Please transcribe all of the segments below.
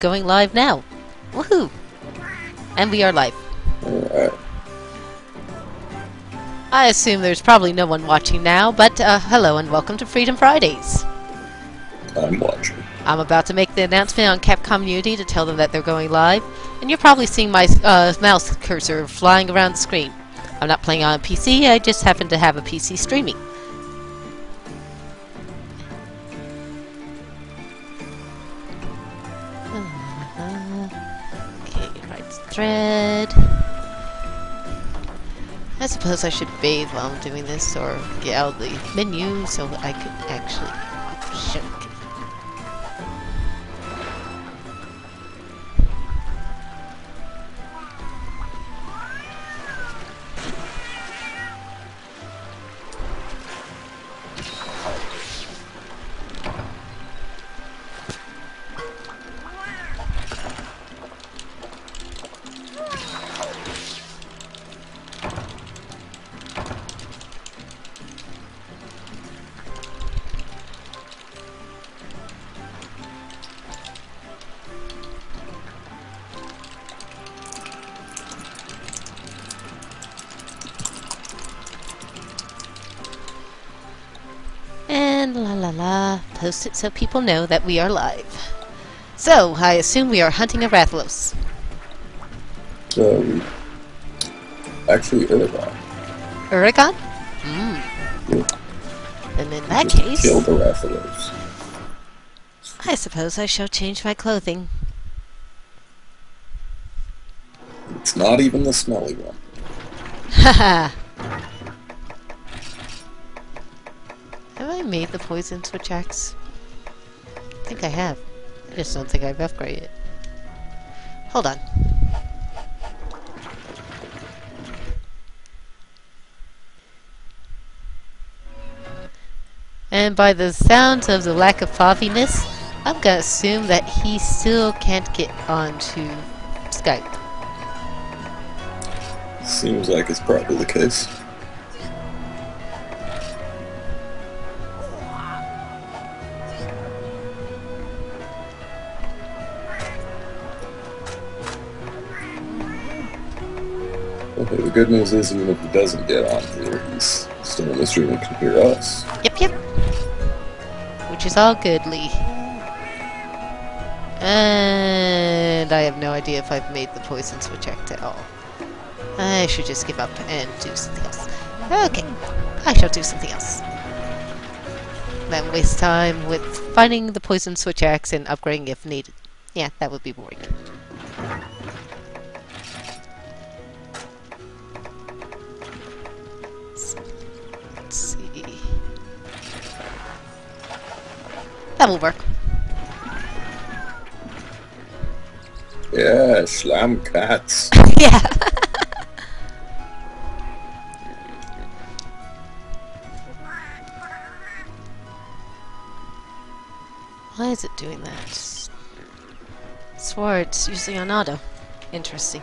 Going live now. Woohoo! And we are live. Alright, I assume there's probably no one watching now, but hello and welcome to Freedom Fridays. I'm watching. I'm about to make the announcement on Capcom Unity to tell them that they're going live, and you're probably seeing my mouse cursor flying around the screen. I'm not playing on a PC, I just happen to have a PC streaming. Okay, right thread. I suppose I should bathe while I'm doing this, or get out of the menu so I could actually show it. And la la la, post it so people know that we are live. So, I assume we are hunting a Rathalos. Actually, Uragon. Uragon? Yep. And in that Just case, kill the Rathalos. I suppose I shall change my clothing. It's not even the smelly one. Haha! Have I made the poison switch axe? I think I have. I just don't think I've upgraded. Hold on. And by the sounds of the lack of fogginess, I'm gonna assume that he still can't get onto Skype. Seems like it's probably the case. Okay, the good news is even if he doesn't get on here, he's still in the stream and can hear us. Yep. Which is all goodly. And I have no idea if I've made the poison switch act at all. I should just give up and do something else. Okay, I shall do something else. Then waste time with finding the poison switch axe and upgrading if needed. Yeah, that would be boring. Let's see. That will work. Yeah, Schlam cats. Yeah. Why is it doing that? Swore it's usually on auto. Interesting.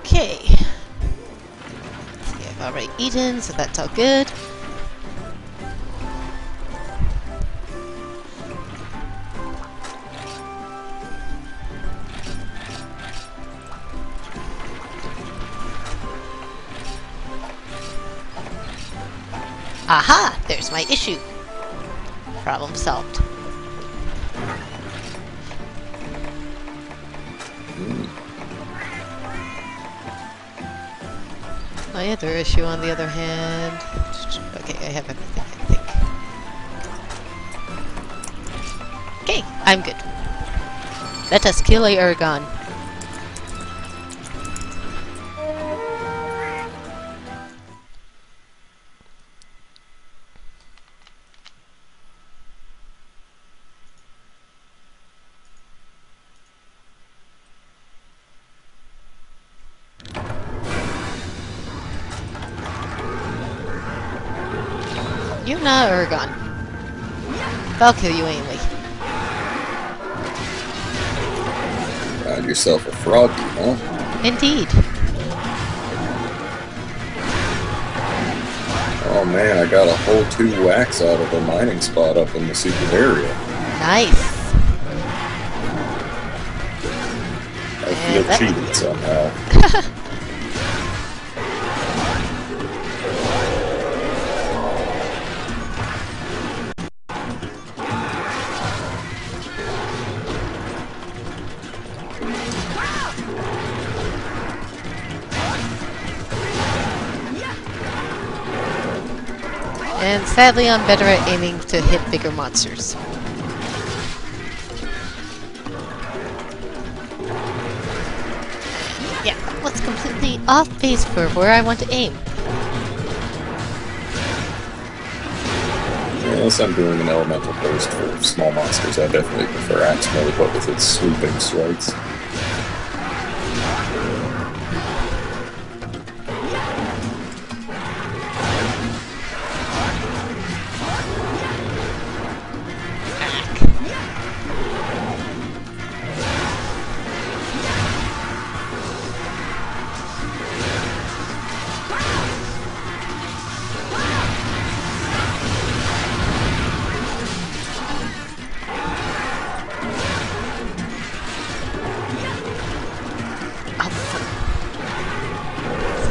Okay. See, I've already eaten, so that's all good. Aha! There's my issue. Problem solved. My other issue, on the other hand... Okay, I have everything, I think. Okay, I'm good. Let us kill a Uragon. Yuna Urgon. I'll kill you anyway. Found yourself a froggy, huh? Indeed. Oh man, I got a whole 2 wax out of the mining spot up in the secret area. Nice. I feel cheated somehow. And sadly, I'm better at aiming to hit bigger monsters. Yeah, what's completely off base for where I want to aim. Unless I'm doing an elemental burst for small monsters, I definitely prefer Axe mode, but with its swooping strikes.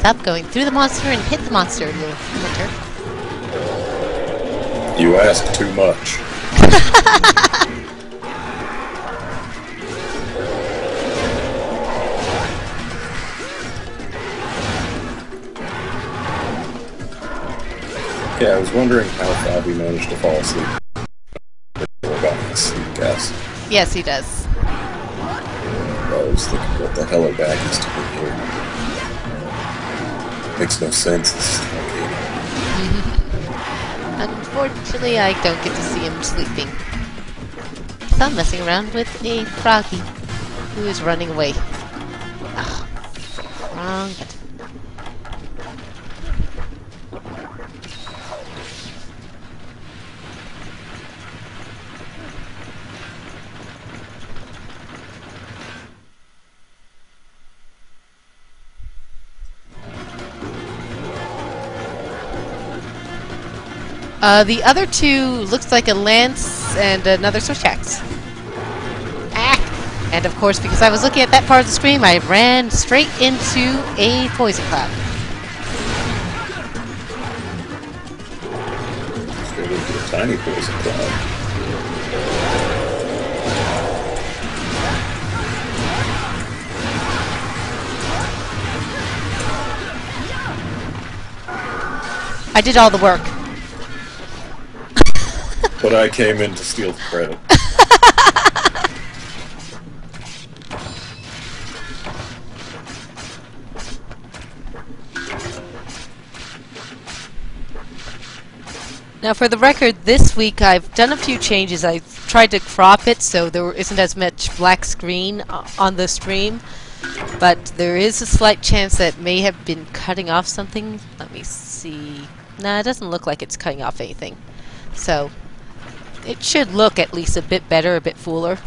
Stop going through the monster and hit the monster, little hunter. You ask too much. Yeah, I was wondering how Fabi managed to fall asleep. Yes, he does. I was thinking, what the hell are baggies doing here? Makes no sense. It's Unfortunately, I don't get to see him sleeping. So I'm messing around with a froggy who is running away. Ugh. Wrong button. The other two looks like a lance and another switch axe. Ah! And of course, because I was looking at that part of the stream, I ran straight into a poison cloud. straight into a tiny poison cloud. I did all the work. But I came in to steal the credit. Now for the record, this week I've done a few changes. I've tried to crop it so there isn't as much black screen on the stream. But there is a slight chance that it may have been cutting off something. Let me see. Nah, it doesn't look like it's cutting off anything. So it should look at least a bit better, a bit fuller.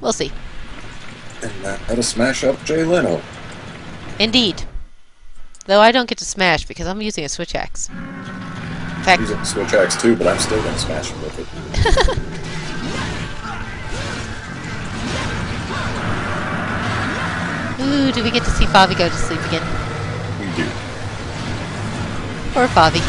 We'll see. And how to smash up Jay Leno. Indeed. Though I don't get to smash because I'm using a switch axe. In fact, I'm using a switch axe too, but I'm still going to smash him with it. ooh, do we get to see Favi go to sleep again? We do. Or Favi.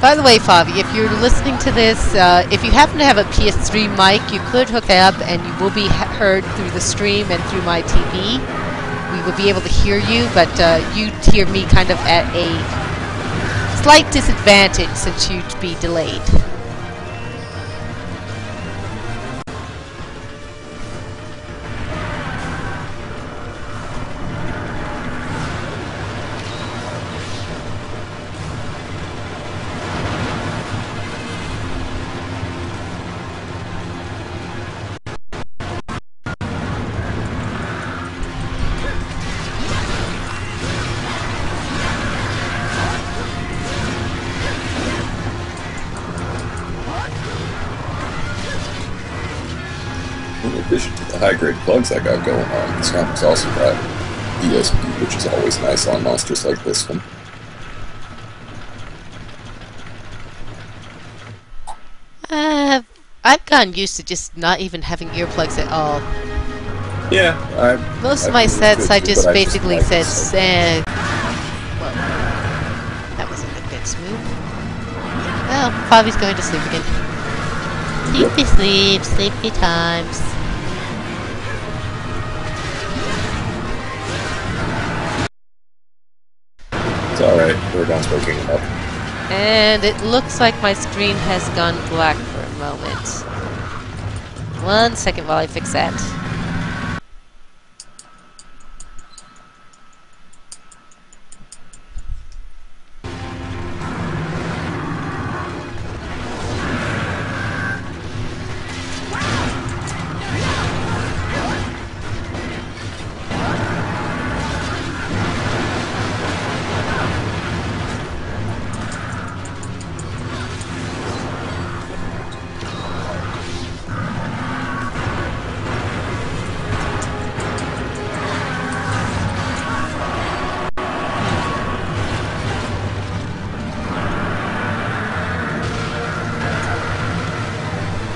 By the way, Favi, if you're listening to this, if you happen to have a PS3 mic, you could hook it up and you will be heard through the stream and through my TV. We will be able to hear you, but you'd hear me kind of at a slight disadvantage since you'd be delayed. addition to the high-grade plugs I got going on, this map has also got ESP, which is always nice on monsters like this one. I've gotten used to just not even having earplugs at all. Yeah, Most of my sets, I just basically said, well, that wasn't a good smooth. Well, Bobby's going to sleep again. Sleepy sleep, sleepy times. It's alright, Gorgon's waking him up. And it looks like my screen has gone black for a moment. 1 second while I fix that.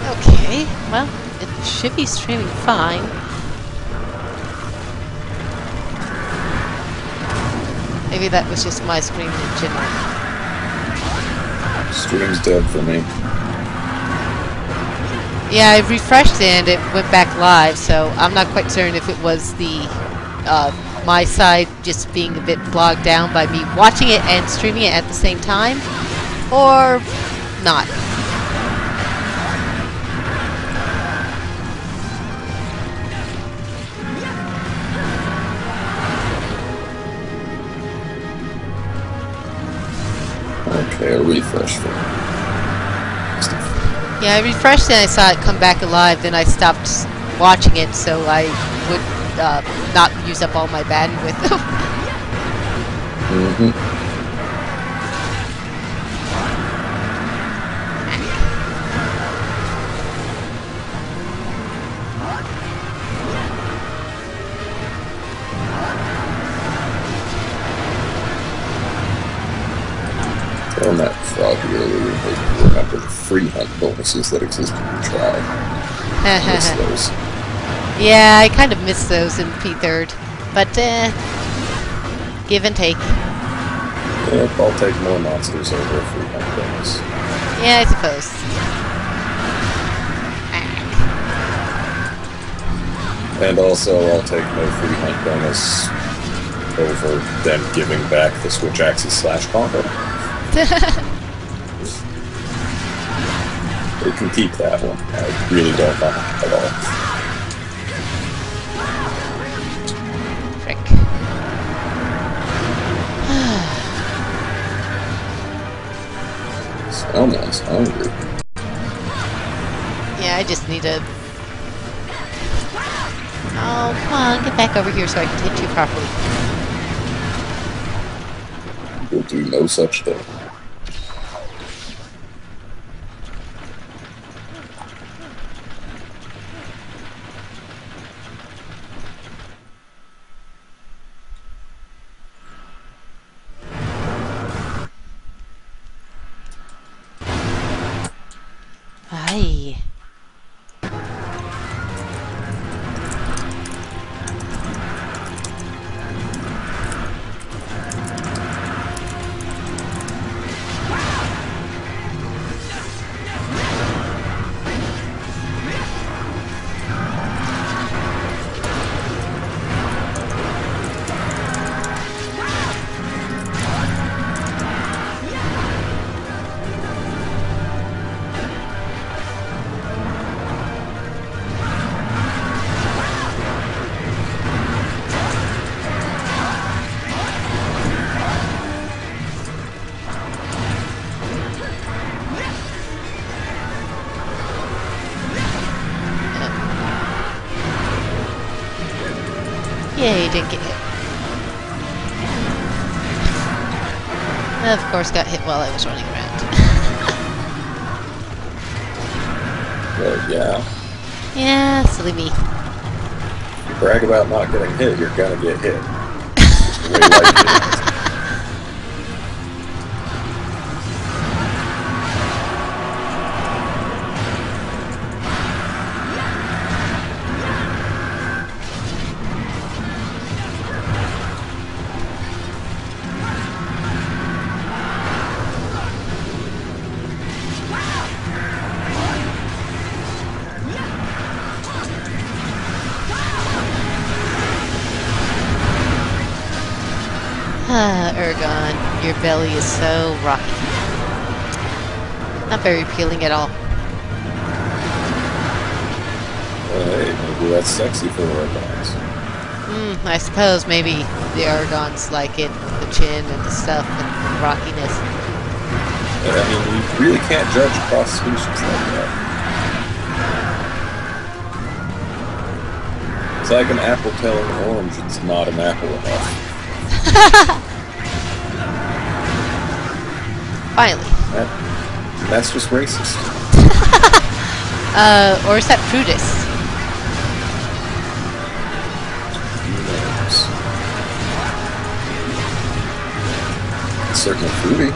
Okay, well, it should be streaming fine. Maybe that was just my screen in general. Stream's dead for me. Yeah, I refreshed it and it went back live, so I'm not quite certain if it was the my side just being a bit bogged down by me watching it and streaming it at the same time, or not. Okay, a refresh for me. Yeah, I refreshed and I saw it come back alive, then I stopped watching it so I would not use up all my bandwidth. On that frog earlier, made me remember the free hunt bonuses that existed in Try. Miss those. Yeah, I kind of missed those in P3rd, but give and take. Yep, I'll take more monsters over a free hunt bonus. Yeah, I suppose. And also, I'll take no free hunt bonus over them giving back the switch axis / combo. They can keep that one. I really don't mind at all. Frick. Someone's hungry. Yeah, I just need to... Oh, come on, get back over here so I can hit you properly. We'll do no such thing. Aye. Yay, didn't get hit. Of course, got hit while I was running around. Well, yeah. Yeah, silly me. brag about not getting hit, you're gonna get hit. Just the way life is. Ergon, your belly is so rocky. Not very appealing at all. Hey, maybe that's sexy for Ergons. I suppose maybe the Ergons like it, the chin and the stuff and the rockiness. But, I mean, you really can't judge cross species like that. It's like an apple telling an orange it's not an apple enough. Finally. That's just racist. Or is that prudish? It's certainly fruity.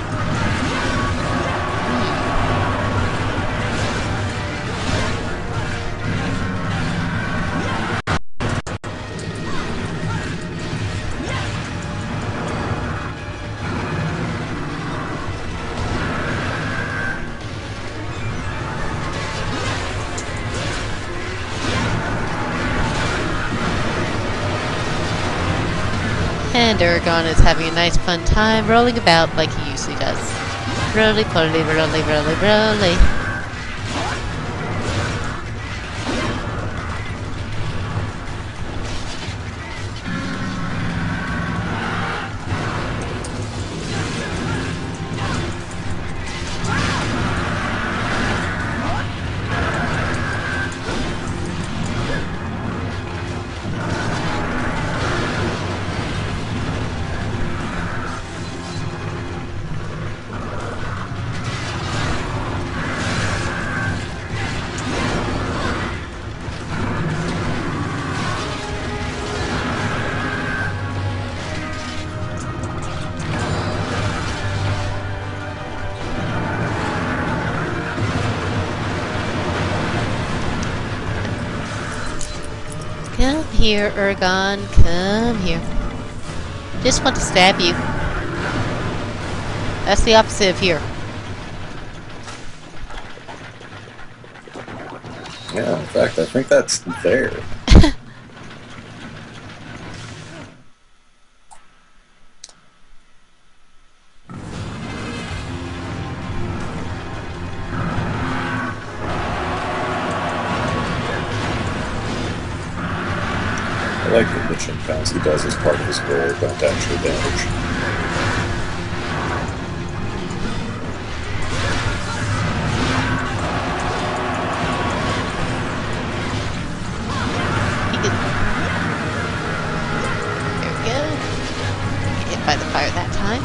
And Ergon is having a nice fun time rolling about like he usually does. Roly poly, roly, roly, roly. Come here, Ergon. Come here. Just want to stab you. That's the opposite of here. Yeah, in fact, I think that's there. I like that the chimpanzee does as part of his goal, don't actually damage. There we go. Get hit by the fire that time.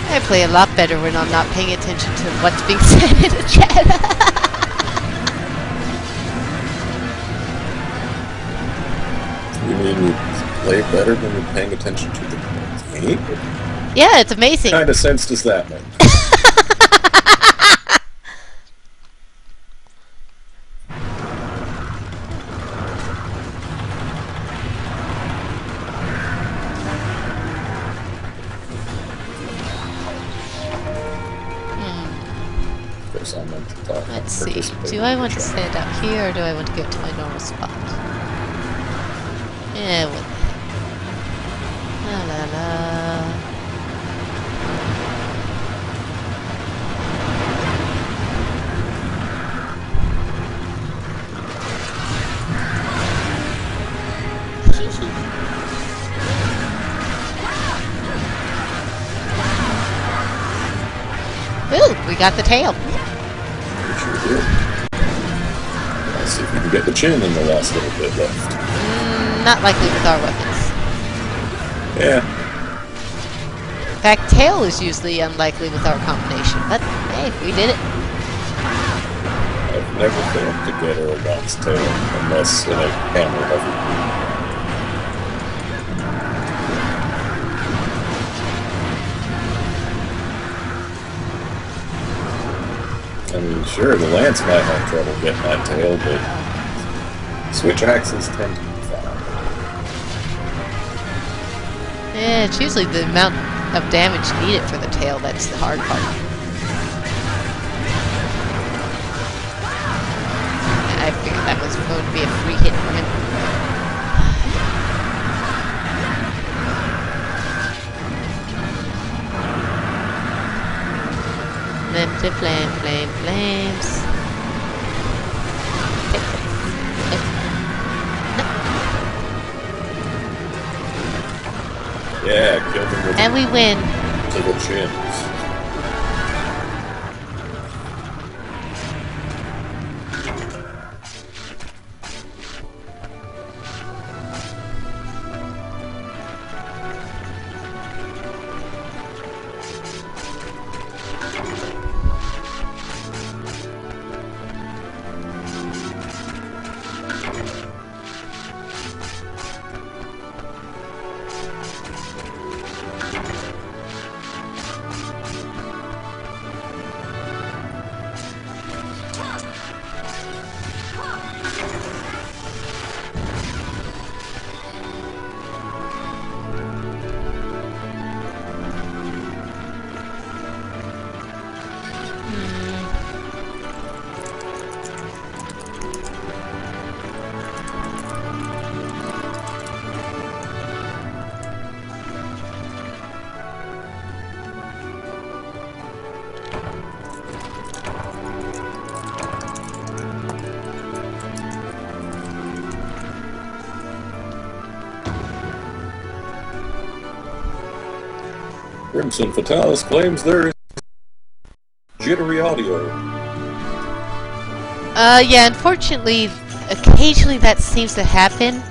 I play a lot better when I'm not paying attention to what's being said in the chat. You mean you play better when you're paying attention to the game? Yeah, it's amazing. What kind of sense does that make? Let's see. Do I want to stand up here or do I want to go to my normal spot? Yeah, what the heck. La la la. Ooh, we got the tail. We sure Let's see if we can get the chin in the last little bit left. Not likely with our weapons. Yeah. In fact, tail is usually unlikely with our combination, but hey, we did it. I've never failed to get Aragon's tail unless in a hammer heavy. I mean, sure, the lance might have trouble getting that tail, but switch axes tend to be fine. Yeah, it's usually the amount of damage needed for the tail that's the hard part. I figured that was going to be a free hit for him. Flames. Yeah, killed him with and we win. To the chins. Crimson Fatalis claims there is jittery audio. Yeah, unfortunately, occasionally that seems to happen.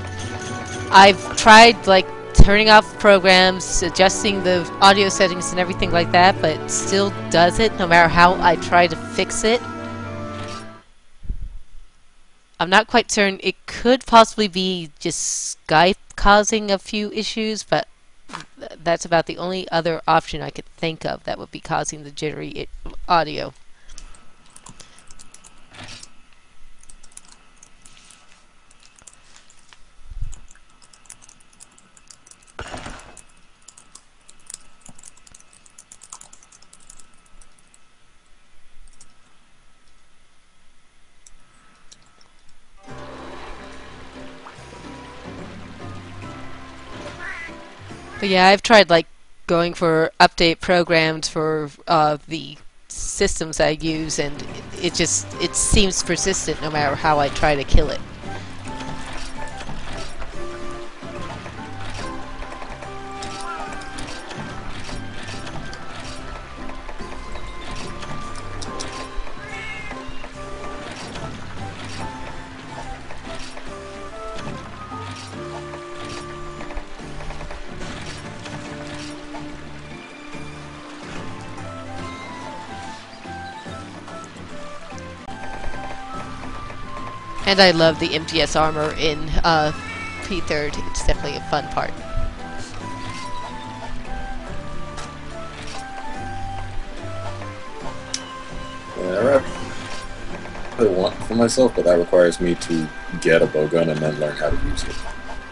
I've tried, like, turning off programs, adjusting the audio settings and everything like that, but it still does it, no matter how I try to fix it. I'm not quite certain. It could possibly be just Skype causing a few issues, but that's about the only other option I could think of that would be causing the jittery audio. But yeah, I've tried like going for update programs for the systems I use, and it seems persistent no matter how I try to kill it. And I love the MGS armor in P3rd. It's definitely a fun part. Yeah, I want for myself, but that requires me to get a bowgun and then learn how to use it.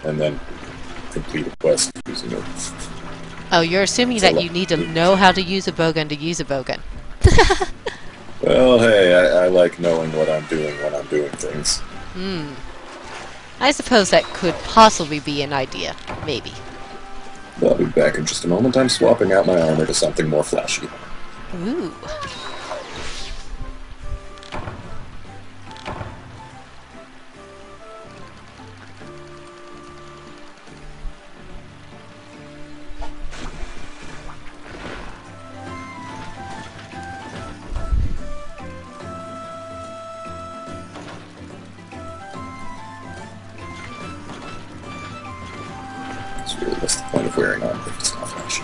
And then complete a quest using it. Oh, you're assuming that you need to know how to use a bowgun to use a bowgun. Well, hey, I like knowing what I'm doing when I'm doing things. I suppose that could possibly be an idea. Maybe. I'll be back in just a moment. I'm swapping out my armor to something more flashy. Ooh. wearing armor if it's not flashy.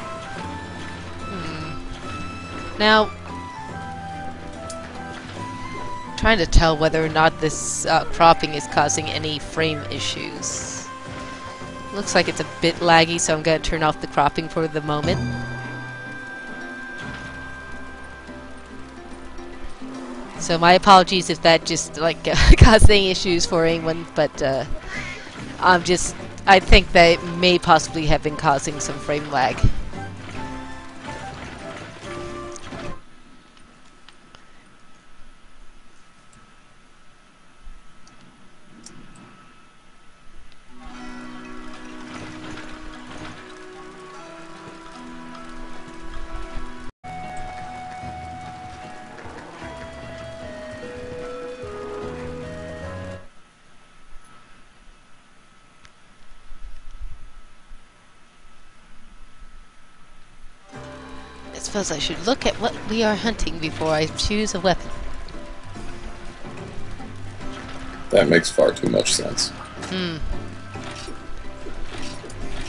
Now, trying to tell whether or not this cropping is causing any frame issues. Looks like it's a bit laggy, so I'm going to turn off the cropping for the moment. So my apologies if that just like causing issues for anyone, but I think that it may possibly have been causing some frame lag. I suppose I should look at what we are hunting before I choose a weapon. That makes far too much sense.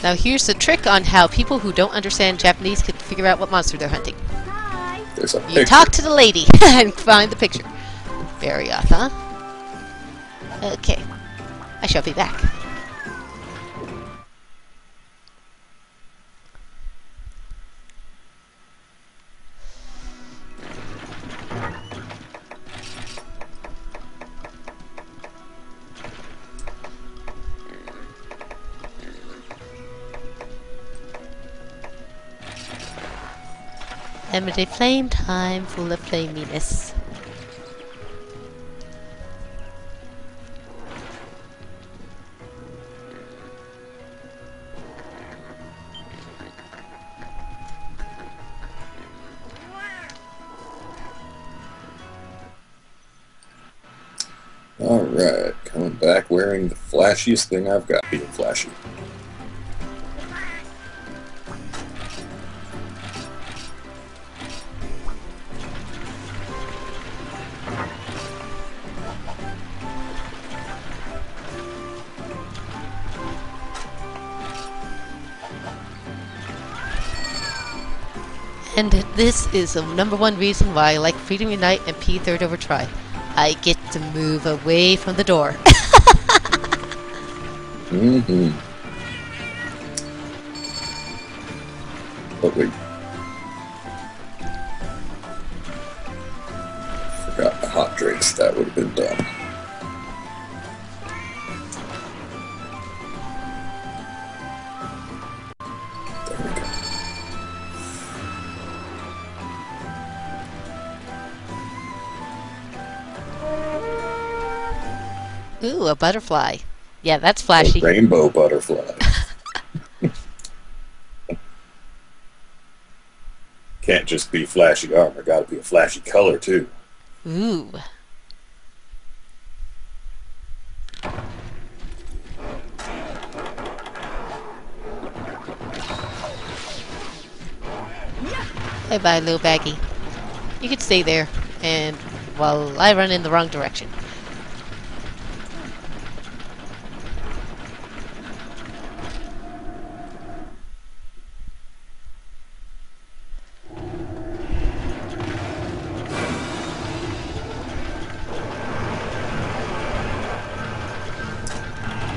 Now here's the trick on how people who don't understand Japanese can figure out what monster they're hunting. There's a You picture. talk to the lady and find the picture. Varioth, huh? Okay. I shall be back. Emerald flame time, full of flaminess. Alright, coming back wearing the flashiest thing I've got, being flashy. And this is the #1 reason why I like Freedom Unite and P3rd over Try. I get to move away from the door. But wait. Forgot the hot drinks, that would have been dumb. There we go. Ooh, a butterfly. Yeah, that's flashy. A rainbow butterfly. Can't just be flashy armor, gotta be a flashy color too. Ooh. Bye-bye, little baggy. You can stay there, and while I run in the wrong direction.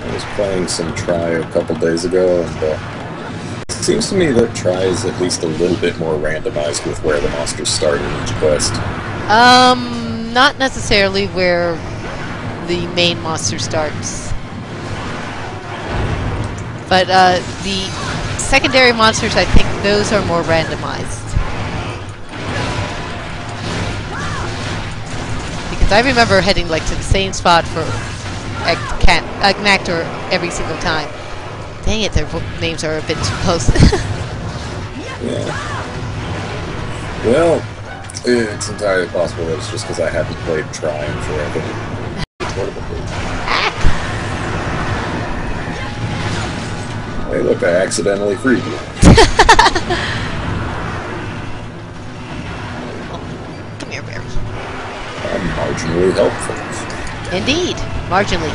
I was playing some Try a couple days ago, and it seems to me that Try is at least a little bit more randomized with where the monsters start in each quest. Not necessarily where the main monster starts. But, the secondary monsters, I think those are more randomized. Because I remember heading, like, to the same spot for Agnactor every single time. Dang it, their names are a bit too close. Yeah. Well, it's entirely possible that it's just because I haven't played Try in forever. Hey, look, I accidentally freed you. Come here, Barry. I'm marginally helpful. Indeed, marginally.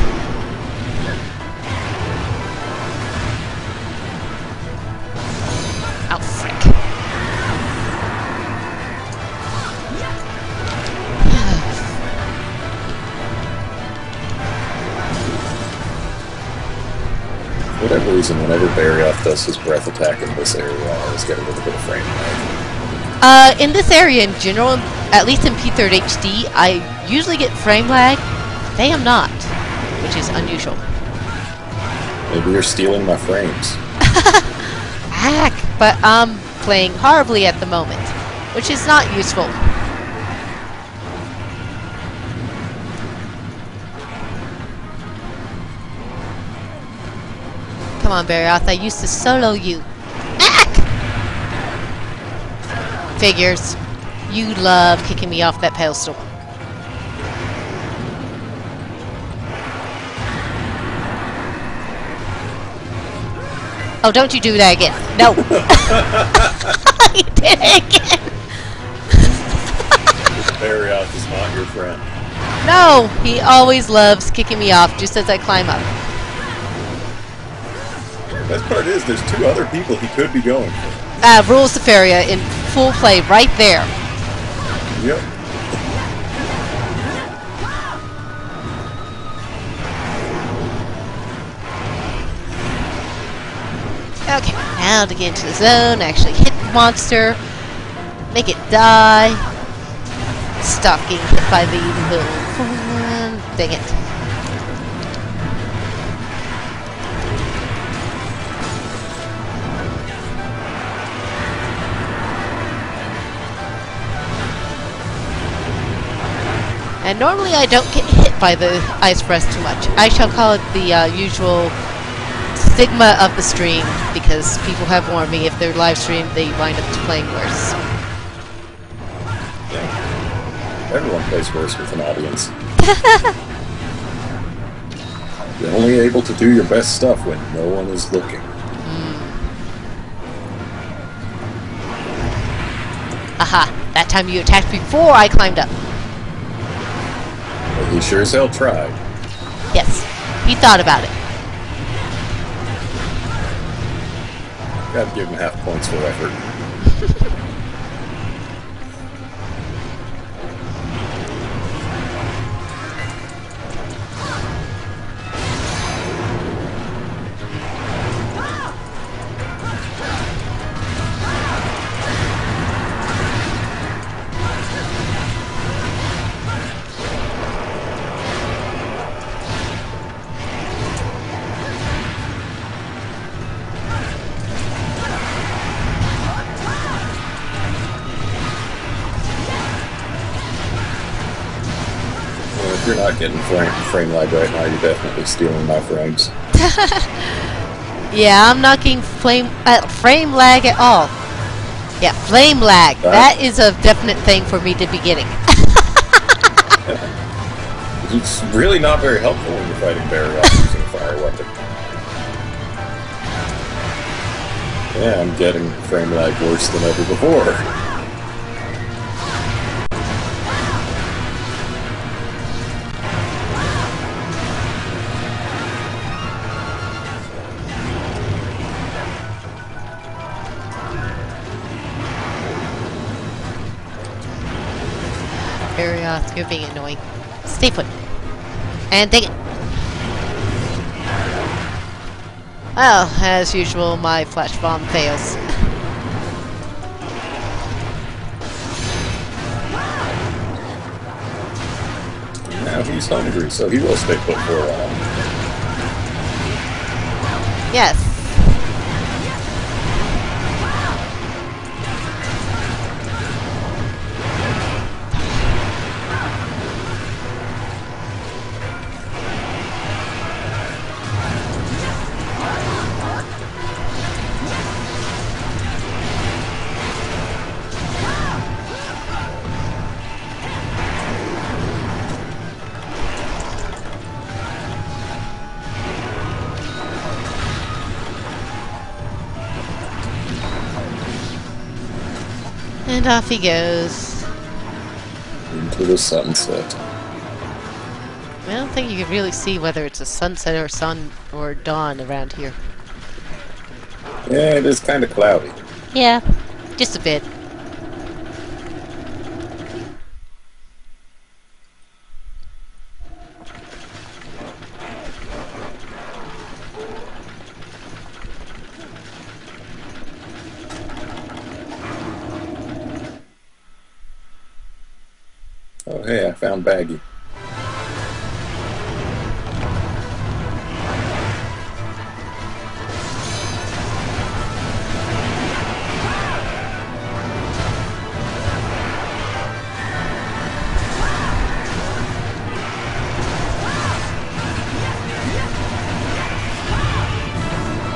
reason, whenever Barioth does his breath attack in this area, I always get a little bit of frame lag. In this area in general, at least in P3 HD, I usually get frame lag. They am not, which is unusual. Maybe you're stealing my frames. Heck, but I'm playing horribly at the moment, which is not useful. Come on, Barioth, I used to solo you. Ack! Figures. You love kicking me off that pedestal. Oh, don't you do that again. No. You did it again. Barioth is not your friend. No, he always loves kicking me off just as I climb up. The best part is there's 2 other people he could be going for. Rules of Feria in full play right there. Yep. Okay, now to get into the zone, actually hit the monster, make it die. Stop getting hit by the little... Dang it. And normally I don't get hit by the Ice Breath too much. I shall call it the usual stigma of the stream, because people have warned me if they're live streamed, they wind up playing worse. Yeah. Everyone plays worse with an audience. You're only able to do your best stuff when no one is looking. Aha! That time you attacked before I climbed up. But he sure as hell tried. Yes, he thought about it. Gotta give him half points for effort. If you're not getting frame lag right now, you're definitely stealing my frames. Yeah, I'm not getting frame lag at all. Yeah, flame lag. That is a definite thing for me to be getting. It's really not very helpful when you're fighting Barioth using a fire weapon. Yeah, I'm getting frame lag worse than ever before. Barioth, you're being annoying. Stay put. And take it. Well, as usual, my flash bomb fails. Now he's hungry, so he will stay put for a while. Yes. And off he goes. Into the sunset. I don't think you can really see whether it's a sunset or sun or dawn around here. Yeah, it is kind of cloudy. Yeah, just a bit. Oh, hey, I found Baggy.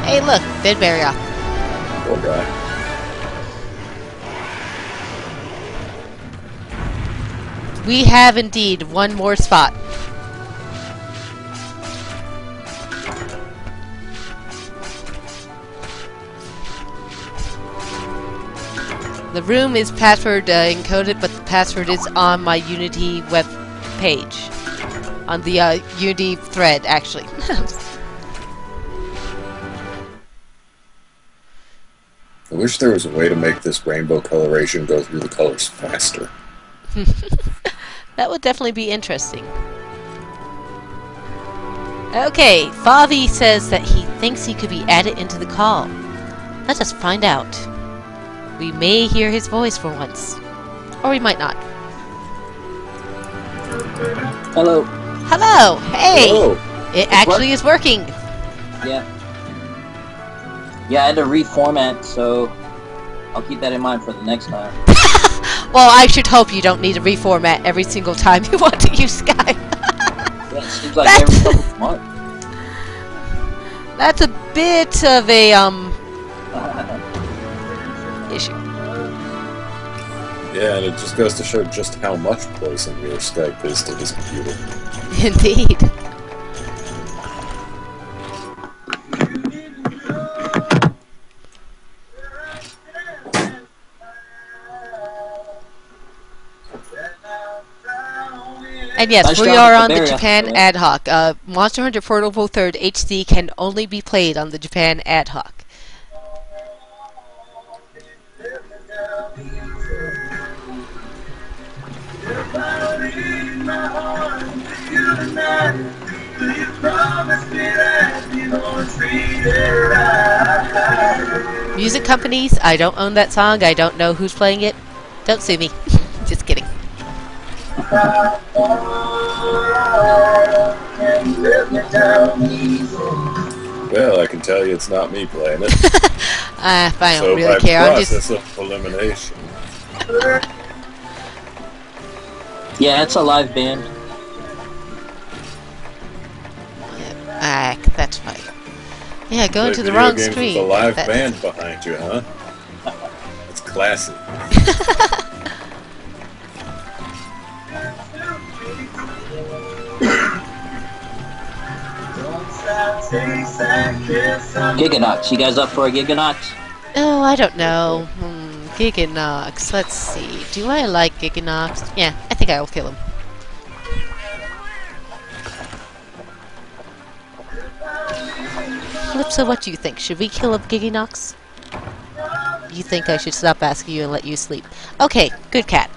Hey, look, dead barrier. Poor guy. We have indeed one more spot. The room is password encoded, but the password is on my Unity web page. On the Unity thread, actually. I wish there was a way to make this rainbow coloration go through the colors faster. That would definitely be interesting. Okay, Favi says that he thinks he could be added into the call. Let us find out. We may hear his voice for once. Or we might not. Hello. Hello! Hey! Hello. It actually is working! Yeah. Yeah, I had to reformat, so I'll keep that in mind for the next time. Well, I should hope you don't need to reformat every single time you want to use Skype. Yeah, it seems like every couple of months. That's a bit of a, issue. Yeah, and it just goes to show just how much poison your Skype is to his computer. Indeed. And yes, Nice we job are with on the the barrier. Japan Ad Hoc. Monster Hunter Portable 3rd HD can only be played on the Japan Ad Hoc. Music companies, I don't own that song. I don't know who's playing it. Don't sue me. Just kidding. Well, I can tell you it's not me playing it. I don't So really by care. I'm process just of elimination. Yeah, it's a live band. that's fine. Yeah, going to Play the video wrong games screen. with a live That- band behind you, huh? It's classy. Giganauts. You guys up for a Giganauts? Oh, I don't know. Giganox. Let's see. Do I like Giganox? Yeah, I think I will kill him. Calypso, what do you think? Should we kill a Giganox? You think I should stop asking you and let you sleep? Okay, good cat.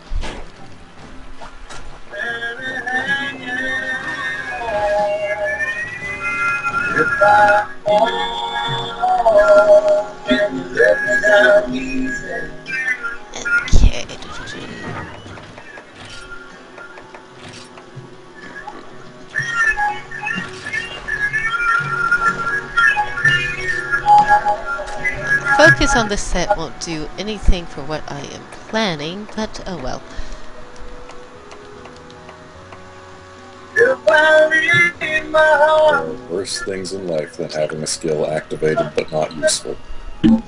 Okay. Focus on the set won't do anything for what I am planning, but oh well. There are worse things in life than having a skill activated but not useful. And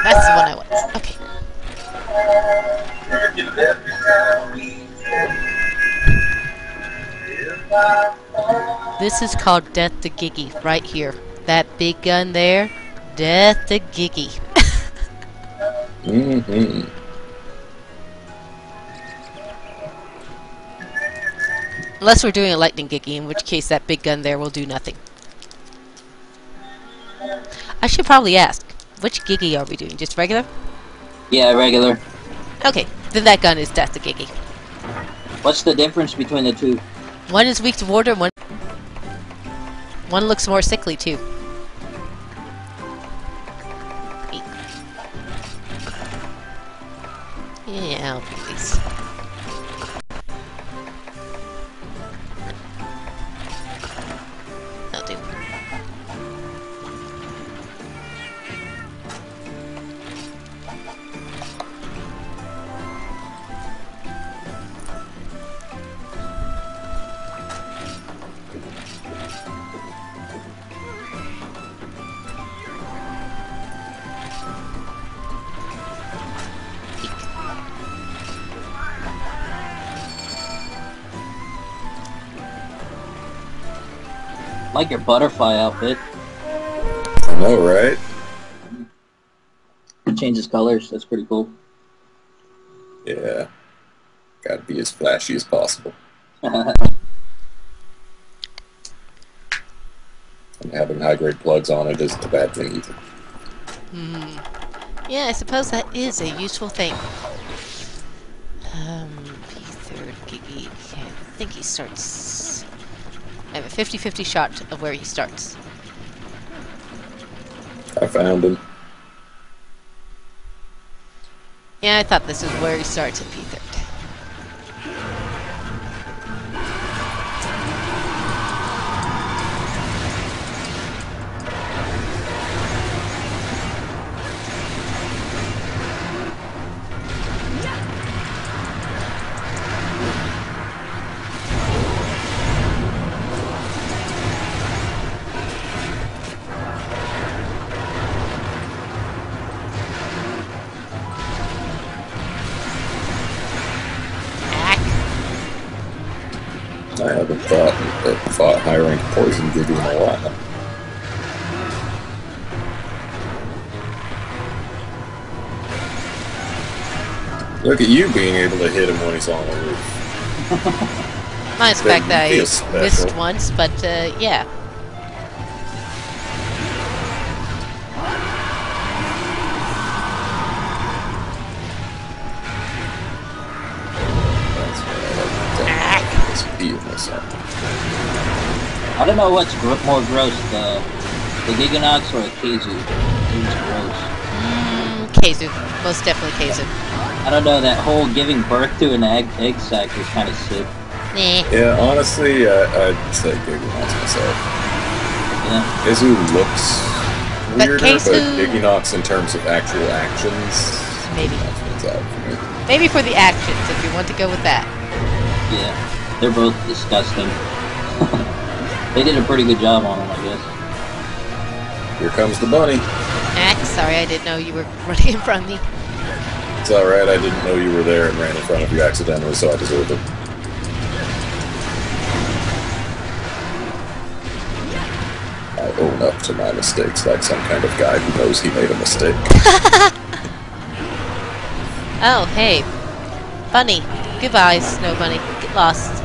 that's the one I want. Okay. This is called Death to Giggy, right here. That big gun there, Death to Giggy. Mm-hmm. Unless we're doing a lightning Giggy, in which case that big gun there will do nothing. I should probably ask, which Giggy are we doing? Just regular? Yeah, regular. Okay, then that gun is Death to Giggy. What's the difference between the two? One is weak to water, one looks more sickly too. Yeah, please. I'll do. Like your butterfly outfit. I know, right? It changes colors. That's pretty cool. Yeah. Gotta be as flashy as possible. And having high-grade plugs on it isn't a bad thing either. Yeah, I suppose that is a useful thing. P3rd Giggy. Okay, I think he starts. I have a 50-50 shot of where he starts. I found him. Yeah, I thought this was where he starts at P3rd. I haven't fought high-ranked poison Giggy in a while. Look at you being able to hit him when he's on the roof. Minus the fact that I Feels special. missed once, but yeah. That's what I like to just pee myself. I don't know what's more gross, the Giganox or a Keizu. Seems gross. Keizu. Most definitely Keizu. I don't know, that whole giving birth to an egg sac is kind of sick. Nah. Yeah, honestly, I'd say Giganox myself. Yeah. Keizu looks But weirder, Keizu- but Giganox in terms of actual actions, Maybe. that wins out for me. Maybe for the actions, if you want to go with that. Yeah. They're both disgusting. They did a pretty good job on them, I guess. Here comes the bunny. Sorry, I didn't know you were running in front of me. It's alright, I didn't know you were there and ran in front of you accidentally, so I deserved it. I own up to my mistakes like some kind of guy who knows he made a mistake. Oh, hey. Bunny. Goodbye, Snow Bunny. Get lost.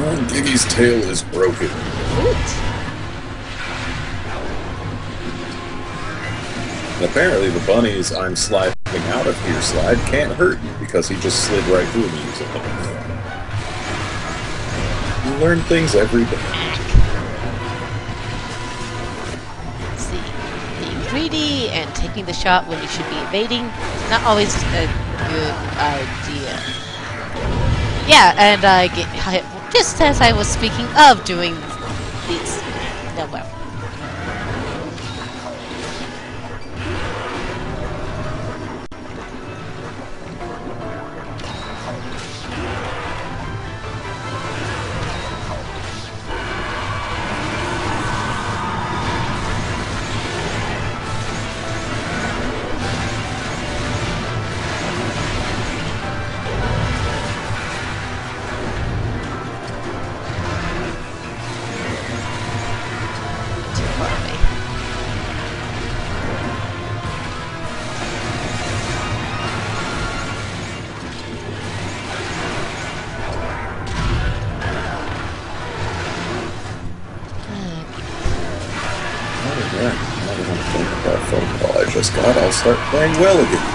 Oh, Giggy's tail is broken. Oot. And apparently the bunnies I'm sliding out of here slide can't hurt you because he just slid right through me using them. You learn things every day. Let's see. Being greedy and taking the shot when you should be evading. Not always a good idea. Yeah, and I get hit just as I was speaking of doing these. No, well. Too far away. Alright, now that I'm thinking about that phone call I just got, I'll start playing well again.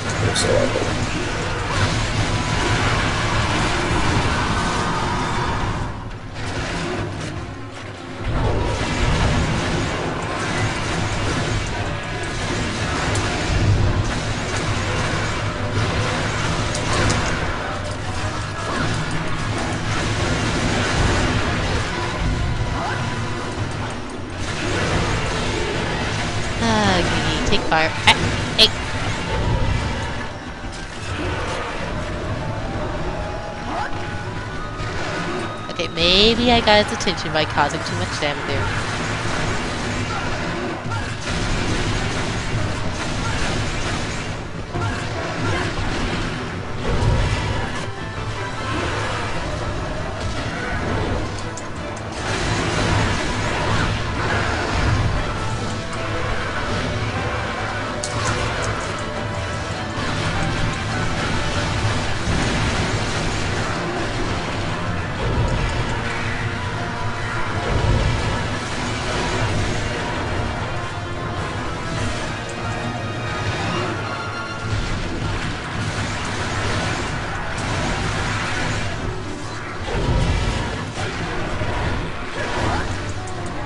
Of course, fire. Hey! Okay, maybe I got his attention by causing too much damage there.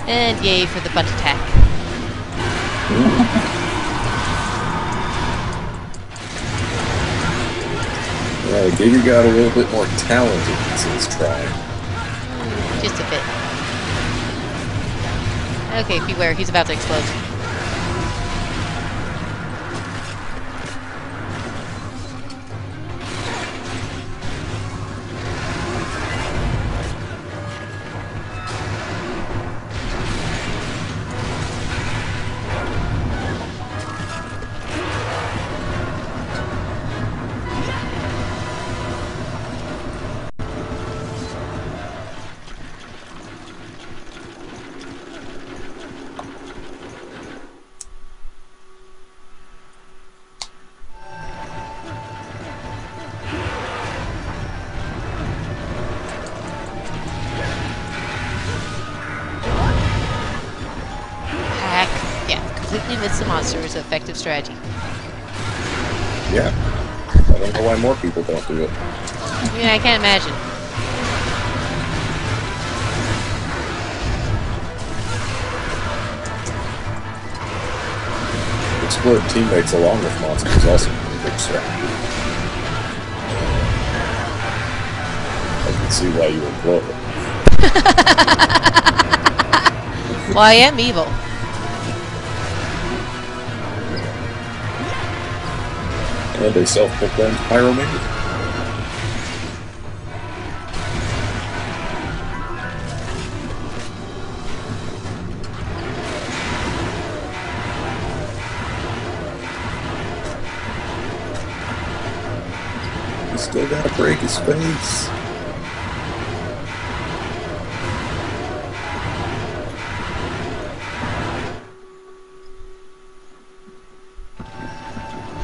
And yay for the butt attack. Yeah, Giga got a little bit more talented since trying. Just a bit. Okay, beware, he's about to explode. Completely miss the monster is an effective strategy. Yeah. I don't know why more people don't do it. I mean, I can't imagine. Explode teammates along with monsters is also a pretty big strategy. I can see why you would blow it. Well, I am evil. And a self-proclaimed pyromaniac. He's still gotta break his face.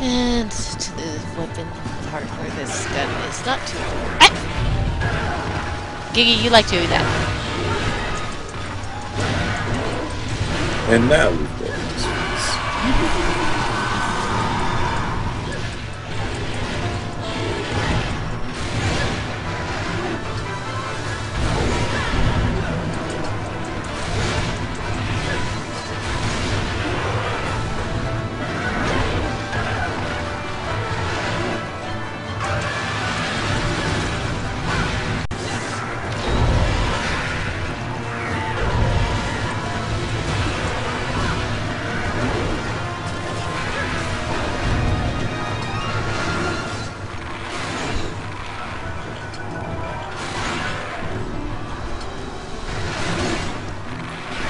And to the weapon part where this gun is not too... Giggy, you like doing that. And now we've got his face.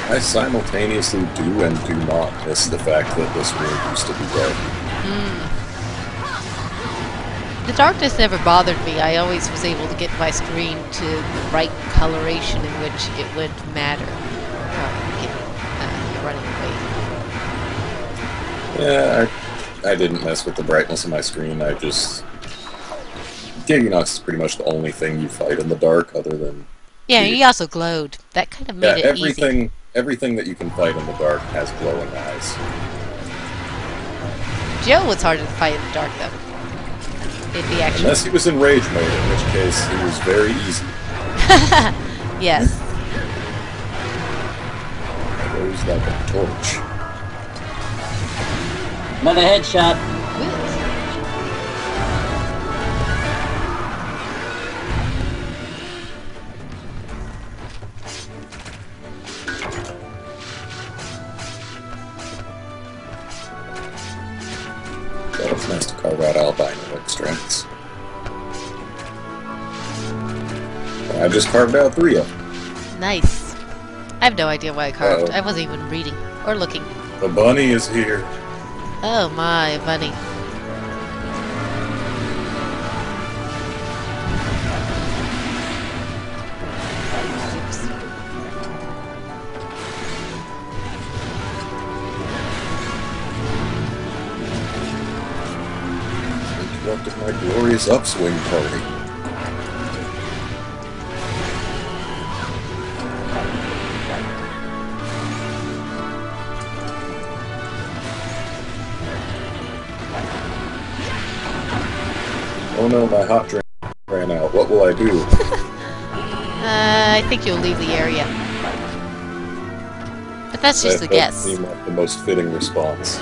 I simultaneously do and do not miss the fact that this room used to be dark. The darkness never bothered me. I always was able to get my screen to the right coloration in which it wouldn't matter. Running away. Yeah, I didn't mess with the brightness of my screen. I just... Giganox is pretty much the only thing you fight in the dark, other than... Yeah, he also glowed. That kind of made it easy. Everything that you can fight in the dark has glowing eyes. Joe was harder to fight in the dark, though. It'd be actually... Unless he was in rage mode, in which case he was very easy. Yes. Glows like a torch. Another headshot. just carved out 3 of them. Nice. I have no idea why I carved. Uh-oh. I wasn't even reading or looking. The bunny is here. Oh my, bunny. Interrupted my glorious upswing party. Oh no, my hot drink ran out. What will I do? I think you'll leave the area. But that's just a That guess. seemed like the most fitting response.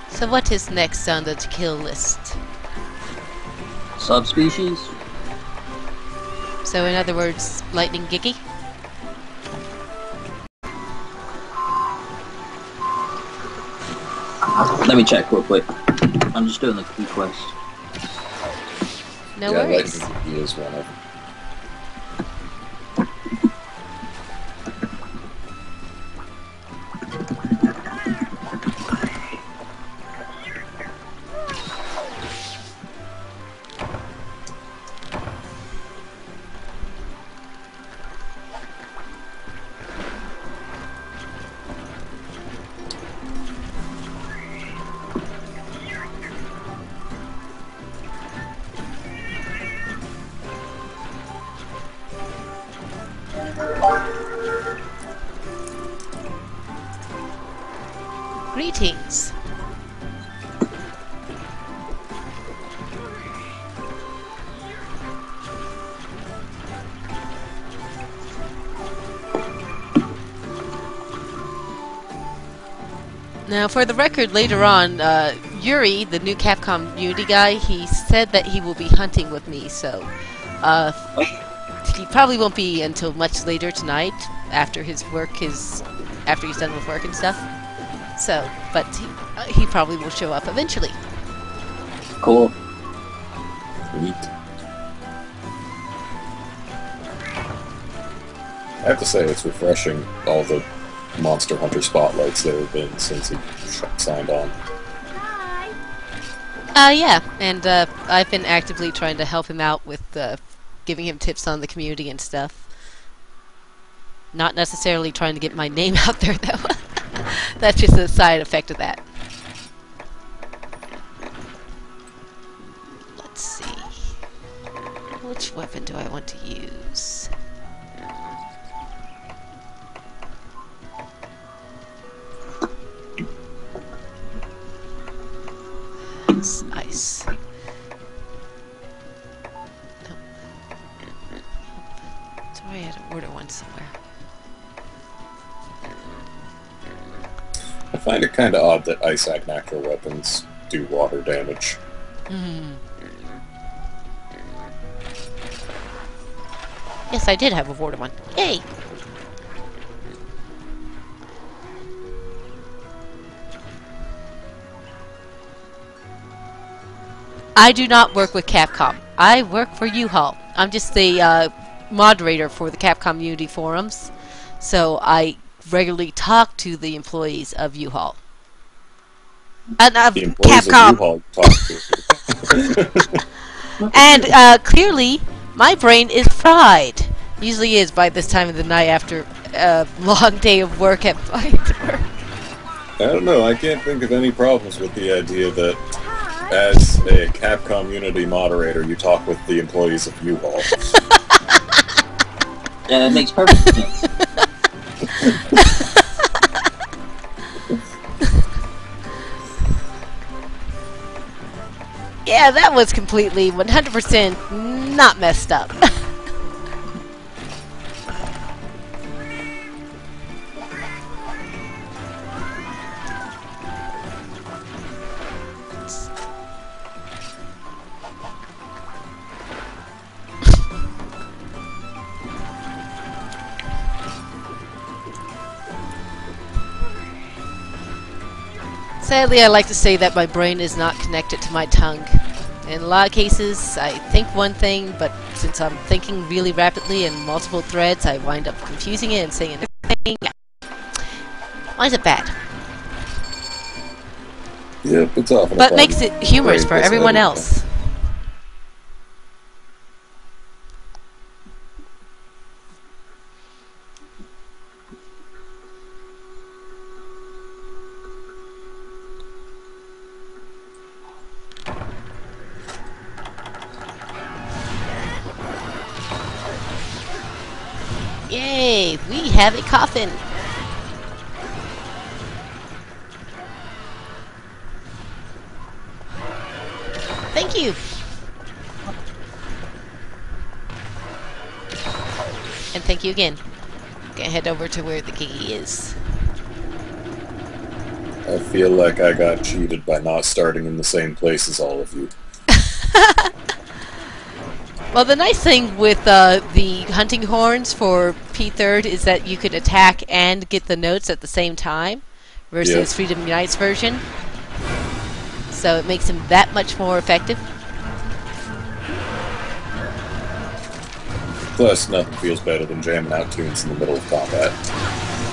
So what is next on the to-kill list? Subspecies? So in other words, Lightning Giggy? Let me check real quick. I'm just doing the key quest. No yeah, worries. Lightning is one of them. Greetings. Now, for the record, later on, Yuri, the new Capcom Unity guy, he said that he will be hunting with me, so he probably won't be until much later tonight, after his work after he's done with work and stuff. So, but he probably will show up eventually. Cool. Sweet. I have to say, it's refreshing, all the Monster Hunter spotlights there have been since he signed on. Yeah, and I've been actively trying to help him out with giving him tips on the community and stuff. Not necessarily trying to get my name out there, though. That's just a side effect of that. Let's see. Which weapon do I want to use? That's nice. Nope. Sorry, I had to order one somewhere. I find it kind of odd that Ice Ag macro weapons do water damage. Yes, I did have a water one. Yay! I do not work with Capcom. I work for U-Haul. I'm just the moderator for the Capcom Unity forums, so I regularly talk to the employees of U-Haul. The employees Capcom. of U-Haul talk to. And clearly, my brain is fried. Usually is by this time of the night after a long day of work at work. I don't know, I can't think of any problems with the idea that as a Capcom Unity moderator, you talk with the employees of U-Haul. Yeah, it makes perfect sense. Yeah, that was completely 100% not messed up. Sadly, I like to say that my brain is not connected to my tongue. In a lot of cases, I think one thing, but since I'm thinking really rapidly in multiple threads, I wind up confusing it and saying another thing. Why is it bad? Yep, it's often But makes it humorous for everyone else. Yay! We have a coffin! Thank you! And thank you again. Gonna head over to where the Giggy is. I feel like I got cheated by not starting in the same place as all of you. Well, the nice thing with the hunting horns for P3rd is that you could attack and get the notes at the same time, versus Yep. Freedom Unite's version. So it makes him that much more effective. Plus, nothing feels better than jamming out tunes in the middle of combat.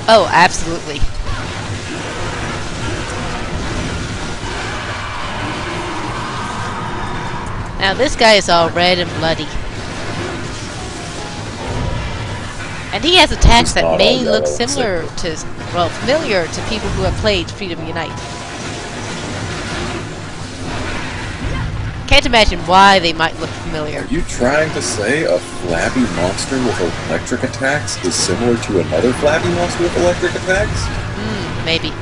Oh, absolutely. Now this guy is all red and bloody. And he has attacks He's that not may all look yellow and similar to, well, familiar to people who have played Freedom Unite. Can't imagine why they might look familiar. Are you trying to say a flabby monster with electric attacks is similar to another flabby monster with electric attacks? Maybe.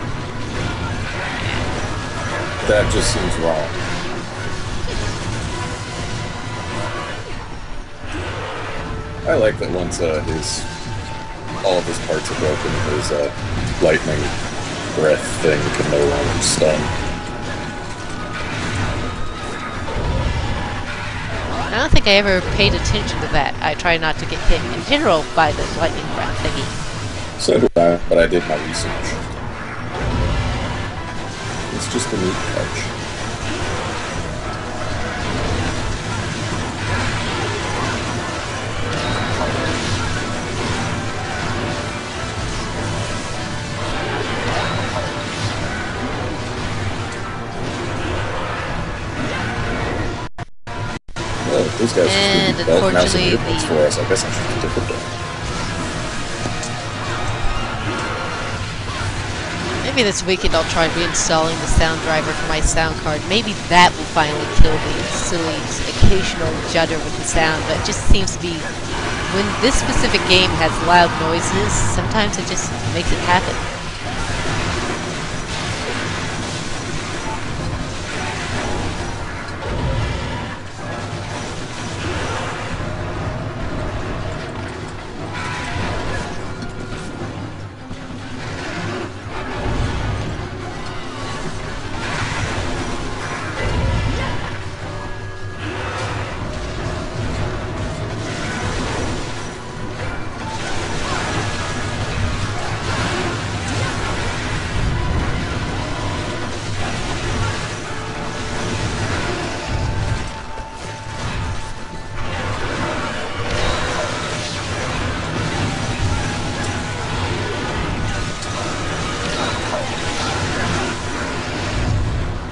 That just seems wrong. I like that once all of his parts are broken, his lightning breath thing can no longer stun. I don't think I ever paid attention to that. I try not to get hit in general by the lightning breath thingy. So do I, but I did my research. It's just a neat touch. Well, those guys And are belt, mouse, and unfortunately, earbuds for us. I guess I should have different day. Maybe this weekend I'll try reinstalling the sound driver for my sound card. Maybe that will finally kill the silly occasional judder with the sound, but it just seems to be when this specific game has loud noises, sometimes it just makes it happen.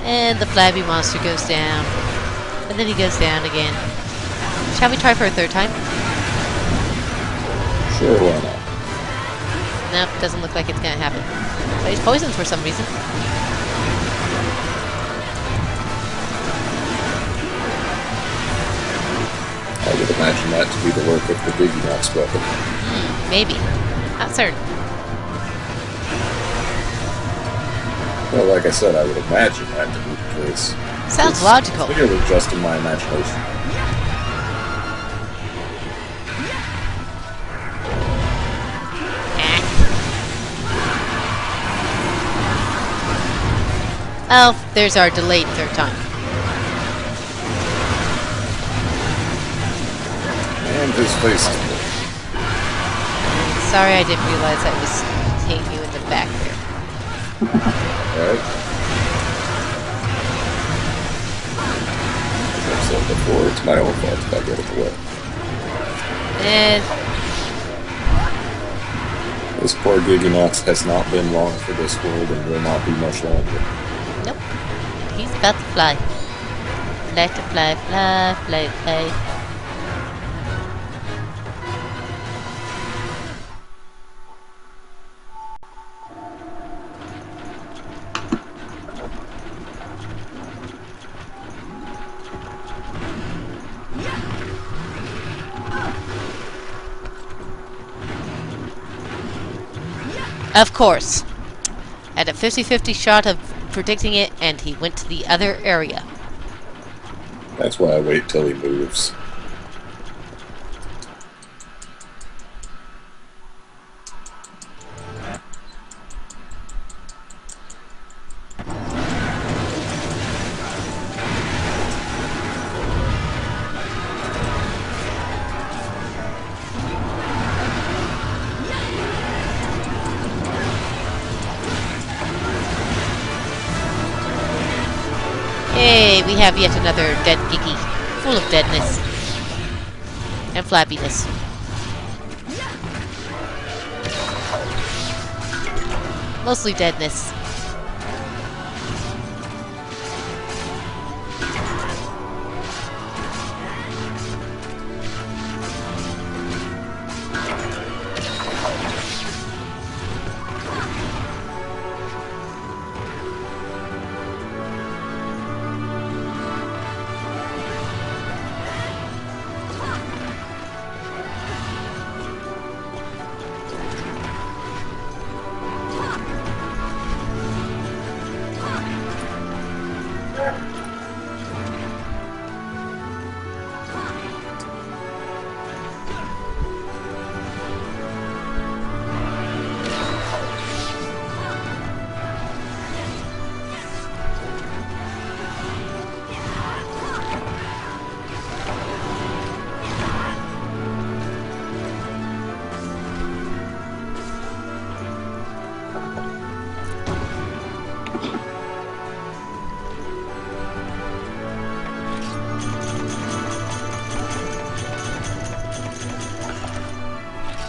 And the flabby monster goes down. And then he goes down again. Shall we try for a third time? Sure, why not? Nope, doesn't look like it's gonna happen. But he's poisoned for some reason. I would imagine that to be the work of the Giginox weapon. Maybe. Not certain. Well, like I said, I would imagine that to be the case. Sounds It's logical. clearly just in my imagination. Oh, there's our delayed third time. And his face is blue. Sorry, I didn't realize I was hitting you in the back there. Alright. As I've said before, it's my own fault if I get in the way. And This poor Giginox has not been long for this world and will not be much longer. nope. He's about to fly. Fly to fly, fly, fly, fly. Of course. Had a 50-50 shot of predicting it, and he went to the other area. That's why I wait till he moves. Hey, we have yet another dead Giggy, full of deadness and flabbiness. Mostly deadness.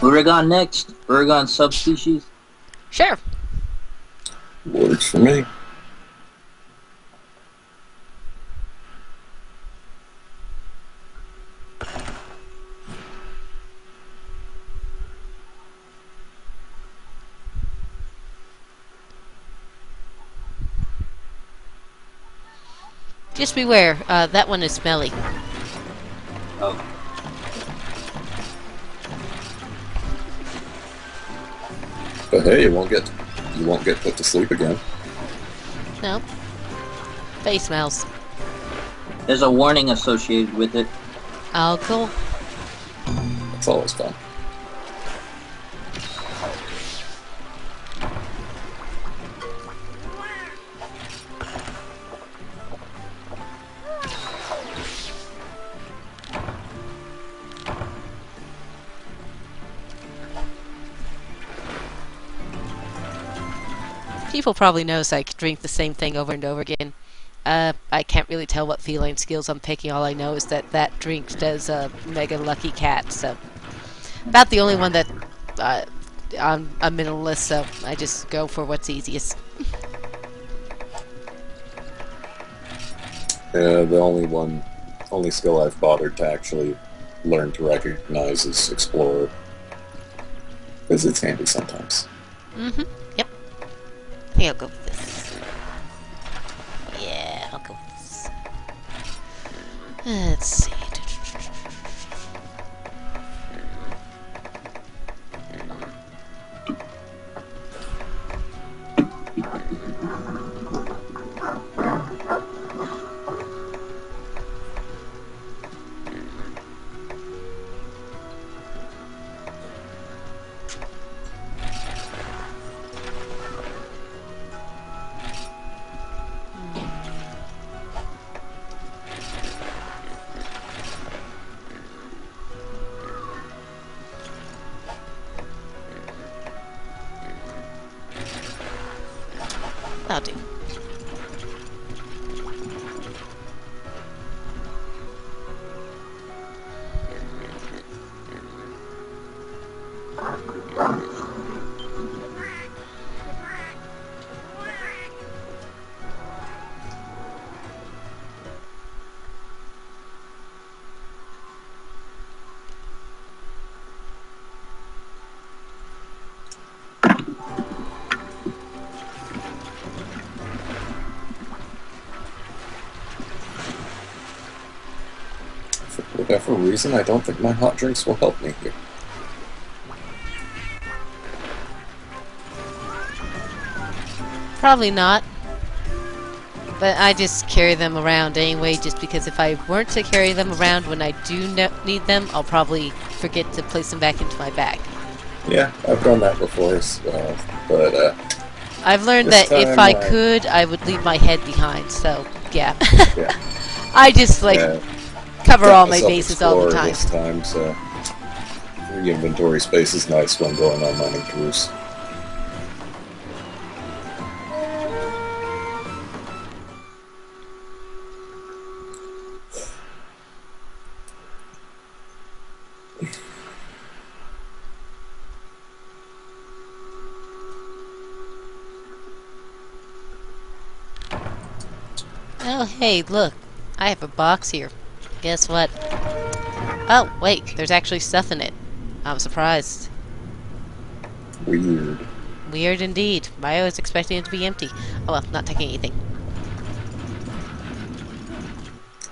Uragon next. Uragon subspecies. Sure. Works for me. Just beware, that one is smelly. Oh. But hey, you won't get put to sleep again. No. Face smells. There's a warning associated with it. Oh, cool. That's always fun. People probably notice I drink the same thing over and over again. I can't really tell what feline skills I'm picking. All I know is that that drink does Mega Lucky Cat, so about the only one that I'm a minimalist, so I just go for what's easiest. Yeah, the only skill I've bothered to actually learn to recognize is Explorer. Because it's handy sometimes. Mm-hmm. Yep. I think I'll go with this. Yeah, I'll go with this. Let's see. I'll do. For whatever reason, I don't think my hot drinks will help me here. Probably not. But I just carry them around anyway, just because if I weren't to carry them around when I do need them, I'll probably forget to place them back into my bag. Yeah, I've done that before as well, but I've learned this that if time, I could, I would leave my head behind, so yeah. yeah, I just like yeah, cover got all my myself bases all the Explorer time. This time, so free inventory space is nice when going on mining tours. Oh, hey, look. I have a box here. Guess what? Oh, wait, there's actually stuff in it. I'm surprised. Weird. Weird indeed. I was expecting it to be empty. Oh well, not taking anything.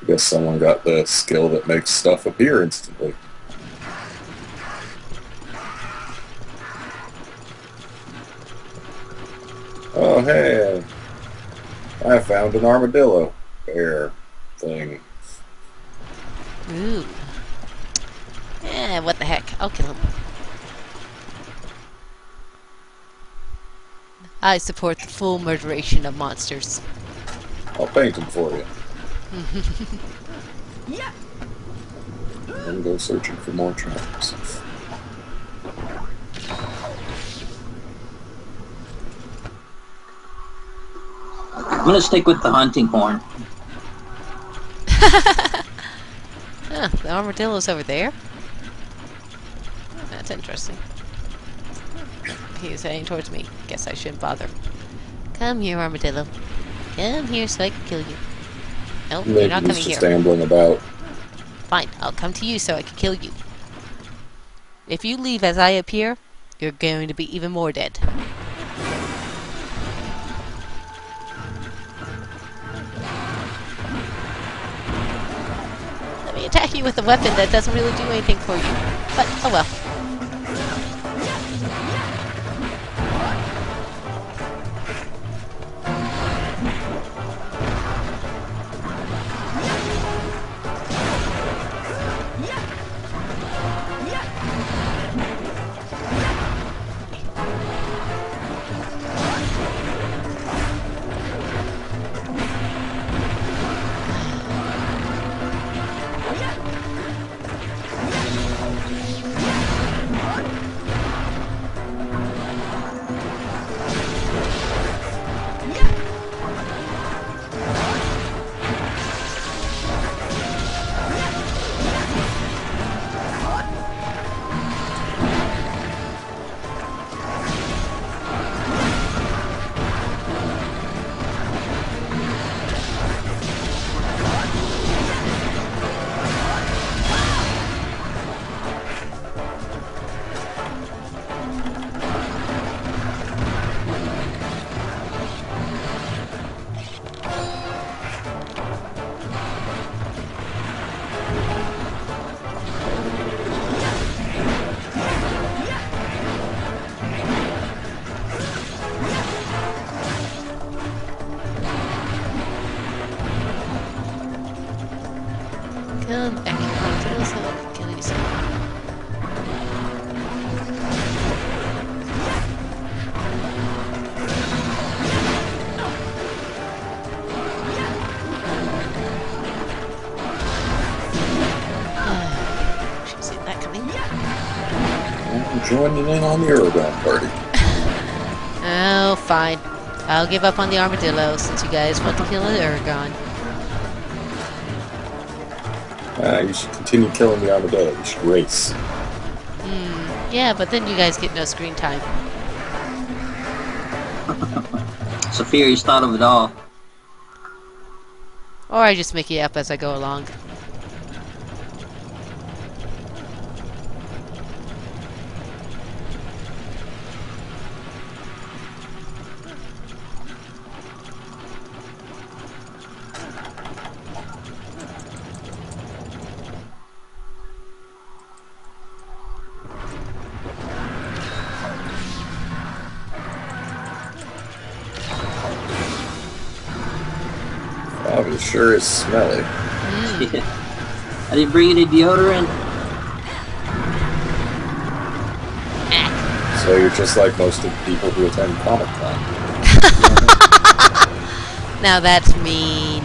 I guess someone got the skill that makes stuff appear instantly. Oh, hey! I found an armadillo bear thing. Ooh. Yeah, what the heck. I'll kill him. I support the full murderation of monsters. I'll paint them for you. And go searching for more traps. I'm gonna stick with the hunting horn. Huh, the armadillo's over there? That's interesting. He's heading towards me. Guess I shouldn't bother. Come here, armadillo. Come here so I can kill you. Nope, you're Maybe not he's coming just here. ambling about. Fine, I'll come to you so I can kill you. If you leave as I appear, you're going to be even more dead. Let me attack you with a weapon that doesn't really do anything for you. But, oh well. Kill him. Kill yourself. Kill yourself. Should've seen that coming. I'm joining in on the Aragon party. Oh, fine. I'll give up on the armadillo since you guys want to kill the Aragon. You should continue killing the armadillo. You should race. Yeah, but then you guys get no screen time. Saphira's thought of it all. Or I just make it up as I go along. Oh, it sure is smelly. I didn't bring any deodorant. So you're just like most of the people who attend Comic Con. Now that's mean.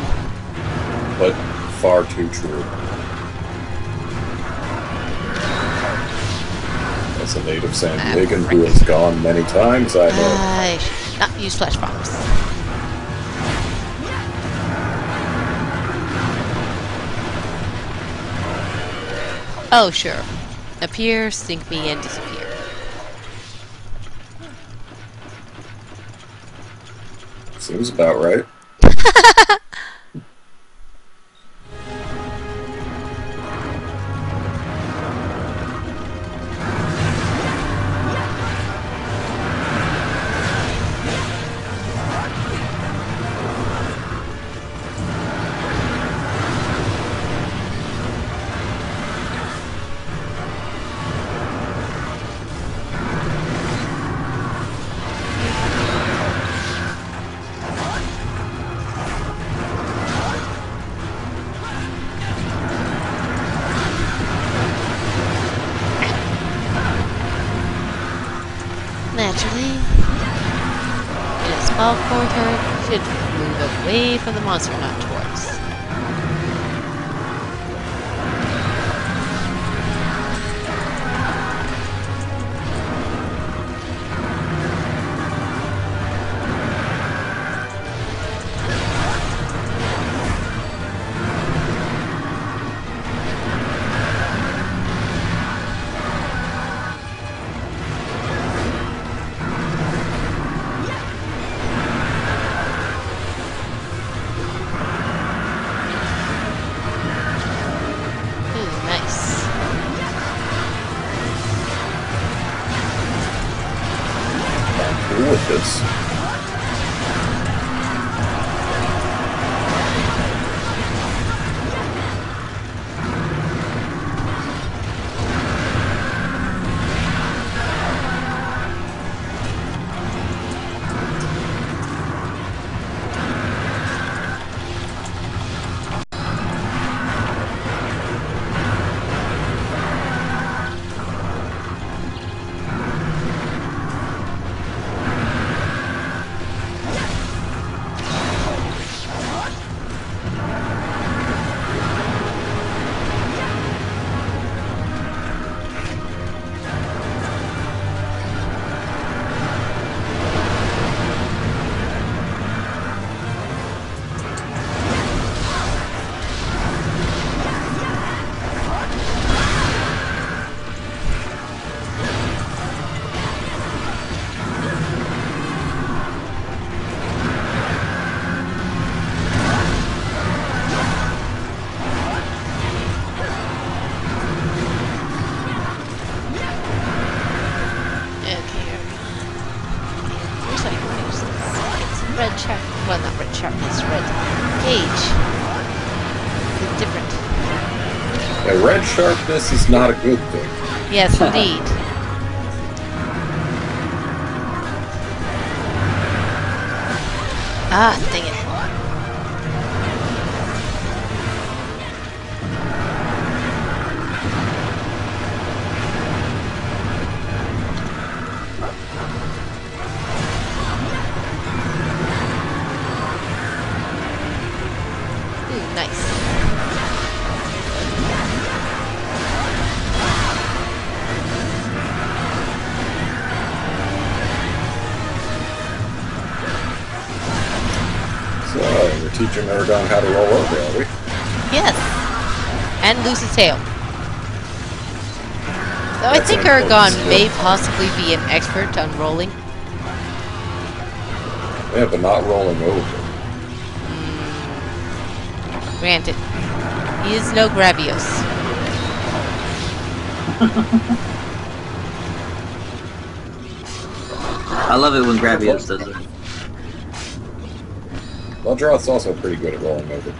But far too true. As a native San Diegan who has gone many times, I know. I should not use flash bombs. Oh, sure. Appear, sink me, and disappear. Seems about right. Naturally, in a small corridor, should move away from the monster, not towards. Nice. I'm cool with this. Red sharp. Well, not red sharpness, red gauge. It's different. Yeah, red sharpness is not a good thing. Yes, indeed. Ah, dang it. Ooh, nice. So, we're teaching Ergon how to roll over, are we? Yes. And lose his tail. Though I That's think an important Ergon skill. may possibly be an expert on rolling. Yeah, but not rolling over. Granted. He is no Gravios. I love it when Gravios does it. Ludroth's also pretty good at rolling over.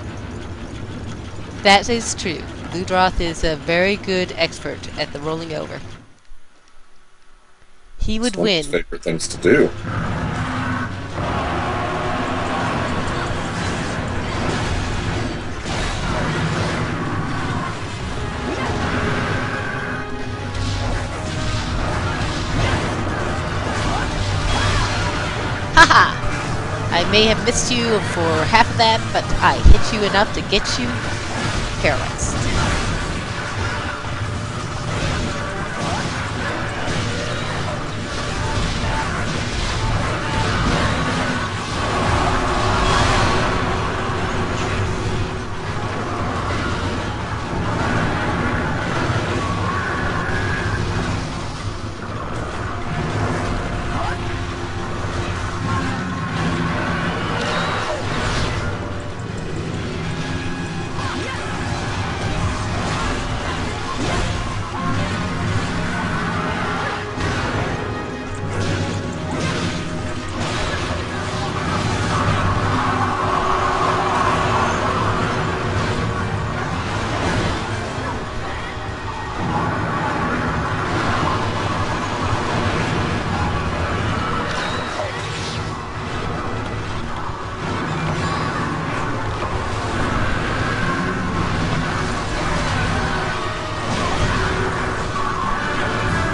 That is true. Ludroth is a very good expert at the rolling over. He would It's one of his win. favorite things to do. Haha! I may have missed you for half of that, but I hit you enough to get you paralyzed.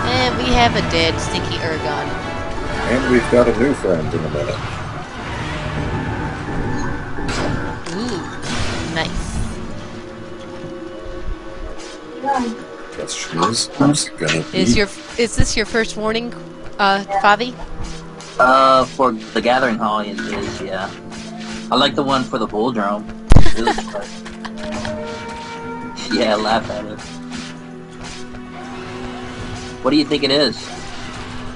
And we have a dead, stinky Ergon. And we've got a new friend in a minute. Ooh, nice. Question is, who's it gonna be? Is this your first warning, Favi? For the Gathering Hall, it is, yeah. I like the one for the Bull Drum. It was fun. Yeah, laugh at it. What do you think it is?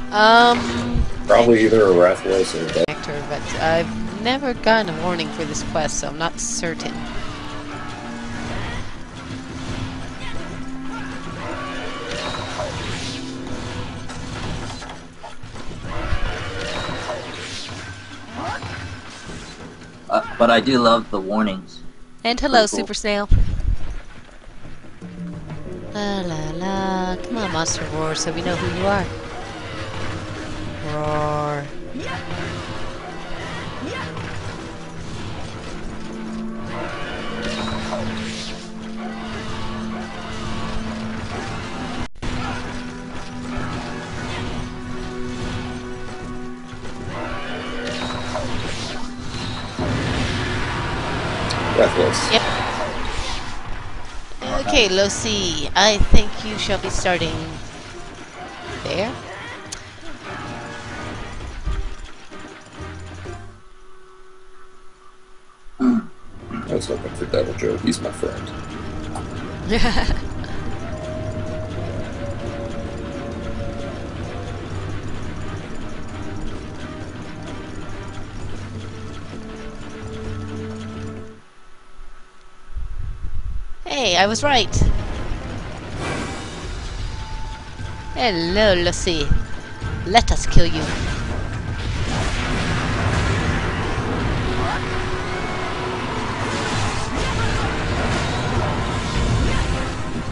Probably either a Rathalos or a Actor, but I've never gotten a warning for this quest, so I'm not certain. But I do love the warnings. And hello, Pretty cool. Super Snail. La la la. Come on, Monster Roar, so we know who you are. Roar. Rathalos. Yep. Okay, Losi, I think you shall be starting there. I was hoping for Devil Joe. He's my friend. Hey, I was right. Hello, Losi. Let us kill you.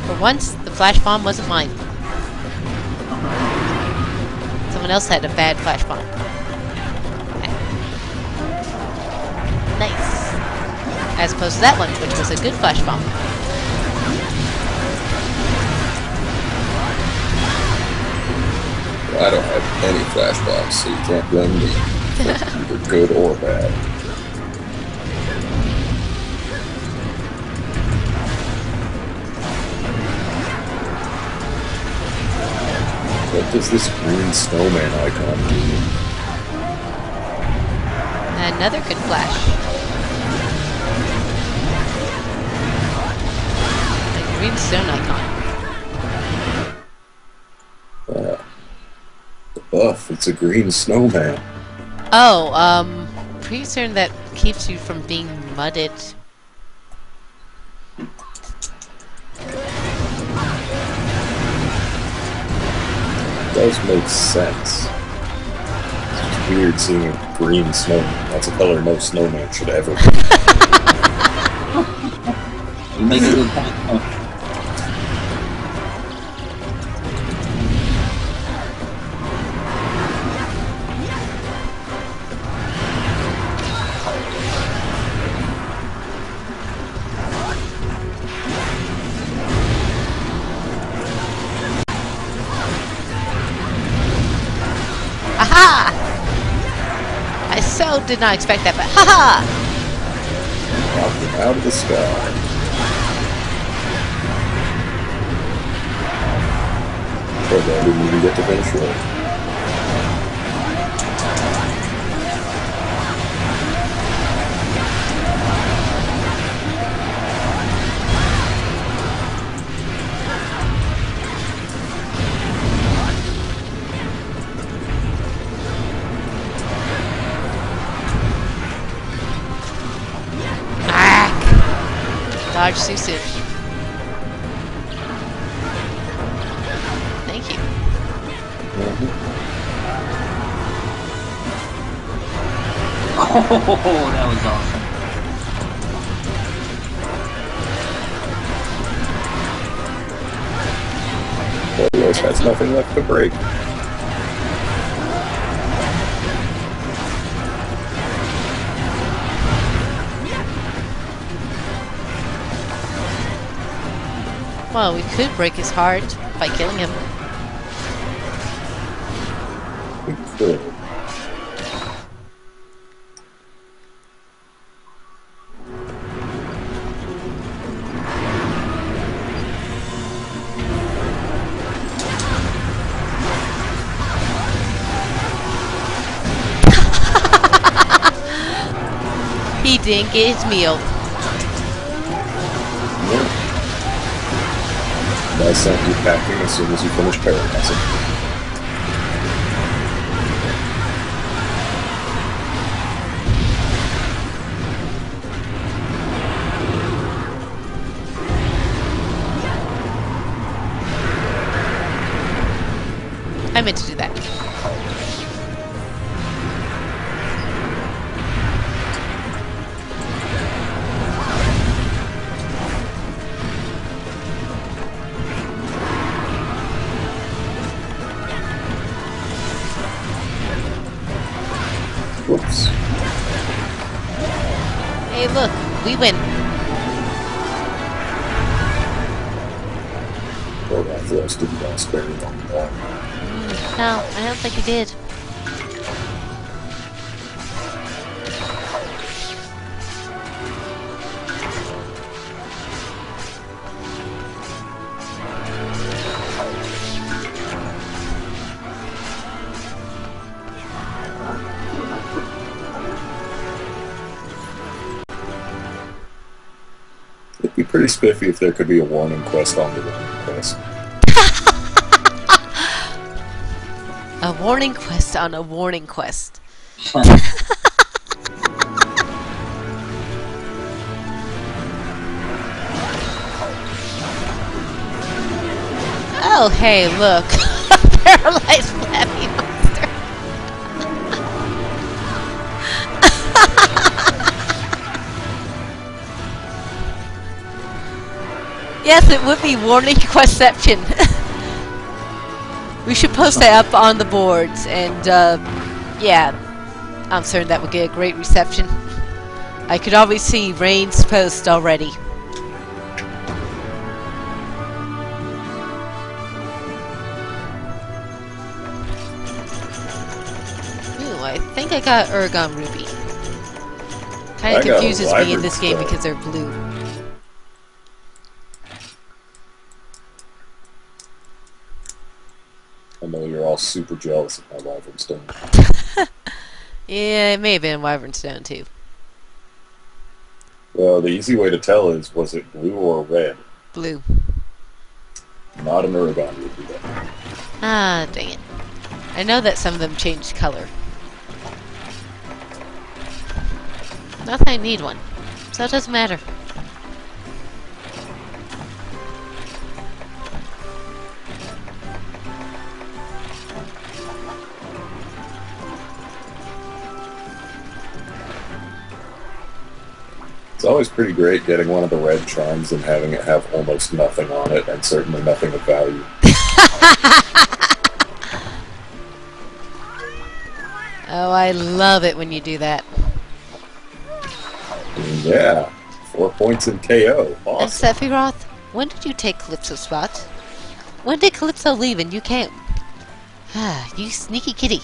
For once, the flash bomb wasn't mine. Someone else had a bad flash bomb. Nice. As opposed to that one, which was a good flash bomb. Well, I don't have any flash bombs, so you can't blame me. Either good or bad. does this green snowman icon mean? Another good flash. The green stone icon. The buff, it's a green snowman. Oh, pretty certain that keeps you from being mudded. Does make sense. It's weird seeing a green snowman. That's a color no snowman should ever be. You make a good point. Oh. Aha! I so did not expect that, but haha! Dropping out of the sky. Or they didn't even get to finish it. Dodge too soon. Thank you. Oh, that was awesome. Bolos has nothing left to break. Well, we could break his heart by killing him. We could. He didn't get his meal. I sent you packing as soon as you finish paralyzing. I meant to do that. Whoops. Hey, look, we win. Well, that thrust didn't last very long at all. No, I don't think he did. It'd be pretty spiffy if there could be a warning quest on the warning quest. A warning quest on a warning quest. Oh, hey, look. Paralyzed Flappy Monster. Yes, it would be warning questception. We should post that up on the boards, and yeah, I'm certain that would get a great reception. I could already see Rain's post already. Ooh, I think I got Ergon Ruby. Kinda confuses me in this game because they're blue. I know you're all super jealous of my Wyvern Stone. Yeah, it may have been Wyvern Stone too. Well, the easy way to tell is, was it blue or red? Blue. Not an Uragon would do that. Ah, dang it. I know that some of them changed color. Not that I need one, so it doesn't matter. It's always pretty great getting one of the red charms and having it have almost nothing on it, and certainly nothing of value. Oh, I love it when you do that. Yeah, 4 points in KO. And Awesome. Sephiroth, when did you take Calypso's spot? When did Calypso leave and you came? Ah, you sneaky kitty.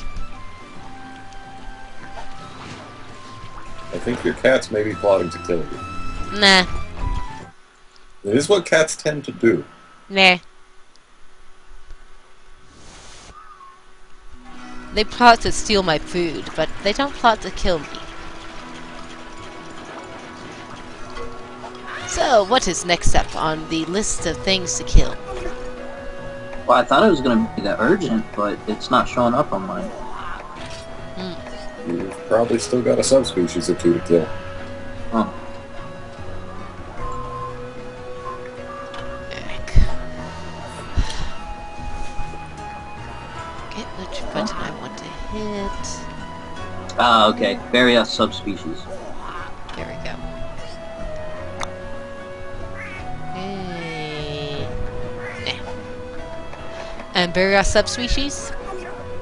I think your cats may be plotting to kill you. Nah. It is what cats tend to do. Nah. They plot to steal my food, but they don't plot to kill me. So, what is next up on the list of things to kill? Well, I thought it was going to be that urgent, but it's not showing up on mine. You've probably still got a subspecies or two to kill. Oh. Get which button I want to hit. Ah, okay. Various subspecies. There we go. And Barrios subspecies?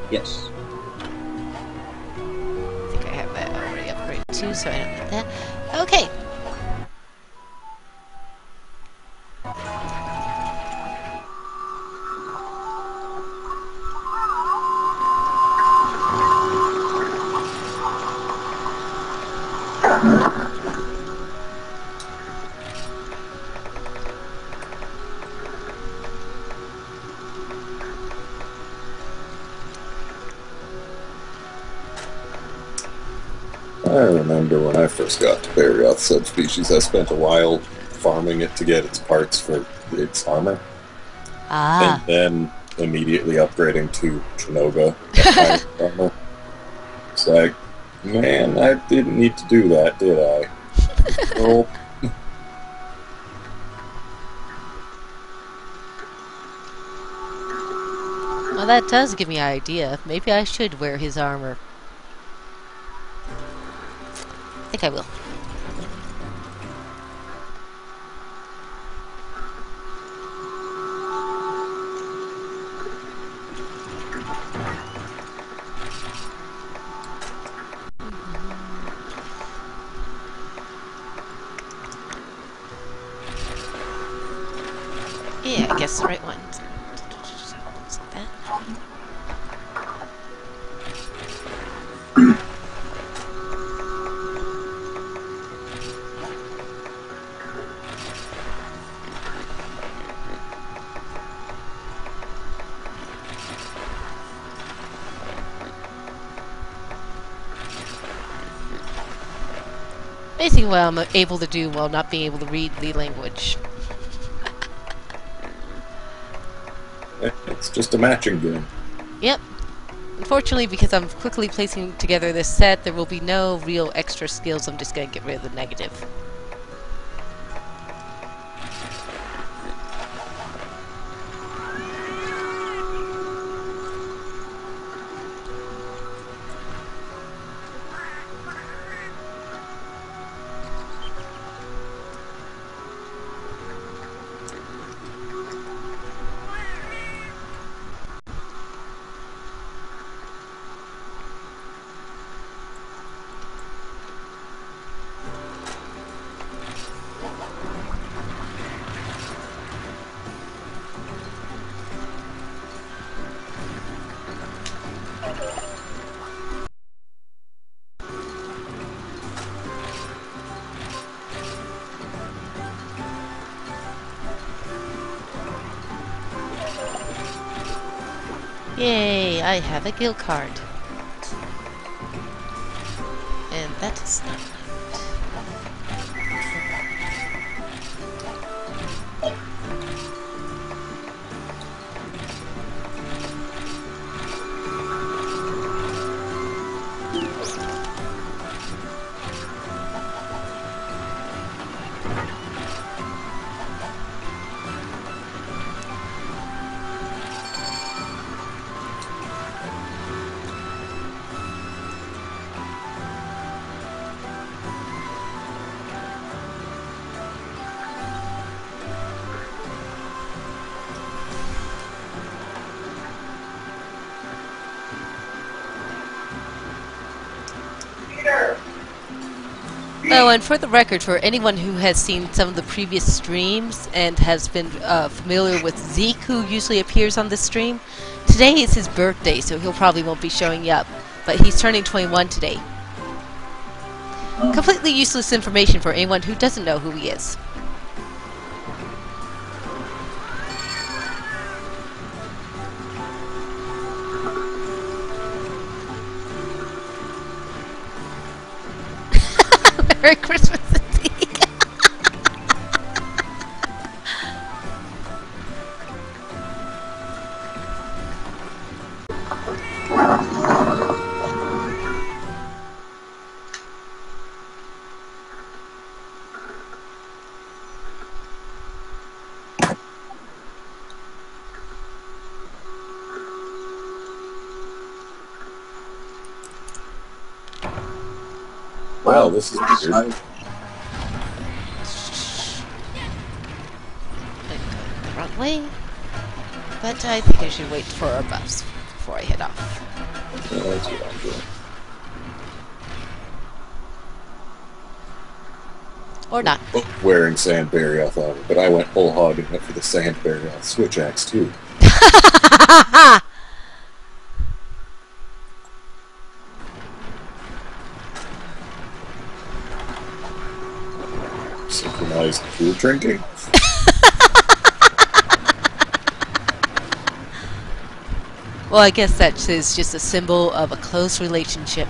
Yes. I think I have that already upgraded too, so I don't need that. Okay. I remember when I first got to Barioth subspecies, I spent a while farming it to get its parts for its armor. Ah. And then immediately upgrading to Trinoga armor. It's like, man, I didn't need to do that, did I? Oh. Well, that does give me an idea. Maybe I should wear his armor. I think I will. Yeah, I guess the right one. Like that. Basically what I'm able to do while not being able to read the language. It's just a matching game. Yep. Unfortunately, because I'm quickly placing together this set, there will be no real extra skills. I'm just going to get rid of the negative. Yay, I have a guild card. And that is not right. Oh, and for the record, for anyone who has seen some of the previous streams and has been familiar with Zeke, who usually appears on this stream, today is his birthday, so he'll probably won't be showing up. But he's turning 21 today. Completely useless information for anyone who doesn't know who he is. Merry Christmas, Zeke! Wow, this is weird. The wrong way. But I think I should wait for a bus before I head off. Yeah, that's what I'm doing. Or not. Wearing Sand Barrioth on it, but I went whole hog and went for the Sand Barrioth Switch Axe too. Synchronized food drinking? Well, I guess that is just a symbol of a close relationship.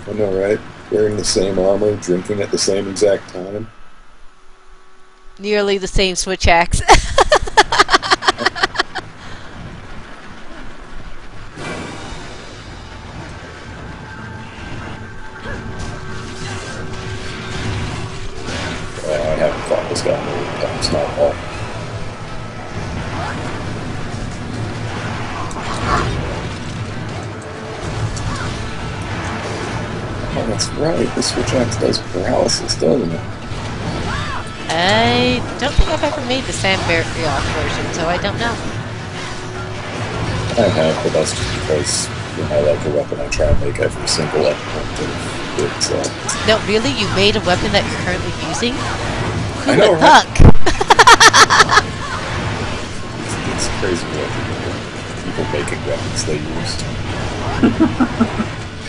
I know, right? Wearing the same armor, drinking at the same exact time. Nearly the same switch axe. I haven't fought this guy many times, not all. Oh, that's right. The Switch Axe does paralysis, doesn't it? I don't think I've ever made the Sand Barrioth version, so I don't know. I have, but that's just because when I like a weapon, I try and make every single element of it, so... No, really? You made a weapon that you're currently using? Who I know, would right? thunk? It's crazy what people making weapons they use.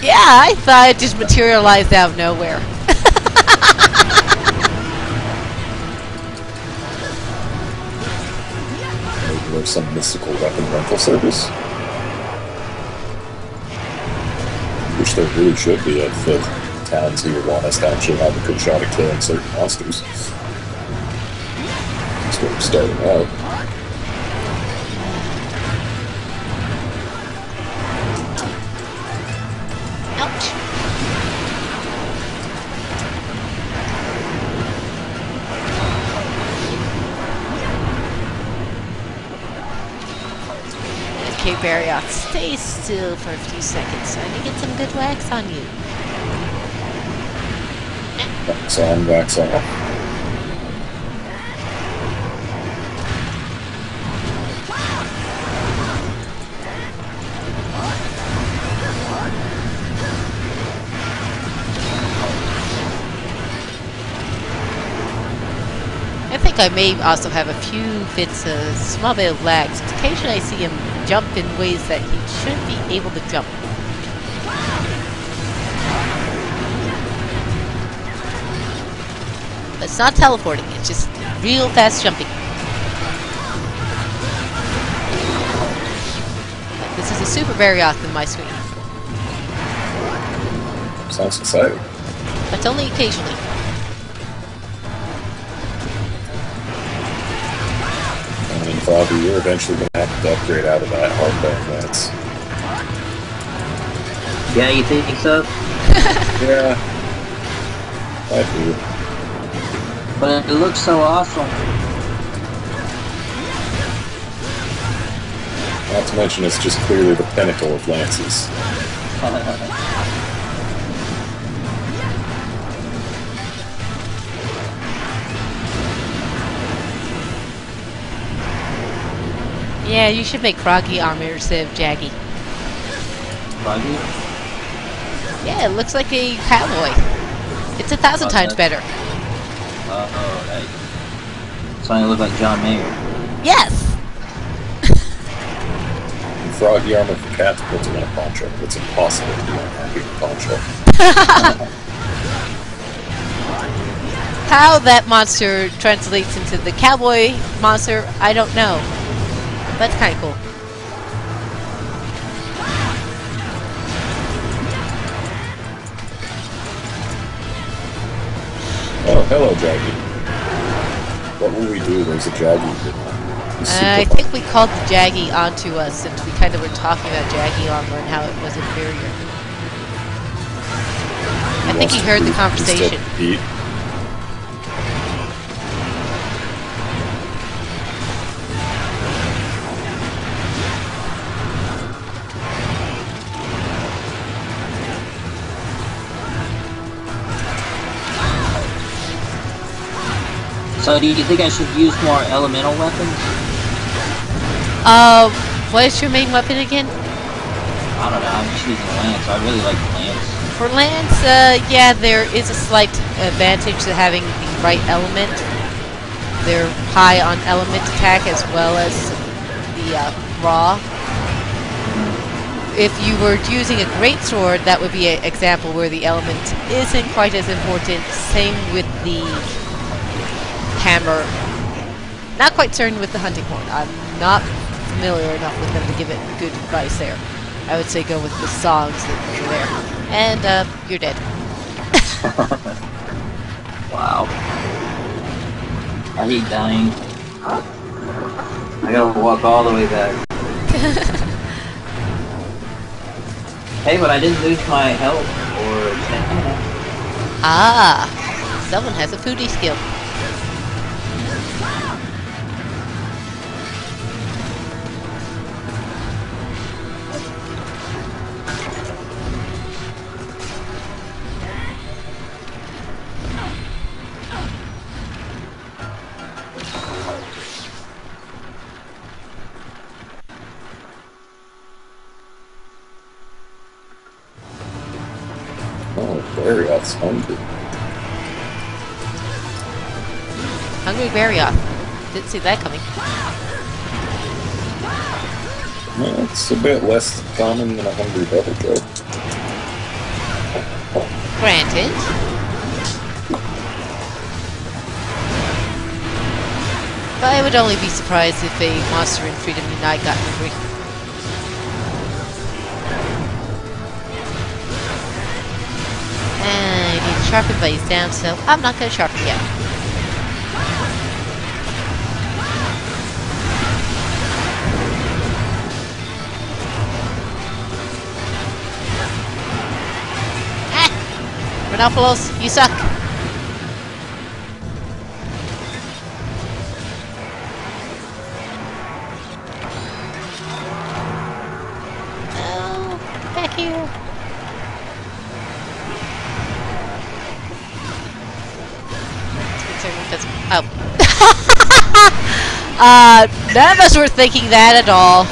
Yeah, I thought it just materialized out of nowhere. Maybe there's some mystical weapon rental service. Which there really should be if the towns here want us to actually have a good shot at killing certain monsters. That's where we're starting out. Ouch. Okay, Barrioth, stay still for a few seconds so I can get some good wax on you. Wax on, wax off. I think I may also have a few bits of small bit of lags. Occasionally I see him jump in ways that he should be able to jump. But it's not teleporting, it's just real fast jumping. bounces a super Barioth in my screen. Sounds exciting. But only occasionally. I mean, Froggy, you're eventually going to have to upgrade out of that hardback lance. Yeah, you think so? Yeah. I do. But it looks so awesome. Not to mention, it's just clearly the pinnacle of lances. Yeah, you should make Froggy armor instead of Jaggy. Froggy? Yeah, it looks like a cowboy. It's 1,000 times better. Oh, right. It's starting to look like John Mayer. Yes! And Froggy armor for catapults in a poncho. It's impossible to do on a poncho. How that monster translates into the cowboy monster, I don't know. But it's kind of cool. Oh, hello, Jaggy. What will we do? There's a Jaggy here. I think we called the Jaggy onto us since we kind of were talking about Jaggy armor and how it was inferior. I think he heard the conversation. So do you think I should use more elemental weapons? What is your main weapon again? I don't know, I'm just using Lance. I really like the Lance. For Lance, yeah, there is a slight advantage to having the right element. They're high on element attack as well as the raw. If you were using a greatsword, that would be an example where the element isn't quite as important. Same with the hammer. Not quite certain with the hunting horn. I'm not familiar enough with them to give it good advice there. I would say go with the songs that are there. And, you're dead. Wow. I hate dying. I gotta walk all the way back. Hey, but I didn't lose my health or stamina. Ah! Someone has a foodie skill. Barioth's hungry. Hungry Barioth. Didn't see that coming. Well, it's a bit less common than a hungry devil joke. Granted. But I would only be surprised if a monster in Freedom Unite got hungry. And I need to sharpen, but he's down, so I'm not going to sharpen yet. Ah! Rhinopolos, you suck! Oh, back here. Oh. None of us were thinking that at all.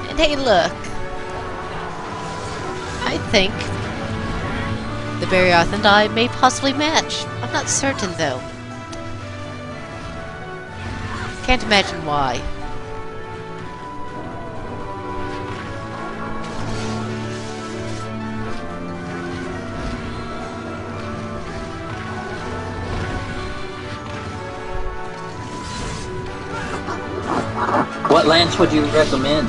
And hey, look. I think the Barioth and I may possibly match. I'm not certain, though. Can't imagine why. What lance would you recommend?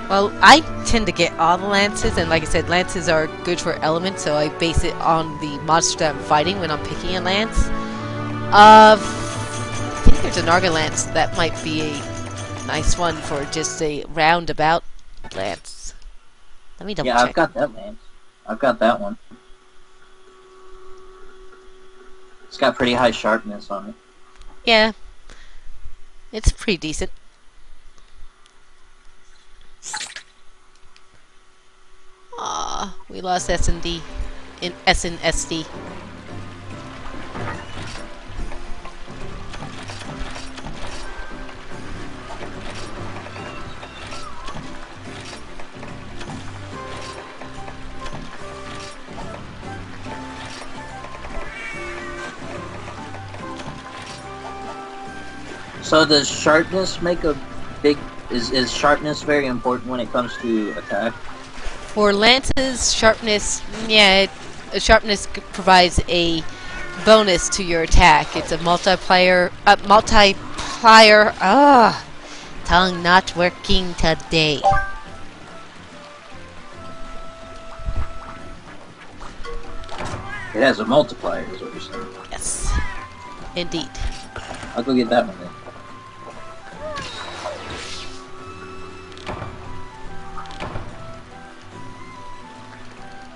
Well, I tend to get all the lances, and like I said, lances are good for elements, so I base it on the monster that I'm fighting when I'm picking a lance. I think there's a Narga lance that might be a nice one for just a roundabout lance. Let me double check. Yeah, I've got that lance. I've got that one. It's got pretty high sharpness on it. Yeah. It's pretty decent. Ah, we lost S&D in SNSD. So does sharpness make a big... Is sharpness very important when it comes to attack? For lances, sharpness, yeah, sharpness provides a bonus to your attack. It's a multiplier, tongue not working today. It has a multiplier, is what you're saying. Yes, indeed. I'll go get that one then.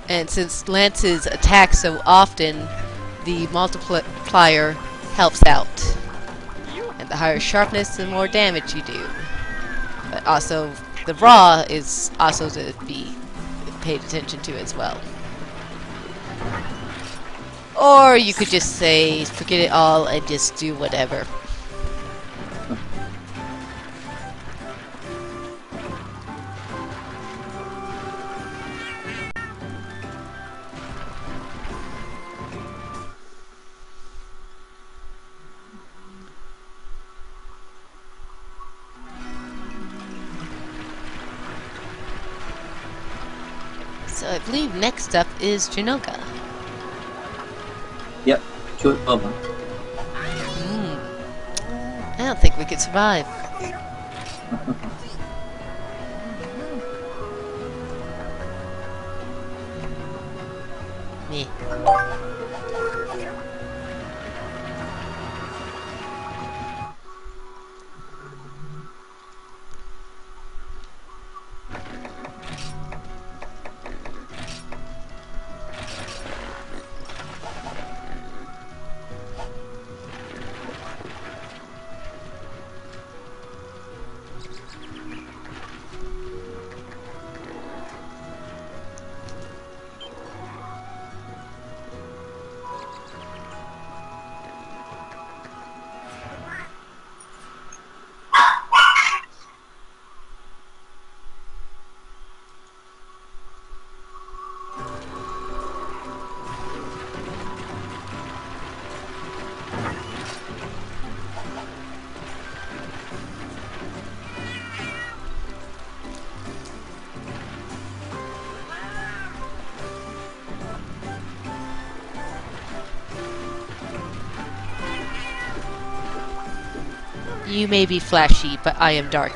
And since lances attack so often, the multiplier helps out. And the higher sharpness, the more damage you do. But also, the raw is also to be paid attention to as well. Or you could just say, forget it all and just do whatever. So I believe next up is Jinoga. Yep, 2 of them. I don't think we could survive. Me. You may be flashy, but I am dark.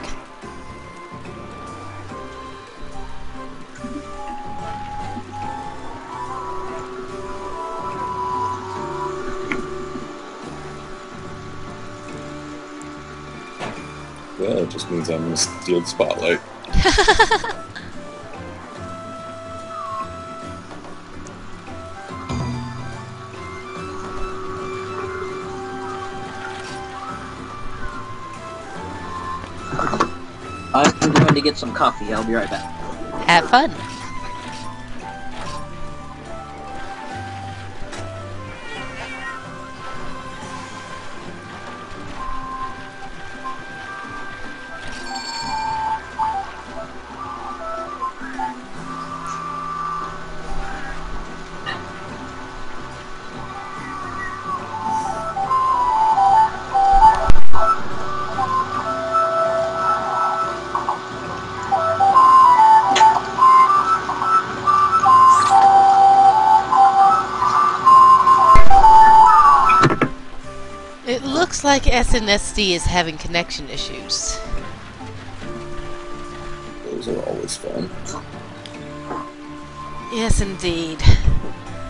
Well, it just means I'm gonna steal the spotlight. I'm going to get some coffee. I'll be right back. Have fun. Looks like SNSD is having connection issues. Those are always fun. Yes, indeed.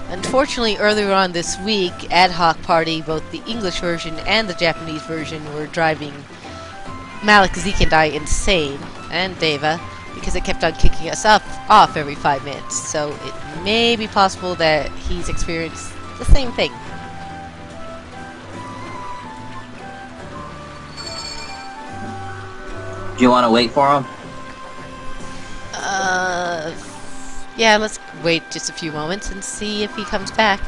Unfortunately, earlier on this week, Ad Hoc Party, both the English version and the Japanese version, were driving Malik, Zeke, and I insane, and Deva, because it kept on kicking us off every 5 minutes. So it may be possible that he's experienced the same thing. Do you want to wait for him? Yeah, let's wait just a few moments and see if he comes back.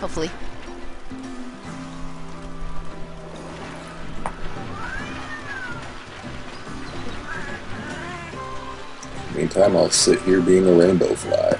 Hopefully. Meantime, I'll sit here being a rainbow fly.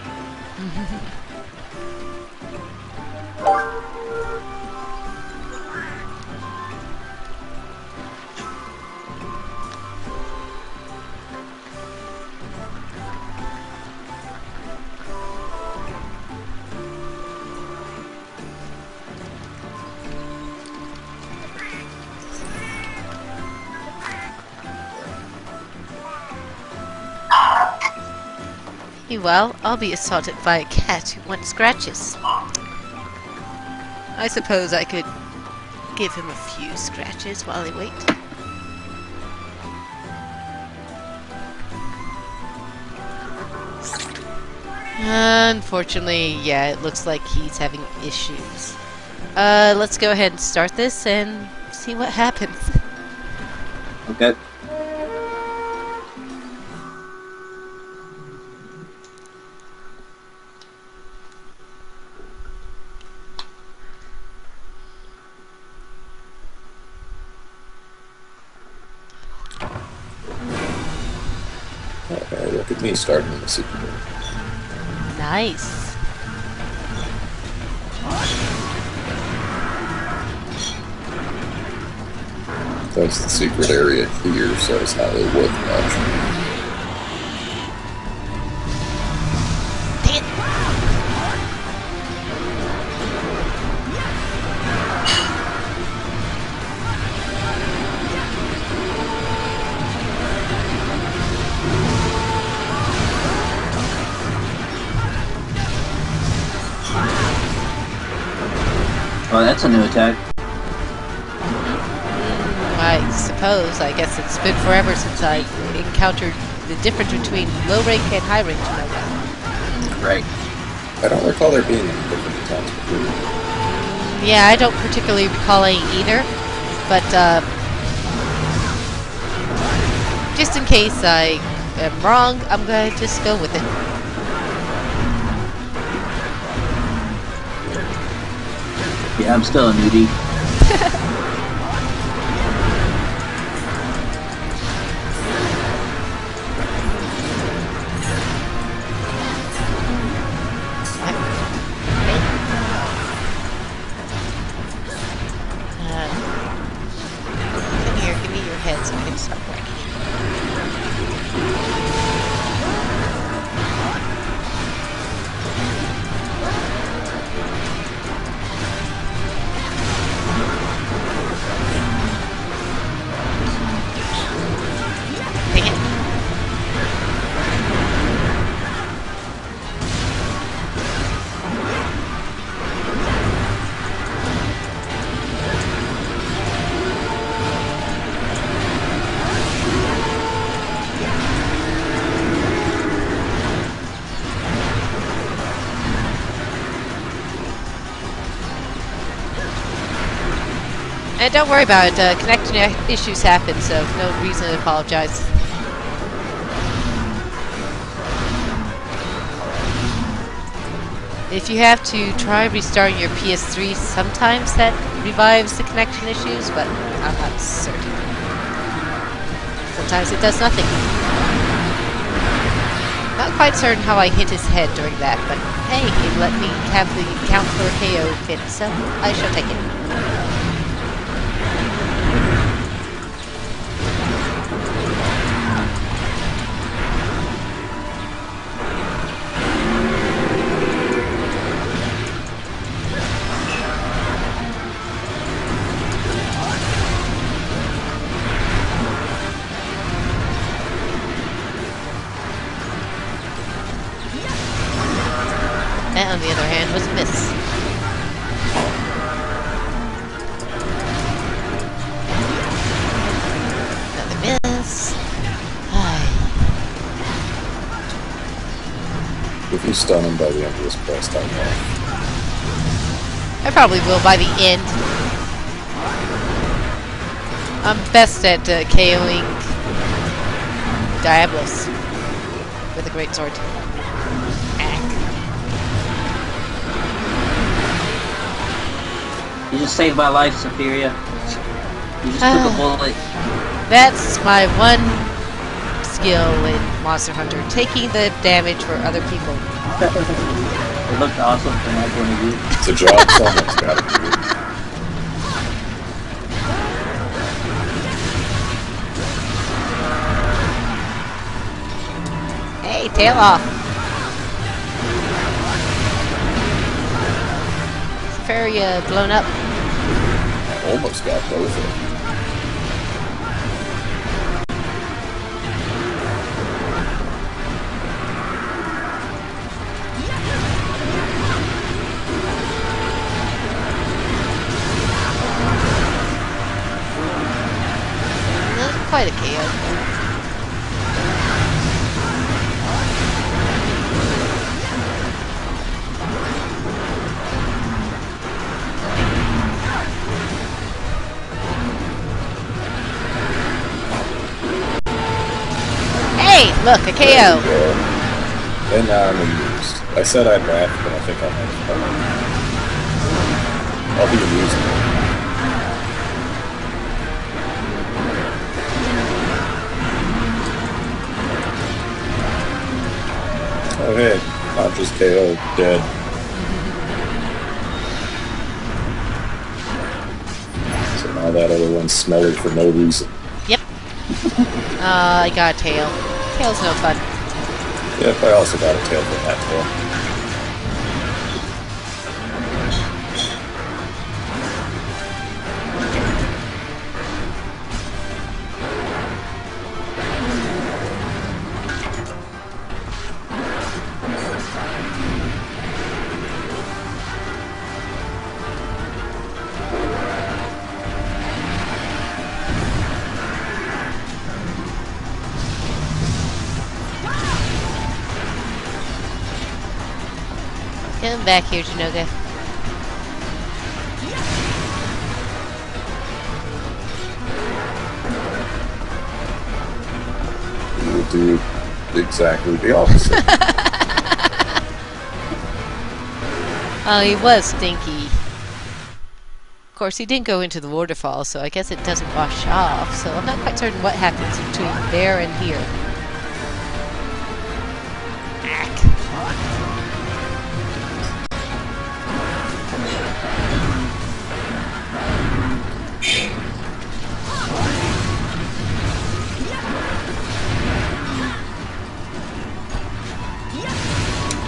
Well, I'll be assaulted by a cat who wants scratches. I suppose I could give him a few scratches while I wait. Unfortunately, yeah, it looks like he's having issues. Let's go ahead and start this and see what happens. Okay. Okay, look at me starting in the secret area. Nice. That's the secret area here, so it's not really worth much. Dang it. Oh, that's a new attack. I suppose. I guess it's been forever since I've encountered the difference between low rank and high rank Mega. Right. I don't recall there being different attacks between them. Yeah, I don't particularly recall any either, but just in case I am wrong, I'm going to just go with it. Yeah, I'm still a newbie. Come here, give me your head so I can start working. Dang it. And don't worry about it, connection issues happen, so no reason to apologize. If you have to try restarting your PS3, sometimes that revives the connection issues, but I'm not certain. Sometimes it does nothing. Not quite certain how I hit his head during that, but hey, it let me have the count for KO fit, so I shall take it. probably stun him by the end of this quest, I know. I probably will by the end. I'm best at KOing Diablos with a great sword. You just saved my life, Superior. You just took a bullet. That's my one skill in Monster Hunter, taking the damage for other people. It looked awesome from my point of view. It's a job someone's gotta do. Hey, tail off. Feria blown up. I almost got both of them. Not quite a KO. Hey, look, a KO. There you go. And now I'm amused. I said I'd wrath, but I think I might. I'll be amused. Oh hey, not just KO, dead. So now that other one's smelly for no reason. Yep. I got a tail. Tail's no fun. Yep, I also got a tail for that tail. Come back here, Janoga. You will do exactly the opposite. Oh, he was stinky. Of course, he didn't go into the waterfall, so I guess it doesn't wash off. So I'm not quite certain what happens between there and here.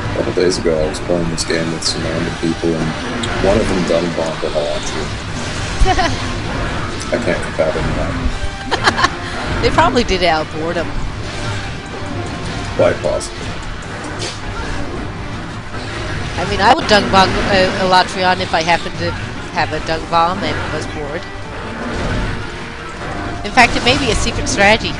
A couple days ago, I was playing this game with some random people, and one of them done bombed a launcher. I can't fathom that. They probably did it out of boredom. Quite possible. I mean, I would dung bomb Elatrion if I happened to have a dung bomb and was bored. In fact, it may be a secret strategy.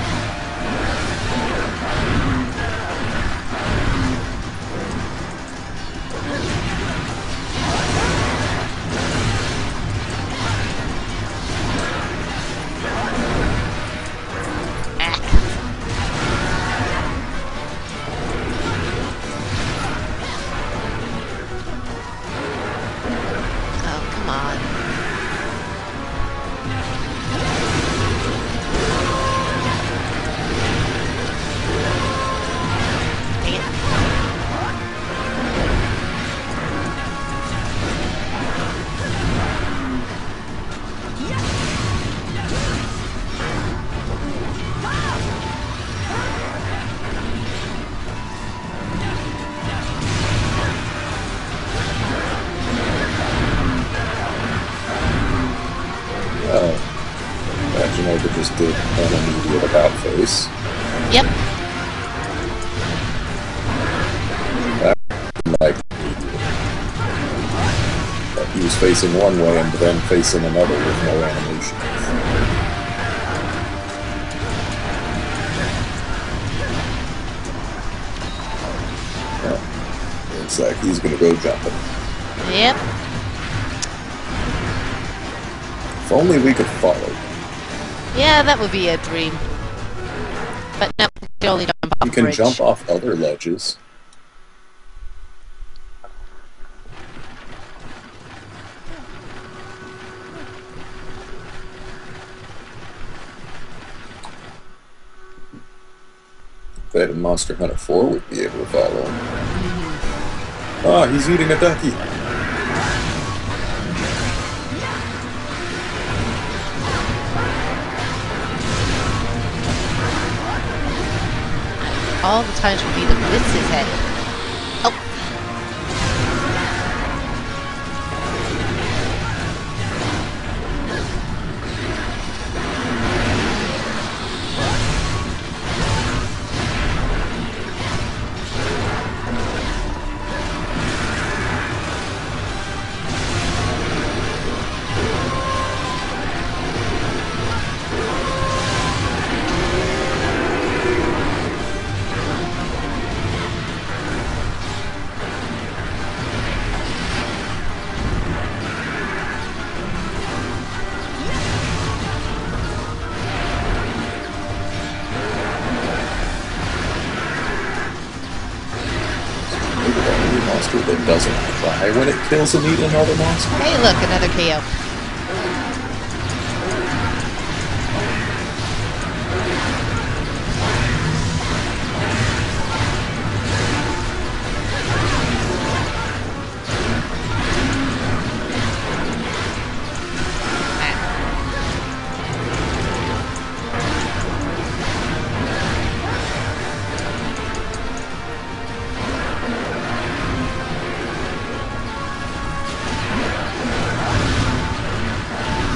That just did an immediate about face. Yep. That like immediate. He was facing one way and then facing another with no animation. Yeah. looks like he's gonna go jumping. Yep. If only we could follow. Yeah, that would be a dream. But no, you can only jump off You a can bridge. jump off other ledges. If I had a Monster Hunter 4, we'd be able to follow him. Ah, he's eating a ducky. All the times for me to miss his head. Oh. Monster that doesn't cry when it kills and eats another monster. Hey, look, another KO.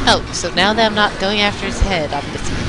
Oh, so now that I'm not going after his head, I'm missing it.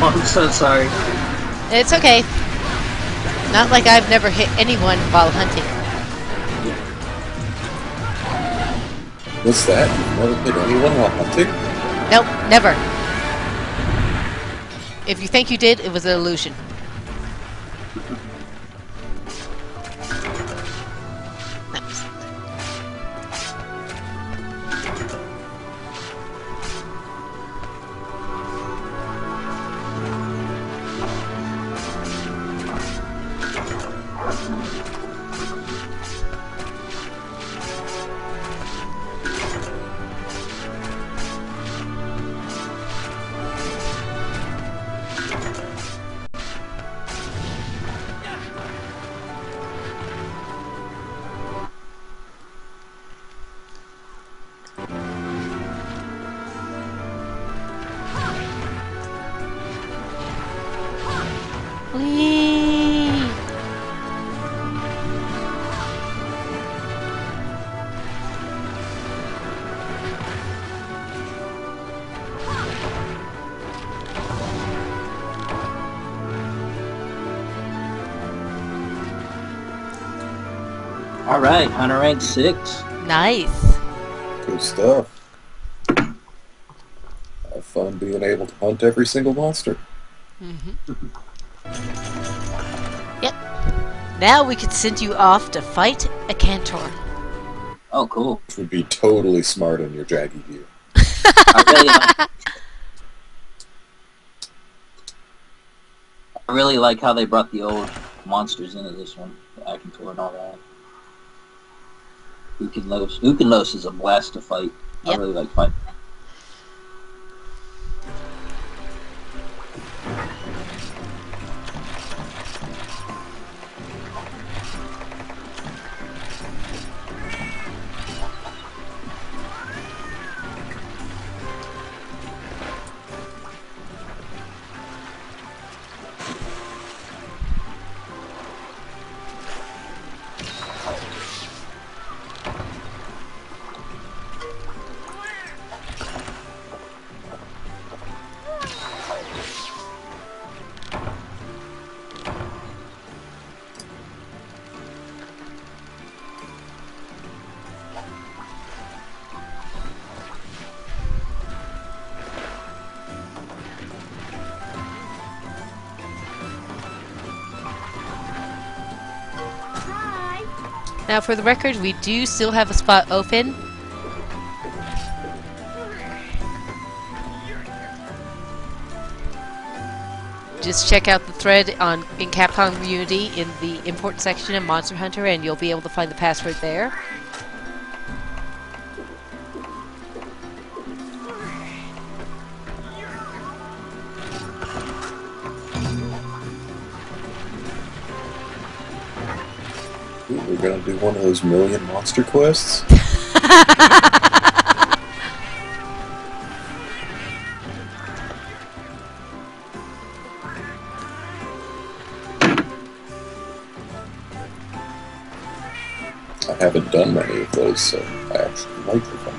Oh, I'm so sorry. It's okay. Not like I've never hit anyone while hunting. What's that? You've never hit anyone while hunting? Nope, never. If you think you did, it was an illusion. Nice. Whee! Alright, Hunter rank 6. Nice. Good stuff. Have fun being able to hunt every single monster. Yep. Now we can send you off to fight a Cantor. Oh, cool. Which would be totally smart in your Jaggy view. I really like how they brought the old monsters into this one. The Akintor and all that. Ukinlos is a blast to fight. Yep. I really like fighting. Now, for the record, we do still have a spot open. Just check out the thread in Capcom Community in the import section of Monster Hunter, and you'll be able to find the password there. Ooh, we're gonna do one of those million monster quests. I haven't done many of those, so I actually like the fun.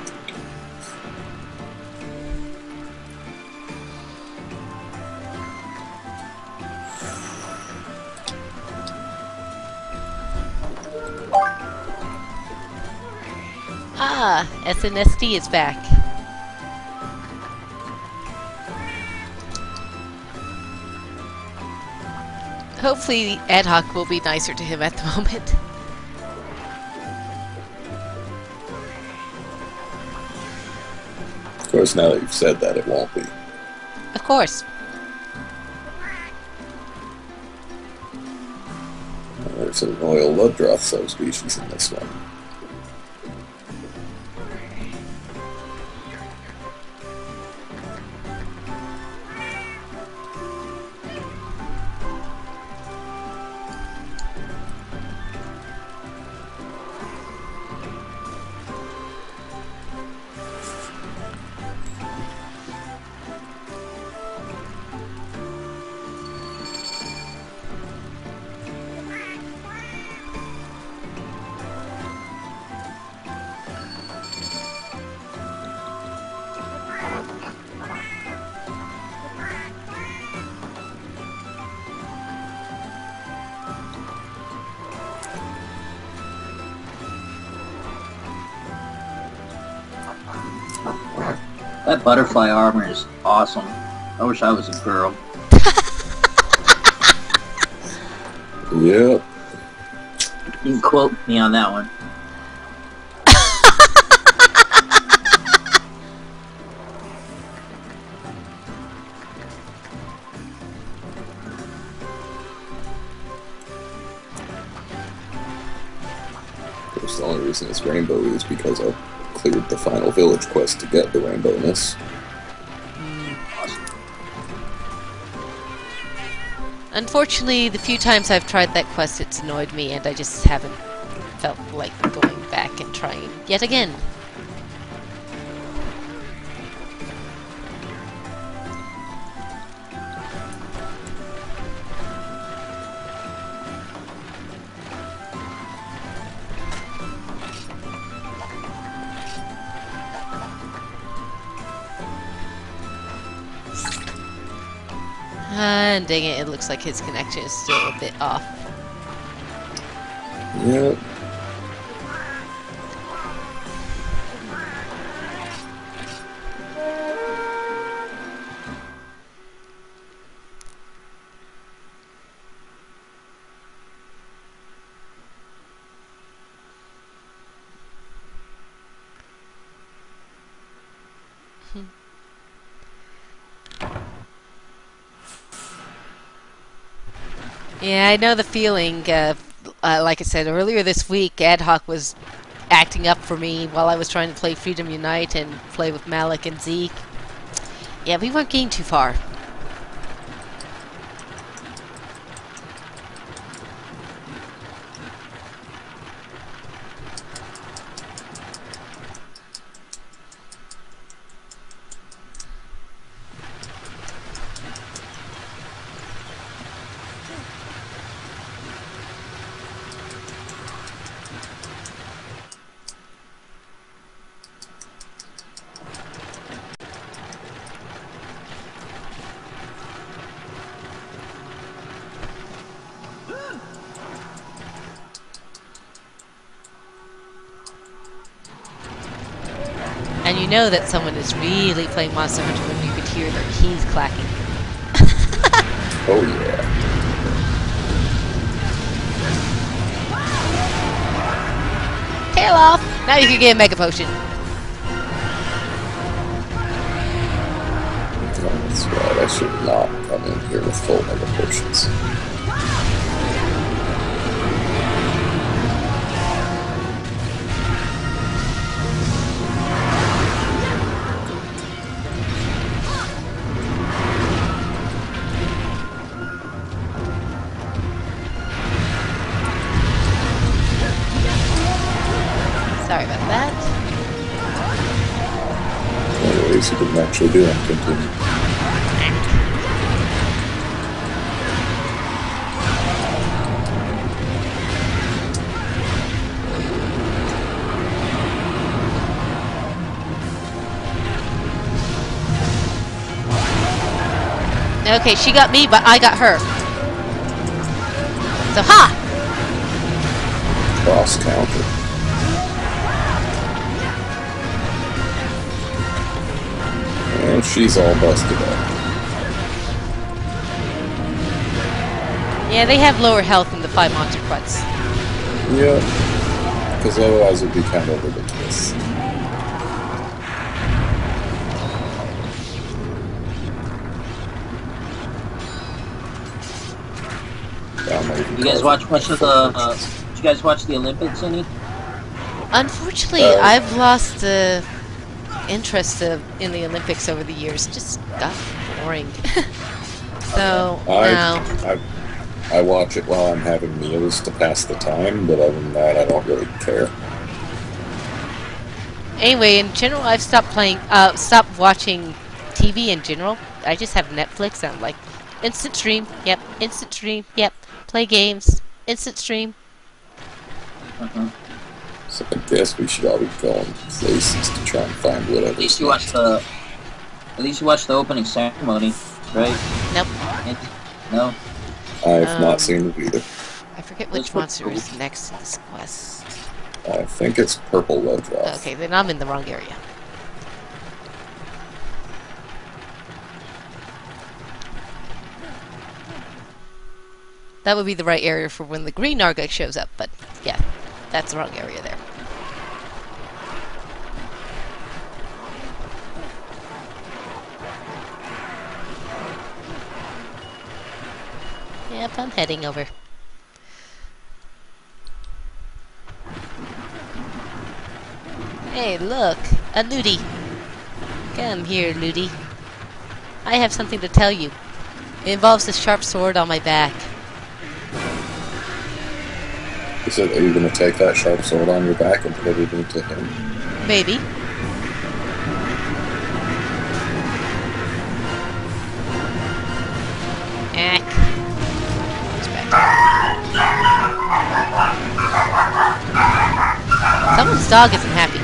Ah, SNSD is back. Hopefully, Ad Hoc will be nicer to him at the moment. Of course, now that you've said that, it won't be. Of course. There's a Royal Ludroth subspecies in this one. That butterfly armor is awesome. I wish I was a girl. Yep. You can quote me on that one. Of course, the only reason it's rainbow is because I cleared the final village quest to get the rainbowness. Unfortunately, the few times I've tried that quest, it's annoyed me, and I just haven't felt like going back and trying yet again. And dang it, it looks like his connection is still a bit off. Yep. Yeah, I know the feeling. Like I said earlier this week, Ad Hoc was acting up for me while I was trying to play Freedom Unite and play with Malik and Zeke. Yeah, we weren't getting too far. And you know that someone is really playing Monster Hunter when you could hear their keys clacking. Oh yeah. Tail off! Now you can get a Mega Potion. That's right, I should not come in here with full Mega Potions. Sorry about that. Anyways, you didn't actually do anything to me. Okay, she got me, but I got her. So, ha! Cross counter. And she's all busted up. Yeah, they have lower health than the 5 monster quads. Yeah. Because otherwise it'd be kind of ridiculous. You guys watch much of the? Did you guys watch the Olympics any? Unfortunately, I've lost interest in the Olympics over the years. It just got boring. So now I watch it while I'm having meals to pass the time, but other than that, I don't really care. Anyway, in general, I've stopped watching TV in general. I just have Netflix. And I'm like, instant stream. Yep. Instant stream. Yep. Play games. Instant stream. So I guess we should all be going places to try and find whatever. At least you watched the opening ceremony, right? Nope. No. I've not seen it either. I forget which monster is next to this quest. I think it's Purple Ludroth. Okay, then I'm in the wrong area. That would be the right area for when the green Nargak shows up, but yeah, that's the wrong area there. Yep, I'm heading over. Hey, look! A Ludi! Come here, Ludi. I have something to tell you. It involves the sharp sword on my back. He said, are you going to take that sharp sword on your back and put it into him? Maybe. Ack. It's back. Someone's dog isn't happy.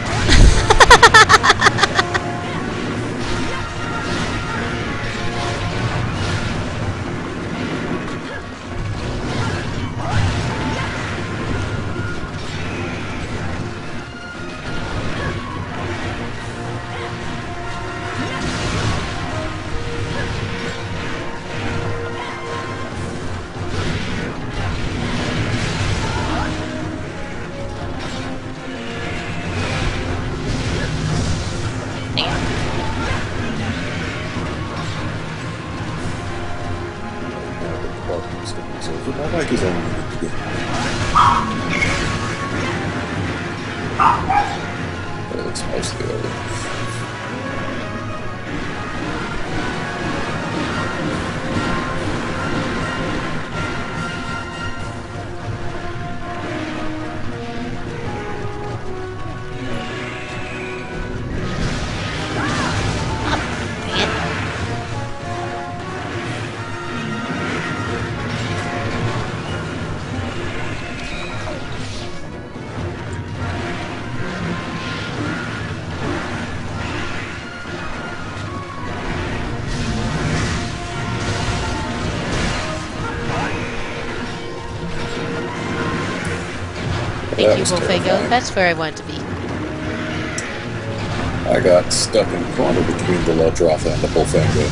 My mic is on. But it's mostly over. Thank you, Wolfango. That's where I want to be. I got stuck in the corner between the Ludroth and the Wolfango.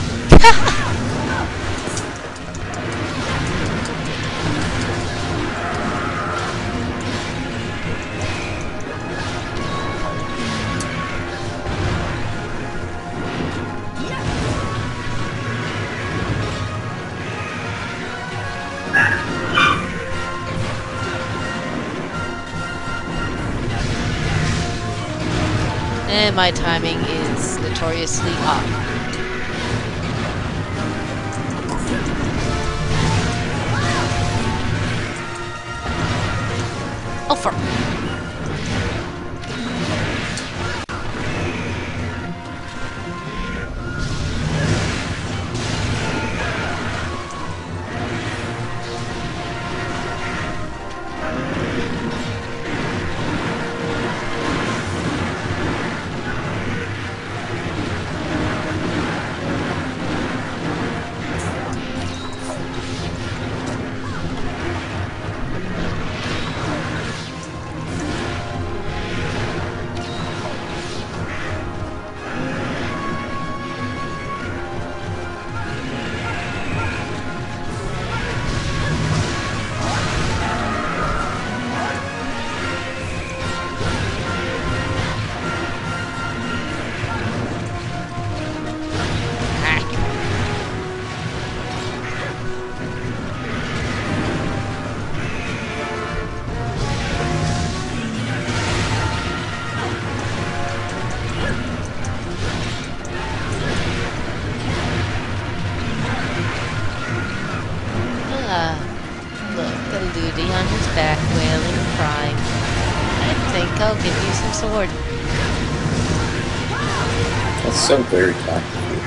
And my timing is notoriously off. Oh, for... Look, a Ludi on his back, wailing and crying. I think I'll give you some sword. That's so very kind of you.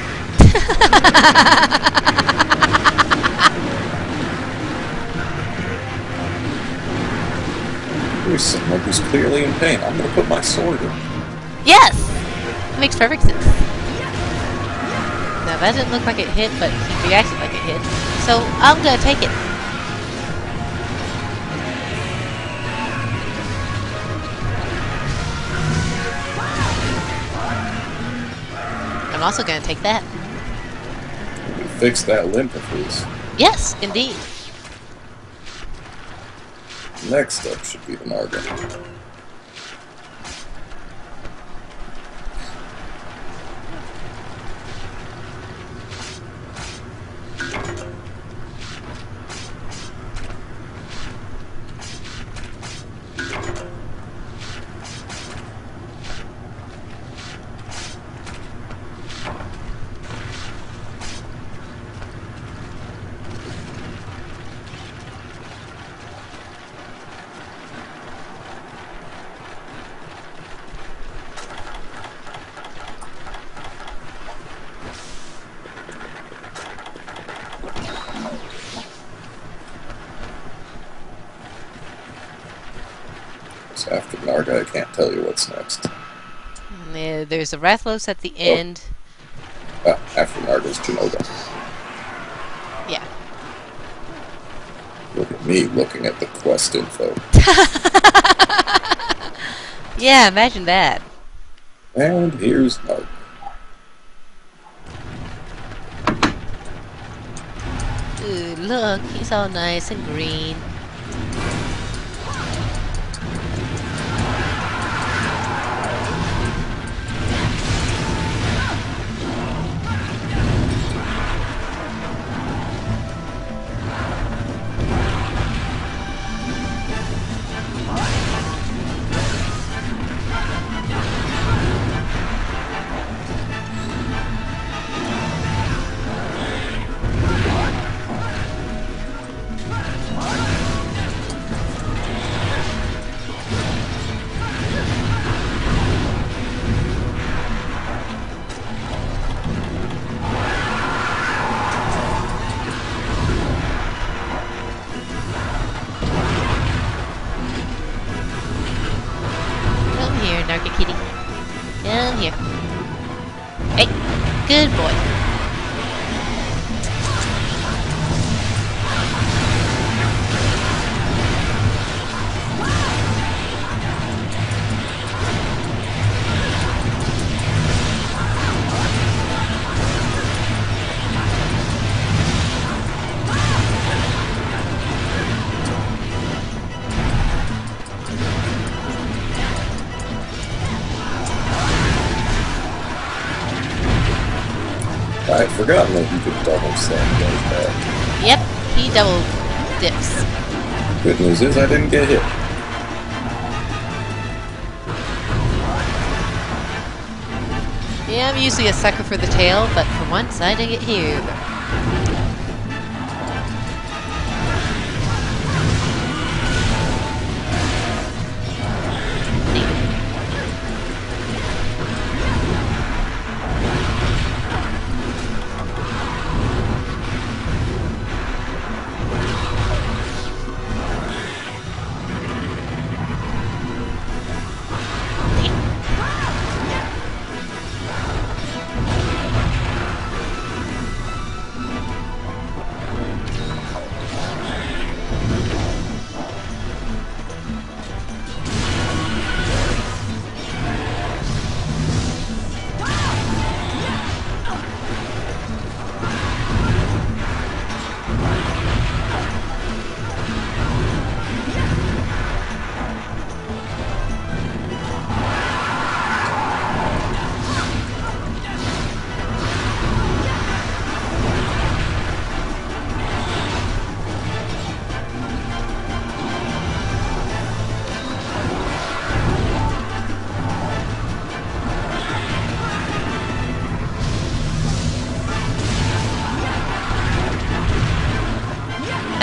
Here's someone who's clearly in pain. I'm gonna put my sword in. Yes! It makes perfect sense. Now that didn't look like it hit, but he reacted like it hit. So I'm gonna take it. I'm also gonna take that. You fix that limp of his. Yes, indeed. Next up should be the Narga. So after Narga, I can't tell you what's next. There's a Rathlos at the end. After Narga's Genoga. Yeah. Look at me looking at the quest info. Yeah, imagine that. And here's Narga. Ooh, look, he's all nice and green. Narga kitty. Down here. Hey, good boy. I had forgotten that you could double slam those back. Yep, he double dips. Good news is I didn't get hit. Yeah, I'm usually a sucker for the tail, but for once I dig it here.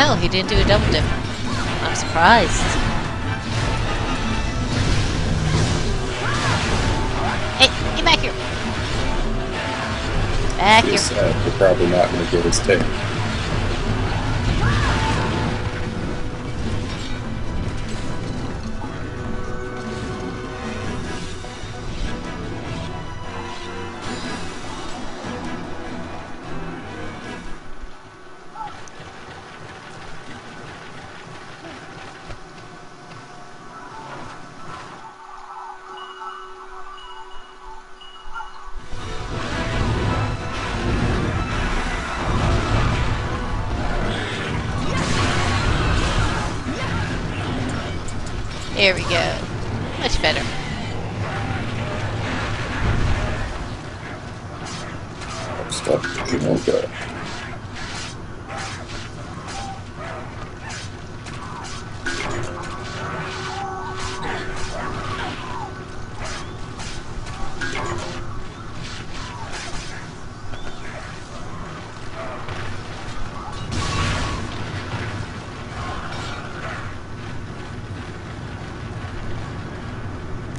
Oh, he didn't do a double dip. I'm surprised. Hey, get back here! Back here. He's sad. We're probably not going to get his tail. There we go. Much better. Stop Janoka.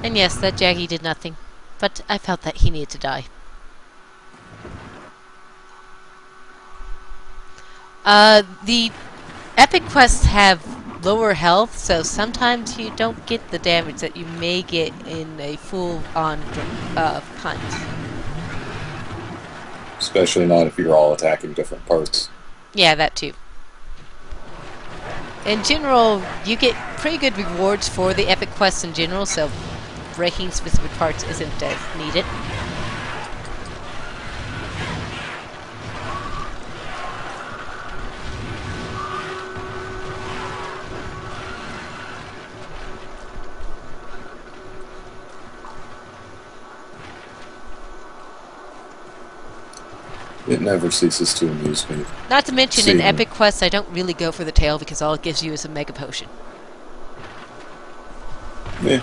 And yes, that Jaggy did nothing, but I felt that he needed to die. The epic quests have lower health, so sometimes you don't get the damage that you may get in a full-on hunt. Especially not if you're all attacking different parts. Yeah, that too. In general, you get pretty good rewards for the epic quests in general, so breaking specific parts isn't as needed. It never ceases to amuse me. Not to mention, in epic quests, I don't really go for the tail because all it gives you is a mega potion. Yeah.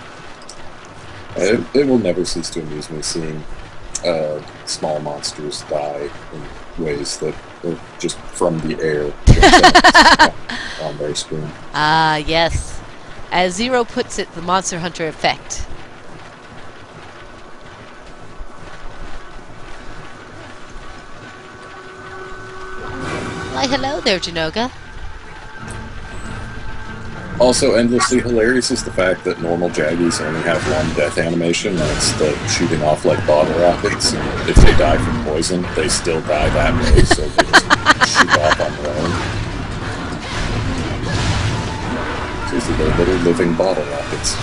It will never cease to amuse me seeing small monsters die in ways that are just from the air on their screen. Ah, yes. As Zero puts it, the Monster Hunter effect. Why, hello there, Janoga. Also, endlessly hilarious is the fact that normal Jaggies only have one death animation, and it's the shooting off like bottle rockets. And if they die from poison, they still die that way, so they just shoot off on their own. So they're little living bottle rockets.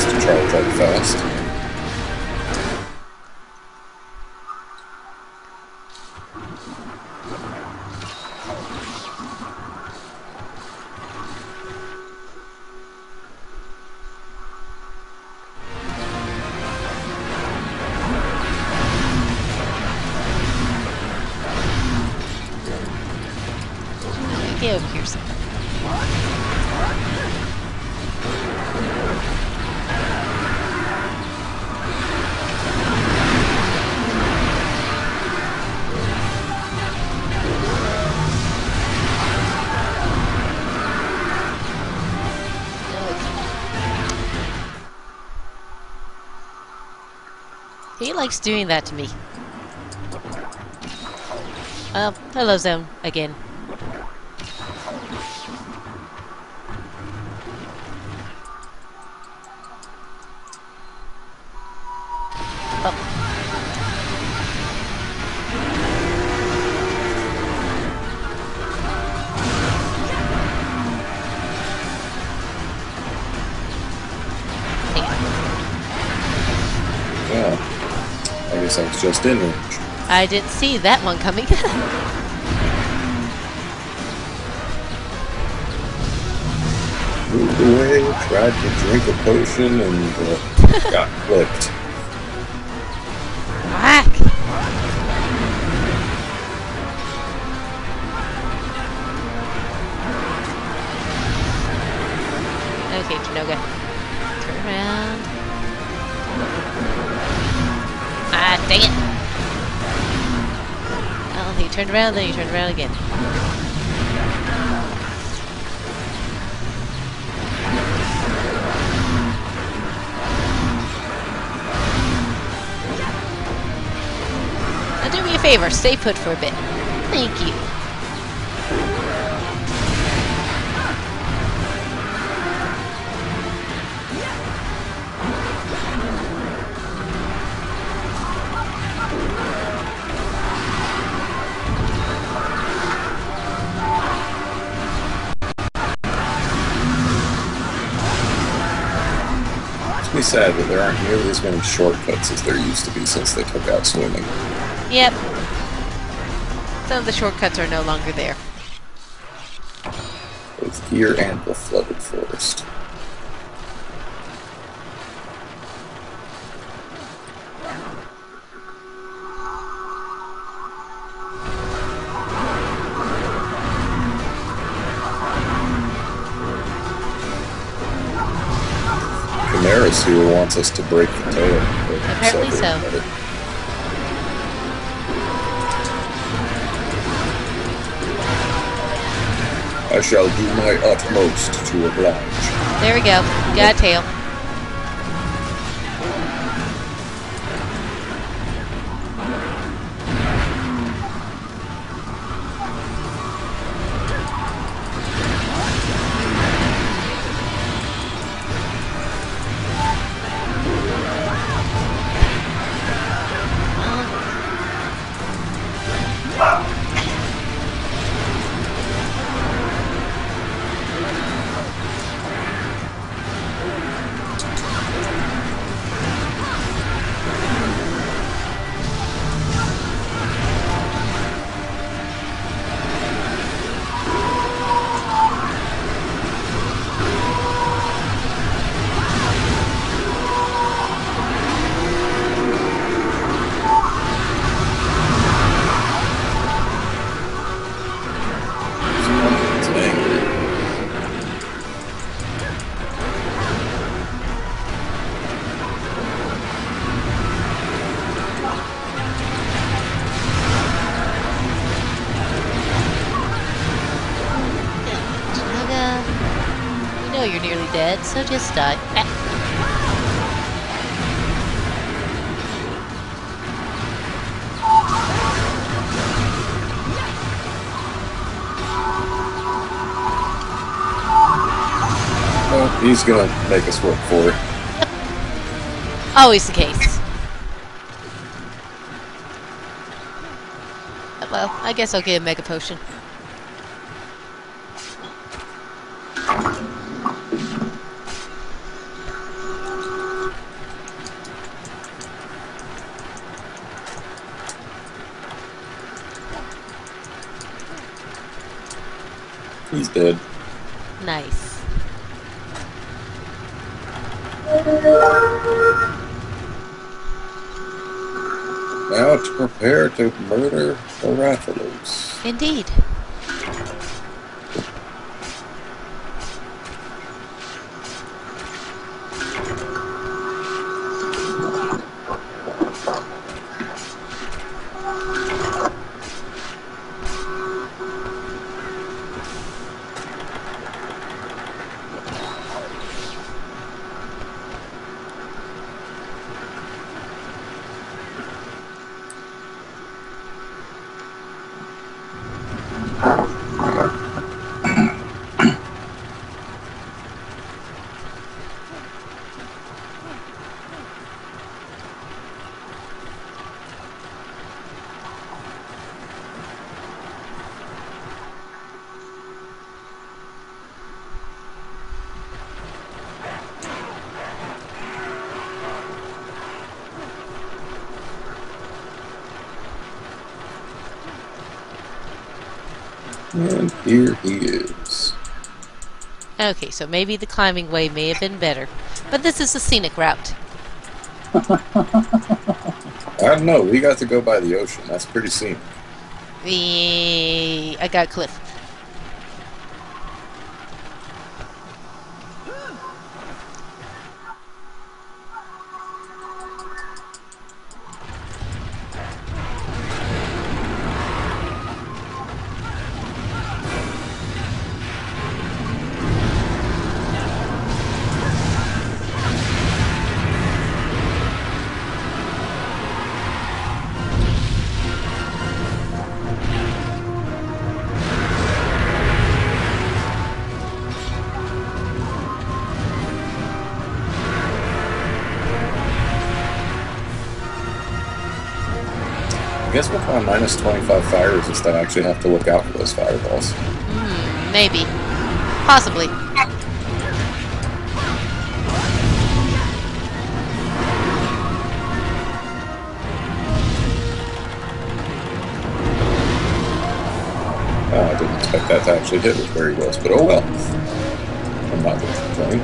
items to charge up fast. Get over here somewhere. He likes doing that to me. Hello, Zone, again. Yeah. I guess I was just in range. I didn't see that one coming. Moved away, tried to drink a potion, and got clipped. Whack! Okay, Janoga. Turn around. Ah, dang it! Oh, he turned around, then he turned around again. Now do me a favor, stay put for a bit. Thank you. It's really sad that there aren't nearly as many shortcuts as there used to be since they took out swimming. Yep. Some of the shortcuts are no longer there. Both here and the flooded forest. Chimeras here wants us to break the tail. Apparently so. I shall do my utmost to oblige. There we go. Got a tail. You're nearly dead, so just die. Well, he's gonna make us work for it. Always the case. Well, I guess I'll get a Mega Potion. He's dead. Nice. Now to prepare to murder the Rathalos. Indeed. And here he is. Okay, so maybe the climbing way may have been better. But this is a scenic route. I don't know, we got to go by the ocean. That's pretty scenic. I got Cliff. I guess with my minus 25 fire resist, I actually have to look out for those fireballs. Maybe. Possibly. I didn't expect that to actually hit with where he was, but oh well. I'm not going to complain.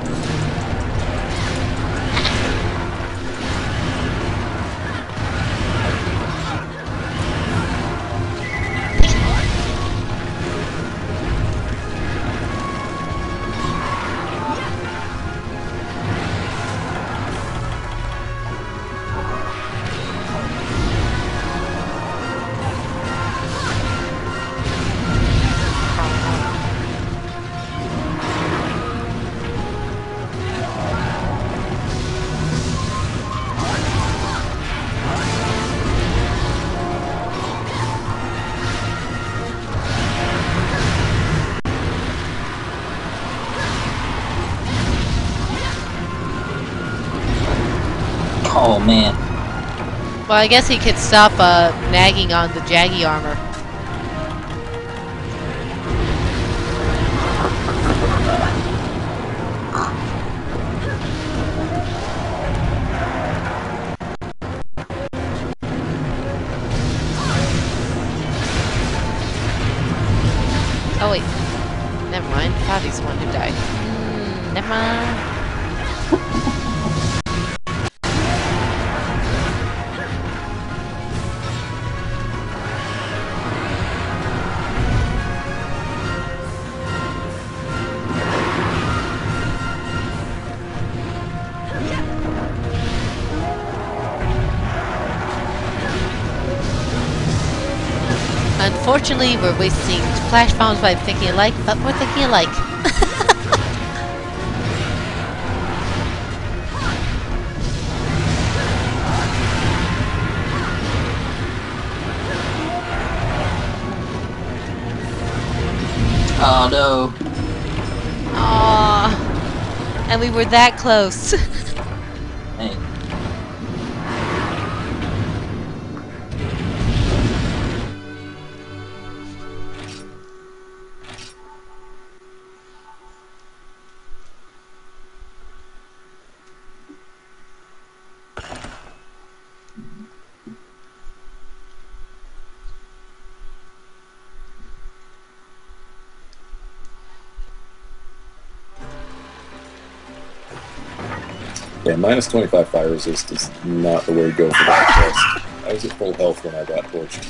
Oh man. Well, I guess he could stop nagging on the Jaggy armor. Oh wait. Never mind. Poppy's the one who died. Never mind. Unfortunately, we're wasting flash bombs by thinking alike, but we're thinking alike. Oh no. Aww. And we were that close. Hey. Yeah, minus 25 fire resist is not the way to go for that quest. I was at full health when I got torched.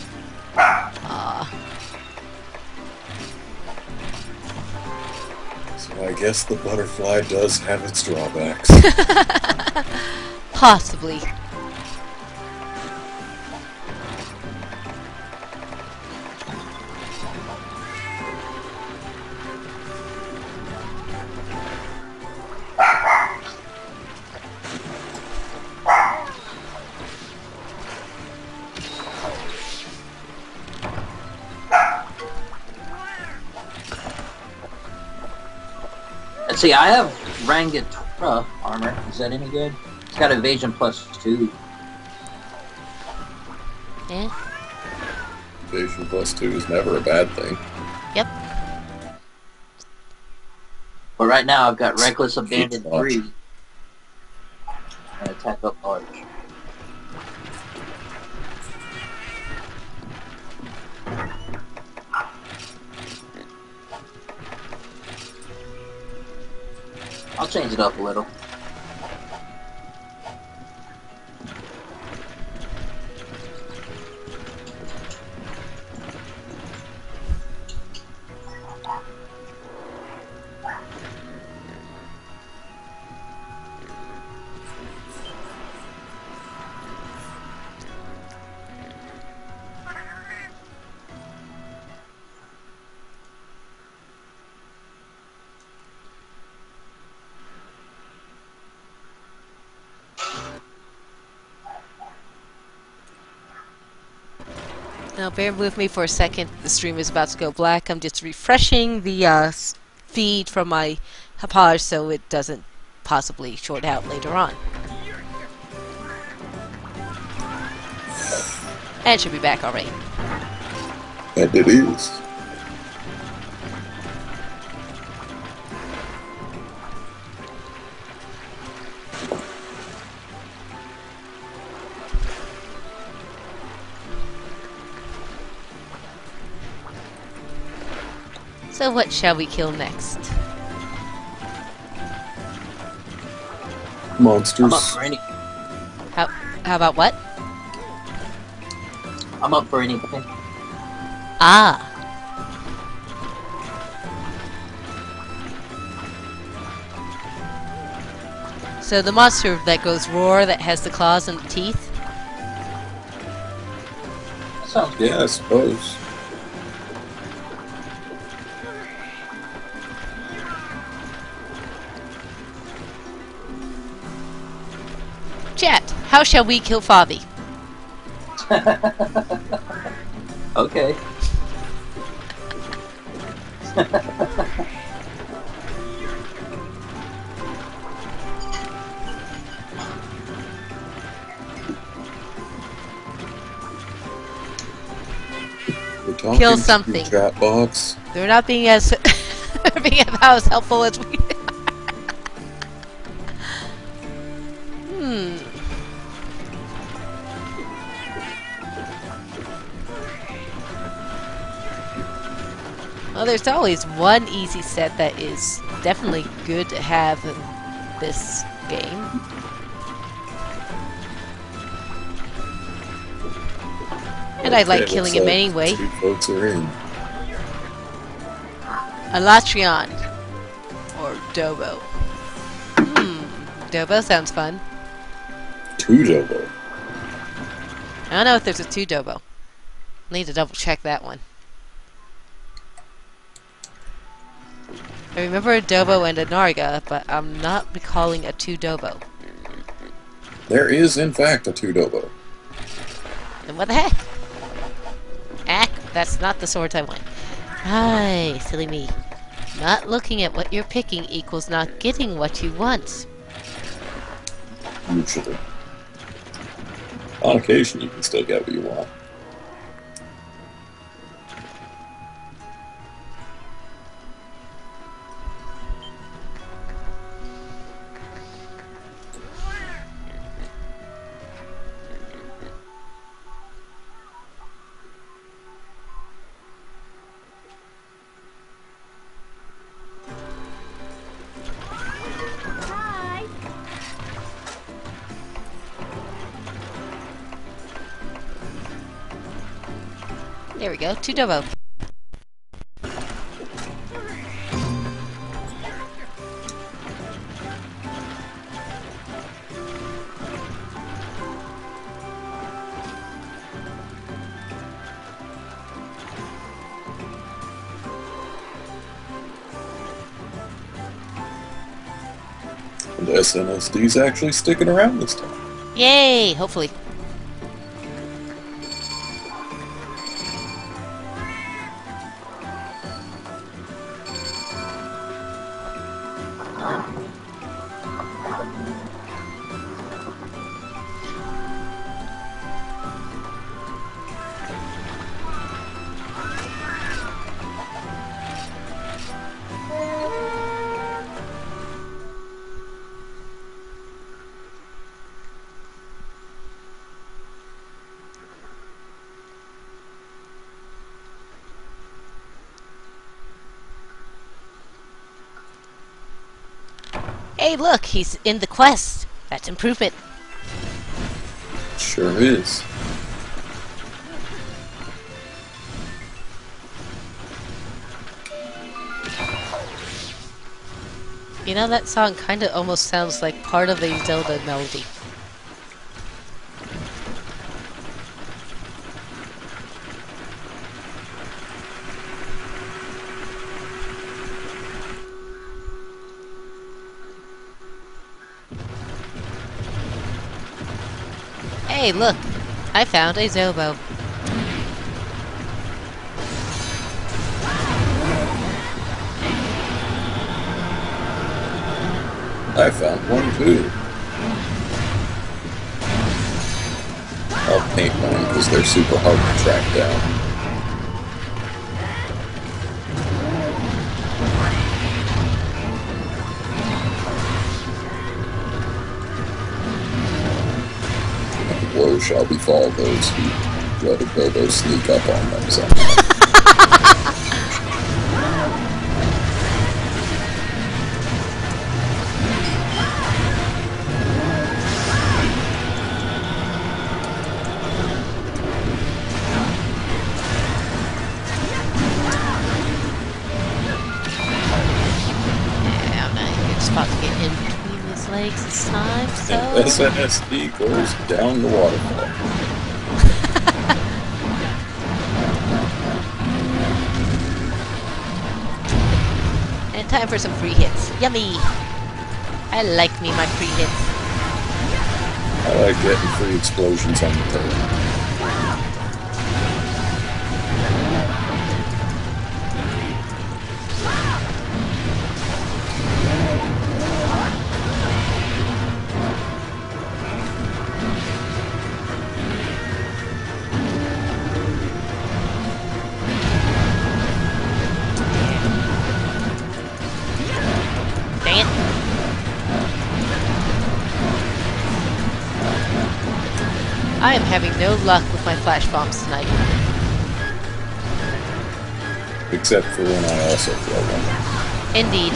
So I guess the butterfly does have its drawbacks. Possibly. Let's see, I have Rangatura armor. Is that any good? It's got evasion +2. Yeah. Evasion +2 is never a bad thing. Yep. But right now I've got Reckless Abandon Keep large. 3. And attack up large. I'll change it up a little. Now bear with me for a second. The stream is about to go black. I'm just refreshing the feed from my Hapage so it doesn't possibly short out later on. And it should be back already. And it is. So what shall we kill next? Monsters. I'm up for any. How about what? I'm up for anything. Ah. So the monster that goes roar that has the claws and the teeth? That sounds good. Yeah, I suppose. Chat, how shall we kill Favi? Okay. We're talking Kill to something. the chat box. They're not being as being about as helpful as we Well, there's always one easy set that is definitely good to have in this game. And I like Okay, killing looks him like anyway. 2 votes are in. Alatrion. Or Dobo. Dobo sounds fun. 2 Dobo. I don't know if there's a 2 Dobo. Need to double check that one. I remember a Dobo and a Narga, but I'm not recalling a 2 Dobo. There is, in fact, a 2 Dobo. Then what the heck? Ack, that's not the swords I want. Hi, silly me. Not looking at what you're picking equals not getting what you want. Usually. On occasion, you can still get what you want. There we go, to Dobo. And SNSD is actually sticking around this time. Yay! Hopefully. Hey, look, he's in the quest. That's improvement. Sure is. You know, that song kind of almost sounds like part of a Zelda melody. Hey, look! I found a Zobo. I found one too. I'll paint one because they're super hard to track down. Woe shall befall those who let a Bobo sneak up on them somehow. I'm not a good spot to get in between his legs this time, so... And SNSD goes down the waterfall. And time for some free hits. Yummy! I like me my free hits. I like getting free explosions on the tail. Dang it. I am having no luck with my flash bombs tonight. Except for when I also throw one. Indeed.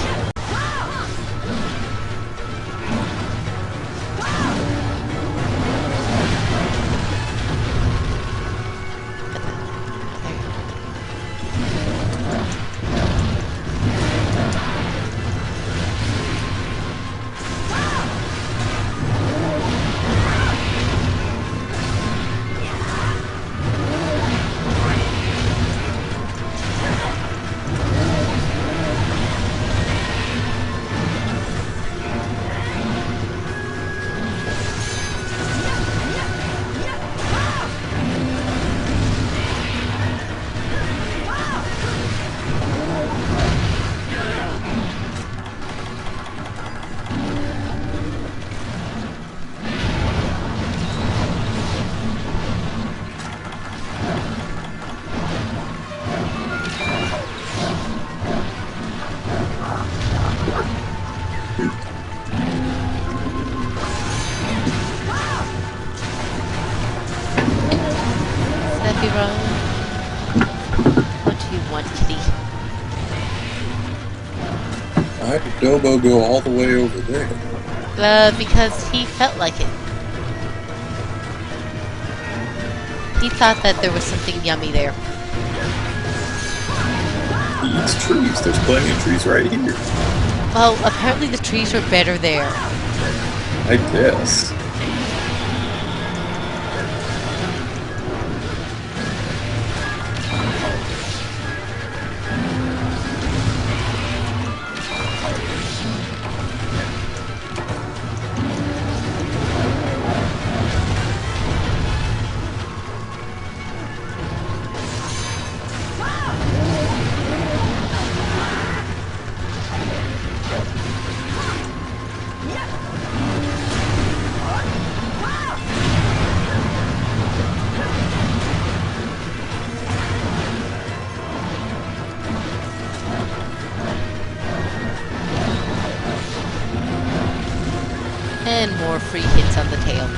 Snappy Run. What do you want, kitty? Why did Dobo go all the way over there? Because he felt like it. He thought that there was something yummy there. He eats trees. There's plenty of trees right here. Well, apparently the trees are better there. I guess. And more free hits on the tail.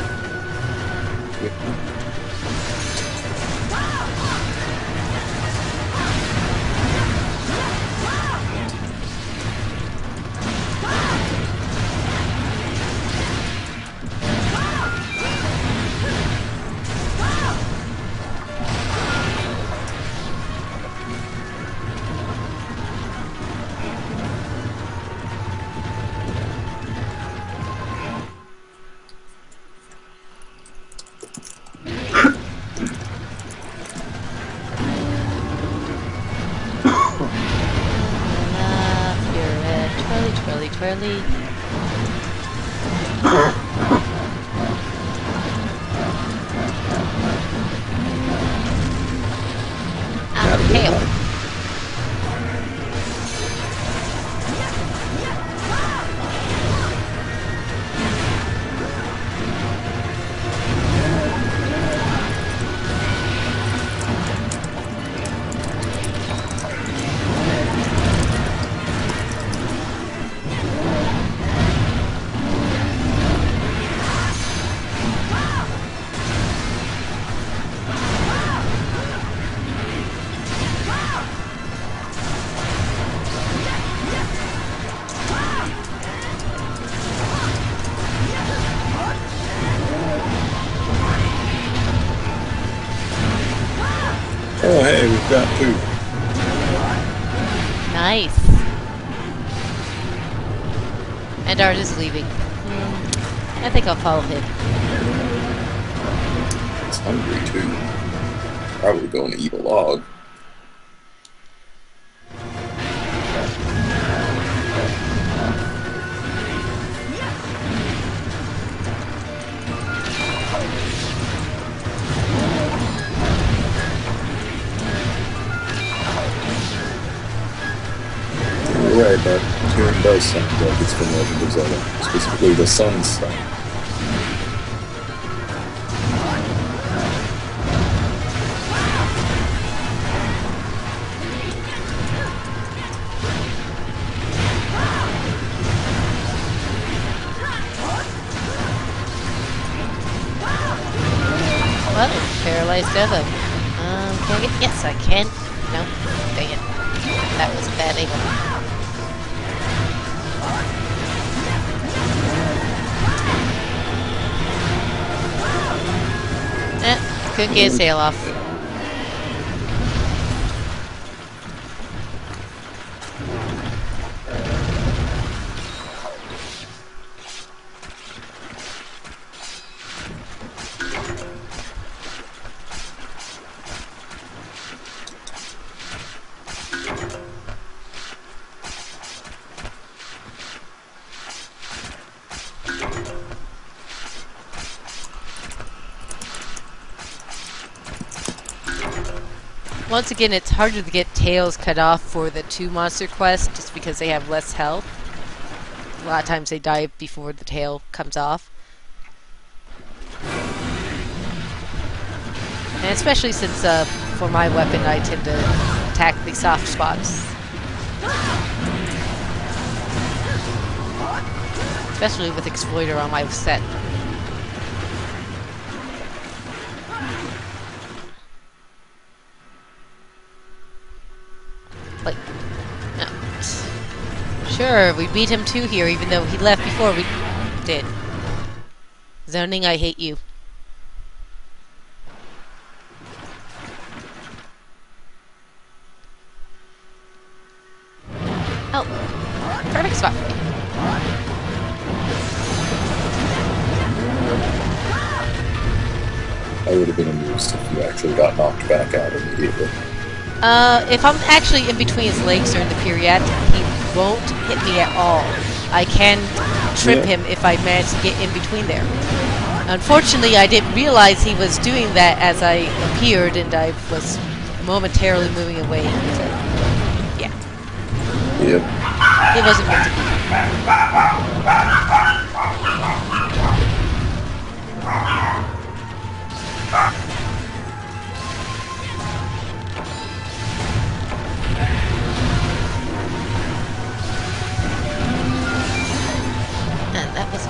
Twirly. Ah, tail. Oh, hey, we've got two. Nice. And Art is leaving. I think I'll follow him. It's hungry, too. Probably going to eat a log. You're right, that tune does sound like it's from Legend of Zelda, specifically the Sun's song. Well, paralyzed Eva. Can I get? Yes, I can. No, dang it. That was a bad angle. Couldn't get his tail off. Once again, it's harder to get tails cut off for the 2 monster quests just because they have less health. A lot of times they die before the tail comes off. And especially since for my weapon I tend to attack the soft spots. Especially with Exploiter on my set. Like, no. Sure, we beat him too here, even though he left before we did. Zoning, I hate you. Oh, perfect spot for me. I would have been amused if you actually got knocked back out immediately. If I'm actually in between his legs during the period, he won't hit me at all. I can trip him if I manage to get in between there. Unfortunately, I didn't realize he was doing that as I appeared, and I was momentarily moving away. So, yeah. Yep. It wasn't meant to be. And that was...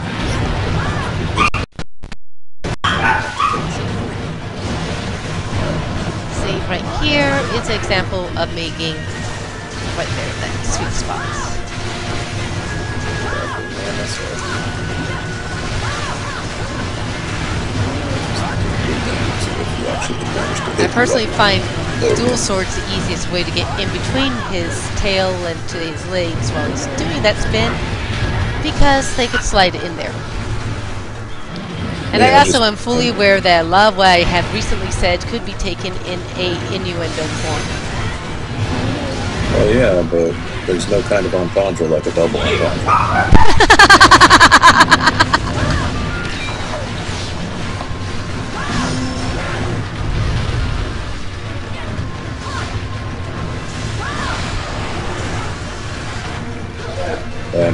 See, right here is an example of making right there, that sweet spots. I personally find dual swords the easiest way to get in between his tail and to his legs while he's doing that spin, because they could slide in there. And I also am fully aware that a lot of what I have recently said could be taken in a innuendo form. Well, yeah, but there's no kind of entendre like a double entendre.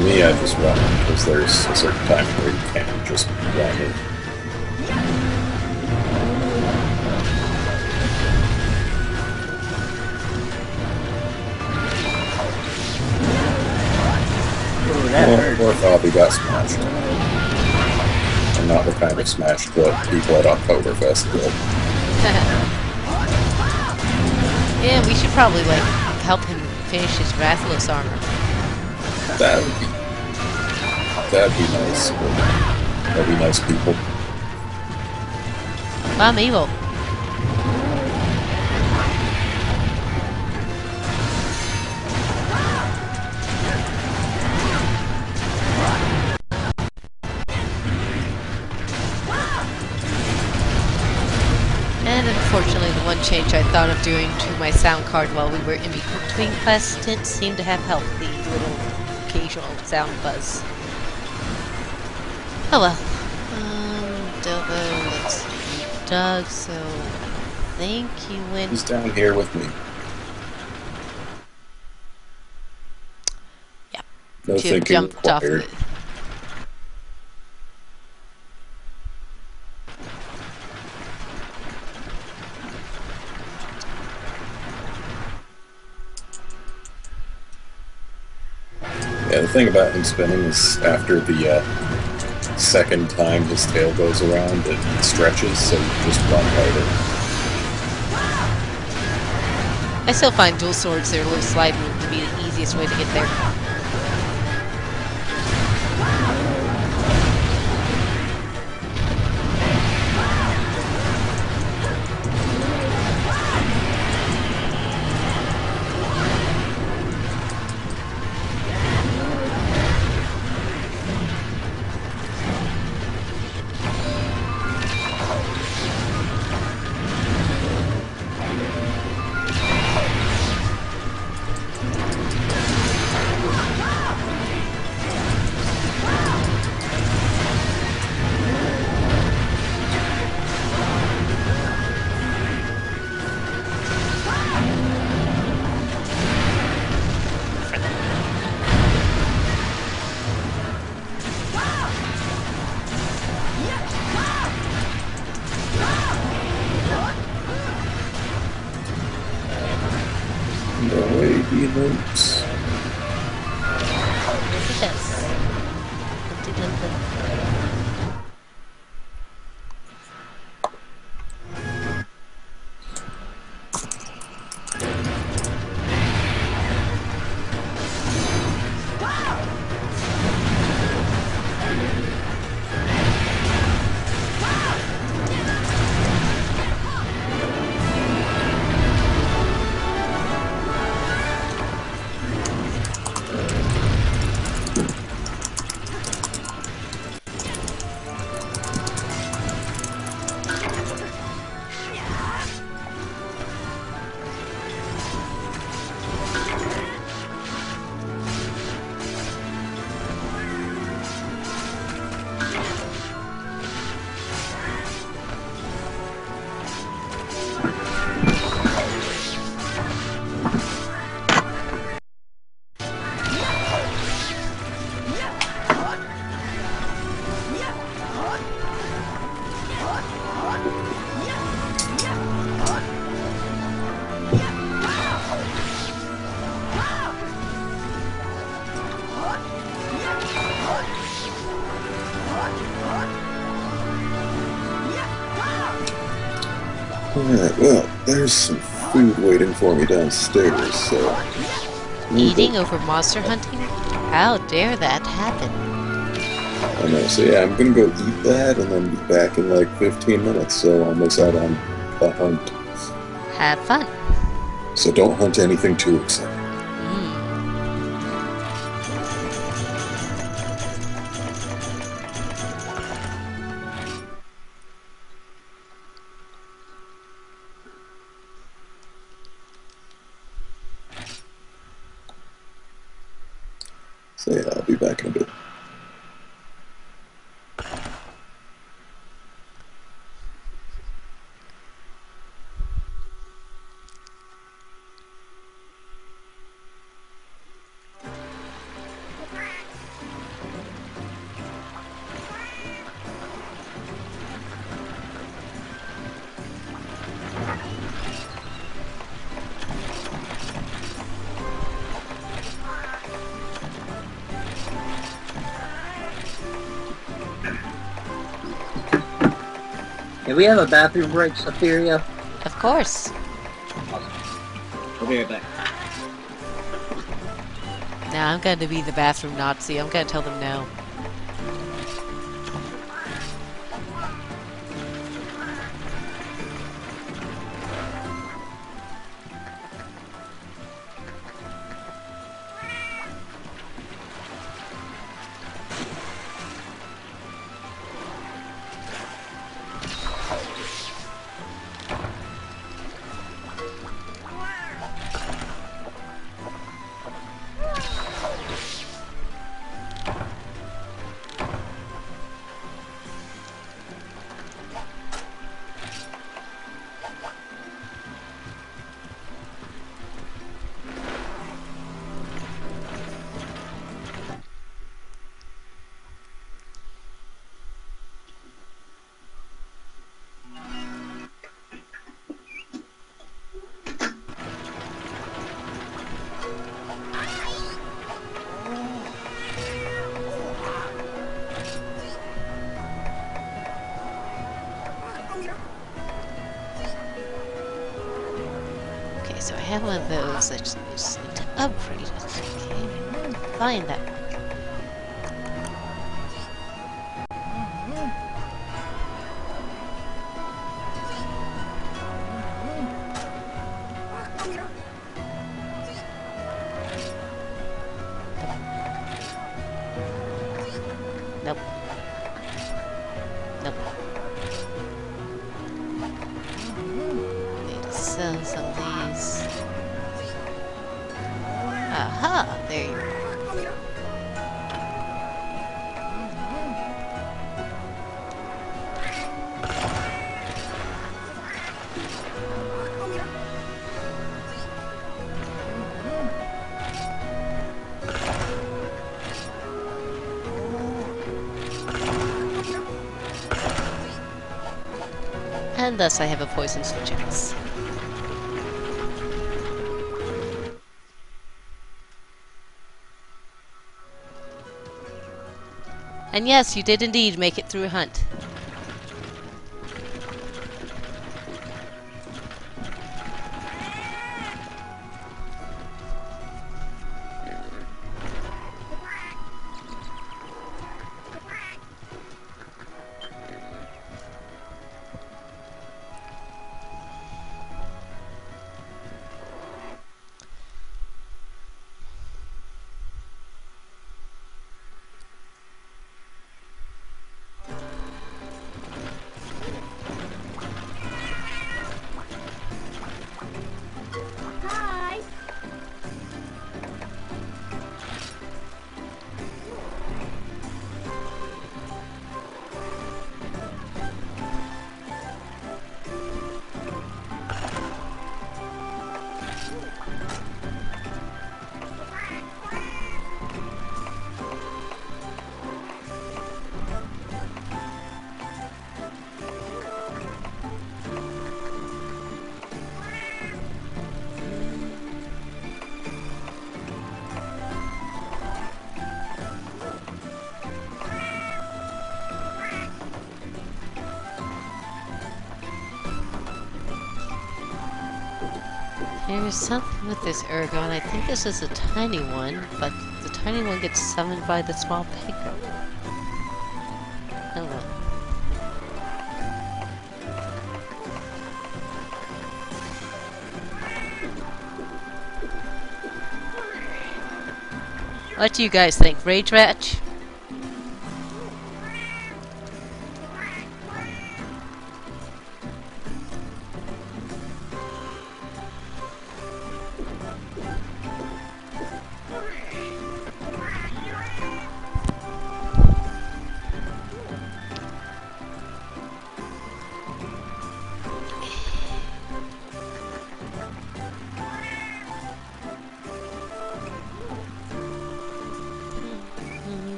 Me, I just run because there's a certain time where you can't just run in. Or Bobby got smashed. And not the kind of smash that people at Oktoberfest will. Yeah, we should probably, like, help him finish his Rathalos armor. That'd be nice. That'd be nice people. I'm evil. And unfortunately, the one change I thought of doing to my sound card while we were in between quests didn't seem to have helped the little occasional sound buzz. Oh well. Delvo, let's see. Doug, so I think you went... He's down here with me. Yeah. No You thinking jumped off required. the... Yeah, the thing about him spinning is after the second time his tail goes around, it stretches, so you just run harder. I still find dual swords, their little slide move, to be the easiest way to get there. Oops. Yes, it does. Alright, well, there's some food waiting for me downstairs, so... Eating over monster hunting? How dare that happen? I know, so yeah, I'm gonna go eat that and then be back in like 15 minutes, so I'll miss out on the hunt. Have fun. So don't hunt anything too exciting. So yeah, I'll be back in a bit. Can we have a bathroom break, Safiria? Of course. Awesome. We'll be right back. Now I'm going to be the bathroom Nazi. I'm going to tell them no. So I have one of those. I just need to upgrade it. Okay. Find that one. Nope. Nope. Need to sell some of these. Aha! There you go. And thus I have a poison switch axe. And yes, you did indeed make it through a hunt. There's something with this Ergon. I think this is a tiny one, but the tiny one gets summoned by the small Peko. Oh well. What do you guys think? Rage match?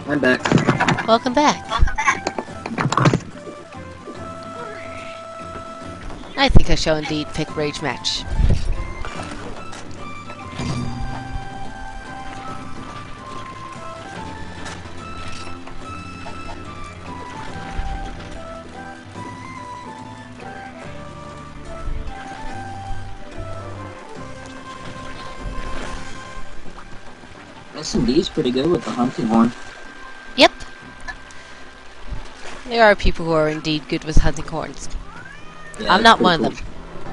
I'm back. Welcome back. I think I shall indeed pick Rage Match. S&D is pretty good with the hunting horn. Yep. There are people who are indeed good with hunting horns. Yeah, I'm not one of them.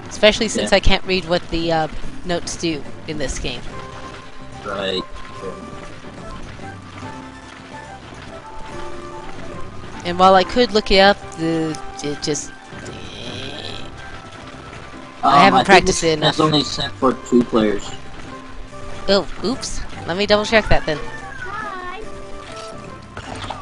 Especially since Yeah. I can't read what the notes do in this game. Right. And while I could look it up, it just... I haven't think practiced it That's enough. only sent for 2 players. Oh, oops. Let me double check that then. Hi. Hi.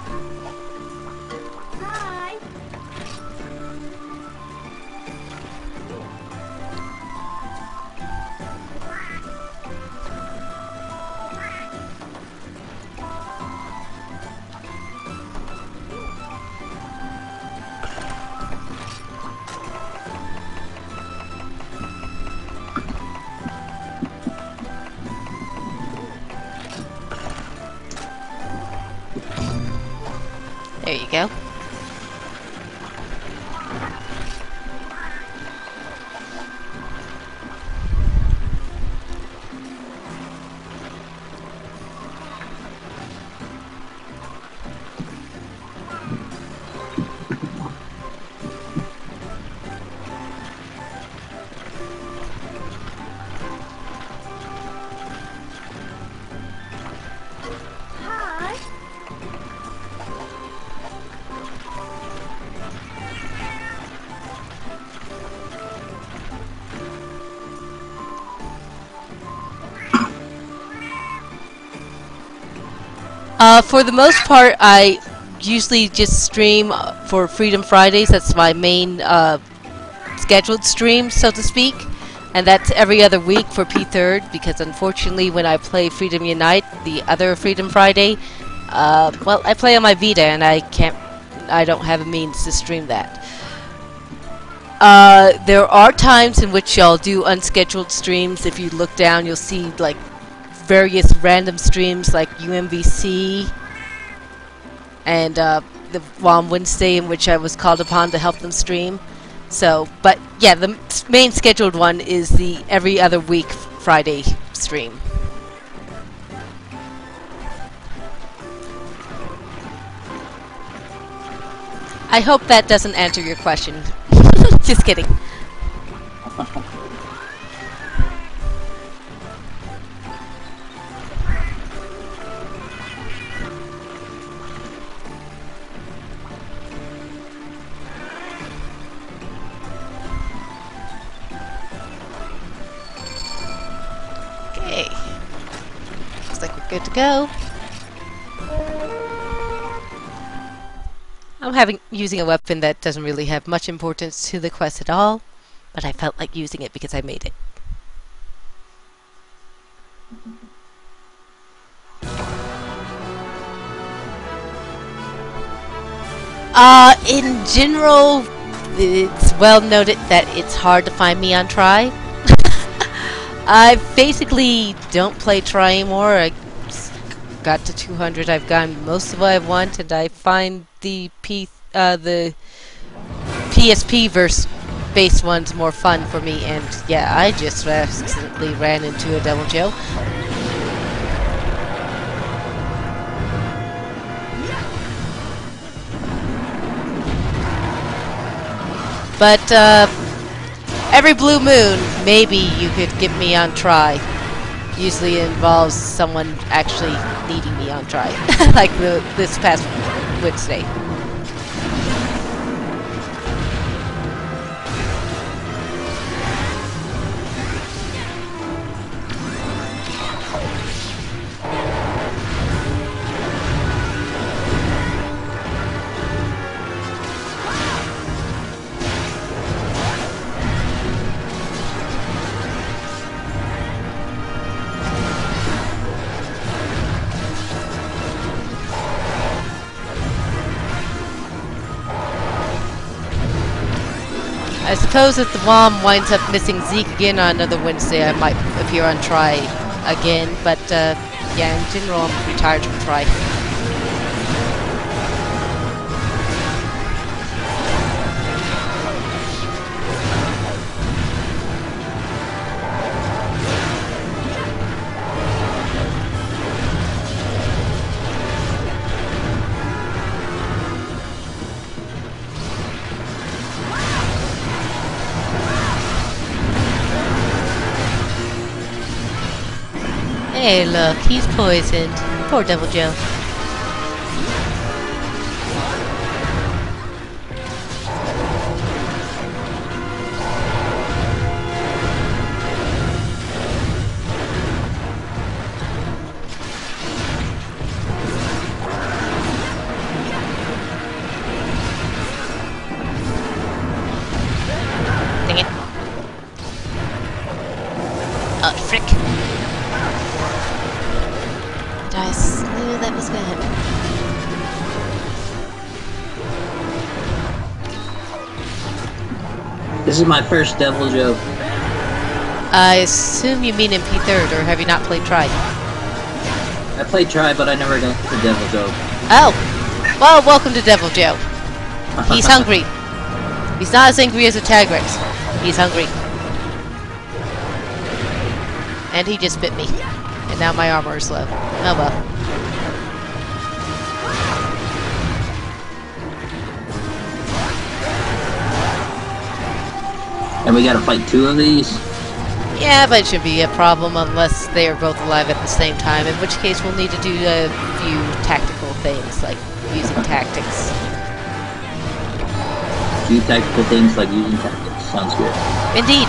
There you go. Hi. For the most part, I usually just stream for Freedom Fridays. That's my main scheduled stream, so to speak. And that's every other week for P3rd, because unfortunately when I play Freedom Unite, the other Freedom Friday, well, I play on my Vita and I don't have a means to stream that. There are times in which I'll do unscheduled streams. If you look down, you'll see like various random streams like UMBC and the one Wednesday in which I was called upon to help them stream. So, but yeah, the main scheduled one is the every other week Friday stream. I hope that doesn't answer your question. Just kidding. Okay. Looks like we're good to go. I'm using a weapon that doesn't really have much importance to the quest at all, but I felt like using it because I made it. In general, it's well noted that it's hard to find me on Try. I basically don't play Try anymore. I got to 200. I've gotten most of what I want, and I find the PSP verse space one's more fun for me, and yeah, I just accidentally ran into a Devil Joe. But, every blue moon, maybe you could get me on try. Usually it involves someone actually needing me on try. Like this past Wednesday. I suppose if the WOM winds up missing Zeke again on another Wednesday, I might appear on try again, but yeah, in general, I'm retired from try. Hey, look, he's poisoned. Poor Devil Joe. Dang it. Oh, frick. I knew that was gonna happen. This is my first Devil Joe. I assume you mean MP3rd, or have you not played Try? I played Try, but I never got to Devil Joe. Oh! Well, welcome to Devil Joe. He's hungry. He's not as angry as a Tigrex. He's hungry. And he just bit me. And now my armor is low. Oh well. And we gotta fight 2 of these? Yeah, but it shouldn't be a problem unless they are both alive at the same time, in which case we'll need to do a few tactical things, like using tactics. Few tactical things like using tactics. Sounds good. Indeed.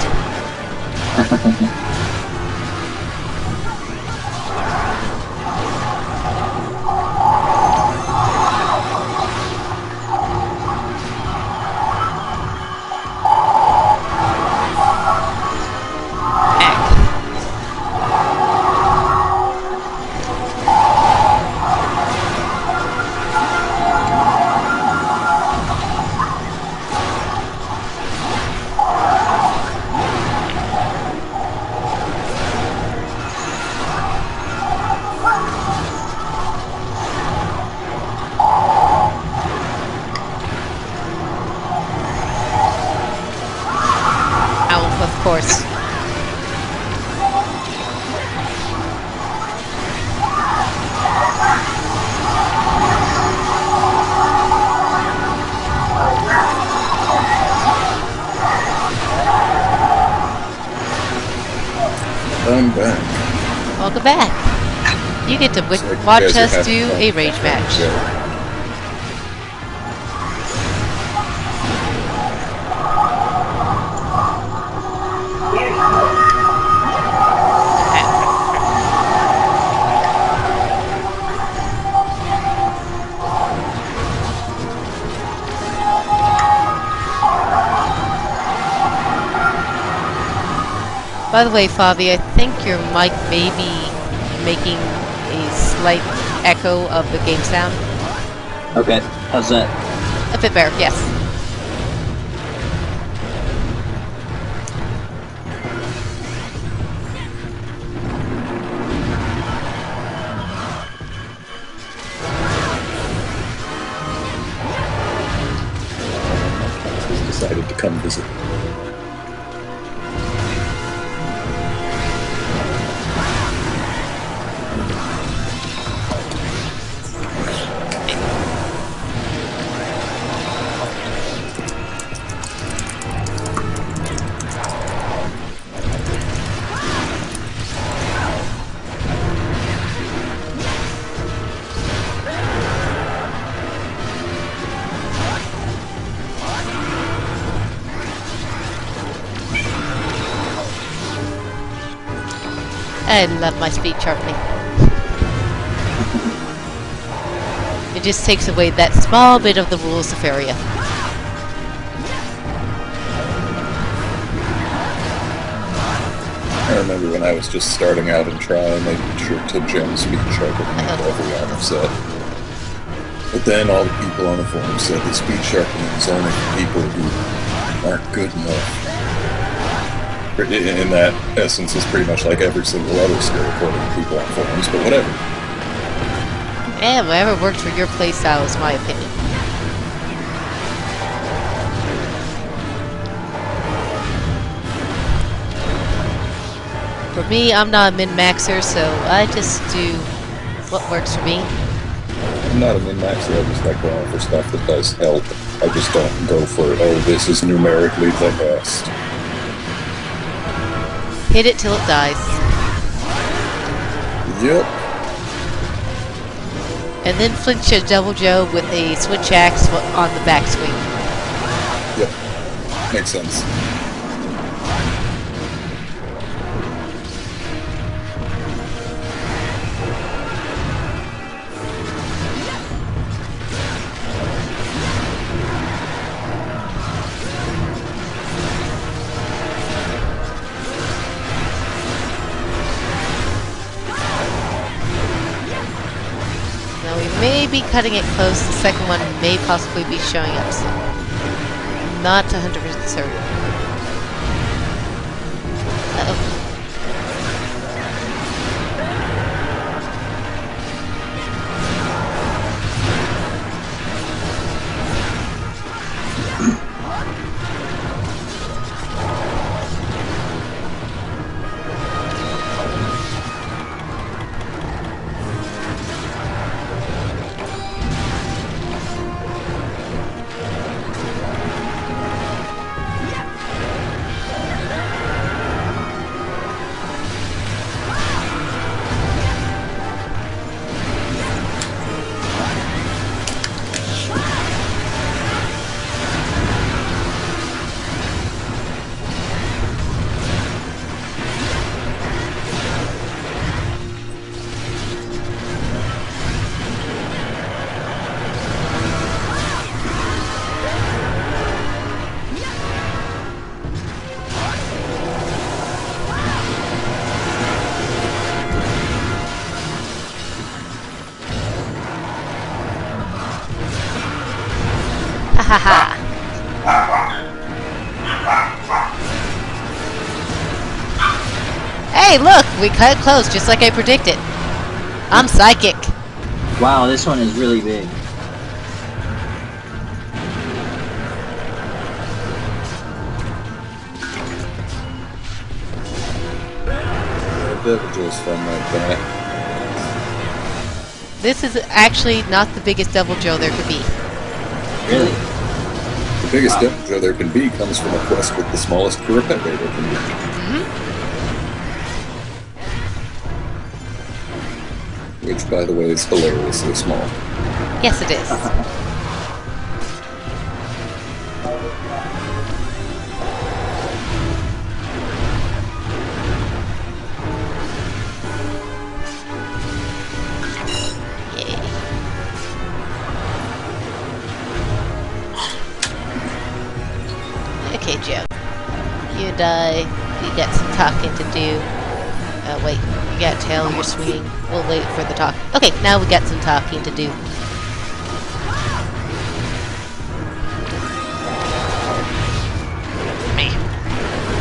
Of course. I'm back. Welcome back. You get to Looks like you watch guys are us having do fun a with rage that match. joke. By the way, Favi, I think your mic may be making a slight echo of the game sound. Okay, how's that? A bit better, yes. Just decided to come visit. I love my speed sharpening. It just takes away that small bit of the rules of Faria. I remember when I was just starting out and trying, making sure to gem speed sharpening into every line of set. But then all the people on the forum said that speed sharpening is only for people who aren't good enough. In that essence, is pretty much like every single other skill according to people on forums, but whatever. Yeah, whatever worked for your playstyle is my opinion. For me, I'm not a min-maxer, so I just do what works for me. I'm not a min-maxer, I just like going for stuff that does help. I just don't go for, oh, this is numerically the best. Hit it till it dies. Yep. And then flinch a Devil Joe with a switch axe on the backswing. Yep. Makes sense. Now we may be cutting it close. The second one may possibly be showing up soon. Not 100% certain. Uh-oh. Haha. Hey, look! We cut it close, just like I predicted. I'm psychic. Wow, this one is really big. Devil Joe's fun like that. This is actually not the biggest Devil Joe there could be. Really? The biggest Devil Joe there can be comes from a quest with the smallest Kurapet there can be. Which, by the way, is hilariously small. Yes, it is. Okay, Joe. You and I, we got some talking to do. Wait, you got tail you're swinging. We'll wait for the talk. Okay, now we got some talking to do.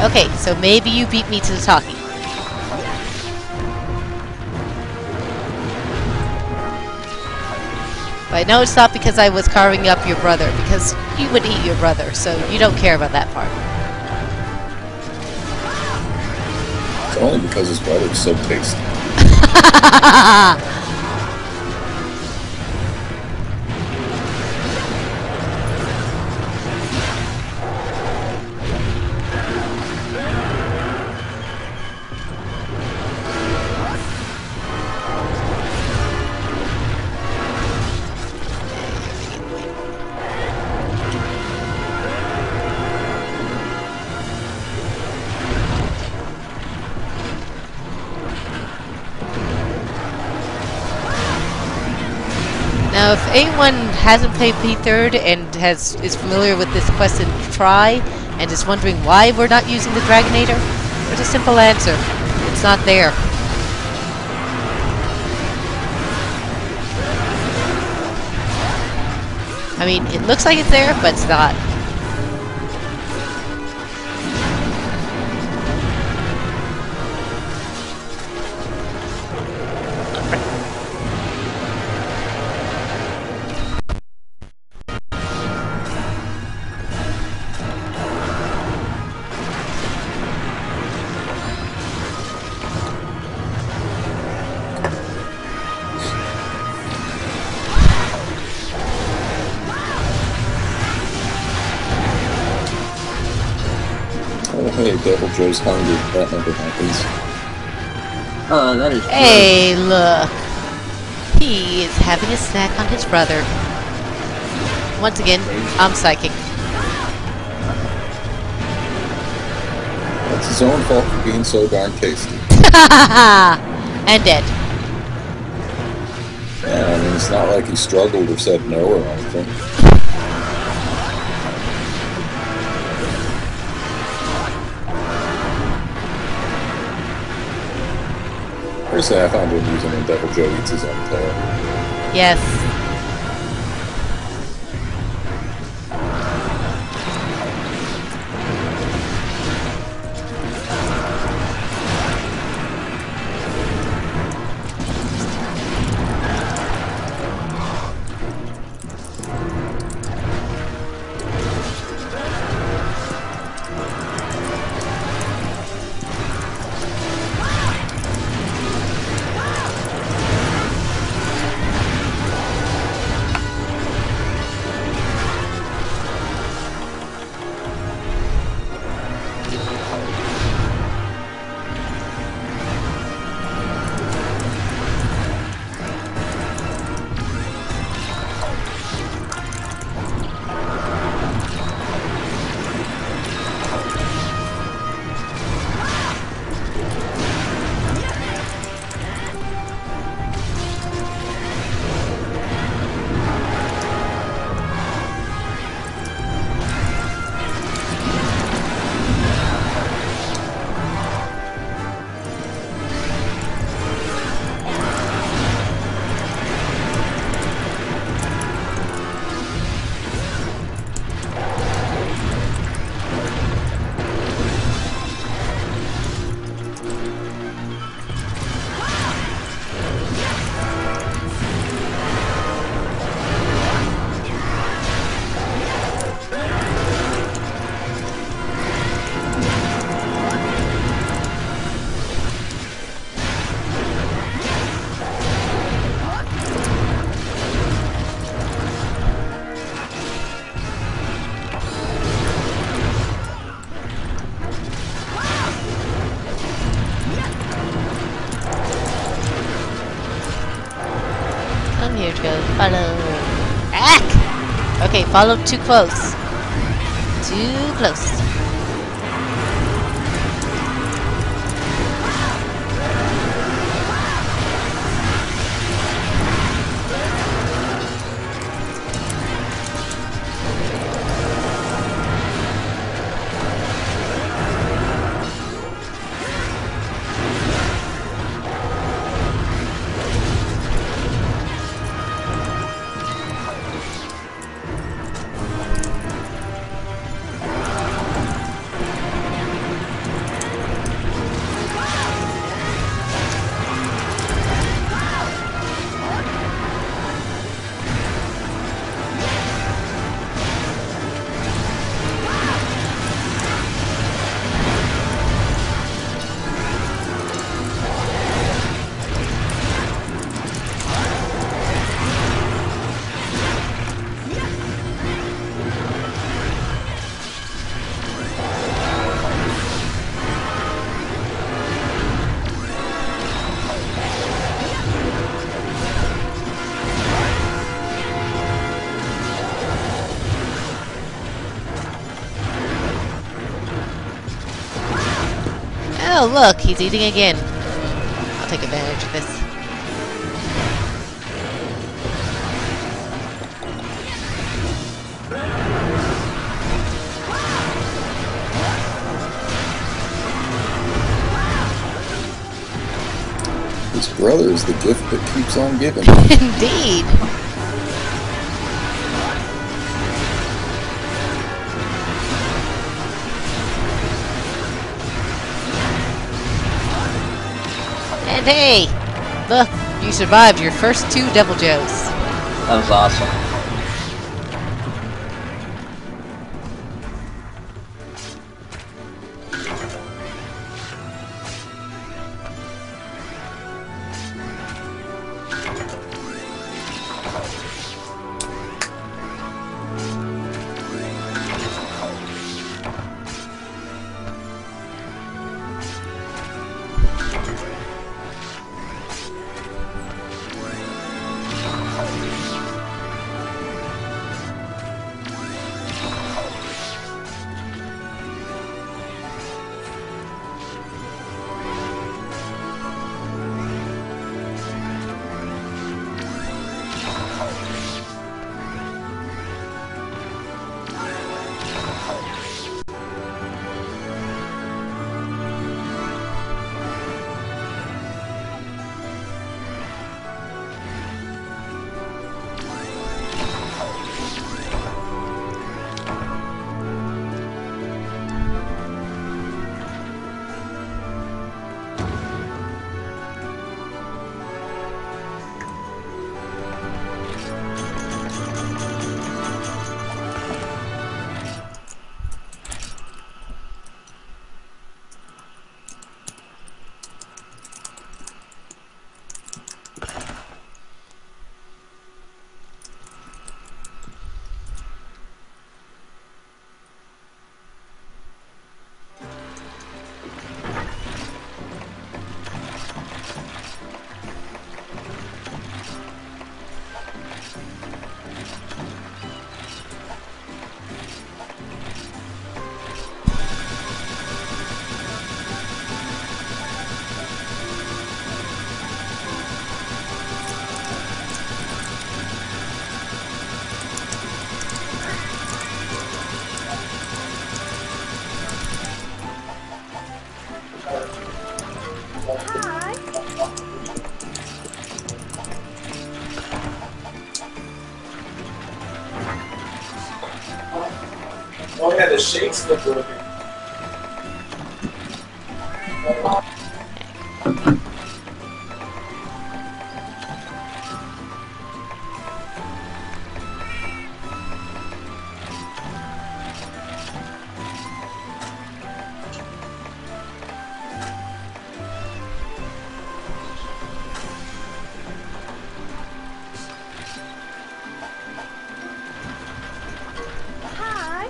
Okay, so maybe you beat me to the talking. But I know it's not because I was carving up your brother, because you would eat your brother, so you don't care about that part. It's only because his brother's so tasty. Now, if anyone hasn't played P3rd and is familiar with this quest in Try and is wondering why we're not using the Dragonator, there's a simple answer. It's not there. I mean, it looks like it's there, but it's not. Oh, hey, Devil Joe's hungry. That never happens. That is true. Hey, look. He is having a snack on his brother. Once again, I'm psychic. That's his own fault for being so darn tasty. And dead. Yeah, I mean, it's not like he struggled or said no or anything. Personally, I found it amusing when Devil Joe eats his own tail. Yes. Come here, Joe. Follow. Ack! Okay, follow too close. Too close. Oh, look, he's eating again. I'll take advantage of this. His brother is the gift that keeps on giving. Indeed. And hey, look, you survived your first 2 Devil Joes. That was awesome. Hi. Oh yeah, the shakes look really good. Hi.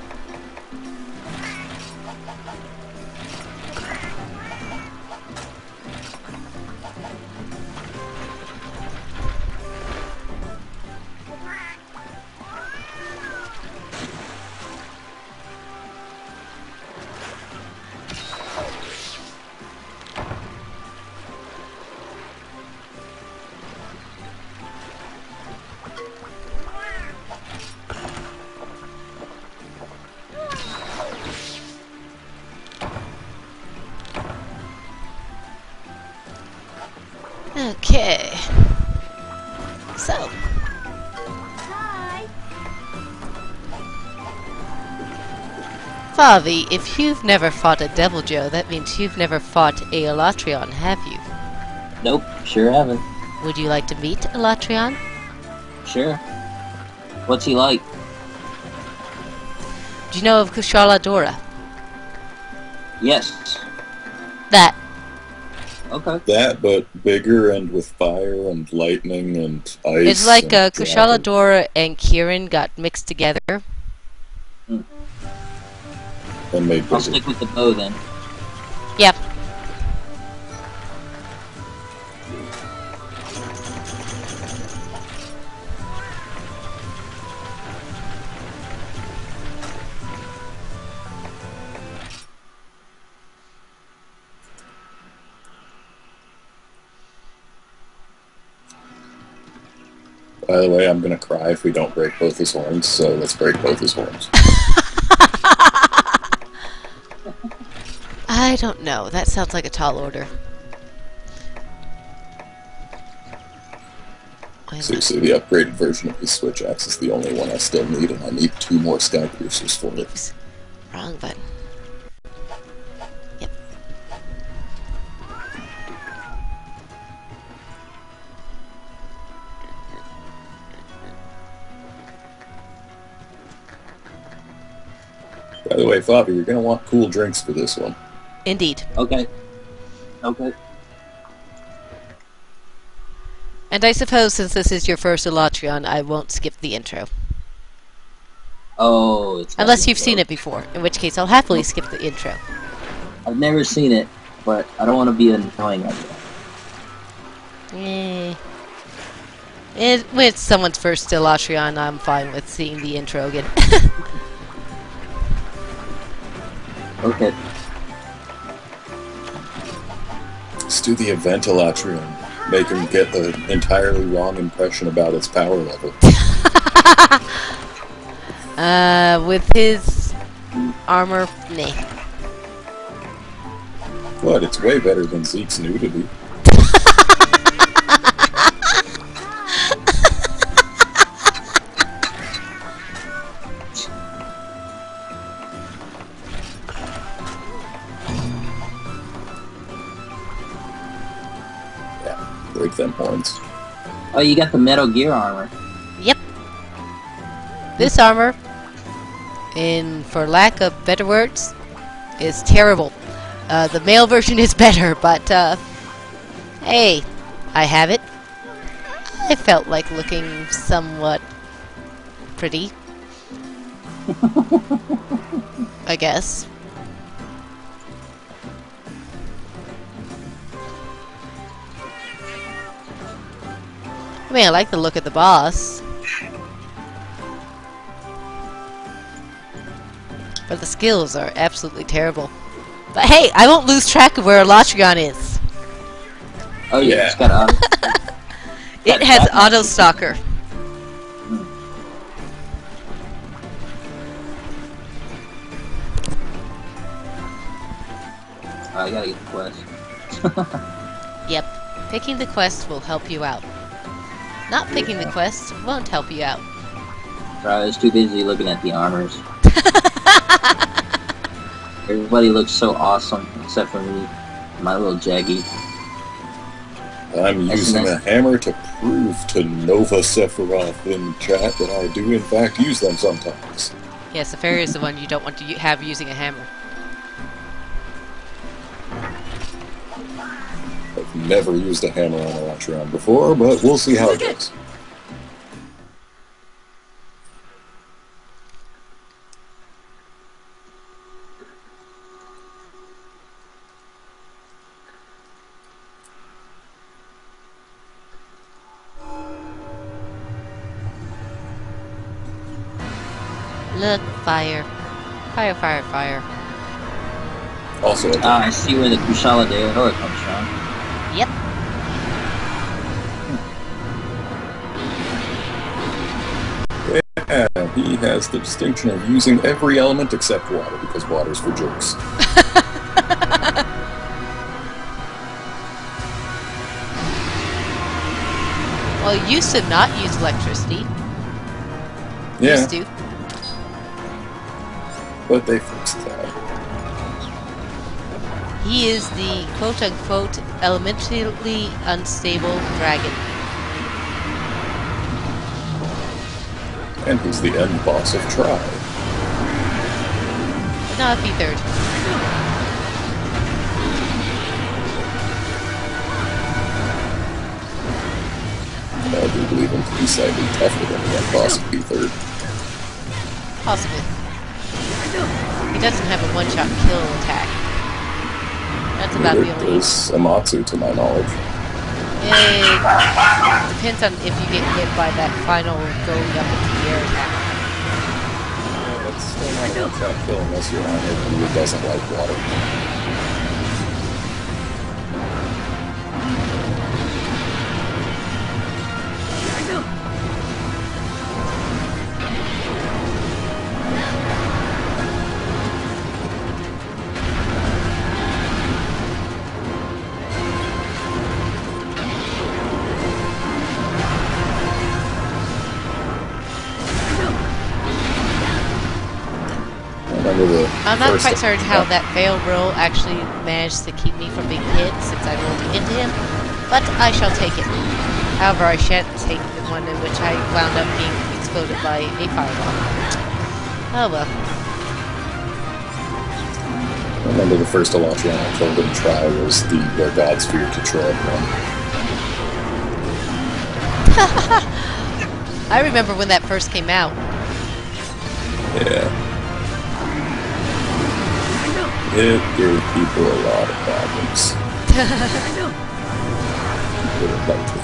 Okay. So, Hi. Favi, if you've never fought a Devil Joe, that means you've never fought a Elatrion, have you? Nope, sure haven't. Would you like to meet Elatrion? Sure. What's he like? Do you know of Kushala Dora? Yes. That. Okay. That, but bigger and with fire and lightning and ice. It's like and Kushala dragon. Dora and Kieran got mixed together. And made I'll bigger. stick with the bow then. Yep. By the way, I'm gonna cry if we don't break both his horns, so let's break both his horns. I don't know. That sounds like a tall order. Seriously, the upgraded version of the Switch Axe is the only one I still need, and I need 2 more Sky Piercers for it. Oops. Wrong button. Yep. By the way, Fabi, you're gonna want cool drinks for this one. Indeed. Okay. Okay. And I suppose since this is your first Elatreon, I won't skip the intro. Oh, it's Unless you've seen it before, in which case I'll happily skip the intro. I've never seen it, but I don't want to be annoying like that. When it's someone's first Elatreon, I'm fine with seeing the intro again. Okay. Let's do the event Elatreon. Make him get the entirely wrong impression about its power level. With his armor, nah. What? It's way better than Zeke's nudity. Break them horns. Oh, you got the Metal Gear armor. Yep. This armor, for lack of better words, is terrible. The male version is better, but, hey, I have it. I felt like looking somewhat pretty. I guess. I mean, I like the look of the boss. But the skills are absolutely terrible. But hey, I won't lose track of where Elatreon is. Oh yeah, Yeah. it's got It has Auto Stalker. I gotta get the quest. Yep. Picking the quest will help you out. Not picking the quest won't help you out. Sorry, I was too busy looking at the armors. Everybody looks so awesome, except for me, my little Jaggy. I'm using a hammer to prove to Nova Sephiroth in chat that I do in fact use them sometimes. Yes, the fairy is the one you don't want to have using a hammer. I've never used a hammer on Elatreon before, but we'll see how it goes. Look, fire. Fire, fire, fire. Also, I see where the Kushala Daora comes from. Yep. yeah, he has the distinction of using every element except water, because water's for jerks. Well, you used to not use electricity. Yeah, Used to. but they fixed that. He is the quote-unquote elementally unstable dragon. And he's the end boss of Tri. No, it'd be third. I do believe him to be slightly tougher than the end boss of P3rd. Possibly. He doesn't have a one-shot kill attack. That's about the Neither only... does Amatsu, to my knowledge. It depends on if you get hit by that final going up into the air attack. That's still not a one-shot kill unless you're on it and who doesn't like water. remember the I'm not first quite certain how that failed roll actually managed to keep me from being hit since I rolled into him, but I shall take it. However, I shan't take the one in which I wound up being exploded by a fireball. Oh well. I remember the first Elantrian I killed in trial was the Where Gods Fear to Tread one. I remember when that first came out. Yeah. It gave people a lot of problems. Put it lightly.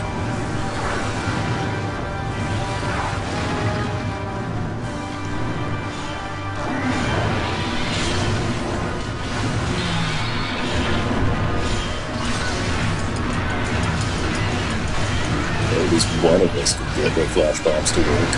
At least one of us could get their flash bombs to work.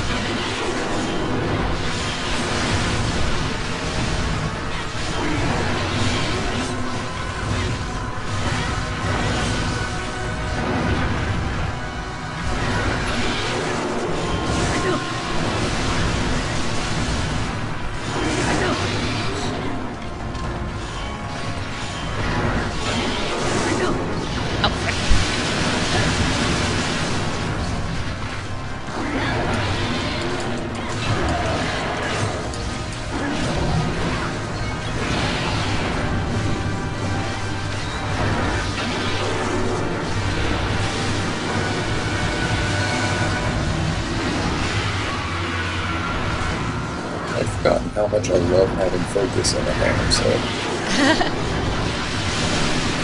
I've forgotten how much I love having focus on a hammer set.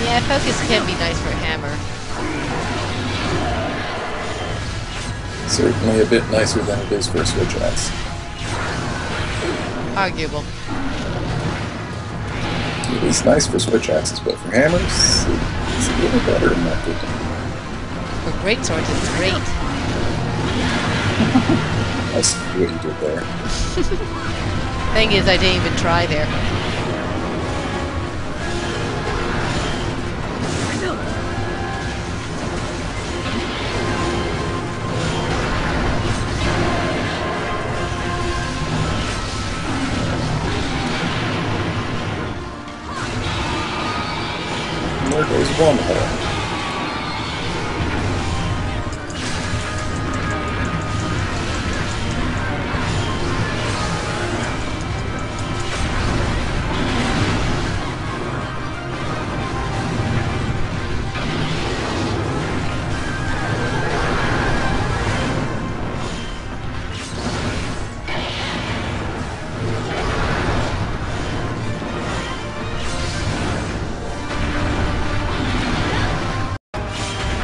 Yeah, focus can be nice for a hammer. Certainly a bit nicer than it is for a switch axe. Arguable. It is nice for switch axes, but for hammers, it's a little better in my opinion. For great swords, it's great. I see what you did there. Thing is, I didn't even try there. And there goes one hole.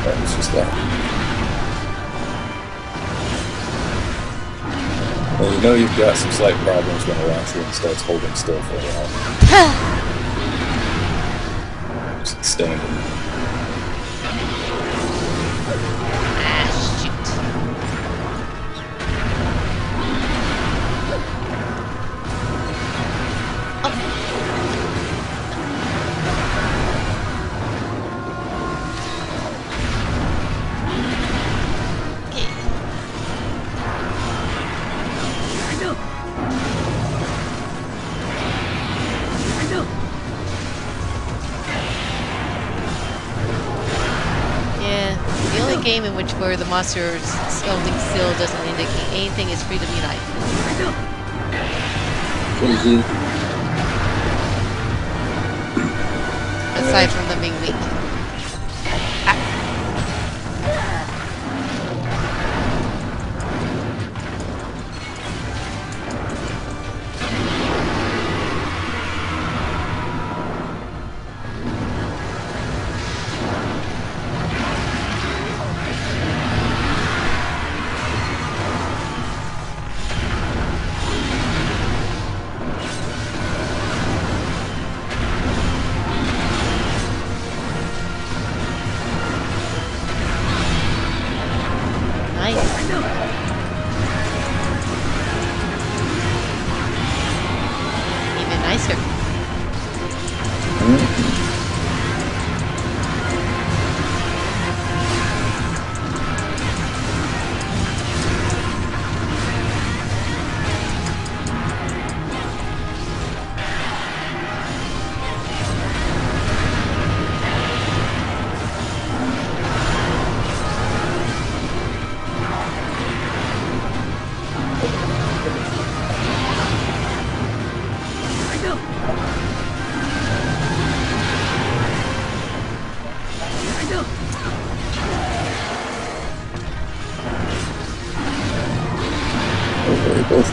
That was just that. Well, you know you've got some slight problems when Elantrian starts holding still for a while. Just standing. Ah, shoot. Game in which where the monster's holding still doesn't indicate anything is Freedom Unite. Aside from them being weak.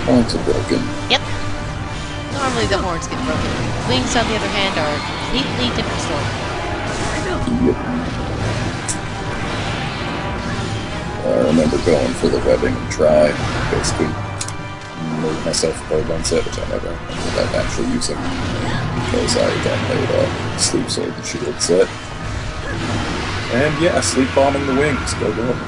Horns are broken. Yep. Normally the horns get broken. Wings, on the other hand, are a completely different story. Yep. I remember going for the webbing and try. Basically, made myself a bow gun set, which I never ended up actually using because I then made a sleep sword and shield set. And yeah, sleep bombing the wings. Go go.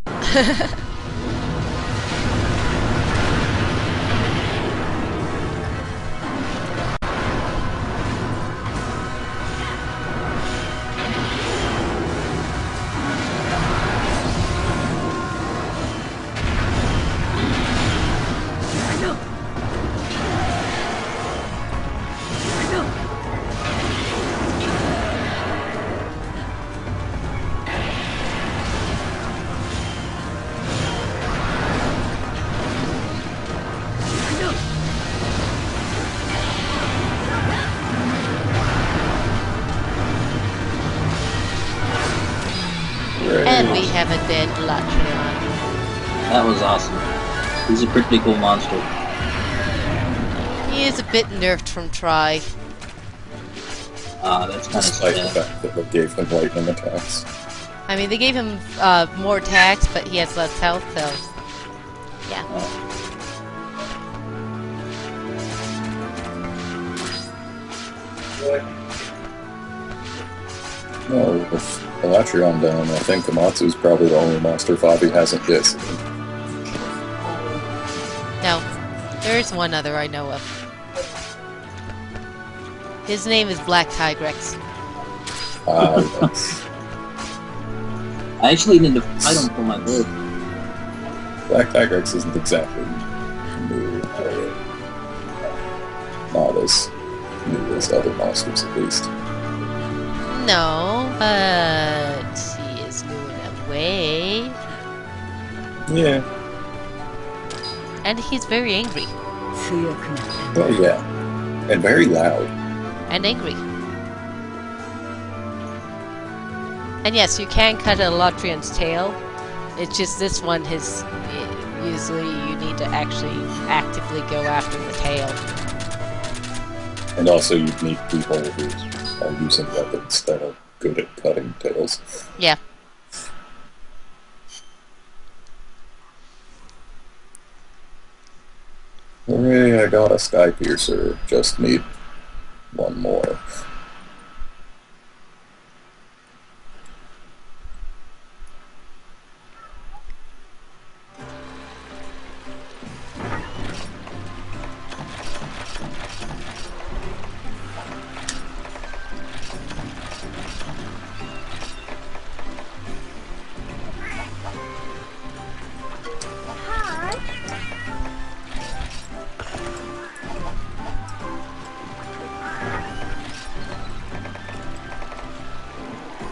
And we have a dead Latreon. That was awesome. He's a pretty cool monster. He is a bit nerfed from Tri. That's kind of Despite the sad. fact that they gave him lightning attacks. I mean, they gave him more attacks, but he has less health, so... Yeah. No, with Elatrion down, I think Amatsu's probably the only monster Fabi hasn't yet seen. No. There is one other I know of. His name is Black Tigrex. Yes. I actually need to fight him for my build. Black Tigrex isn't exactly new. Not as new as other monsters, at least. No, but he is new in a way. Yeah. And he's very angry. Oh, yeah. And very loud. And angry. And yes, you can cut a Latrion's tail. It's just this one has... Usually you need to actually actively go after the tail. And also you'd meet people who are using weapons that are good at cutting tails. Yeah. Hooray, I got a Sky Piercer. Just need one more.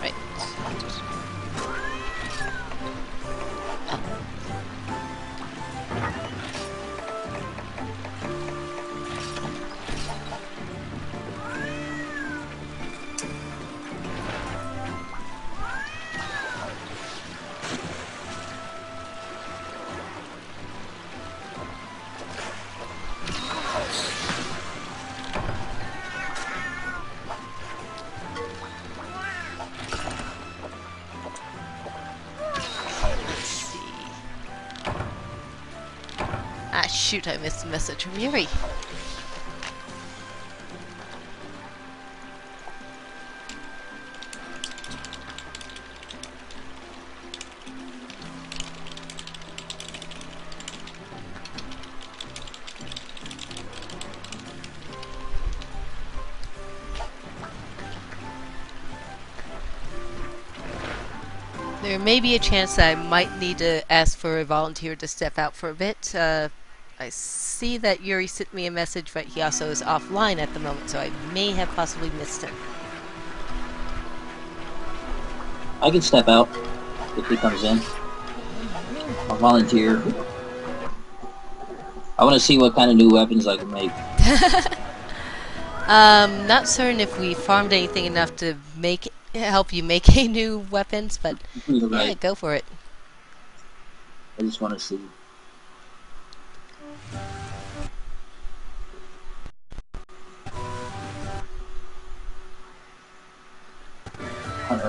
Right. Let's see. Ah, shoot, I missed a message from Yuri. There may be a chance that I might need to ask for a volunteer to step out for a bit. I see that Yuri sent me a message, but he also is offline at the moment, so I may have possibly missed him. I can step out if he comes in. I'll volunteer. I want to see what kind of new weapons I can make. Not certain if we farmed anything enough to help you make a new weapons, but yeah, Right. go for it. I just want to see.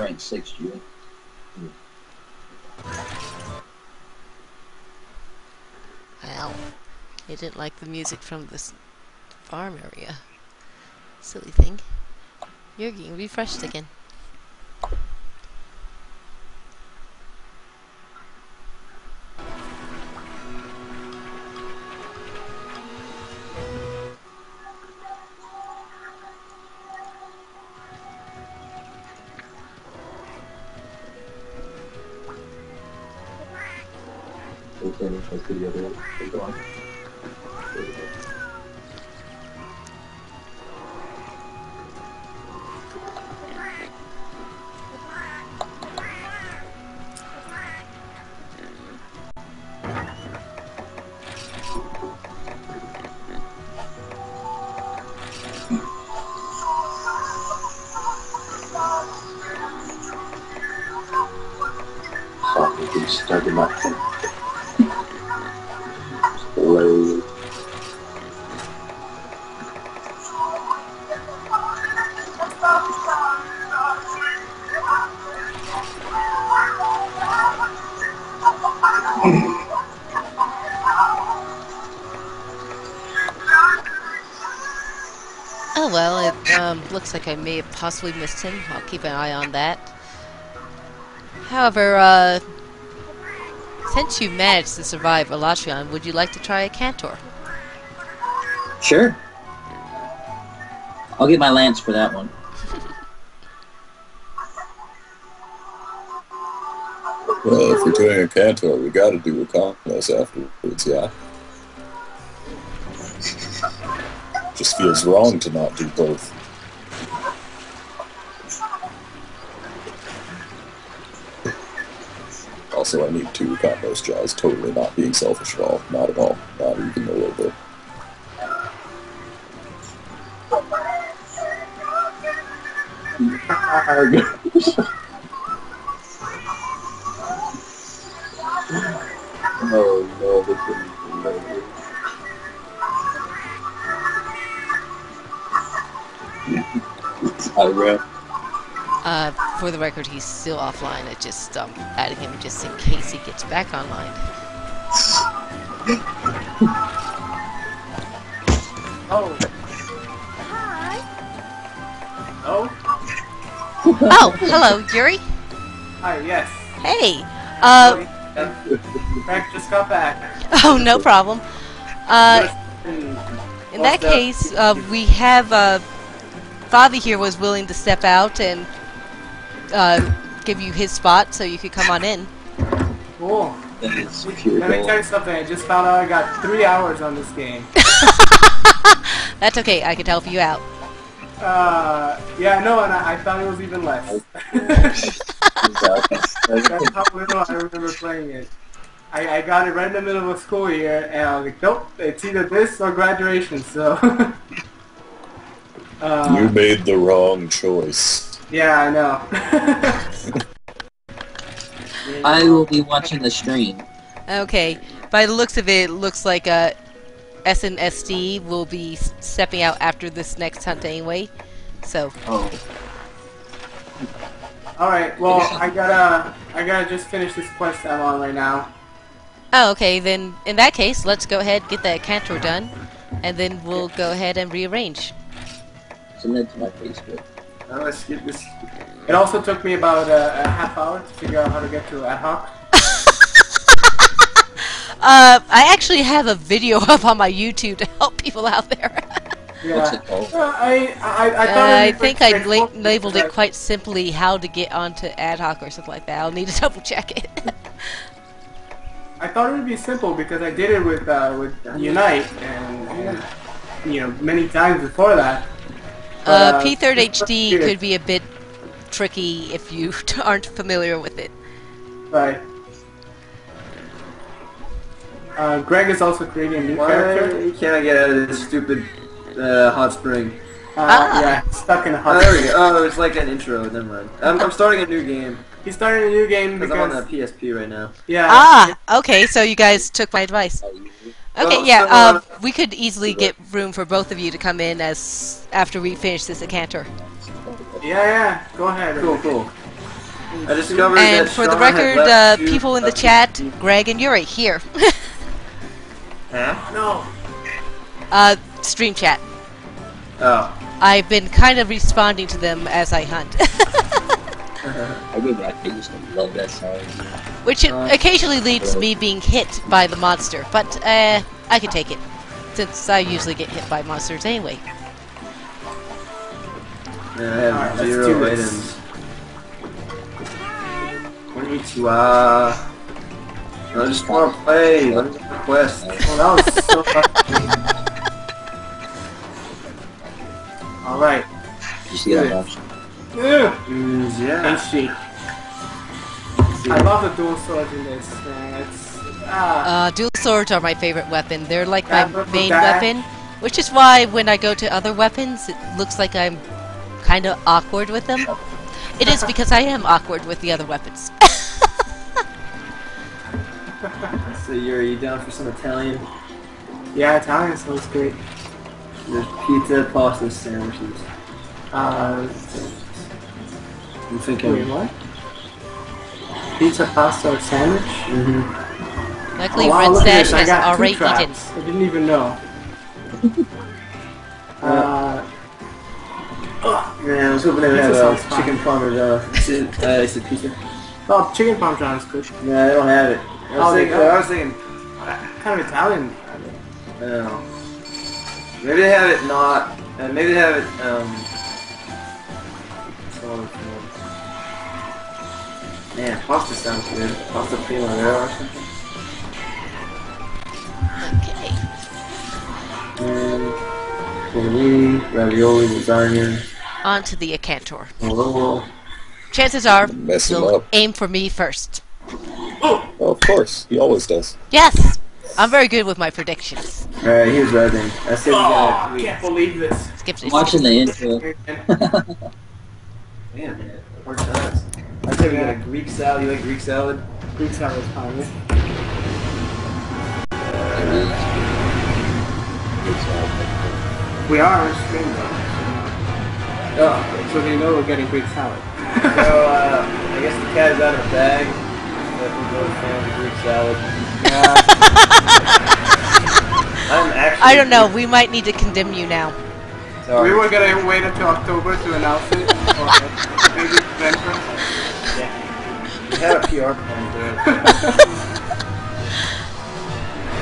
rank 6, Julie. Wow. They didn't like the music from this farm area. Silly thing. You're getting refreshed again. Started my hello. Oh well, it looks like I may have possibly missed him. I'll keep an eye on that. However, since you managed to survive Elatrion, would you like to try a Cantor? Sure. I'll get my lance for that one. Well, if we're doing a Cantor, we gotta do a Conquest afterwards, yeah? Just feels wrong to not do both. Also, I need 2 combos jaws, totally not being selfish at all. Not at all. Not even a little bit. Oh no, this is For the record, he's still offline. I just added him just in case he gets back online. Oh. Hi. Oh? Oh, hello, Yuri. Hi, yes. Hey. Frank just got back. Oh, no problem. In that case, we have Bobby here was willing to step out and give you his spot so you could come on in. Cool. That is Let pure me tell gold. you something. I just found out I got 3 hours on this game. That's okay. I can help you out. Yeah, no, and I thought it was even less. That's how little I remember playing it. I got it right in the middle of a school year, and I was like, nope, it's either this or graduation, so... you made the wrong choice. Yeah, I know. I will be watching the stream. Okay. By the looks of it, it looks like SNSD will be stepping out after this next hunt anyway. So. Oh. Alright, well, I gotta just finish this quest I'm on right now. Oh, okay. Then in that case, let's go ahead and get that Cantor done, and then we'll go ahead and rearrange. Submit to my Facebook. Now let's get this. It also took me about a half hour to figure out how to get to ad hoc. I actually have a video up on my YouTube to help people out there. Yeah. What's it called? I thought I think I labeled it quite simply how to get onto ad hoc or something like that. I'll need to double check it. I thought it would be simple because I did it with Unite and you know many times before that. But, P3rd HD could be a bit tricky if you aren't familiar with it. Right. Greg is also creating a new character. Why can't I get out of this stupid hot spring? Yeah, stuck in a Oh, hot. there we go. Oh, it's like an intro. Never mind. I'm starting a new game He's starting a new game because I'm on because the PSP right now. yeah. Okay, so you guys took my advice. Okay, Well, yeah, we could easily get room for both of you to come in after we finish this Cantor. Yeah. Go ahead. Cool. I discovered And that for the Sean had record, left 2 people in the of chat, Greg and Yuri here. Huh? No. Stream chat. Oh. I've been kind of responding to them as I hunt. I go back. I used to love that song. Which occasionally leads to me being hit by the monster, but I can take it, since I usually get hit by monsters anyway. Yeah, I have Alright, let's 0 do this. items. Konnichiwa. I just want to play. Let me get the quest. Well, that was so fucking. Alright. Did you see that option? Yeah. HD. I love the dual swords in this, man. It's Dual swords are my favorite weapon. They're like Yeah, my but main that- weapon, which is why when I go to other weapons, it looks like I'm kind of awkward with them. It is because I am awkward with the other weapons. So you down for some Italian? yeah, Italian sounds great. There's pizza, pasta, sandwiches. I'm thinking. Wait, what? Pizza, pasta, or sandwich? Mm-hmm. Luckily, Oh, wow, Red look at Stash this, I has got 2 already eaten. traps. I didn't even know. Yeah, I was hoping they would Pizza have sounds fine. chicken parmesan. I said pizza. Oh, chicken parmesan is good. No, they don't have it. I Oh, they don't? was thinking, Kind of Italian. maybe they have it not. Maybe they have it. Man, pasta sounds good. Pasta primavera or something. Okay. And tortellini, ravioli, lasagna. On to the Acantor. Oh, Chances are, Mess him he'll up. aim for me first. Oh, of course. He always does. Yes! I'm very good with my predictions. alright, here's Redding. I said we Oh, got I can't believe this. Skip I'm watching the intro. Man, hard times. I said we got a Greek salad. You like Greek salad? Greek salad is fine. Yeah. We are on stream though. Oh, So they know we're getting Greek salad. so I guess the cat is out of the bag. But we're both fans of Greek salad. I'm actually. I don't know, we might need to condemn you now. Sorry. We were gonna wait until October to announce it. Or maybe November. We had a PR plan to it.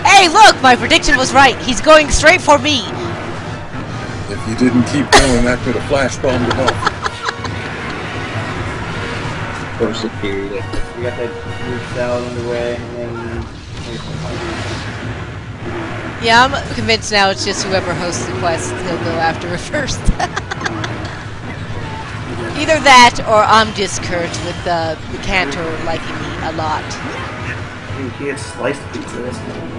Hey, look! My prediction was right. He's going straight for me. If you didn't keep going, that could have flash bombed him up. Or superior. We got that Greek salad underway, and then. Yeah, I'm convinced now it's just whoever hosts the quest, he'll go after it first. Either that, or I'm just cursed with the Cantor liking me a lot. You can't slice pizza this time.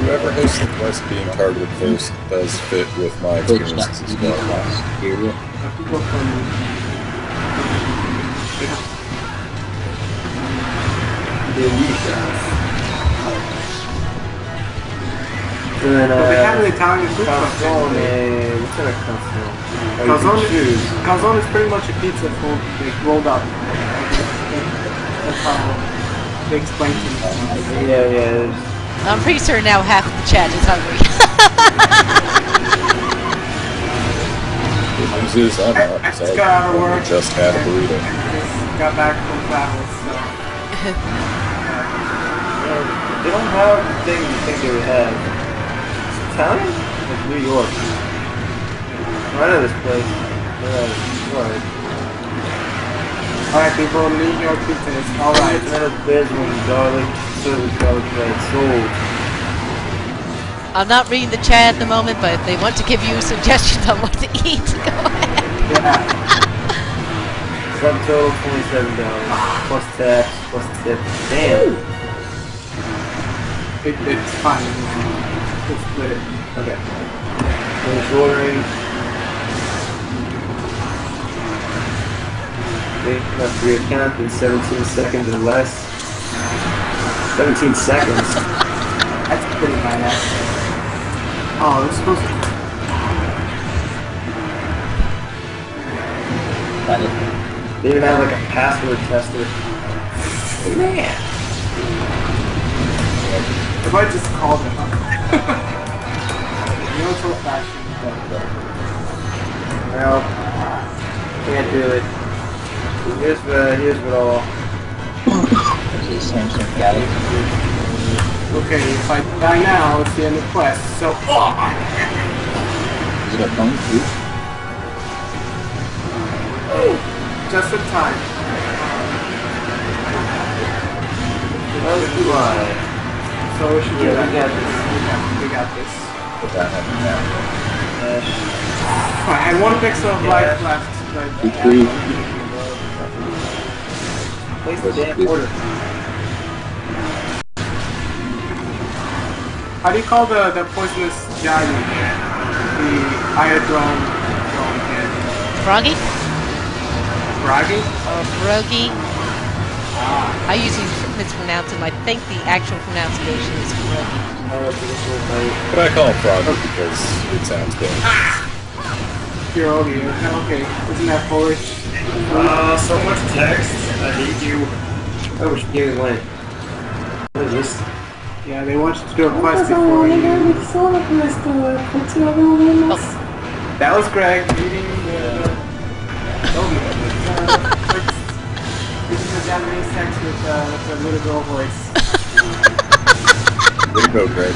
Whoever hosts the quest being targeted first does fit with my experiences as well. Superior. People from Delicious. And then, But they have an Italian food truck. calzone. What's that calzone? Oh, you Calzone, can choose. calzone is pretty much a pizza full, like, rolled up. That's how they explain to me. Yeah, yeah. I'm pretty sure now half of the chat is hungry. The news is I'm not, I so just got out of work. I just had a burrito. Just got back from travel, so. They don't have the thing you think they would have. It's Italian? Like New York. I know this place. Alright. Alright, people, New York pizza is alright. Tomato basil, garlic, service garlic bread, sold. I'm not reading the chat at the moment, but if they want to give you suggestions on what to eat, go ahead. Yeah. Subtotal $27. Plus tax, plus tip. Damn. It's fine. We'll split it. Okay. Finish ordering. Okay, left your account in 17 seconds or less. 17 seconds. That's pretty badass. Oh, it's supposed to. Got it. They even have like a password tester. Man. If I just called him up. You know, it's old fashioned. Well, can't do it. Here's what all. There's a Samsung Galaxy. Okay, if I die now, it's the end of the quest. So, Is it a phone too? just in time. Let's do it. So we should do Yeah, that. we got this. We got this. Put that in there. I had 1 pixel of life left. Decree. Place the damn order. How do you call the poisonous giant? The iodrome head. Froggy? Bragi? Brogy? I usually mispronounce him. I think the actual pronunciation is Brogy. But I call him Froggy because it sounds good. Pierogi. Okay. Isn't that Polish? So much text. I hate you. Oh, we should give it away. What is this? Yeah, they want you to do a quest before you... That was Greg reading the... Using the Japanese text with a little girl voice. Way to go, Greg.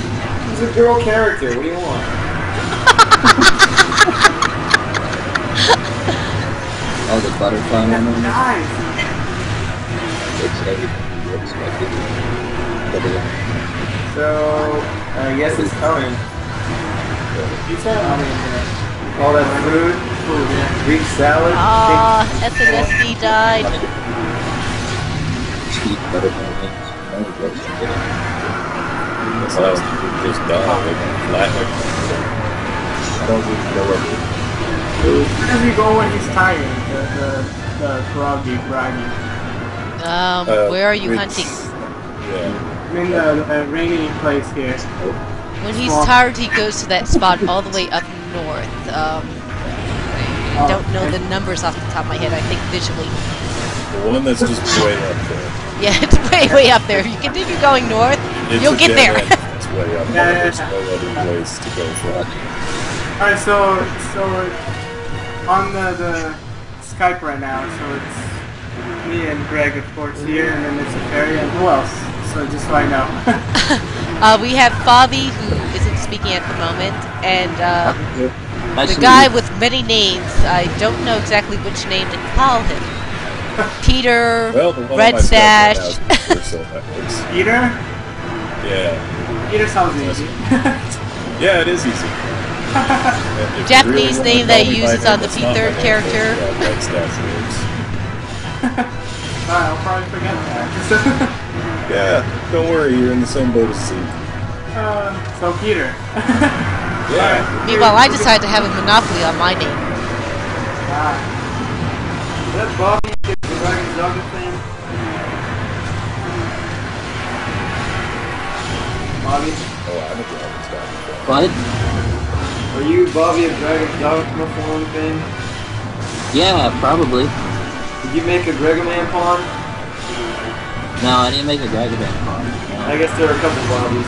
He's a girl character. What do you want? Oh, the butterfly one. Nice! It's everything you expected. So, I guess it's coming. Pizza? I mean, All that food, yeah. Greek salad, Ah, SNSD died. Cheap butterfly wings. No regrets to get it. That's last just done. Flat. I don't even know what it is. Where does he go when he's tired? The froggy, braggy. Where are you it's- hunting? Yeah. I'm in the rainy place here. When he's tired, he goes to that spot all the way up north. I don't know the numbers off the top of my head. I think visually. The one that's just way up there. Yeah, it's way up there. If you continue going north, It's you'll a get dead there. end. It's way up there. Yeah. There's no other place to go from. Alright, so on the Skype right now, so it's me and Greg, of course, here, and then it's a fairy, and who else? So just so I know. We have Bobby, who isn't speaking at the moment, and Nice the to guy meet with many names. I don't know exactly which name to call him. Peter, Well, the one Red on my Stash. schedule has social networks. Peter? Yeah. Peter sounds easy. Yeah, it is easy. And if you Japanese really name wanna that call me uses by on name, the it's not third my name, character. but, yeah, Red Stash works. I'll probably forget that. Yeah, don't worry, you're in the same boat as C. So Peter. Yeah. Meanwhile, I decided to have a monopoly on my name. Ah, Is that Bobby, the Dragon Dogma fan? Bobby? Oh, I'm a Dragon's Dogma fan. What? Are you Bobby of Dragon Dogma fan? Yeah, probably. Did you make a Gregaman pawn? No, I didn't make a Dragaban pawn. I guess there are a couple Bobbies.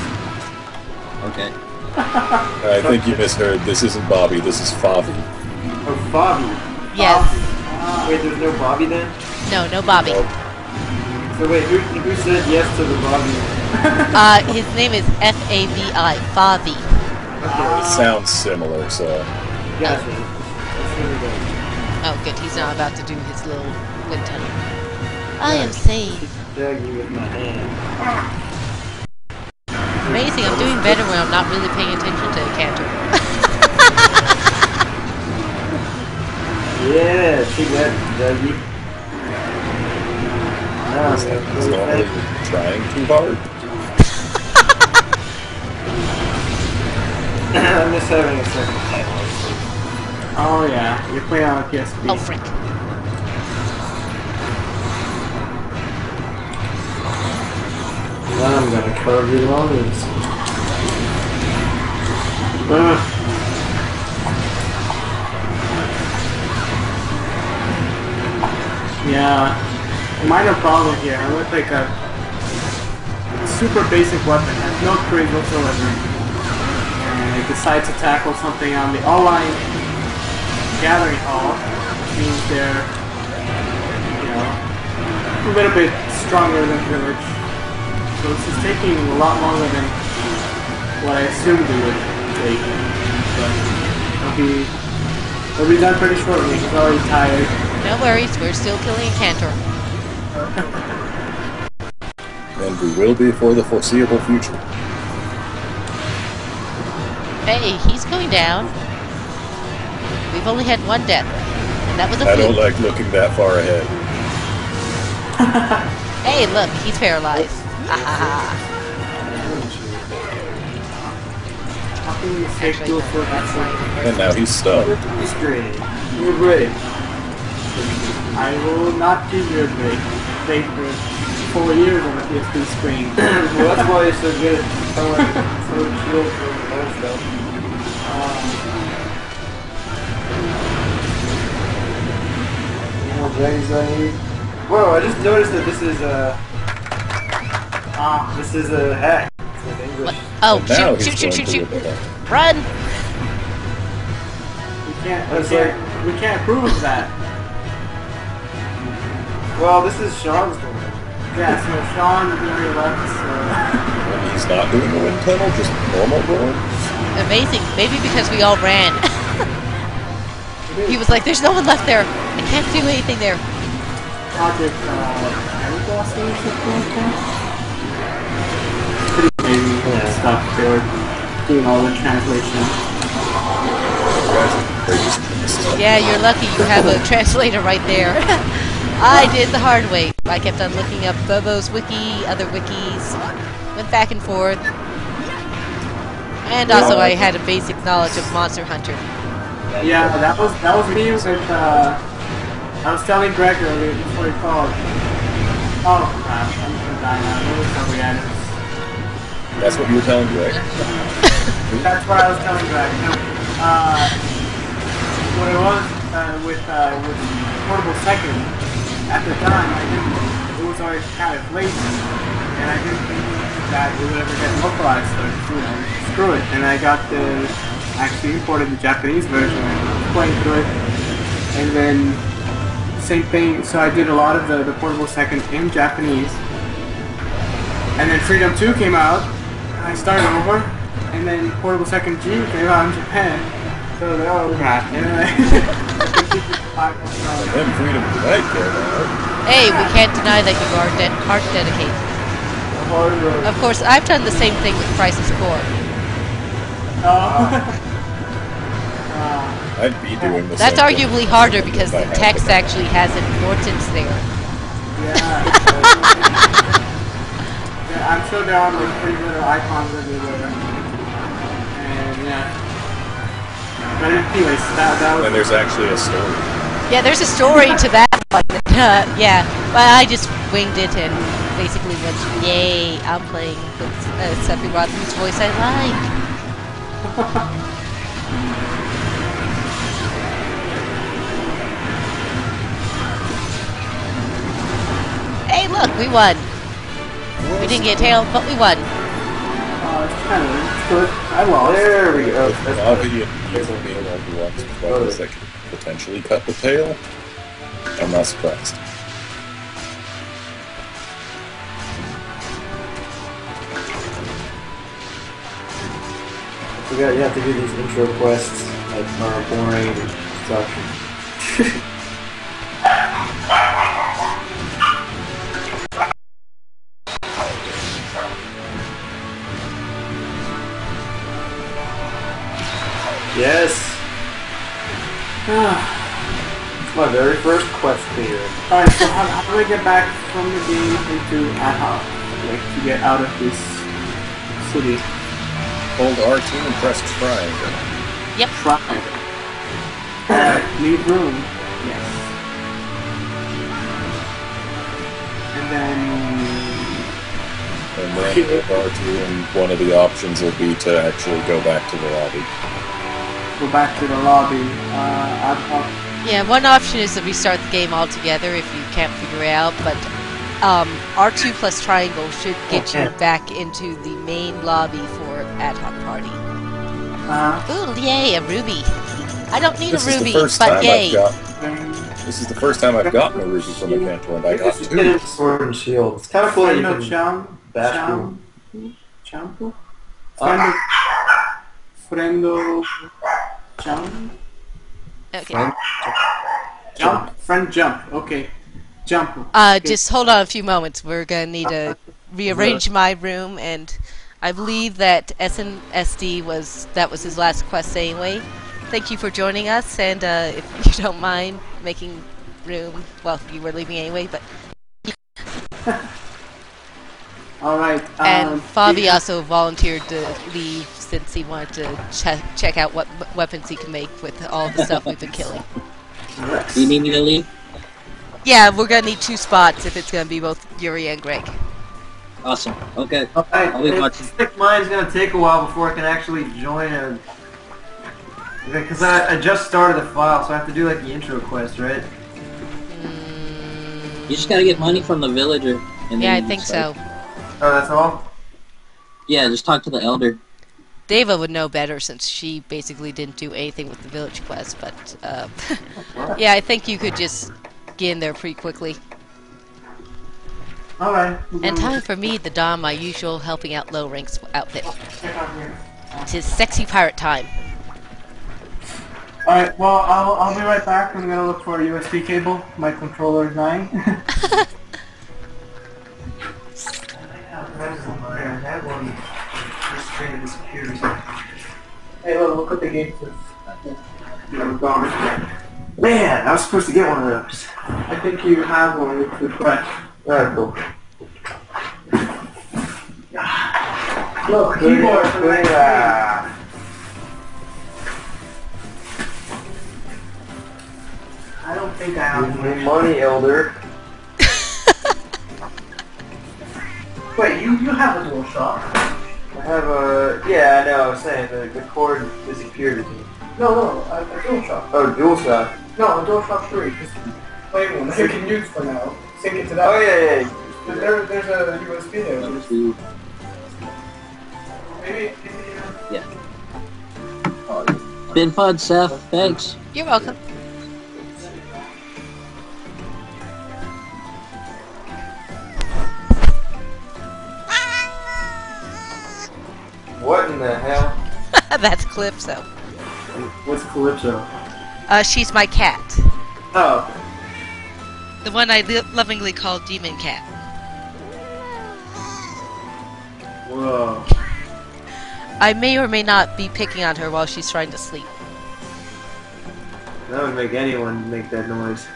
Okay. I think you misheard. This isn't Bobby, this is Favi. Oh, Bobby. Yes. Wait, there's no Bobby then? No Bobby. Nope. So wait, who said yes to the Bobby? His name is Favi. Favi. It sounds similar, so. Gotcha. That's really good. Oh, good. He's not about to do his little wind tunnel. I am safe. Jag you with my hand. Amazing. I'm doing better when I'm not really paying attention to Cantor. Yeah, take that, Jaggy. Now I'm It's gonna normally trying too hard. I'm just having a second title. oh yeah, you're playing on a PSP. Oh, frick. Now I'm gonna curve your lungs. Yeah. Minor problem here. I went like a super basic weapon, has no crit whatsoever. And I decide to tackle something on the all-line gathering hall, which means they're, you know, a little bit stronger than village. So this is taking a lot longer than what I assumed it would take. But it'll be done pretty shortly. He's already tired. No worries, we're still killing a Cantor. And we will be for the foreseeable future. Hey, he's going down. We've only had one death, and that was a I don't fluke. like looking that far ahead. Hey, look, he's paralyzed. Ah, How can you take actually, dual no, foot? that's not And now he's stunned. History. You're brave. I will not give you a break. Break for 4 years on the PSP screen. Well, that's why you're so good at throwing shield for other stuff. Any more dragons I need? Whoa, I just noticed that this is a hack. It's in English. Oh, And now shoot, he's shoot, going shoot, to shoot, rip shoot. it off. Run! We can't approve of that. Well, this is Sean's doing. Yeah, so Sean really left, so... And he's not doing a wind tunnel, just normal going. Amazing. Maybe because we all ran. He was like, there's no one left there. I can't do anything there. Project, Arigoss or something like that? Pretty amazing stuff. They were doing all the translation. Yeah, you're lucky you have a translator right there. I did the hard way. I kept on looking up Bobo's wiki, other wikis, went back and forth. And also I had a basic knowledge of Monster Hunter. Yeah, that was me with, I was telling Greg earlier before he called. Oh crap, I'm gonna die now. What was that we had? That's what you were telling Greg. That's what I was telling Greg. What it was with Portable Second, at the time it was already kind of late, and I didn't think that it would ever get localized, so you know, screw it. And I got actually imported the Japanese version and playing through it, and then same thing, so I did a lot of the Portable Second in Japanese, and then Freedom 2 came out, and I started over, and then Portable Second G came out in Japan. So oh crap. And then Freedom Tonight came out. Hey, we can't deny that you are hard dedicated. Of course, I've done the same thing with Crisis Core. I'd be doing the That's same thing. arguably harder because the If I had text to. actually has importance there. Yeah, I'm sure there are like pretty little icons everywhere. And yeah. But anyways, that was... And there's actually a story. Yeah, there's a story to that one. Yeah, but I just winged it and basically went, yay, I'm playing Sephiroth, whose voice I like. Hey, look, we won. We didn't get tailed, but we won. it's kind of good. I lost. There we go. With Navi and Evil being on the ones weapons that can potentially cut the tail, I'm not surprised. I forgot you have to do these intro quests that are boring and stuff. Yes! It's my very first quest clear. Alright, so how do I get back from the game into Aha? Like, to get out of this city? Hold R2 and press triangle. Yep. Try. Leave room. Yes. And then... And then hold R2 and one of the options will be to actually go back to the lobby. go back to the lobby. Yeah, one option is to restart the game altogether if you can't figure it out, but R2 plus triangle should get you back into the main lobby for ad hoc party. Ooh, yay, a ruby. I don't need a ruby, but yay. This is the first time I've gotten a ruby from a mentor, and I got Get 2. a sword and shield. It's kind of cool that you Friendo can bash through. Champo? Friendo jump? Okay. Jump? Friend jump. Okay. Jump. Just hold on a few moments. We're gonna need to rearrange my room, and I believe that SNSD was his last quest anyway. Thank you for joining us, and if you don't mind making room, well, you were leaving anyway, but. Alright. And Fabi also volunteered to leave since he wanted to check out what weapons he can make with all the stuff we've been killing. Do you need me to leave? Yeah, we're gonna need 2 spots if it's gonna be both Yuri and Greg. Awesome. Okay. Alright, I'll be watching. I think mine's gonna take a while before I can actually join a... Because I just started the file, so I have to do like the intro quest, right? You just gotta get money from the villager. And Yeah, I then think start. so. Oh, that's all? Yeah, just talk to the elder. Deva would know better since she basically didn't do anything with the village quest, but yeah, I think you could just get in there pretty quickly. Alright. And time for me to don my usual helping out low ranks outfit. Tis sexy pirate time. Alright, well, I'll be right back. I'm gonna look for a USB cable. My controller is dying. That one just straight disappears. Hey, look at the gate. I'm gone. Man, I was supposed to get one of those. I think you have one with the press. Alright, cool. Look, keyboard. I don't think I have Give one. me money, elder. Wait, you have a dual shock. I have a... Yeah, I know, I was saying, the cord disappeared with me. No, a dual shock. Oh, dual shot. No, a dual shock 3. Just plain one that you can use for now. Sync it to that. Oh, yeah. There's a USB there. Maybe. Been fun, Seth. Thanks. You're welcome. What in the hell? That's Calypso. What's Calypso? She's my cat. Oh. The one I lovingly call Demon Cat. Whoa. I may or may not be picking on her while she's trying to sleep. That would make anyone make that noise.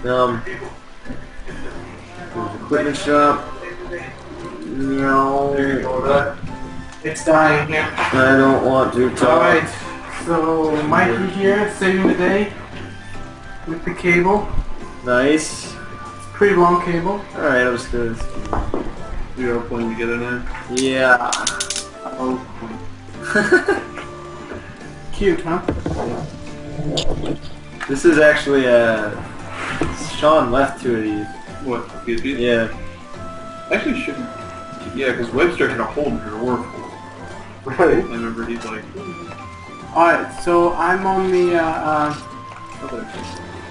There's equipment shop. No. It's dying here. I don't want to talk. Alright, so Mikey here, saving the day with the cable. Nice. It's a pretty long cable. Alright, I'll just do this. You're all playing together now? Yeah. Oh. Cute, huh? This is actually Sean left 2 of these. What? PSP? Yeah. Actually, shouldn't. Yeah, because Webster had a whole drawer full. I Really? remember he's like, Alright, so I'm on the, I'm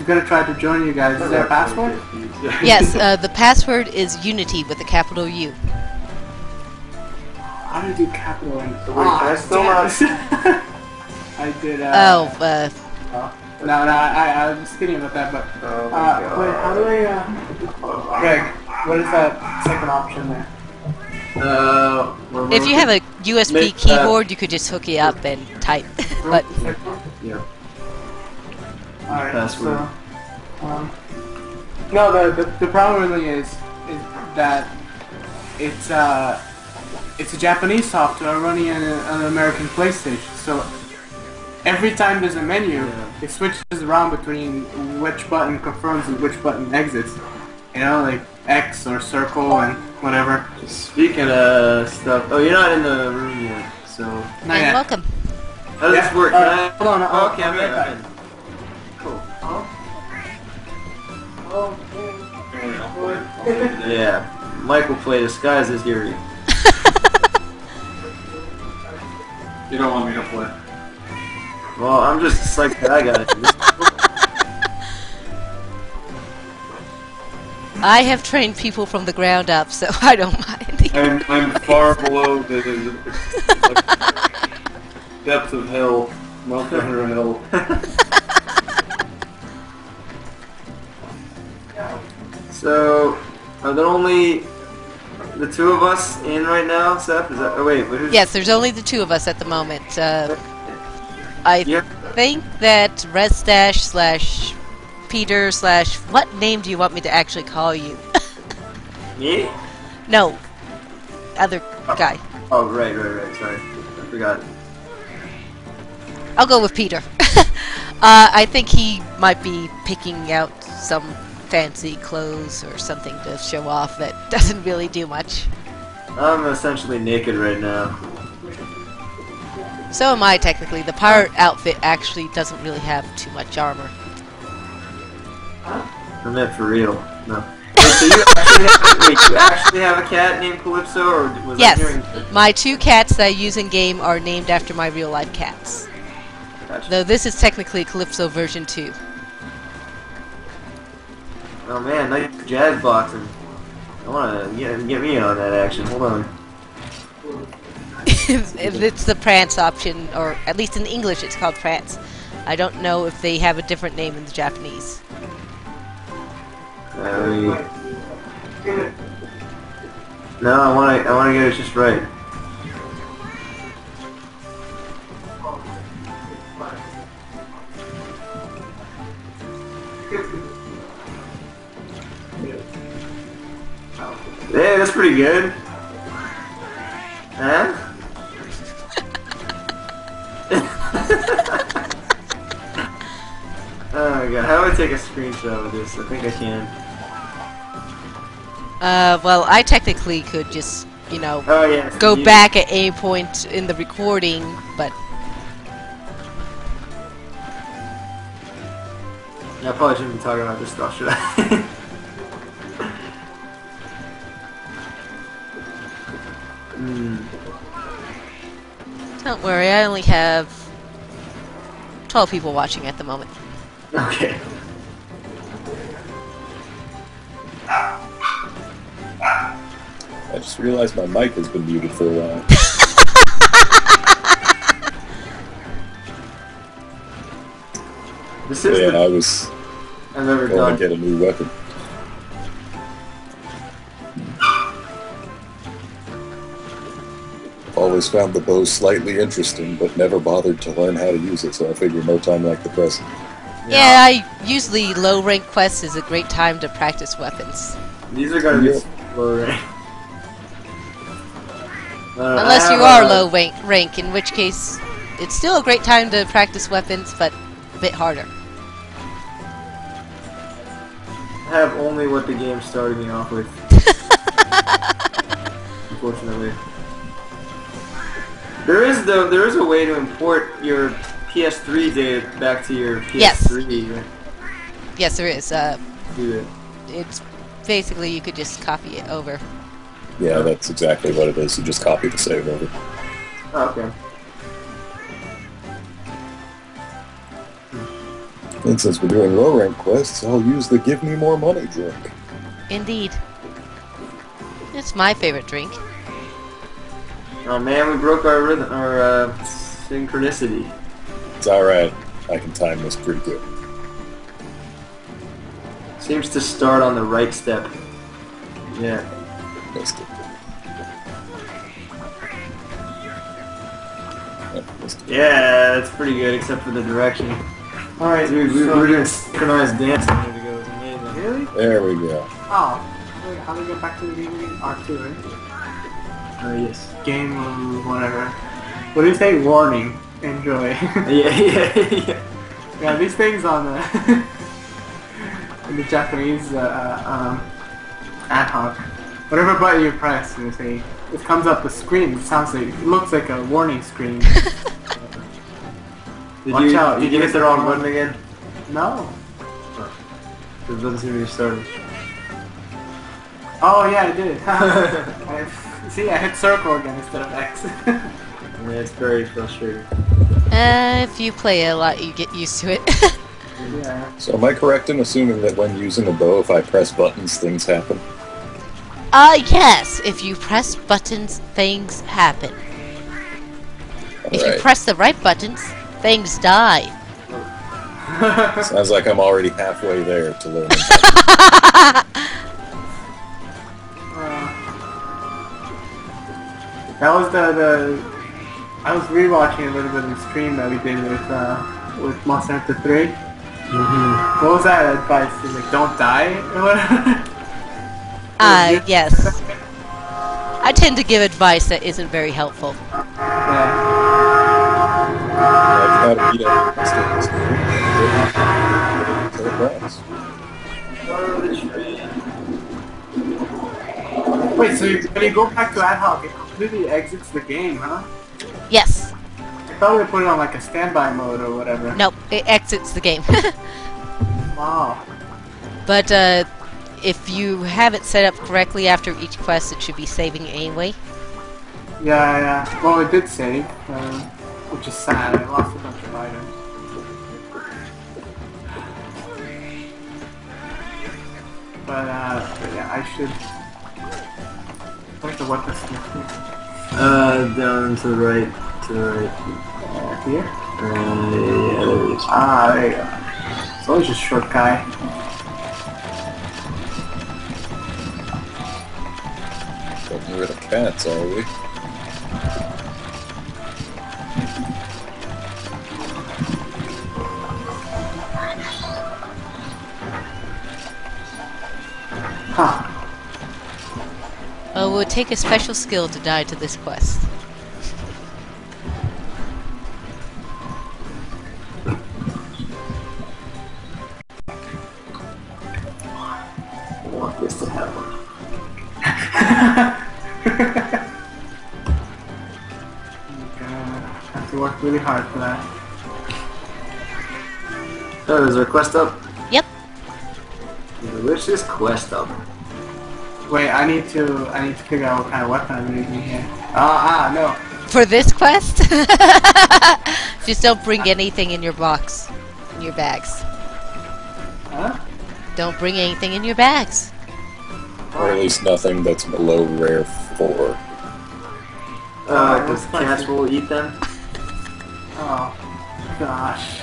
gonna try to join you guys. Is there a password? Yes, the password is Unity with a capital U. How do you do capital N? So wait, can I still not... I did, Oh, No, I was kidding about that, but, Oh my God. wait, how do I, Greg, what is that second option there? if you have a USB Make, keyboard, you could just hook it up and type. But Yeah. Alright, Password. so, no, the problem really is that it's a Japanese software running on an American PlayStation, so every time there's a menu, it switches around between which button confirms and which button exits. You know, like X or circle and whatever. Speaking of stuff, oh, you're not in the room yet, so Not And yet. welcome. how does this work? Can I? Hold on. Oh, okay, I'll I'm be in. right I'm in. Cool. Yeah, Mike will play disguise as Yuri. You don't want me to play. Well, I'm just psyched that I got it. I have trained people from the ground up, so I don't mind. I'm far below the depths of hell, Mount Thunder Hill. So, are there only the two of us in right now, Seth? Is that? Oh wait, but who's? Yes, there's only the two of us at the moment. I Yeah. think that Restash / Peter / what name do you want me to actually call you? Me? No, other guy. Oh, right. Sorry, I forgot. I'll go with Peter. I think he might be picking out some fancy clothes or something to show off that doesn't really do much. I'm essentially naked right now. So am I, technically. The pirate outfit actually doesn't really have too much armor. I meant for real. No. Wait, so you actually have a cat named Calypso, or was Yes, I hearing? my two cats that I use in game are named after my real life cats. Gotcha. Though this is technically Calypso version 2. Oh man, nice jazz boxing. I wanna get me in on that action. Hold on. If it's the Prance option, or at least in English it's called Prance. I don't know if they have a different name in the Japanese. No, I wanna get it just right. Hey, that's pretty good. Huh? Oh my god, how do I take a screenshot of this? I think I can. Well, I technically could just, you know, Oh yeah. go you- back at any point in the recording, but I probably shouldn't be talking about this stuff, should I? don't worry, I only have 12 people watching at the moment. Okay. I just realized my mic has been muted for a while. This So is yeah, the I was I've ever going to done. get a new weapon. Always found the bow slightly interesting, but never bothered to learn how to use it, so I figured no time like the present. Yeah, I usually low rank quests is a great time to practice weapons. These are gonna be Yeah. low rank. Unless you are low rank, in which case it's still a great time to practice weapons, but a bit harder. I have only what the game started me off with. Unfortunately. There is a way to import your PS3 data back to your PS3. Right? Yes, there is. Do it. It's basically you could just copy it over. Yeah, that's exactly what it is. You just copy the save over. Oh, okay. And since we're doing low rank quests, I'll use the give me more money drink. Indeed. It's my favorite drink. Oh man, we broke our rhythm, our synchronicity. It's alright. I can time this pretty good. Seems to start on the right step. Yeah. Missed it. Yeah, missed it. Yeah, that's pretty good, except for the direction. Alright, Dude, so we're doing synchronized dancing here to go. It's amazing. Really? There we go. Oh. Wait, how do we get back to the game again? R2, right? Yes. Game whatever. What do you say? Warning. Enjoy. Yeah. Yeah, these things on the in the Japanese ad hoc. Whatever button you press, you say it comes up the screen. It looks like a warning screen. Watch out, Did you hit the wrong button again? No. It doesn't seem to be starting. Oh yeah, I did. See, I hit circle again instead of X. Yeah, it's very frustrating. If you play a lot, you get used to it. Yeah. So am I correct in assuming that when using a bow, if I press buttons, things happen? Yes. If you press buttons, things happen. If you Alright. press the right buttons, things die. Sounds like I'm already halfway there to learning. That was the I was rewatching a little bit of the stream that we did with Monster Hunter 3. What was that advice? Like, don't die or whatever? Yes. I tend to give advice that isn't very helpful. Yeah. I've got to beat up mistakes. To the grass. Wait, so when you go back to ad hoc, it completely exits the game, huh? Yes. I thought we put it on like a standby mode or whatever. Nope. It exits the game. Wow. But if you have it set up correctly after each quest, it should be saving anyway. Yeah. Well, it did save, which is sad. I lost a bunch of items. But yeah, I should. Where's the weapon smith here? Down to the right. To the right. Here? Yeah, there it is. Ah, there you go. It's always just short guy. Getting rid of cats, are we? Huh. It would take a special skill to die to this quest. I want this to happen. Have to work really hard for that. Oh, is our quest up? Yep. Where's this quest up? Wait, I need to figure out what kind of weapon I'm using here. No. For this quest, just don't bring anything in your box, in your bags. Huh? Don't bring anything in your bags. Or at least nothing that's below rare 4. Because cats will eat them? Oh, gosh.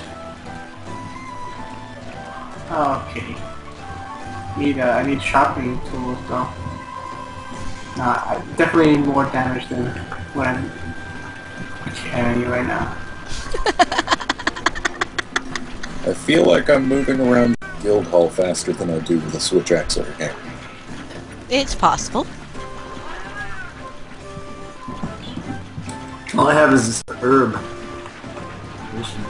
Okay. I need sharpening tools though. I definitely need more damage than what I'm carrying right now. I feel like I'm moving around Guild Hall faster than I do with a Switch axe or a hammer. It's possible. All I have is this herb. I should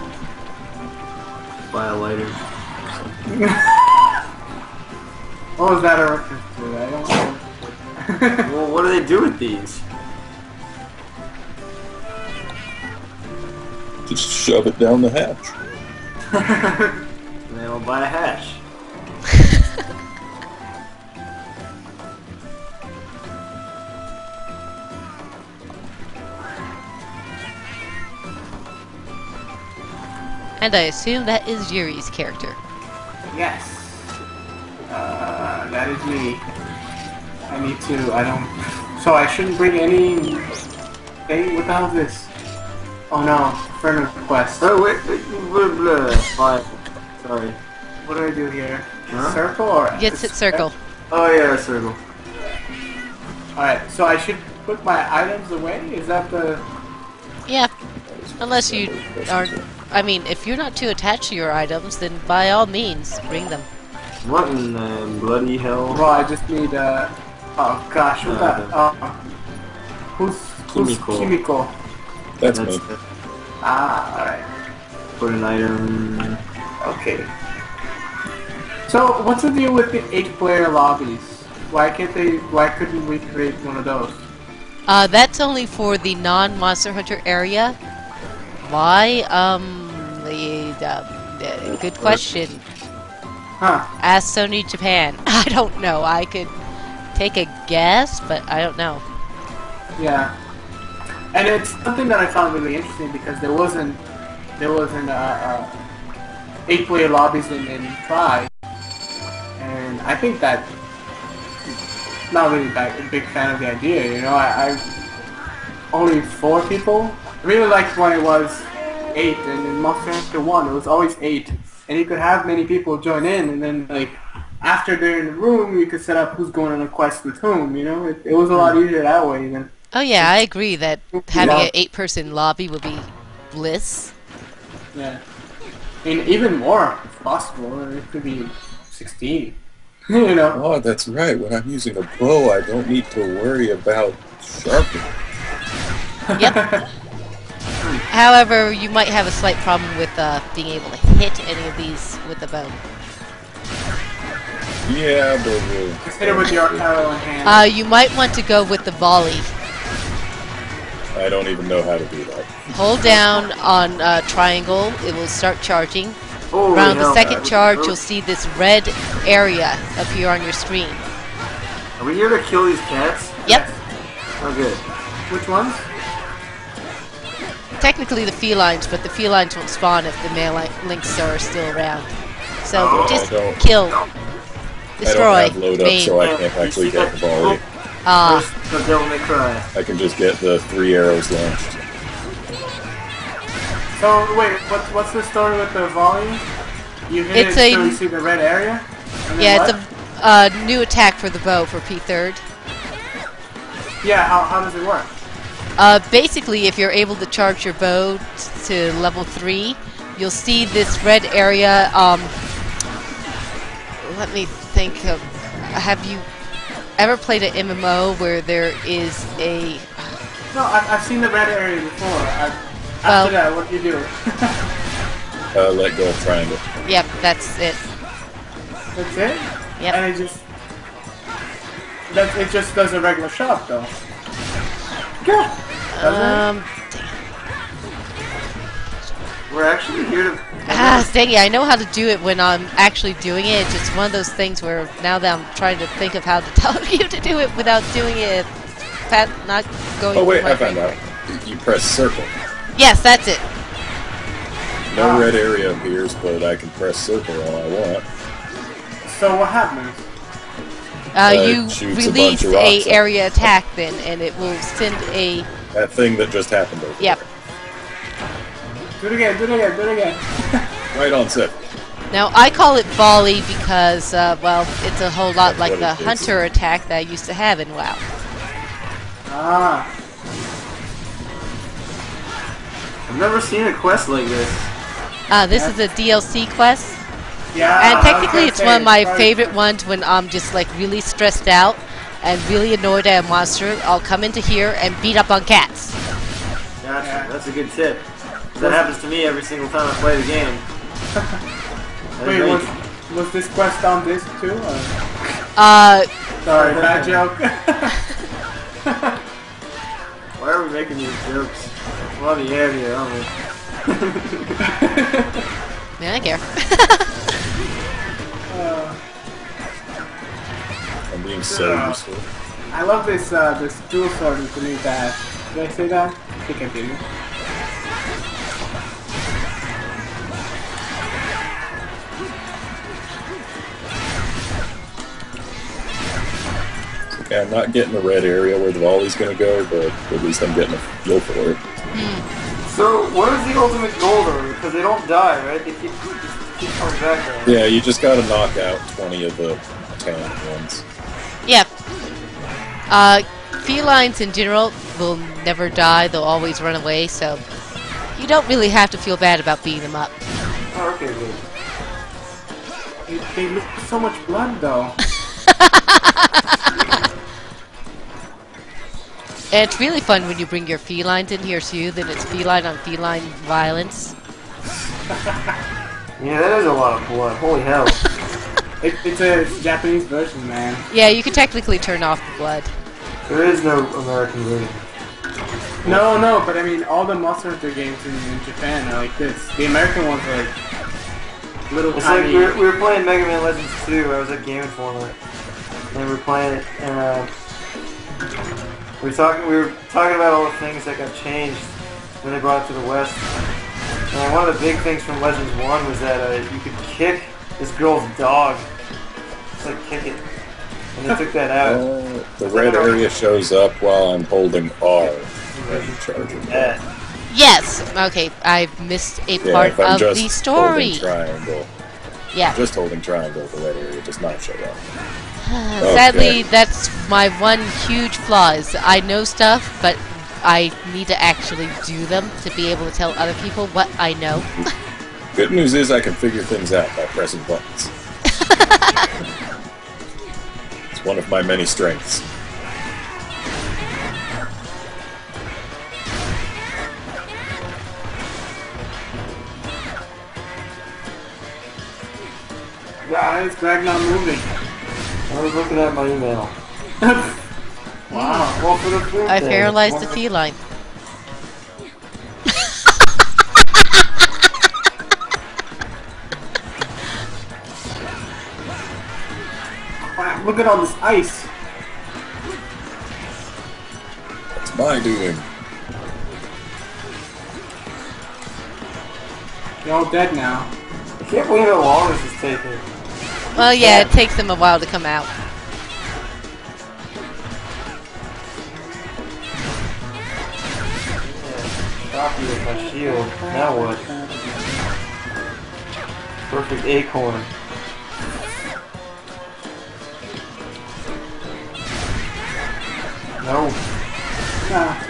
buy a lighter. What was that a reference to? I don't know. Well, what do they do with these? Just shove it down the hatch. And then I'll buy a hash. And I assume that is Yuri's character. Yes. That is me. So I shouldn't bring any... Hey, what the hell is this? Oh no, friend request. Oh, wait, blah, blah. Fine. Sorry. What do I do here? Huh? Circle or... Gets it circle. Oh, yeah, circle. Alright, so I should put my items away? Is that the... Yeah. Unless you aren't... I mean, if you're not too attached to your items, then by all means, bring them. What in bloody hell? Well, I just need oh gosh, what that? Who's Kimiko. Kimiko? That's me. the- Alright. Put an item. Okay. So, what's the deal with the 8-player lobbies? Why can't they? Why couldn't we create one of those? That's only for the non-Monster Hunter area. Why? Good question. Huh? Ask Sony Japan. I don't know. I could take a guess, but I don't know. Yeah. And it's something that I found really interesting because there wasn't 8-player lobbies in Tri, and I think that not really a big fan of the idea. You know, I only 4 people. I really liked when it was 8, and in Monster Hunter 1 it was always 8, and you could have many people join in, and then like after they're in the room, you could set up who's going on a quest with whom. You know, it was a lot easier that way than. Oh yeah, I agree that having an 8-person lobby would be bliss. Yeah. I mean, even more, if possible. It could be 16. You know? Oh, that's right. When I'm using a bow, I don't need to worry about sharpening. Yep. However, you might have a slight problem with being able to hit any of these with the bow. Yeah, but Just hit it with your arrow in hand. You might want to go with the volley. I don't even know how to do that. Hold down on triangle, it will start charging. Holy Around the hell, second man. charge, you'll see this red area appear on your screen. Are we here to kill these cats? Yep. Oh, good. Which ones? Technically the felines, but the felines won't spawn if the male links are still around. So Oh, just I don't- kill, I destroy, don't have load up, maim. so I can't actually get the volley. Ah, The devil may cry. I can just get the 3 arrows launched. So, wait, what's the story with the volley? You hit It's it a- so you see the red area? And then yeah, what? it's a new attack for the bow for P3rd. Yeah, how does it work? Basically, if you're able to charge your bow to level 3, you'll see this red area. Let me think of. Have you ever played an MMO where there is a? No, I've seen the red area before. Well- After that, what do you do? Let go of triangle. Yep, that's it. That's it? Yep. And it just does a regular shot though. Yeah. We're actually here to... Dang it, I know how to do it when I'm actually doing it. It's just one of those things where now that I'm trying to think of how to tell you to do it without doing it, not going. Oh wait, through my I found brain. out. You press circle. Yes, that's it. No red area appears, but I can press circle all I want. So what happens? You shoots a release bunch of rocks a up. area attack then, and it will send a. That thing that just happened over Yep. there. Do it again, do it again, do it again. Right on set. Now I call it volley because, well, it's a whole lot That's like what the it is. hunter attack that I used to have in WoW. Ah. I've never seen a quest like this. This is a DLC quest. Yeah. And I was technically, gonna it's say, one of my probably- favorite ones when I'm just like really stressed out and really annoyed at a monster. I'll come into here and beat up on cats. Gotcha. Yeah. That's a good tip. That happens to me every single time I play the game. That's Wait, great. was this quest on disc too? Or? Uh, Sorry, bad joke. Why are we making these jokes? We're on the air here, aren't we? man, I care. I'm being so useful. I love this this dual sword with the new dash. Did I say that? I think I did. Okay, I'm not getting the red area where the volley's gonna go, but at least I'm getting a feel for it. So, what is the ultimate goal though? Because they don't die, right? They keep coming back though. Yeah, you just gotta knock out 20 of the 10 ones. Yeah. Felines in general will never die. They'll always run away, so you don't really have to feel bad about beating them up. Oh, okay, good. They lose so much blood though. And it's really fun when you bring your felines in here too, then it's feline on feline violence. Yeah, that is a lot of blood. Holy hell. It's a Japanese version, man. Yeah, you can technically turn off the blood. There is no American version. No, but I mean, all the Monster Hunter games in Japan are like this. The American ones are like little It's like tiny. we were playing Mega Man Legends 2. I was at Game Informer, and we were playing it, and we were talking about all the things that got changed when they brought it to the West. And one of the big things from Legends 1 was that you could kick this girl's dog. Just like kick it. And they took that out. The red area shows up while I'm holding R. And charging Yeah. Yes. Okay, I've missed a Yeah, part if I'm of just the story. holding triangle. Yeah. Just holding triangle, the red area does not show up. Sadly, that's my one huge flaw. Is I know stuff, but I need to actually do them to be able to tell other people what I know. Good news is I can figure things out by pressing buttons. It's one of my many strengths. Guys, Greg not moving. I was looking at my email. Wow. Well, for the food I thing, paralyzed the feline. Wow, look at all this ice. It's my doing. You're all dead now. I can't believe how long this is taking. Well, yeah, it takes them a while to come out. Stop you with my shield. Now what? Perfect acorn. No. Ah.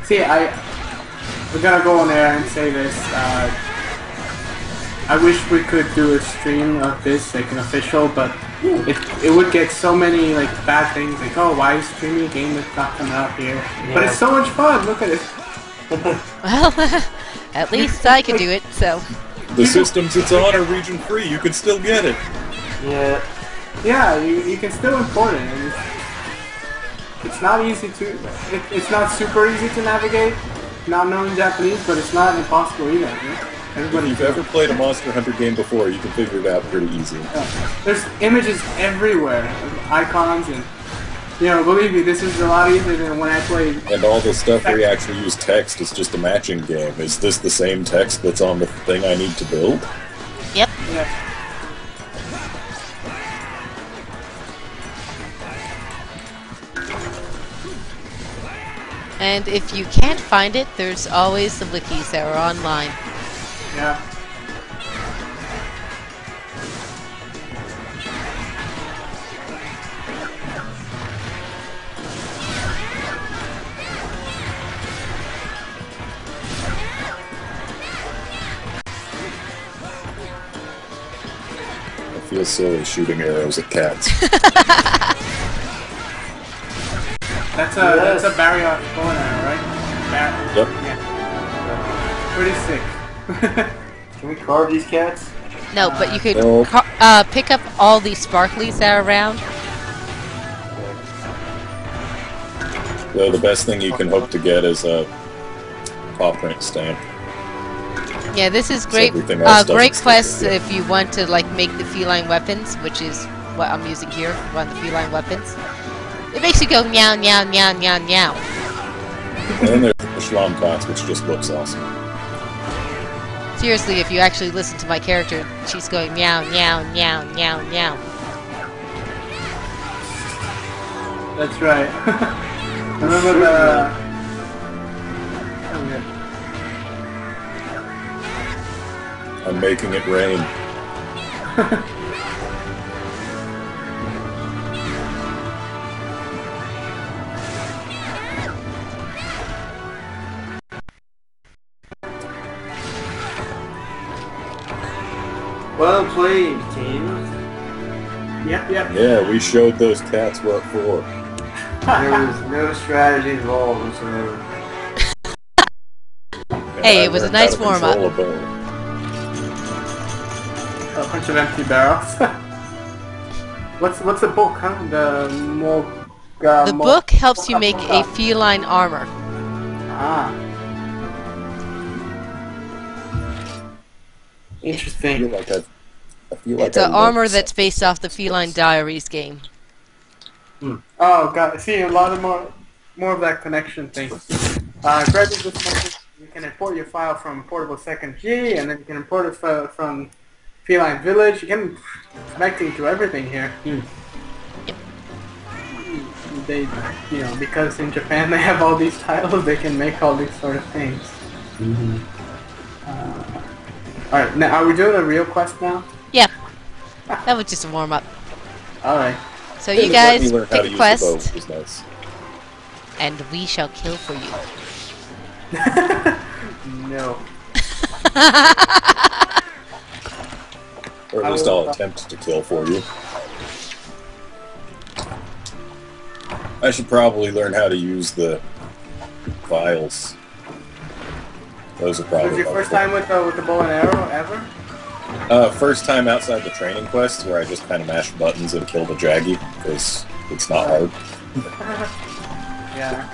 See, we're gonna go on there and say this. I wish we could do a stream of this, like an official, but it would get so many like bad things, like, oh, why is streaming a game that's not coming out here? But it's so much fun. Look at it. Well, at least I can do it, so. The systems it's on are region free, you can still get it. Yeah. Yeah, you can still import it. And it's not easy to. It's not super easy to navigate, not knowing Japanese, but it's not impossible either. Yeah? If Everybody. you've ever played a Monster Hunter game before, you can figure it out pretty easy. There's images everywhere, icons, and believe me, this is a lot easier than when I played. And all the stuff where you actually use text is just a matching game. Is this the same text that's on the thing I need to build? Yep. Yeah. And if you can't find it, there's always the wikis that are online. Yeah. I feel silly shooting arrows at cats. That's a barrier bow and arrow, right? Yep. Yeah. Pretty sick. Can we carve these cats? No, but you could No. pick up all these sparklies that are around. Though the best thing you can hope to get is a paw print stamp. Yeah, this is great. everything else doesn't Great stick quest with you. if you want to like make the feline weapons, which is what I'm using here. Run the feline weapons. It makes you go meow meow meow meow meow. And then there's the Schlompots, which just looks awesome. Seriously, if you actually listen to my character, she's going meow meow meow meow meow. That's right. Remember the. Oh, yeah. I'm making it rain. Well played, team. Yep. Yeah, we showed those cats what for. There was no strategy involved whatsoever. And Hey, I it was a learned how nice to warm-up. control a bow. A bunch of empty barrels. what's the book, huh? The book helps you make a feline armor. Ah. I Interesting. feel like I feel like It's an armor that's based off the Feline Diaries game. Oh, God. See, a lot of more of that connection thing. Greg just mentioned you can import your file from Portable Second G, and then you can import it from Feline Village. You can connecting to everything here. Yep. They, because in Japan they have all these titles, they can make all these sort of things. Alright, now are we doing a real quest now? Yeah. That was just a warm-up. Alright. So you guys learn how to pick a use the bow, quest, which is nice. and we shall kill for you. No. Or at least I'll attempt to kill for you. I should probably learn how to use the vials. Those are probably Was your first helpful. time with the bow and arrow ever? First time outside the training quest, where I just kind of mashed buttons and killed a Jaggy, because it's not hard. Yeah.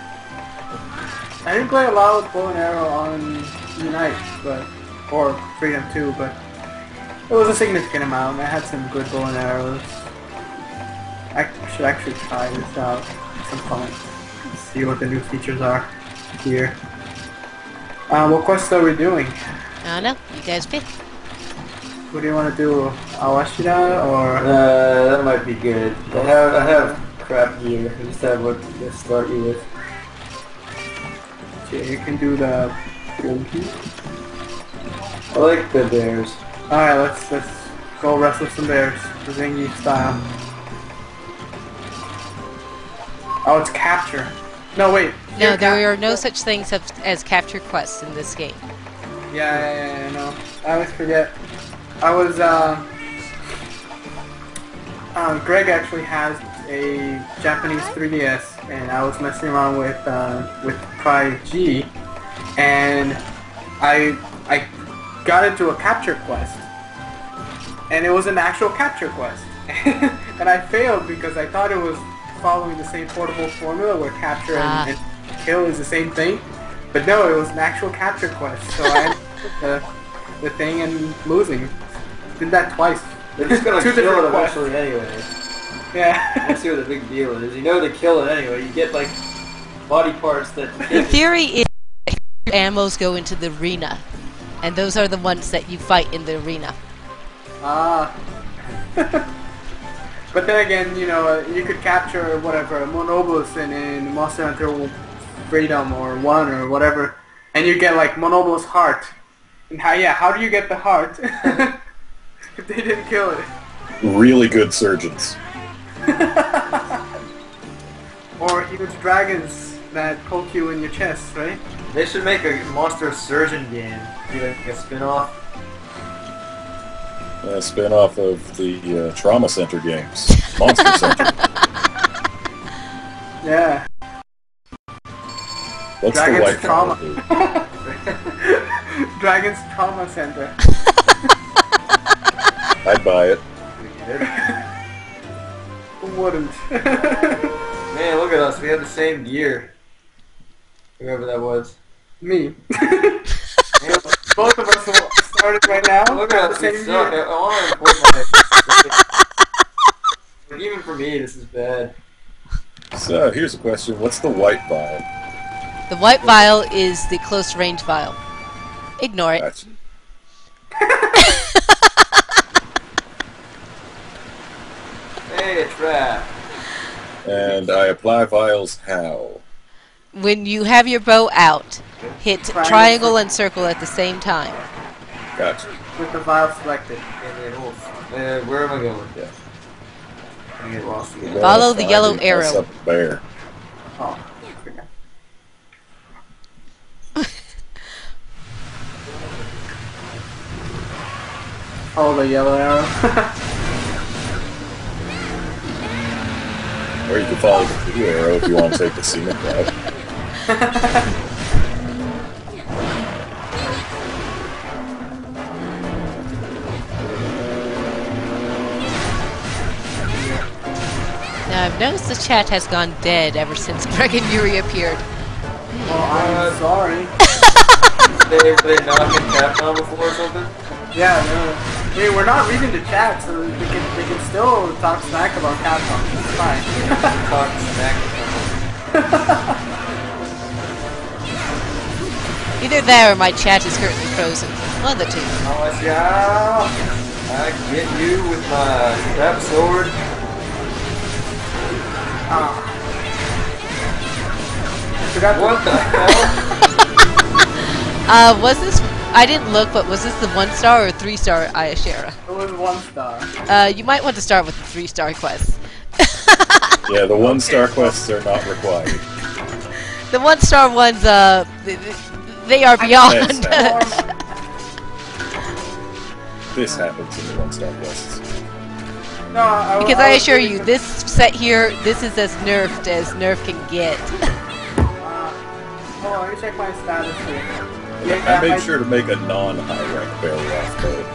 I didn't play a lot with bow and arrow on Unite, or Freedom 2, but it was a significant amount. I had some good bow and arrows. I should actually try this out at some point. See what the new features are here. What quests are we doing? I don't know. You guys pick. Who do you want to do? Awashida or... That might be good. I have crap gear. I just have what to start you with. Okay, you can do the... I like the bears. Alright, let's go wrestle some bears. Zingy style. Oh, it's capture. No, wait. No, Here, there are no such things as capture quests in this game. Yeah, no. I always forget. I was, Greg actually has a Japanese 3DS, and I was messing around with Pride G, and I got into a capture quest, and it was an actual capture quest, and I failed because I thought it was following the same portable formula where capture and kill is the same thing, but no, it was an actual capture quest, so I ended the thing and losing. Did that twice. They're just gonna Two kill it different quests. eventually anyway. Yeah. Let's see what the big deal is. You know to kill it anyway. You get like body parts that. The theory is ammos go into the arena, and those are the ones that you fight in the arena. But then again, you could capture whatever Monobus in Monster Hunter Freedom or 1 or whatever, and you get like Monobus' heart. And how do you get the heart if they didn't kill it? Really good surgeons. Or huge dragons that poke you in your chest, right? They should make a monster surgeon game. Do like a spin-off. A spin-off of the Trauma Center games. Monster Center. Yeah. What's Dragon's the white Trauma. one do? Dragon's Trauma Center. I'd buy it. Who wouldn't? Man, look at us. We have the same gear. Whoever that was. Me. Both of us will start it right now. Look at us. Same We suck. year. I want to import my. Even for me, this is bad. So, here's a question. What's the white vial? The white vial is the close range vial. Ignore it. Gotcha. Hey, a trap. And I apply vials how? When you have your bow out, hit triangle and circle at the same time. Gotcha. With the vial selected. And then where am I going? Yeah. I get lost again. Follow the yellow Mess arrow. up a bear. Oh. Oh, the yellow arrow. Or you can follow the blue arrow if you want to take the scenic route. I've noticed the chat has gone dead ever since Greg and Yuri appeared. Well, I'm sorry. They not in Capcom before or something? Yeah, no. Hey, we're not reading the chat, so they can still talk smack about Capcom. It's fine. Talk smack. Either that or my chat is currently frozen. One of the two. Oh, yeah. I get you with my crap sword. Forgot What the hell? Was this... I didn't look, but was this the 1-star or 3-star Ayashara? It was 1 star. You might want to start with the 3-star quest. Yeah, the 1-star quests are not required. The 1-star ones, they are beyond. This happens in the 1-star quests. No, Because I assure you, this set here, this is as nerfed as nerf can get. Hold on, let me check my status here. I made sure to make a non-high rank Barryoth code.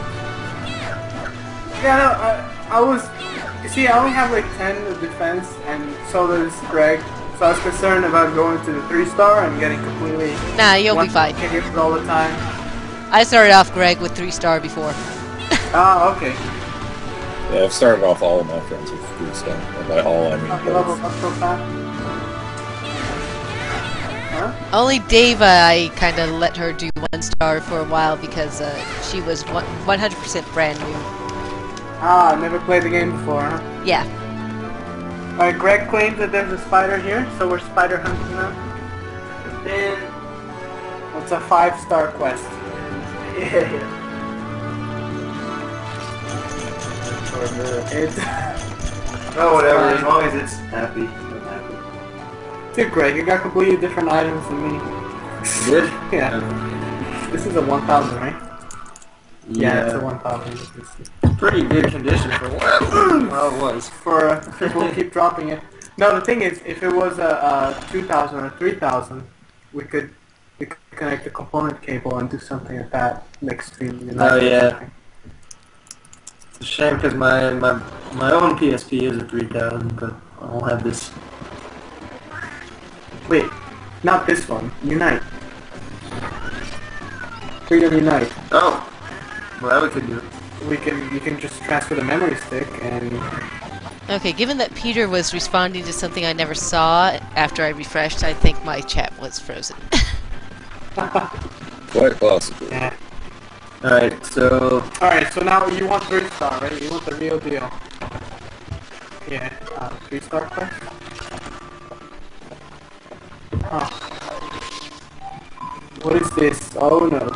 Yeah, no, I was... You see, I only have like 10 of defense, and so does Greg. So I was concerned about going to the 3-star and getting completely... Nah, you'll be fine. Hit all the time. I started off Greg with 3-star before. Oh, okay. Yeah, I've started off all of my friends with 3-star. And by all, I mean Okay, level both. up so fast. Huh? Only Deva, I kind of let her do 1-star for a while because she was 100% brand new. Ah, never played the game before, huh? Yeah. Alright, Greg claims that there's a spider here, so we're spider hunting now. Then... It's a 5-star quest. Yeah. It's... Oh, whatever, as long as it's happy. I'm happy. Dude, Greg, you got completely different items than me. Good? Yeah. This is a 1000, right? Yeah, it's a 1000. Pretty good condition for what? Well, it was. For people who keep dropping it. No, the thing is, if it was a 2000 or 3000, we could connect the component cable and do something like that. Extremely nice. Oh, yeah. It's a shame because my own PSP is a 3000, but I don't have this. Wait, not this one. Unite. Freedom Unite. Oh! Well, that we could do it. You can just transfer the memory stick and... Okay, given that Peter was responding to something I never saw after I refreshed, I think my chat was frozen. Quite possibly. Yeah. Alright, so... Alright, so now you want 3-star, right? You want the real deal. Yeah, 3-star quest? Oh. What is this? Oh no.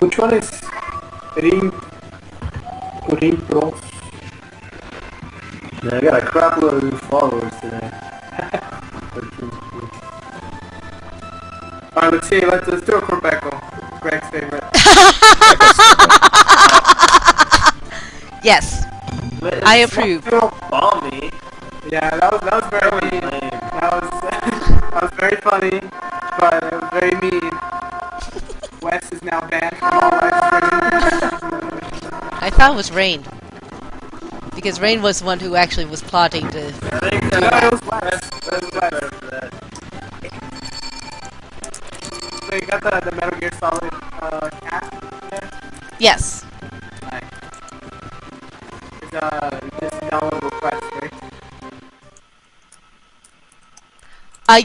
Which one is Ring Pros? Yeah, I got a crap load of new followers today. Alright, let's see, let's do a Quebeco. Greg's favorite. Yes, I approve. Don't bomb me. Yeah, that was very mean. That was very funny, but it was very mean. Wes is now banned from all live streams. I thought it was Rain. Because Rain was the one who actually was plotting to... No, it was Wes. It was Wes. So you got the Metal Gear Solid cast there? Yes. Nice. It's this downloadable quest, right?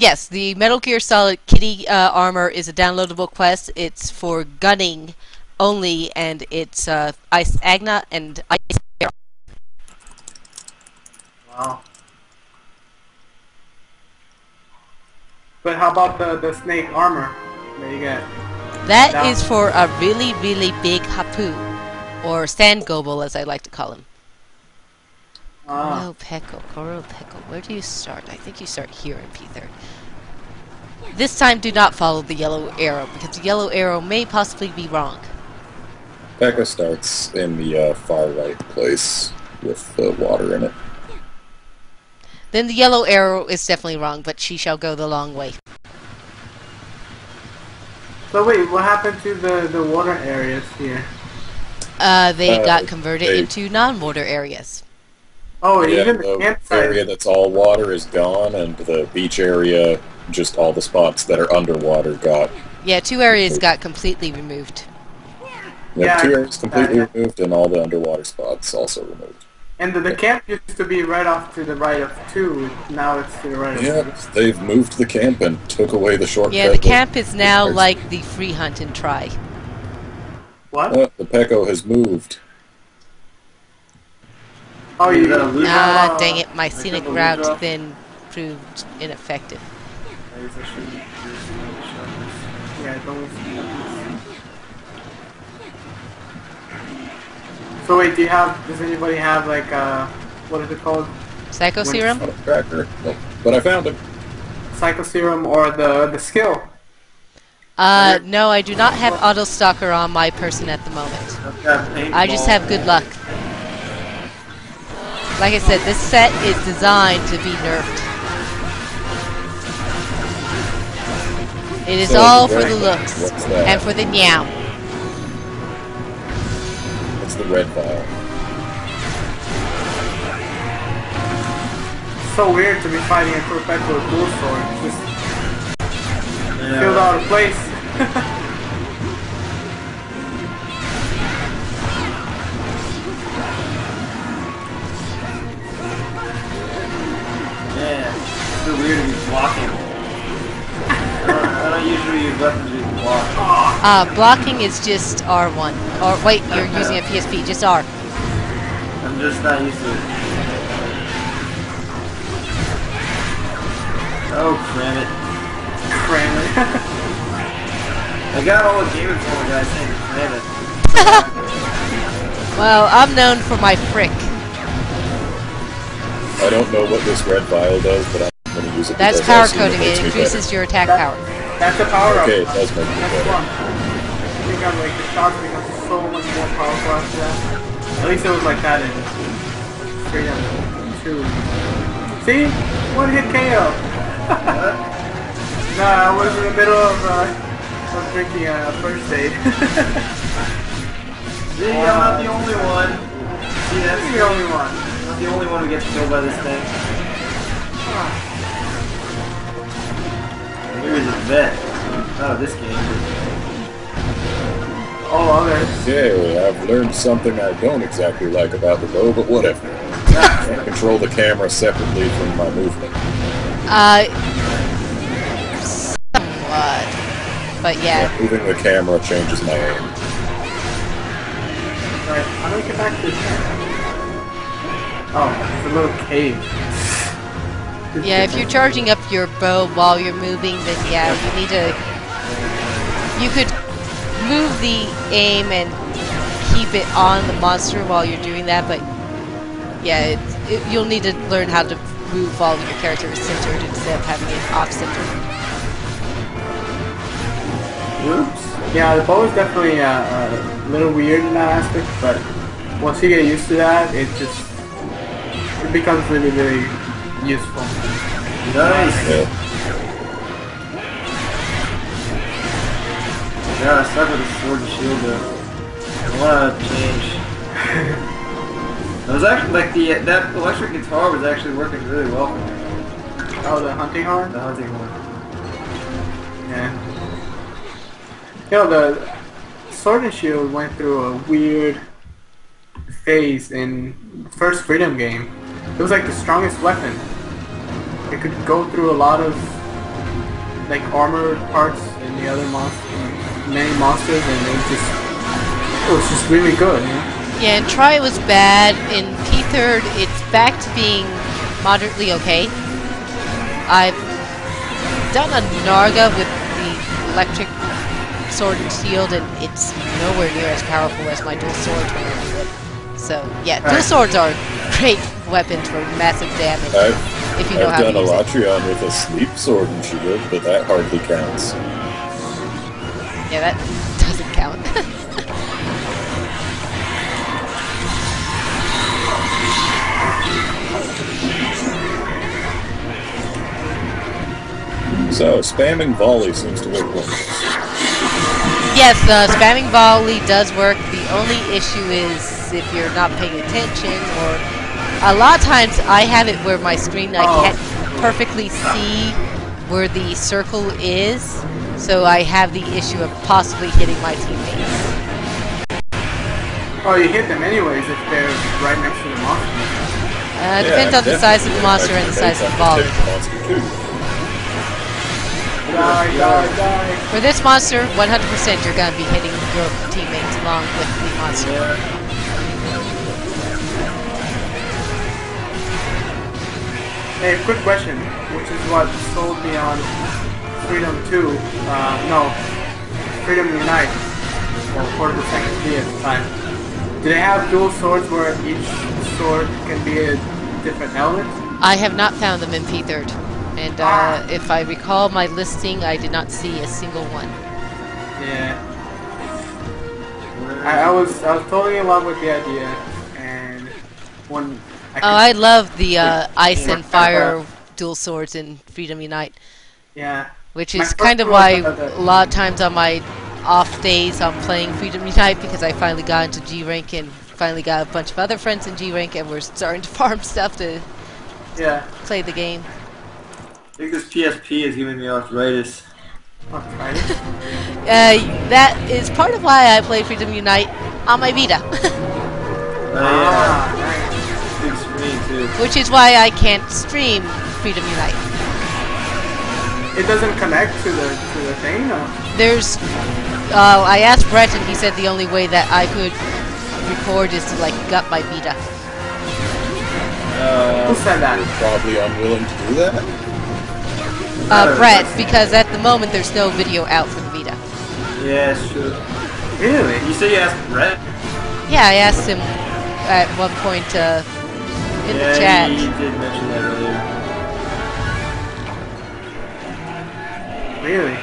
Yes, the Metal Gear Solid Kitty armor is a downloadable quest. It's for gunning only, and it's Ice Agna and Ice Arrow. Wow. But how about the snake armor that you get? That Down. is for a really, really big Hapu, or Sand Gobel as I like to call him. Ah. No, Peko, Koro Peko. Where do you start? I think you start here in P3. This time do not follow the yellow arrow, because the yellow arrow may possibly be wrong. Becca starts in the far right place with the water in it. Then the yellow arrow is definitely wrong, but she shall go the long way. So wait, what happened to the water areas here? They got converted they- into non-water areas. Oh, Yeah, even the the campsite. area that's all water is gone, and the beach area, just all the spots that are underwater got. Yeah, 2 areas got completely removed. Yeah, Two areas completely yeah. removed, and all the underwater spots also removed. And the camp used to be right off to the right of 2. Now it's to the right of Yeah, they've moved the camp and took away the shortcut. Yeah, the camp is now There's- like the free hunt and try. What? The Pecco has moved. Oh, You you gotta lose Ah, all- dang it, my I scenic couldn't route believe that. then proved ineffective. I guess I shouldn't use the Yeah, don't. So wait, does anybody have like what is it called? Psycho Serum? Not a tracker. No, but I found him. Psycho Serum or the skill? No, I do not have Auto Stalker on my person at the moment. I've got paintball. I just have good luck. Like I said, this set is designed to be nerfed. It is So, all for the right, looks what's that? and for the meow. It's the red vial. So weird to be fighting a perpetual dual sword. Just Yeah. filled out of place. Yeah. It's so weird to be blocking. I don't usually use weapons you can block. Blocking is just R1. Or wait, you're using a PSP, just R. I'm just not used to it. Oh, cram it. Cram it. I got all the Game Informer guys saying cram it. Well, I'm known for my frick. I don't know what this red vial does, but I'm going to use it. That's because power I've seen coding. It makes me increases your attack power. That's a power up. better. Okay, it does make me That's better. fun. I think I'm like the shots become so much more powerful after that. At least it was like that in Freedom 2. See? One hit KO. Nah, I was in the middle of drinking a first aid. See, I'm not the only one. See, that's You're the only one. I'm not the only one who gets killed by this thing. Maybe the vet. Out of this game. All others. Okay, I've learned something I don't exactly like about the bow, but whatever. I can control the camera separately from my movement. Somewhat. But yeah. Moving the camera changes my aim. Alright, how do I get back to this? Oh, it's a little cave. Yeah, if you're charging up your bow while you're moving, then yeah, you need to... You could move the aim and keep it on the monster while you're doing that, but yeah, you'll need to learn how to move while your character is centered instead of having it off-center. Oops. Yeah, the bow is definitely a little weird in that aspect, but once you get used to that, it becomes really, really useful. Nice. Yeah. Yeah, I suck with the sword and shield though. I wanna change. It was actually like that electric guitar was actually working really well for me. Oh, the hunting horn? The hunting one. Yeah. You know, the Sword and Shield went through a weird phase in the first Freedom game. It was like the strongest weapon. It could go through a lot of like armored parts in the other many monsters, and it was just really good. You know? Yeah, in Try it was bad. In P3rd, it's back to being moderately okay. I've done a Narga with the electric sword and shield, and it's nowhere near as powerful as my dual swords when I do it. So, yeah, dual swords are great weapons for massive damage if you know how I've to done a use it. Latrion with a sleep sword and shield, but that hardly counts. Yeah, that doesn't count. So, spamming volley seems to work wonders. Yes, spamming volley does work. The only issue is if you're not paying attention or a lot of times I have it where my screen I Oh. can't perfectly see where the circle is, so I have the issue of possibly hitting my teammates. Oh, you hit them anyways if they're right next to the monster. Depends on the size of the monster and the size of the volume. Die, die, die. For this monster, 100% you're going to be hitting your teammates along with the monster. Hey, quick question, which is what sold me on Freedom 2, no, Freedom Unite, or Portable Second D at the time. Do they have dual swords where each sword can be a different element? I have not found them in P3rd, and if I recall my listing, I did not see a single one. Yeah. I was totally in love with the idea, and when I love the Ice and Fire dual swords in Freedom Unite, yeah. which My is first kind of one why was a lot of times on my off days I'm playing Freedom Unite, because I finally got into G rank and finally got a bunch of other friends in G rank, and we're starting to farm stuff to Yeah. play the game. I think this PSP is giving me arthritis. Arthritis? That is part of why I play Freedom Unite on my Vita, Ah, nice. Big screen too. which is why I can't stream Freedom Unite. It doesn't connect to the thing, no? There's, I asked Brett and he said the only way that I could record is to like gut my Vita. Who said that? You're probably unwilling to do that. Brett, because at the moment there's no video out for the Vita. Yeah, sure. Really? You say you asked Brett? Yeah, I asked him at one point in the chat. He did mention that earlier. Really?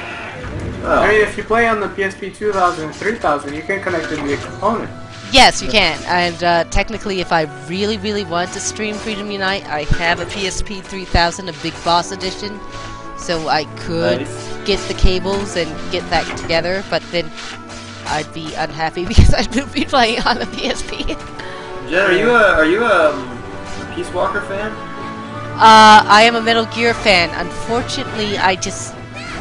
Oh. I mean, if you play on the PSP 2000 and 3000, you can connect it to the component. Yes, you can. And technically, if I really, really want to stream Freedom Unite, I have a PSP 3000, a Big Boss edition, so I could Nice. get the cables and get that together. But then I'd be unhappy because I'd be playing on the PSP. Jen, are you a Peace Walker fan? I am a Metal Gear fan. Unfortunately, I just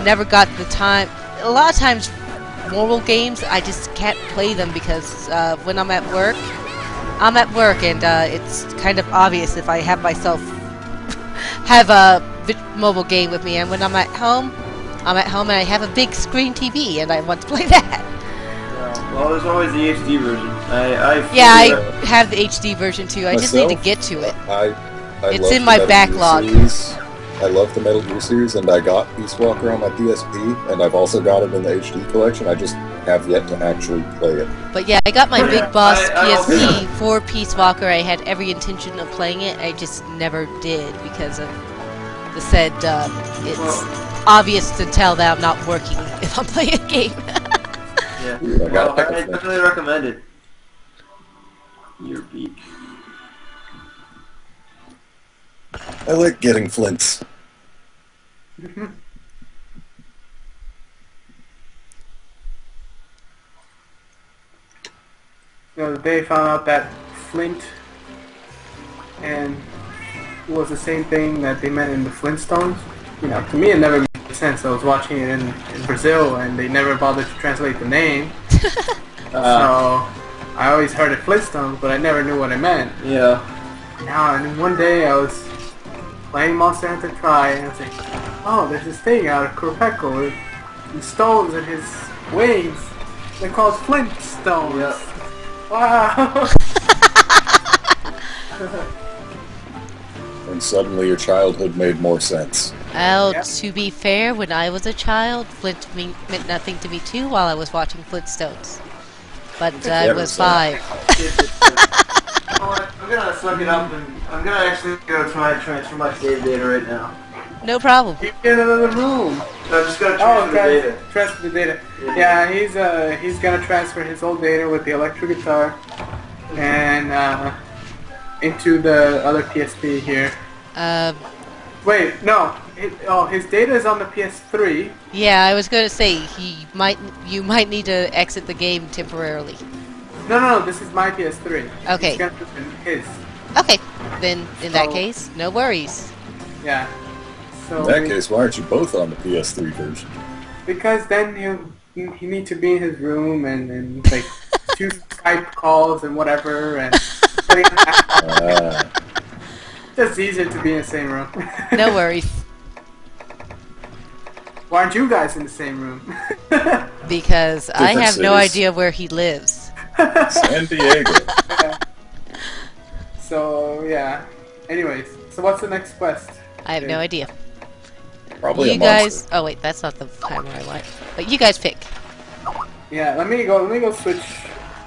never got the time. A lot of times, mobile games, I just can't play them because when I'm at work, and it's kind of obvious if I have myself have a mobile game with me, and when I'm at home and I have a big screen TV and I want to play that. Well, there's always the HD version. I have the HD version too. I just need to Myself, get to it. I It's love in the my Metal Gear backlog. series. I love the Metal Gear series, and I got Peace Walker on my PSP, and I've also got it in the HD collection. I just have yet to actually play it. But yeah, I got my Big Boss I also- PSP for Peace Walker. I had every intention of playing it. I just never did because of the said it's obvious to tell that I'm not working if I'm playing a game. Yeah. Ooh, I got Well, it. I definitely recommend it. Your beak. I like getting flints. The other day, found out that Flint and was the same thing that they meant in the Flintstones. You know, to me it never made sense. I was watching it in Brazil and they never bothered to translate the name. So I always heard it Flintstones, but I never knew what it meant. Yeah. Now, and then one day I was playing Monster Hunter Tri and I was like, oh, there's this thing out of Kurapeko with stones in his wings. They're called Flintstones. Yep. Wow. And suddenly your childhood made more sense. Well, Yep. to be fair, when I was a child, Flint meant nothing to me too while I was watching Flintstones. But I Never was saw it. 5. You know what? I'm gonna suck it up and I'm gonna actually go try and transfer my save data right now. No problem. You get another room. So I'm just gonna Oh, transfer the okay. data. Transfer the data. Yeah. Yeah, he's gonna transfer his old data with the electric guitar and into the other PSP here. Wait, no. His data is on the PS3. Yeah, I was going to say you might need to exit the game temporarily. No, this is my PS3. Okay. He's gonna do his. Okay, then in that So- case, no worries. Yeah. So In that case, why aren't you both on the PS3 version? because then he need to be in his room and like do Skype calls and whatever and just easier to be in the same room. No worries. Why aren't you guys in the same room? Because I Different have no cities. idea where he lives. San Diego. So yeah. Anyways, so what's the next quest? I have no idea. Probably You a guys... monster. Oh wait, that's not the timer I want. But you guys pick. Yeah, let me go switch,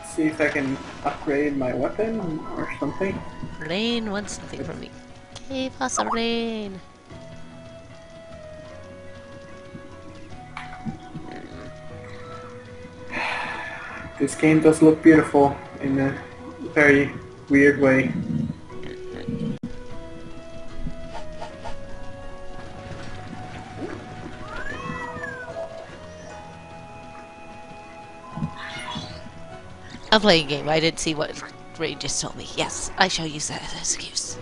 see if I can upgrade my weapon or something. Rain wants something from me. Give us a rain. This game does look beautiful in a very weird way. I'm playing a game. I didn't see what Ray just told me. Yes, I shall use that as an excuse.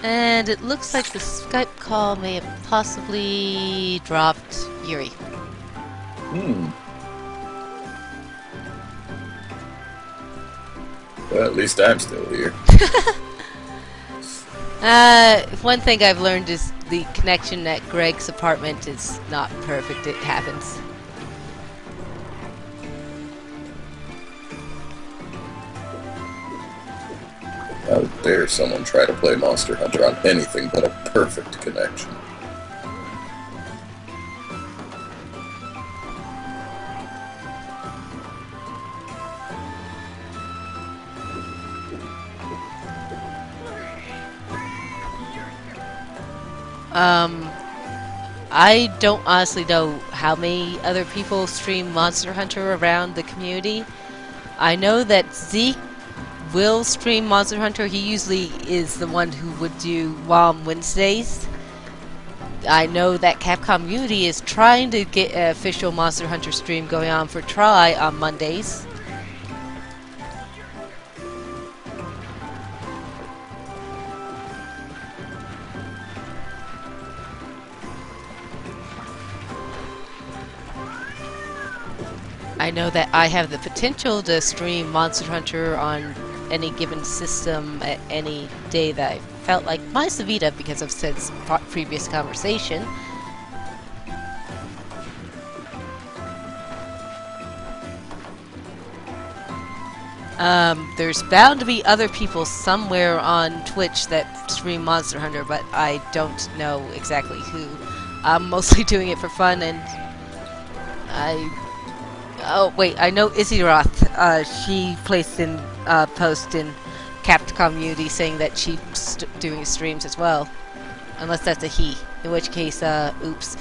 And it looks like the Skype call may have possibly dropped Yuri. Well, at least I'm still here. One thing I've learned is the connection at Greg's apartment is not perfect. It happens. How dare someone try to play Monster Hunter on anything but a perfect connection? I don't honestly know how many other people stream Monster Hunter around the community. I know that Zeke will stream Monster Hunter. He usually is the one who would do WOM Wednesdays. I know that Capcom Unity is trying to get an official Monster Hunter stream going on for Try on Mondays. I know that I have the potential to stream Monster Hunter on any given system at any day that I felt like, minus the Vita because of Sid's previous conversation. There's bound to be other people somewhere on Twitch that stream Monster Hunter, but I don't know exactly who. I'm mostly doing it for fun, and oh wait, I know Izzy Roth. She placed in a post in Capcom Unity saying that she's doing streams as well, unless that's a he. In which case, oops.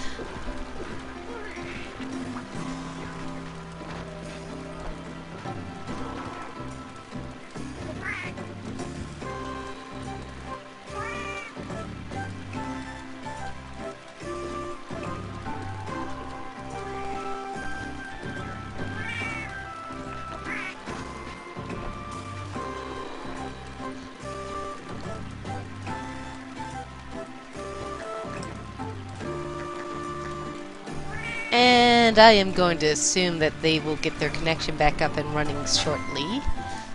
And I am going to assume that they will get their connection back up and running shortly.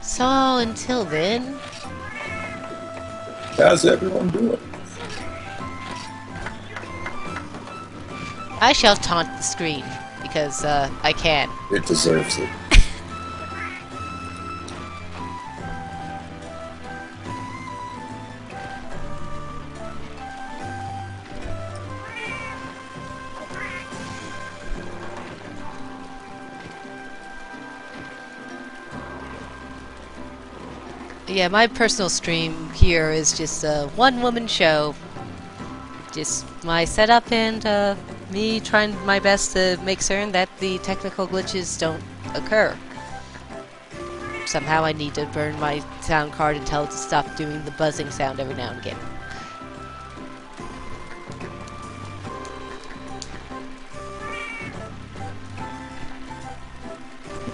So until then, How's everyone doing? I shall taunt the screen because I can. It deserves it. Yeah, my personal stream here is just a one-woman show. just my setup and me trying my best to make certain that the technical glitches don't occur. Somehow I need to burn my sound card and tell it to stop doing the buzzing sound every now and again.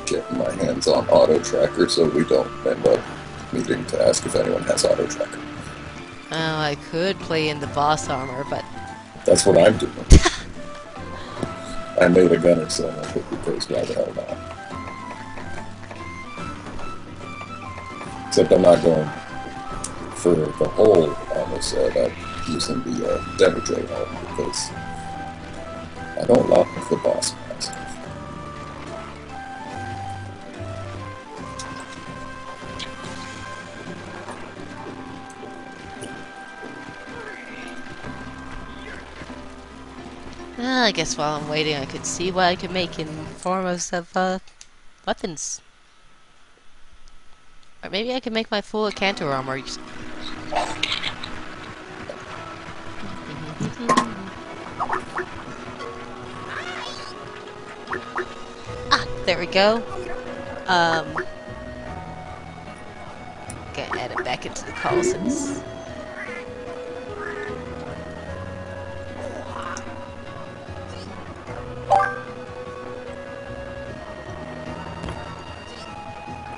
Getting my hands on Auto Tracker so we don't end up needing to ask if anyone has Auto Tracker. Oh, I could play in the boss armor, but That's what I'm doing. I made a gunner son of it because why the hell not? Except I'm not going for the whole armor set. I'm using the Demidrain armor because I don't like the boss mask. I guess while I'm waiting I could see what I could make in forms of weapons. Or maybe I could make my full Cantor armor. Ah, there we go. Gonna add it back into the Colossus.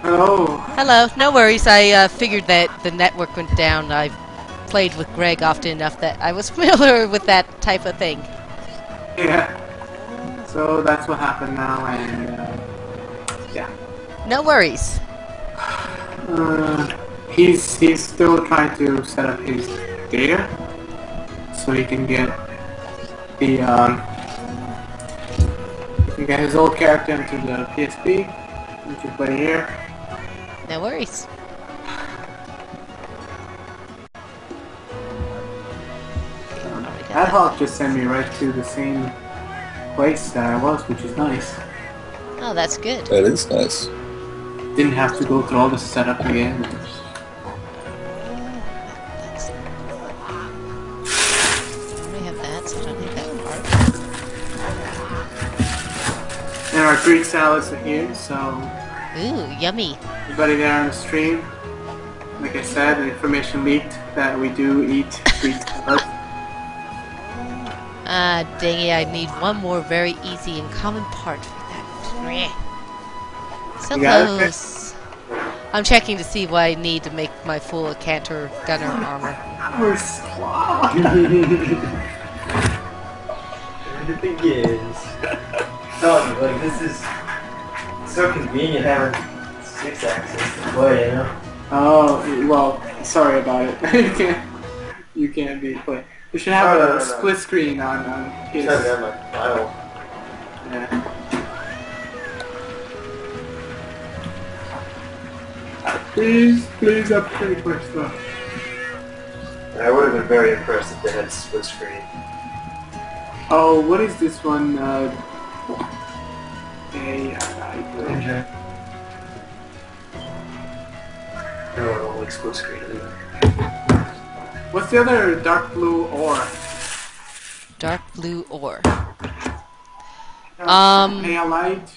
Hello. Hello, no worries. I figured that the network went down. I've played with Greg often enough that I was familiar with that type of thing. Yeah. So that's what happened now, and yeah. No worries. He's still trying to set up his data so he can get the he can get his old character into the PSP. We can play here. No worries. Adhoc just sent me right to the same place that I was, which is nice. Oh, that's good. That is nice. Didn't have to go through all the setup again. That's... I already have that, so I don't need that part. And our Greek salads are here, so Ooh, yummy. everybody there on the stream, like I said, the information leaked that we do eat Greek salads. Ah, dang it, I need one more very easy and common part for that. So You got it? close. I'm checking to see what I need to make my full Cantor Gunner armor. We're slow. The thing is, telling you, like, this is so convenient having 6-axis to play, you know? Oh, well, sorry about it. you can't be play. We should have No. a split screen on Just PS. have my file. Yeah. Please upgrade my stuff. I would have been very impressed if they had split screen. Oh, what is this one? No, I don't like split screen either. What's the other dark blue ore? Dark blue ore. Pale light.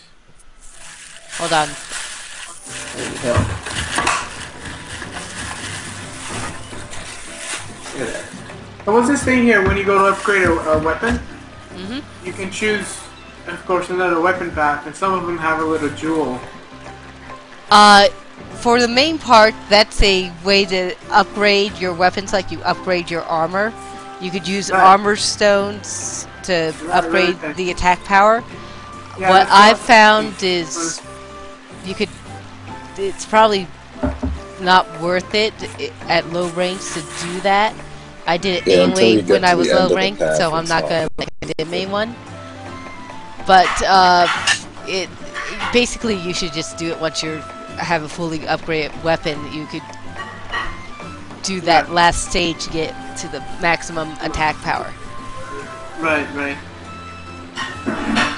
Hold on. There you go. Look at that. So what's this thing here? When you go to upgrade a weapon, Mm-hmm. you can choose, of course, another weapon path, and some of them have a little jewel. For the main part, that's a way to upgrade your weapons like you upgrade your armor. You could use Right. armor stones to upgrade right. the attack power. Yeah, What that's I've what- found is you could... It's probably not worth it at low ranks to do that. I did it Yeah, until anyway you get when I to was the end low of the ranked, path, so I'm it's not not. gonna make the main one. But it basically you should just do it once you have a fully upgraded weapon. You could do that last stage to get to the maximum attack power. Right.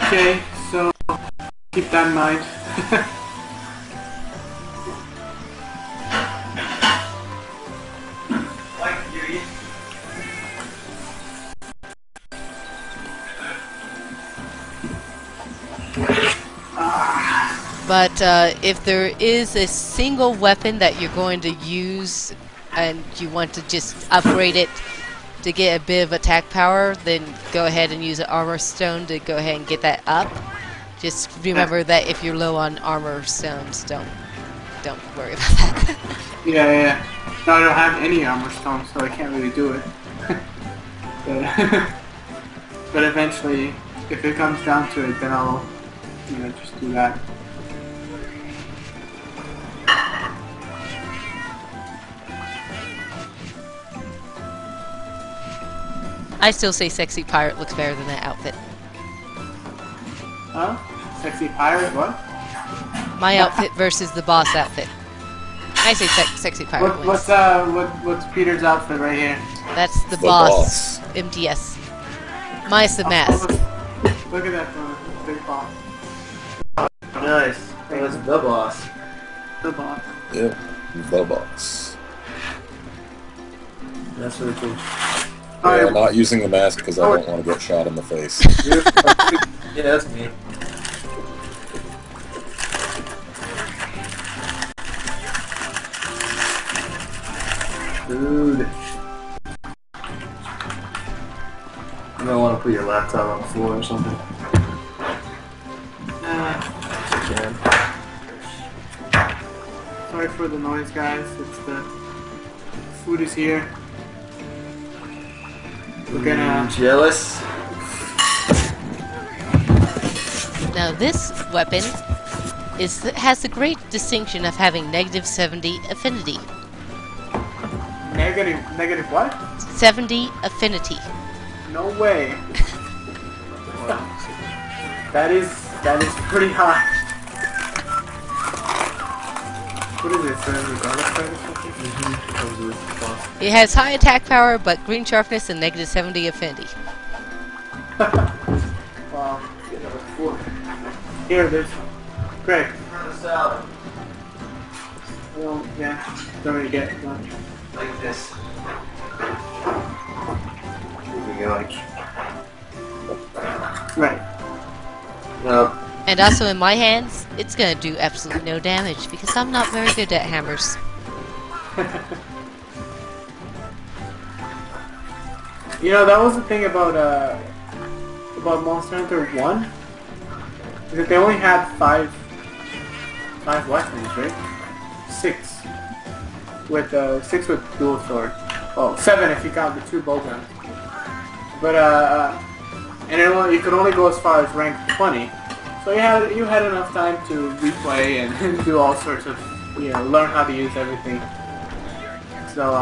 Okay, so keep that in mind. But if there is a single weapon that you're going to use and you want to just upgrade it to get a bit of attack power, then go ahead and use an armor stone to go ahead and get that up. Just remember that if you're low on armor stones, don't worry about that. Yeah. No, I don't have any armor stones, so I can't really do it. But eventually, if it comes down to it, then I'll, just do that. I still say Sexy Pirate looks better than that outfit. Huh? Sexy pirate? What? My outfit versus the boss outfit. I say Sexy Pirate wins. What's Peter's outfit right here? That's the boss. MTS. Minus the mask. Look at that big boss. Nice. That's the boss. The boss. Yep, the boss. That's really cool. Yeah, Alright. I'm not using the mask because I don't want to get shot in the face. Yeah, that's me. Dude. You might want to put your laptop on the floor or something. Sorry for the noise, guys. It's the food is here. We're gonna. Jealous? Now this weapon has the great distinction of having negative 70 affinity. Negative what? 70 affinity. No way. That is pretty high. What is this? Regardless card or something? It has high attack power, but green sharpness and negative 70 affinity. Wow. Here it is. Greg. Well, yeah. Don't really get much. Like this. Maybe like. Right. No. And also in my hands, it's gonna do absolutely no damage because I'm not very good at hammers. That was the thing about Monster Hunter 1. Is that they only had five weapons, right? Six with dual sword. Oh, 7 if you count the 2 bowguns. But and you could only go as far as rank 20. So you had enough time to replay and do all sorts of learn how to use everything. So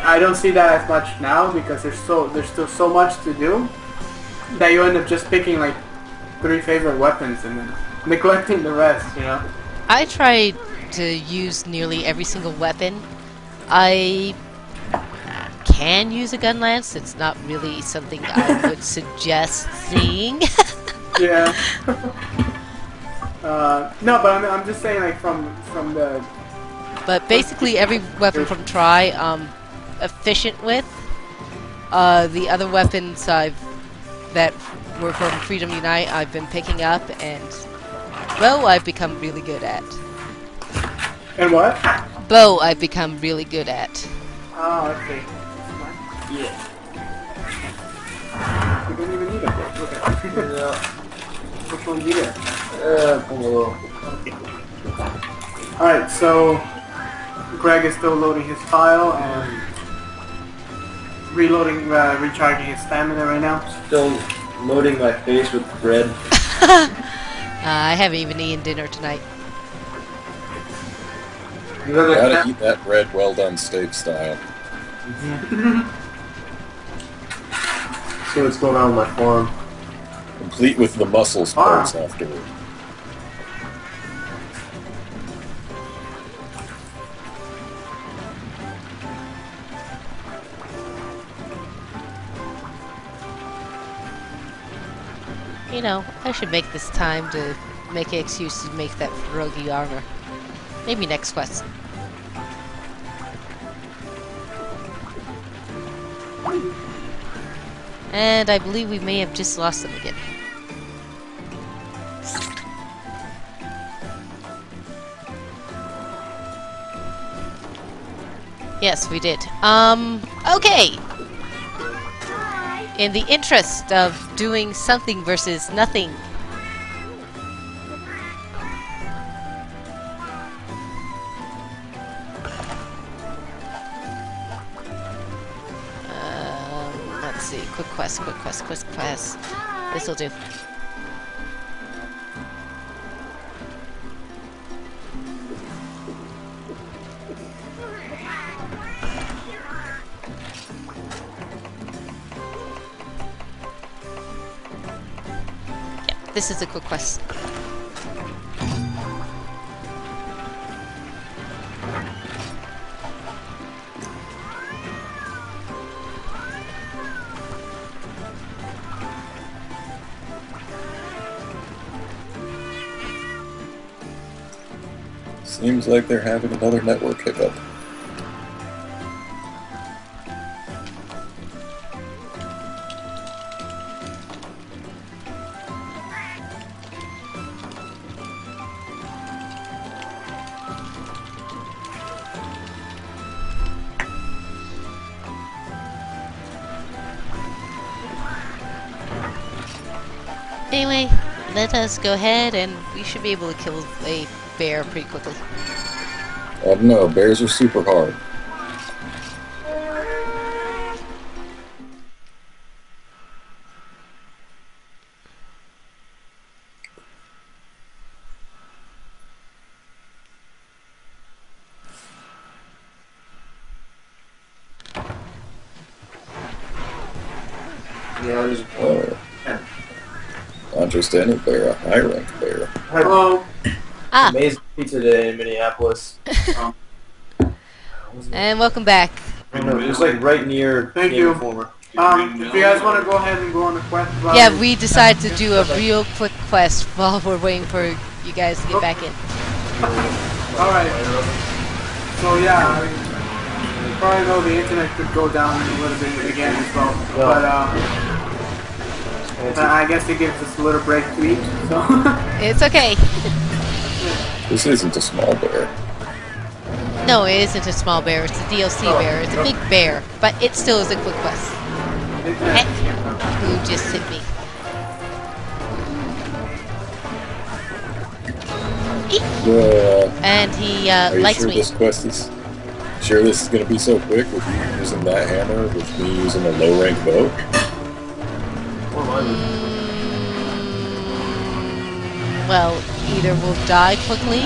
I don't see that as much now because there's still so much to do that you end up just picking like 3 favorite weapons and then neglecting the rest, I tried to use nearly every single weapon. I can use a gun lance. It's not really something I would suggest seeing. Yeah. No, but I'm just saying like from the. But basically every weapon from Tri, efficient with. The other weapons that were from Freedom Unite, I've been picking up, and bow I've become really good at. And what? Bow I've become really good at. Oh, okay. Yeah. We don't even need a book. Okay. Yeah. Which one do you get? Below. Okay. Alright, so Greg is still loading his file and recharging his stamina right now. Still loading my face with bread. I haven't even eaten dinner tonight. You look like Gotta that. eat that bread well done steak style. See what's going on with my farm. Complete with the muscle parts afterward. I should make this time to make an excuse to make that pierogi armor. Maybe next quest. And I believe we may have just lost them again. Yes, we did. Okay. In the interest of doing something versus nothing. Let's see. Quick quest. This'll do. This is a quick quest. Seems like they're having another network hiccup. Anyway, let us go ahead and we should be able to kill a bear pretty quickly. I don't know, bears are super hard. Yeah, there's Not just any bear, a high-ranked bear. Hello. Ah, amazing pizza day in Minneapolis. and welcome back. I don't know, it was like right near Thank Game you. Informer. If you guys want to go ahead and go on the quest, Yeah, we decided to do a real quick quest while we're waiting for you guys to get back in. All right. So yeah, I mean, you probably know the internet could go down a little bit again as well, but I guess it gives us a little break to eat. So It's okay. This isn't a small bear. No, it isn't a small bear. It's a DLC bear. It's a big bear, but it still is a quick quest. Heck, who just hit me? Eek. And he Are you likes sure me. this quest is... Sure this is going to be so quick with you using that hammer, with me using a low-rank bow? Well, either we'll die quickly,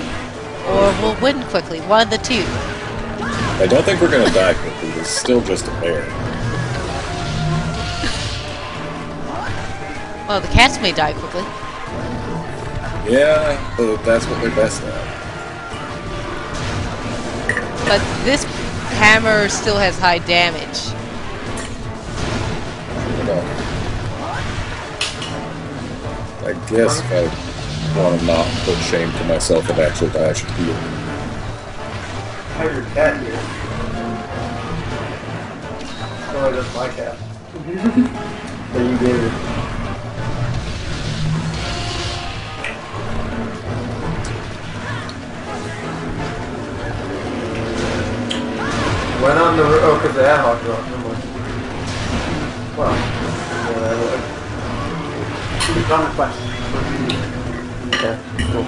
or we'll win quickly. One of the two. I don't think we're going to die quickly. It's still just a bear. Well, the cats may die quickly. Yeah, but that's what they're best at. But this hammer still has high damage. You know. I guess if I want to not put shame to myself and actually die, I should heal. I have your cat here. Oh, that's my cat. That you gave it. Went on the oh, because the ad hoc dropped. Never mind. Well, yeah, it's on the quest. okay, cool.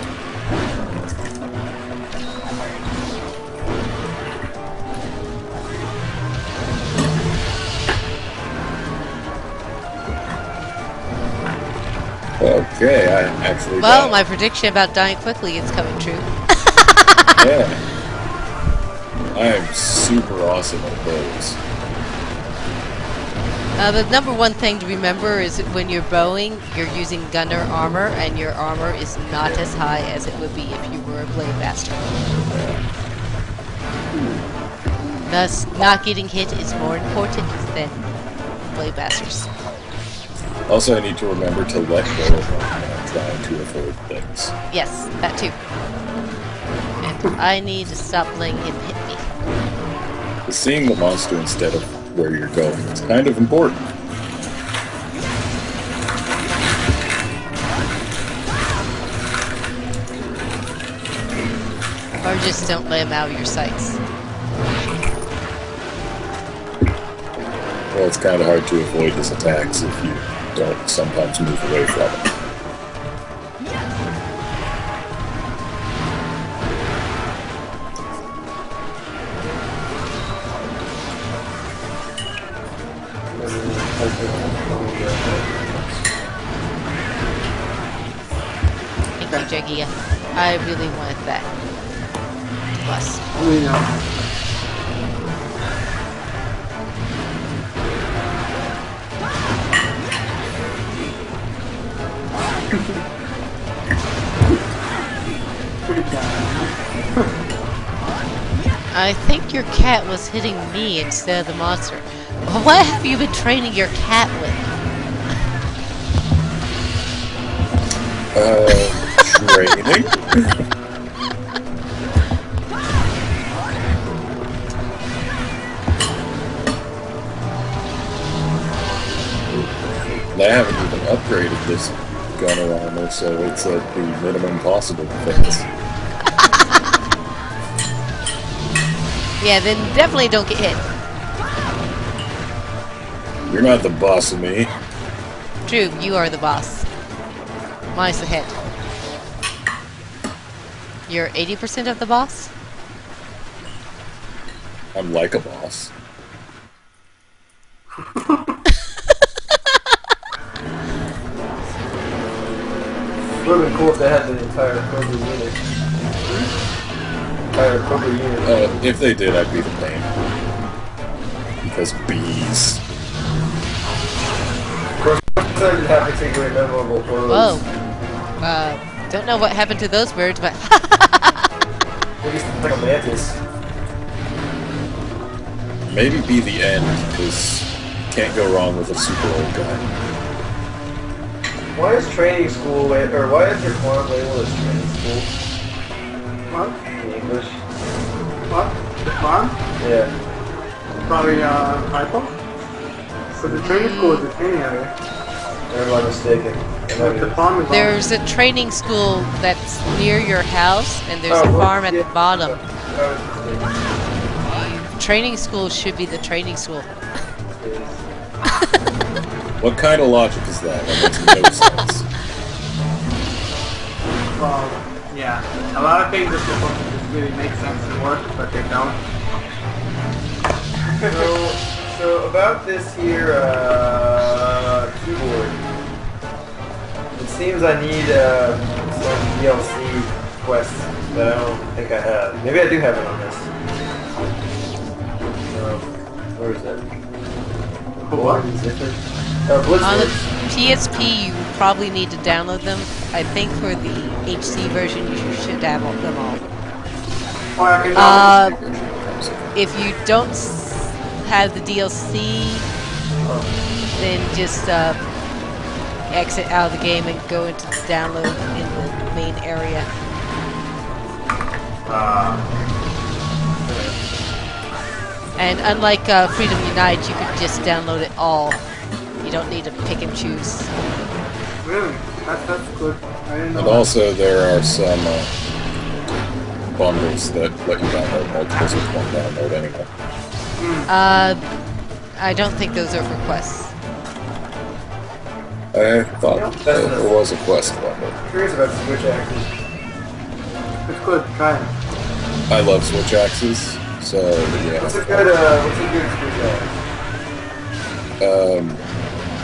Okay, I actually Well, died. my prediction about dying quickly is coming true. Yeah. I am super awesome at bows. The number one thing to remember is that when you're bowing, you're using gunner armor, and your armor is not as high as it would be if you were a blade master. Thus, not getting hit is more important than blade masters. Also, I need to remember to let go of them when I'm trying to avoid things. Yes, that too. And I need to stop letting him hit me. Seeing the monster instead of where you're going is kind of important. Or just don't let him out of your sights. Well, it's kind of hard to avoid his attacks if you don't sometimes move away from him. Thank you, Jaggia. I really wanted that. Plus. We know. Pretty bad. I think your cat was hitting me instead of the monster. What have you been training your cat with? Training? I haven't even upgraded this gunner armor, so it's at the minimum possible defense. Yeah, then definitely don't get hit. You're not the boss of me. True, you are the boss. Minus the head. You're 80% of the boss? I'm like a boss. It would have been cool if they had the entire Cobra unit. Entire Cobra unit. If they did, I'd be the pain. Because bees. Of course, I didn't have particularly memorable photos. Whoa. Don't know what happened to those birds, but Maybe it's like a mantis. Maybe be the end, because can't go wrong with a super old guy. Why is training school, or why is your farm labeled as training school What? in English? What? The farm? Yeah. Probably typo. So the training school is the training area. Or am I mistaken? But the farm is there's a training school that's near your house, and there's a farm at the bottom. Training school should be the training school. What kind of logic is that? That makes no sense. Well, yeah. A lot of things are supposed to just really make sense and work, but they don't. So about this here keyboard, it seems I need some DLC quests that I don't think I have. Maybe I do have it on this. Where is that? What? On the Blitzwing. PSP, you probably need to download them. I think for the HD version, you should download them all. Or I can If you don't have the DLC, then just exit out of the game and go into the download in the main area. And unlike Freedom Unite, you can just download it all. You don't need to pick and choose. Really? That's good. I didn't know And that. also, there are some bundles that let you download multiples with one download anyway. I don't think those are for quests. I thought there was a quest bundle. I'm curious about the Switch axes. It's good. Try it. I love Switch axes, so yeah. What's a good Switch axe?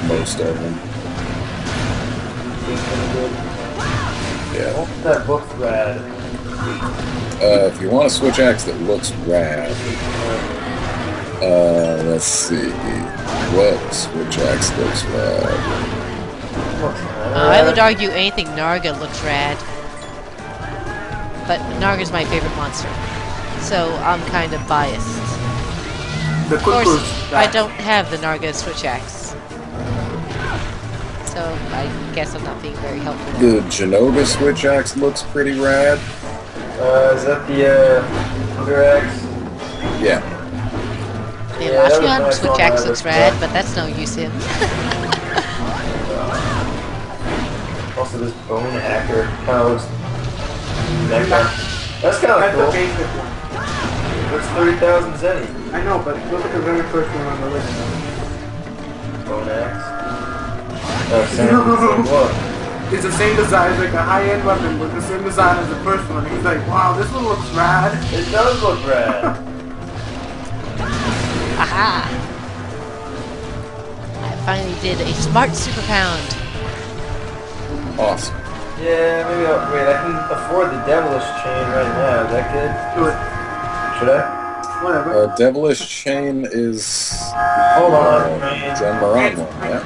Most of them. Yeah. That book's rad. If you want a Switch axe that looks rad, let's see. What Switch axe looks rad? I would argue anything Narga looks rad. But Narga's my favorite monster. So I'm kind of biased. The Of course, cuckoo's I don't have the Narga Switch Axe. So I guess I'm not being very helpful. The Genova Switch axe looks pretty rad. Is that the other axe? Yeah. The Yeah, that was Elachion nice Switch on Axe that, looks but- rad, but that's no use in. Also, this bone hacker kind of looks. That guy. That's kind of That's the cool. basic one. That's 30,000 zenny. I know, but look at the very first one on the list. Bone axe. What? It's the same design, it's like a high-end weapon, but the same design as the first one. He's like, wow, this one looks rad. It does look rad. Aha! I finally did a smart super pound. Awesome. Yeah, maybe I'll, wait, I can afford the devilish chain right now. Is that good? Do it. Should I? Whatever. Devilish Chain is... Hold on, man. Gen Moran one, yeah?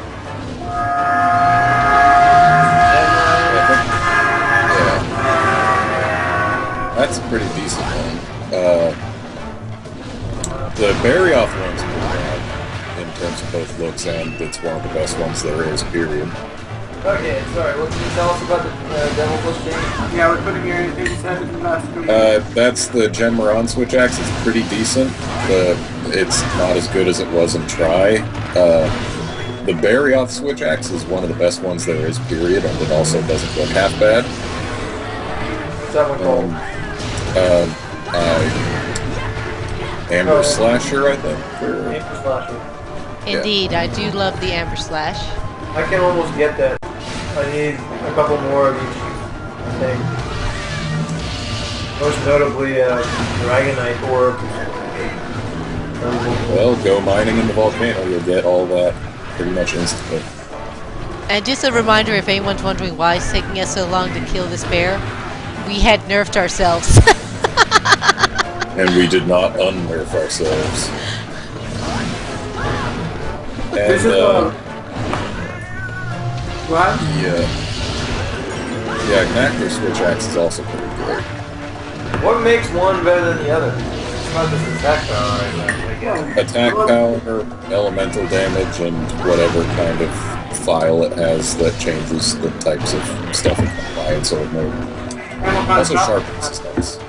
That's a pretty decent one. The Barrioth one's pretty bad in terms of both looks, and it's one of the best ones there is, period. Okay, sorry, what can you tell us about the devilish chain? Yeah, we're putting your things in the last week. That's the Gen Moran switch axe. It's pretty decent. It's not as good as it was in Try. The Barrioth switch axe is one of the best ones there is, period, and it also doesn't look half bad. What's that one called? Amber Slasher, I think. Amber Slasher. Indeed, I do love the Amber Slash. I can almost get that. I need a couple more of each thing. Most notably, Dragonite Orb. Well, go mining in the volcano. You'll get all that pretty much instantly. And just a reminder, if anyone's wondering why it's taking us so long to kill this bear, we had nerfed ourselves. And we did not unnerf ourselves. This And, is what? yeah, Knactor switch axe is also pretty good. What makes one better than the other? It's not just attack power right now, I guess. Attack power, elemental damage, and whatever kind of file it has that changes the types of stuff it can buy in sword mode. Also sharpness is nice.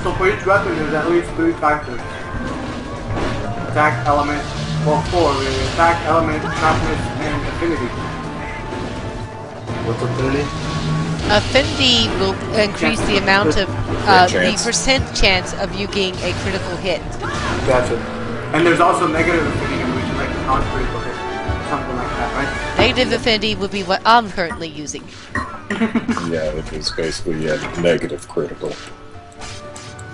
So for each weapon, there's at least 3 factors. Attack, element, well 4 really. Attack, element, sharpness, and affinity. What's affinity? Affinity will increase the amount of the percent chance of you getting a critical hit. Gotcha. And there's also negative affinity, which is like a non-critical hit. Something like that, right? Negative affinity would be what I'm currently using. Yeah, it was basically a negative critical.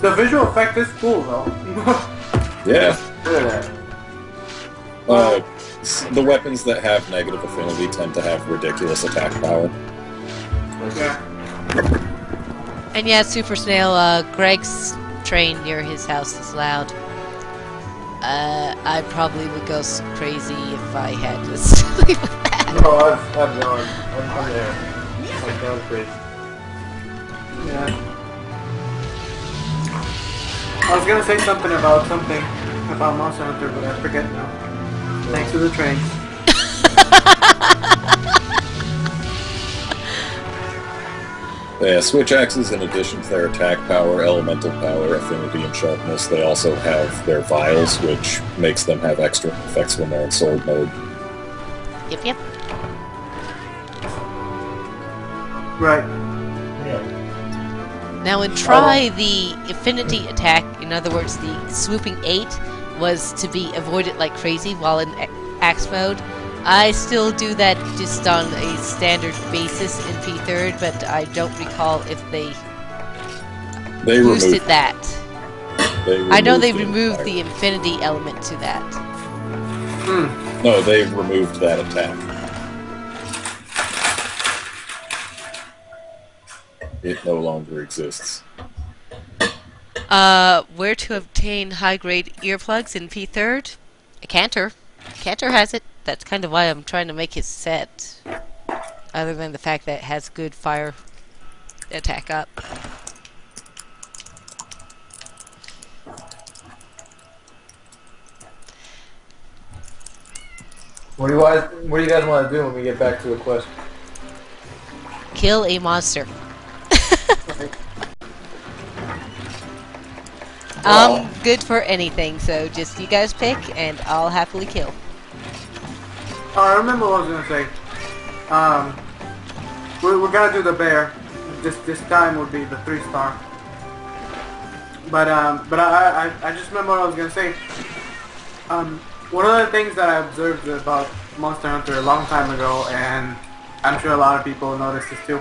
The visual effect is cool though. Yeah. Look at that. The weapons that have negative affinity tend to have ridiculous attack power. Yeah. And yeah, Super Snail, Greg's train near his house is loud. I probably would go crazy if I had to sleep with that. No, I've gone. I'm there. I've gone crazy. Yeah. I was gonna say something about Monster Hunter, but I forget now. Thanks to the train. Yeah, switch axes, in addition to their attack power, elemental power, affinity, and sharpness, they also have their vials, which makes them have extra effects when they're in sword mode. Yep, yep. Right. Now in Try, the affinity attack, in other words, the swooping 8, was to be avoided like crazy while in axe mode. I still do that just on a standard basis in P3rd, but I don't recall if they boosted that. I know they removed the infinity element to that. No, they've removed that attack. It no longer exists. Where to obtain high-grade earplugs in P3rd? Cantor. Cantor has it. That's kind of why I'm trying to make his set. Other than the fact that it has good fire attack up. What do you guys want to do when we get back to the quest? Kill a monster. I'm good for anything, so just you guys pick, and I'll happily kill. Oh, I remember what I was gonna say. We're gonna do the bear. This time would be the 3-star. But I just remember what I was gonna say. one of the things that I observed about Monster Hunter a long time ago, and I'm sure a lot of people notice this too,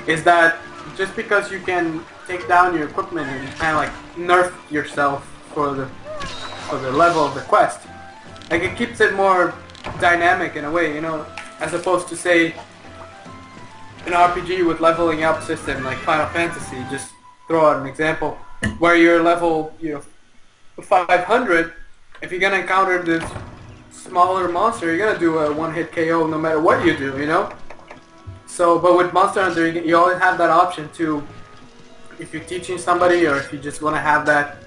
is that just because you can take down your equipment and kind of like nerf yourself for the level of the quest, like it keeps it more dynamic in a way, you know, as opposed to say an RPG with leveling up system like Final Fantasy. Just throw out an example where you're level 500. If you're gonna encounter this smaller monster, you're gonna do a one-hit KO no matter what you do, you know. So, but with Monster Hunter, you always have that option to, if you're teaching somebody or if you just want to have that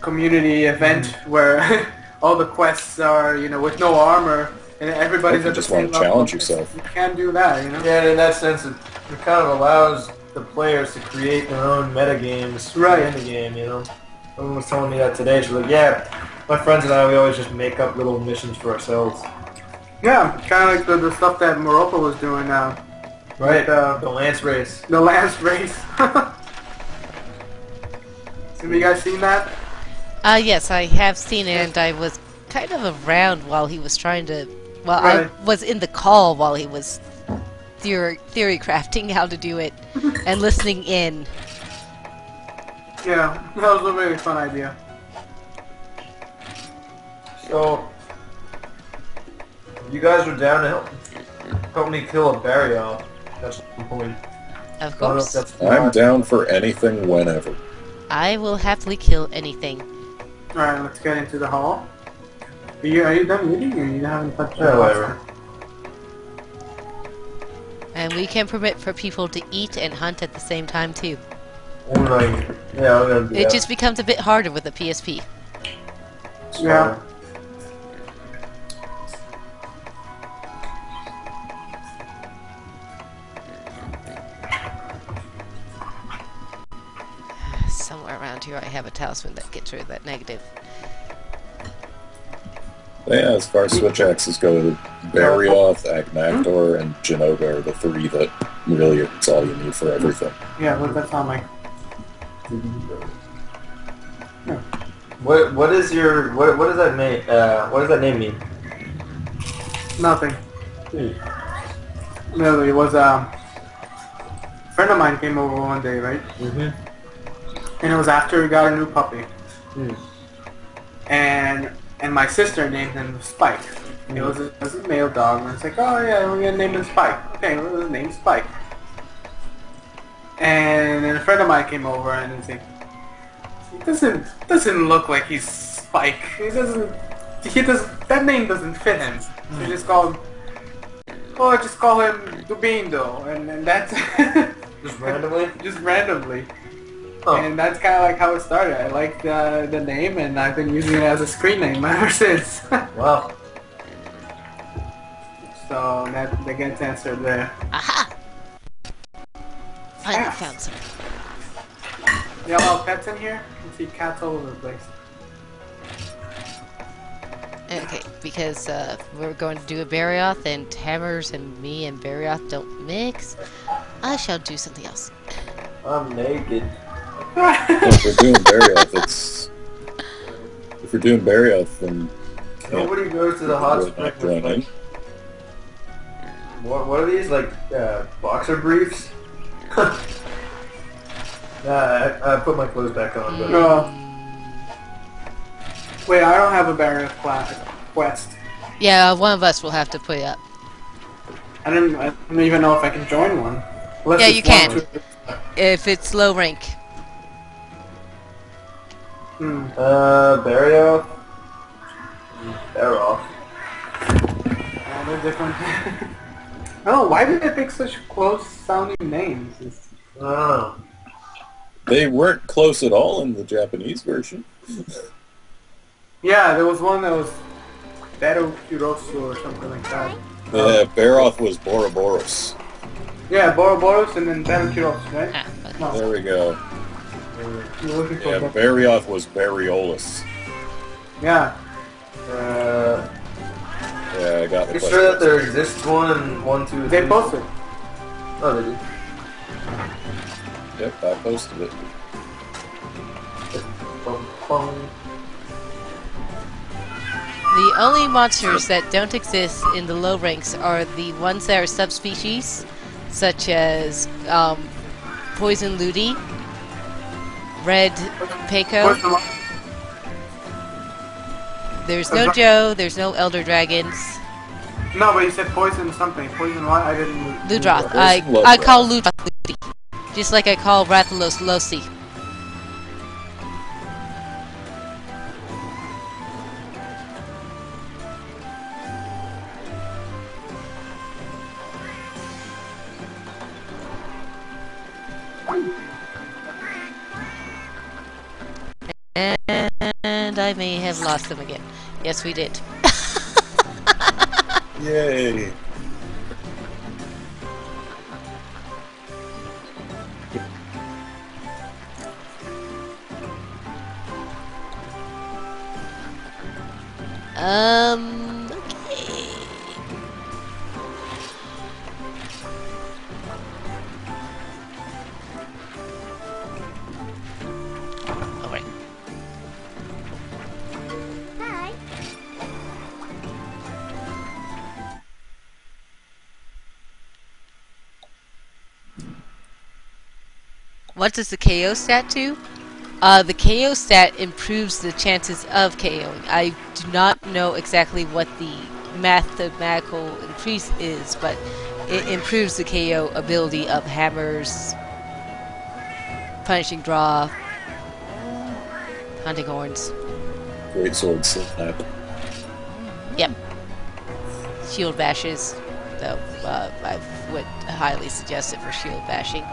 community event where all the quests are, you know, with no armor and everybody's at the just same want to level. challenge yourself. You can do that, you know. Yeah, and in that sense, it kind of allows the players to create their own metagames Right. in the game, you know. Someone was telling me that today. She was like, yeah, my friends and I, we always just make up little missions for ourselves. Yeah, kind of like the stuff that Moropa was doing now. Right, With, the Lance race. the last race. Have you guys seen that? Yes, I have seen it, and I was kind of around while he was trying to. Well, Right. I was in the call while he was theory crafting how to do it, and listening in. Yeah, that was a really fun idea. So, you guys were down to help me kill a Barrioth at some point. Of I don't know if course, that's I'm down for anything whenever. I will happily kill anything. Alright, let's get into the hall. Are you done eating or you haven't touched Yeah, whatever. And we can permit for people to eat and hunt at the same time too. I'm gonna do It that. just becomes a bit harder with the PSP. Yeah. Somewhere around here I have a talisman that gets rid of that negative. But yeah, as far as Switch axes go, Barrioth, Agnaktor, and Genoga are the three that really it's all you need for everything. Yeah, what that sound like? What is your what does that name what does that name mean? Nothing. No, it was a friend of mine came over one day, right? Mm-hmm. And it was after we got a new puppy. Mm. And my sister named him Spike. It was a male dog, and it's like, oh yeah, we're gonna name him Spike. Okay, well, his name's Spike. And then a friend of mine came over, and he's like, he doesn't look like he's Spike. That name doesn't fit him. So just call him, just call him Dubindo, and that's Just randomly? just randomly. Oh. And that's kind of like how it started. I liked the name, and I've been using it as a screen name ever since. Wow. So that gets answered there. Aha! Finally Cats. found some. You have a lot of pets in here? You can see cats all over the place. Okay, because we're going to do a Barrioth, and Hammers and me and Barrioth don't mix, I shall do something else. I'm naked. If we're doing Barrioth, if we're doing Barrioth, then Nobody goes to the hot really spring not join with in. like, what are these, like, boxer briefs? Nah, I put my clothes back on, but... Wait, I don't have a barrier quest. Yeah, one of us will have to put it up. I don't even know if I can join one. Unless Yeah, it's you can. 1, 2, If it's low rank. Barrioth? Barrioth. they're different. Oh, why did they pick such close sounding names? I don't know. They weren't close at all in the Japanese version. Yeah, there was one that was Beto Kurosu or something like that. Yeah, Barrioth was Boroboros. Yeah, Boroboros and then Beto Kurosu, right? Ah, okay. No, There we go. you're looking for Yeah, that. Barrioth was Barriolus. Yeah. Yeah, I got the You question. sure that there exists one and 1, 2, 3? They posted. Oh, they did. Yep, I posted it. Bum, bum. The only monsters that don't exist in the low ranks are the ones that are subspecies, such as Poison Ludi, Red Peiko. What's the one? There's no Joe, there's no Elder Dragons. No, but you said poison something. Poison what? I didn't. Ludroth. There's I call Ludroth Ludi. Just like I call Rathalos Losi. And I may have lost them again. Yes, we did. Yay! Okay. Alright. Hi. What does the KO stat do? The KO stat improves the chances of KOing. I do not know exactly what the mathematical increase is, but it improves the KO ability of hammers, punishing draw, hunting horns. Great sword slap. Yep. Shield bashes, though I would highly suggest it for shield bashing.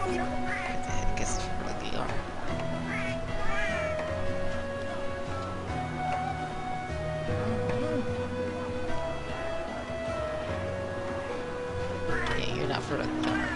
I guess lucky armor. Yeah, you're not for lucky armor.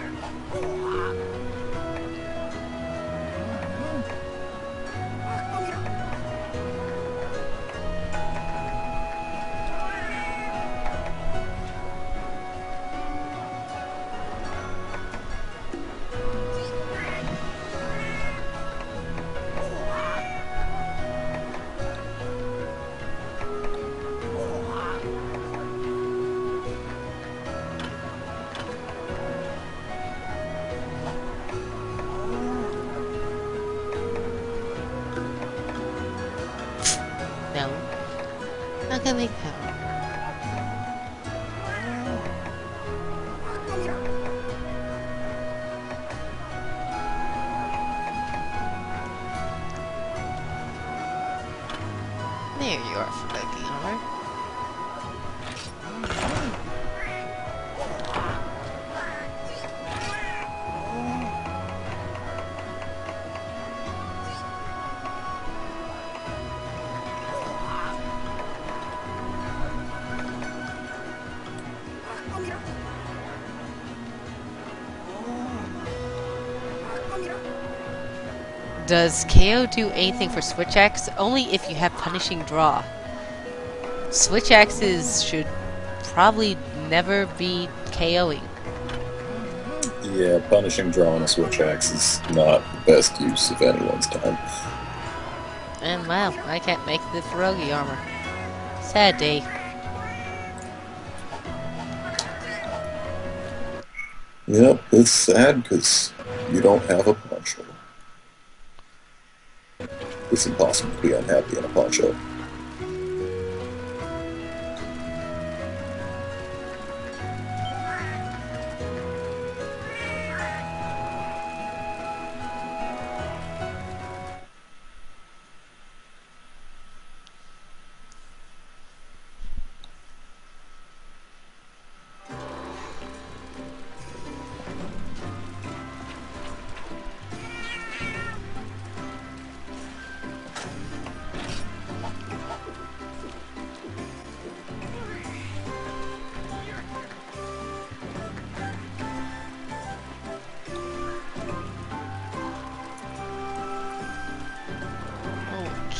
No. Not gonna make that one. There you are for lucky armor. Does KO do anything for switch axe? Only if you have punishing draw. Switch axes should probably never be KOing. Yeah, punishing draw on a switch axe is not the best use of anyone's time. And wow, I can't make the pierogi armor. Sad day. Yep, it's sad because you don't have a poncho. It's impossible to be unhappy in a poncho.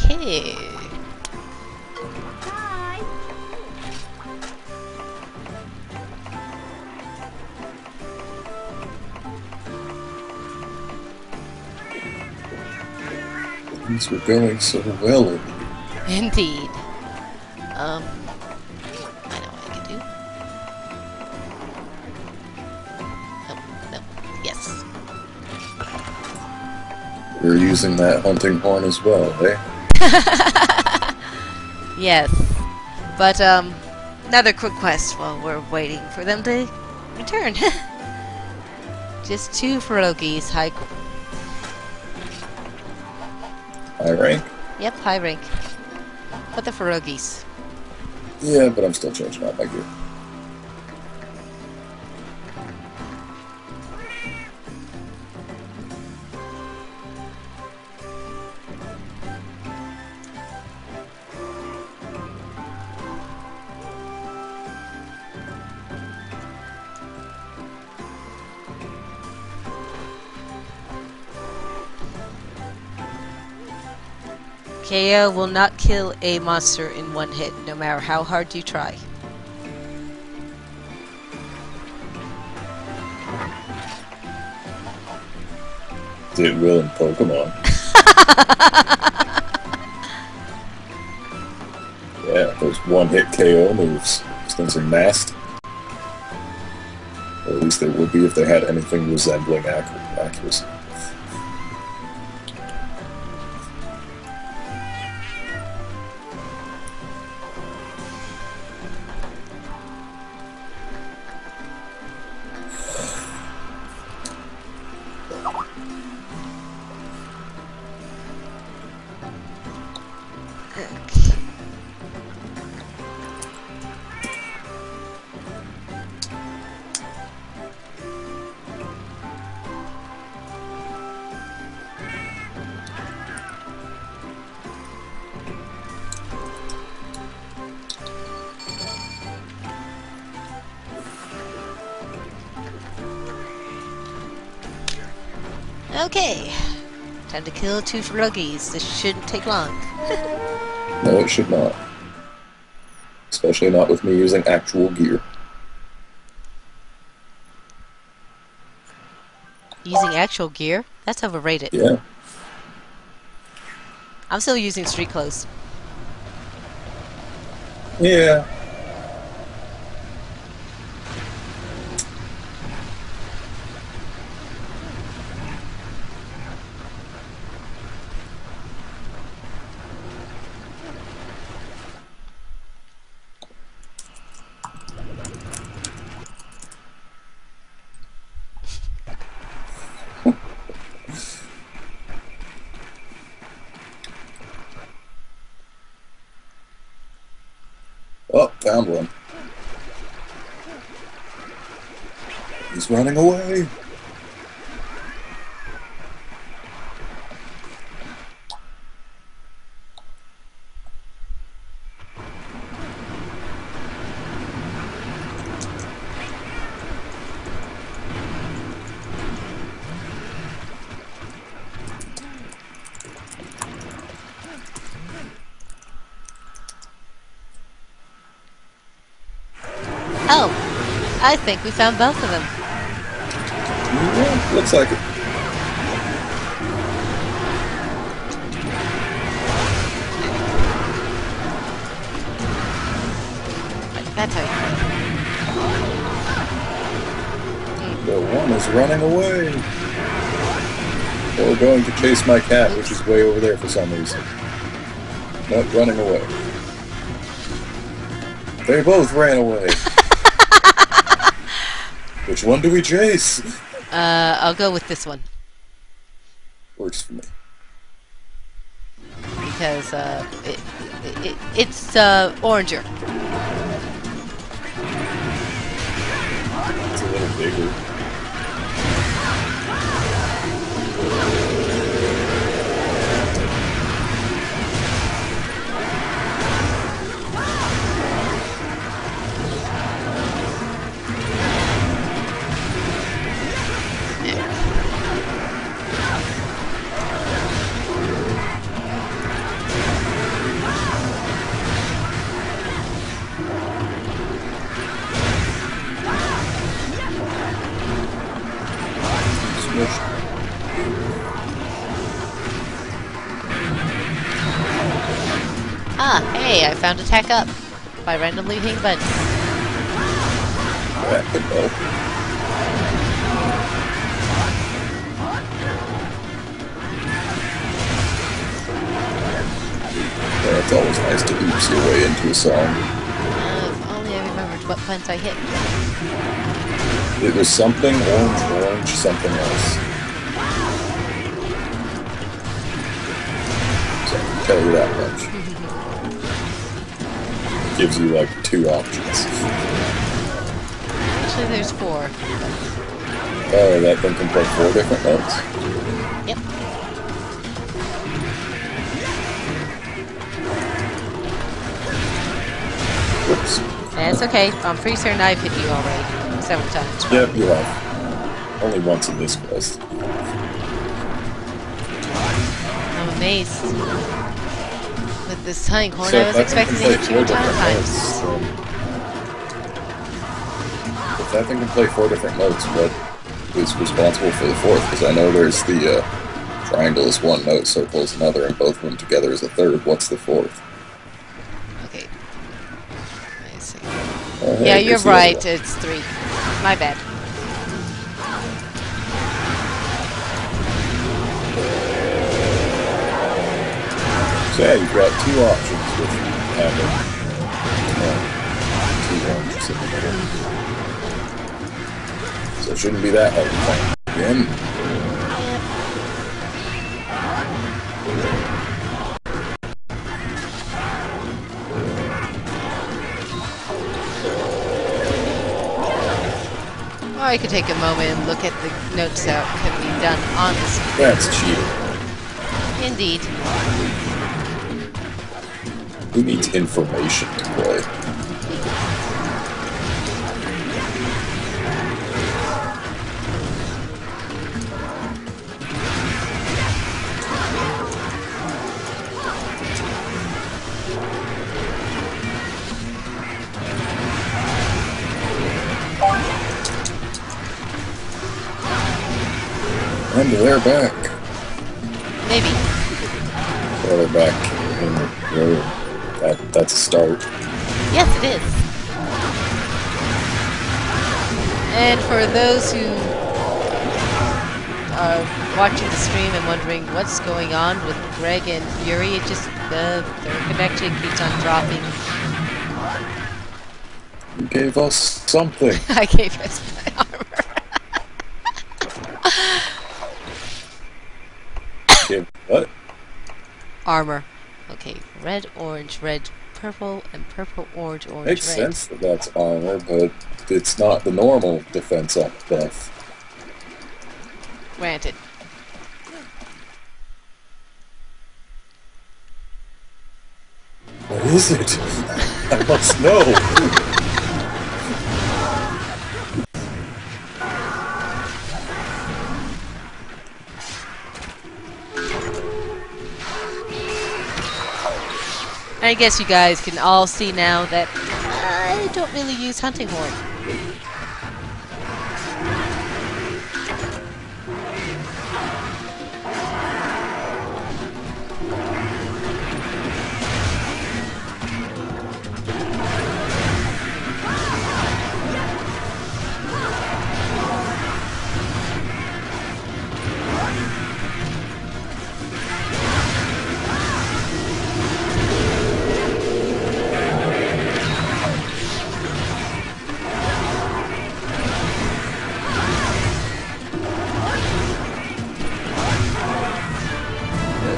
Okay. Hi. Things were going so well in here. Indeed. I know what I can do. No. Yes. We're using that hunting horn as well, eh? Yes. But, another quick quest while we're waiting for them to return. Just 2 Ferogis, high rank? Yep, high rank. But the Ferogis. Yeah, but I'm still changing out my gear. KO will not kill a monster in 1 hit, no matter how hard you try. It will in Pokemon. Yeah, those 1-hit KO moves. Those things are nasty. Or at least they would be if they had anything resembling accuracy. Okay. Time to kill 2 Ferogis. This shouldn't take long. No, it should not. Especially not with me using actual gear. Using actual gear? That's overrated. Yeah. I'm still using street clothes. Yeah. Oh, found one. He's running away. Oh, I think we found both of them. Yeah, looks like it. That's how you The one is running away. Or going to chase my cat, which is way over there for some reason. Not running away. They both ran away. Which one do we chase? I'll go with this one. Works for me. Because, it's, oranger. It's a little bigger. found attack up by randomly hitting buttons. That could help. Yeah, it's always nice to oops your way into a song. If only I remembered what buttons I hit. It was something orange, something else. So I can tell you that much. Gives you like 2 options. Actually, there's 4. Oh, that thing can play 4 different notes? Yep. Whoops. That's okay. I'm pretty certain I've hit you already. Several times. Yep, you have. Only once in this quest. I'm amazed. With this hunting horn, So I was if that expecting to thing hit can you play 4 a ton of different times. notes, if that thing can play 4 different notes, what is responsible for the 4th? Because I know there's the triangle is 1 note, circle is another, and both of them together is a 3rd. What's the 4th? Okay. I see. Oh, hey, Yeah, you're there's the other right. one. It's 3. My bad. So yeah, you've got 2 options with having 2 oranges in the middle. So it shouldn't be that hard to find. Again. Or I could take a moment and look at the notes that could be done on the screen. That's cheating. Indeed. Who needs information to play? And they're back. Maybe. Well, they're back in the room. That's a start. Yes, it is. And for those who are watching the stream and wondering what's going on with Greg and Fury, it just their connection keeps on dropping. You gave us something. I gave us my armor. Give what? Armor. Okay, red, orange, red, purple, and purple, orange, orange, Makes red. sense that that's armor, but it's not the normal defense up buff. Granted. What is it? I must know. I guess you guys can all see now that I don't really use hunting horn.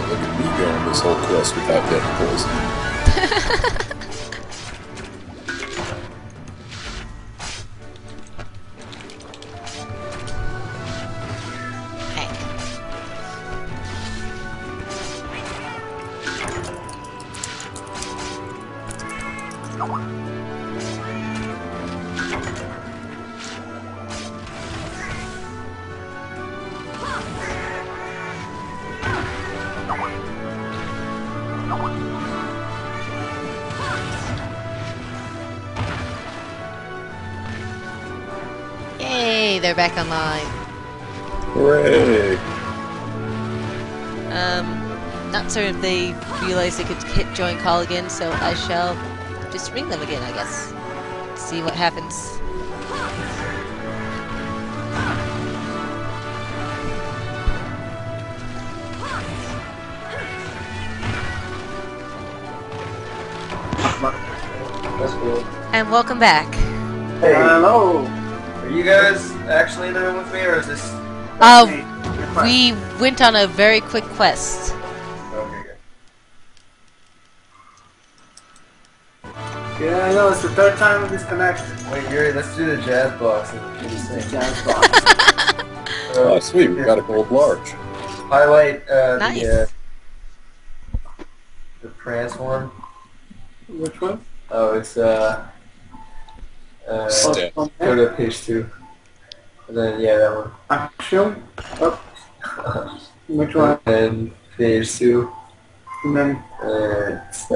Look at me going this whole quest without getting poisoned. Heck. Yay, they're back online. Hooray! not certain if they realize they could hit join call again, so I shall just ring them again, I guess. See what happens. That's cool. And welcome back. Hey, Hello. are you guys actually in the room with me, or is this? We went on a very quick quest. Okay, good. Yeah, I know. It's the third time of this connection. Wait, Yuri, let's do the jazz box and do this thing. Jazz box. Oh, sweet, we got a gold large. Highlight Nice. the Prance one. Which one? Oh, it's Step. Oh, go to page 2. And then that one. Action. Oh, which one? And page 2. And then It's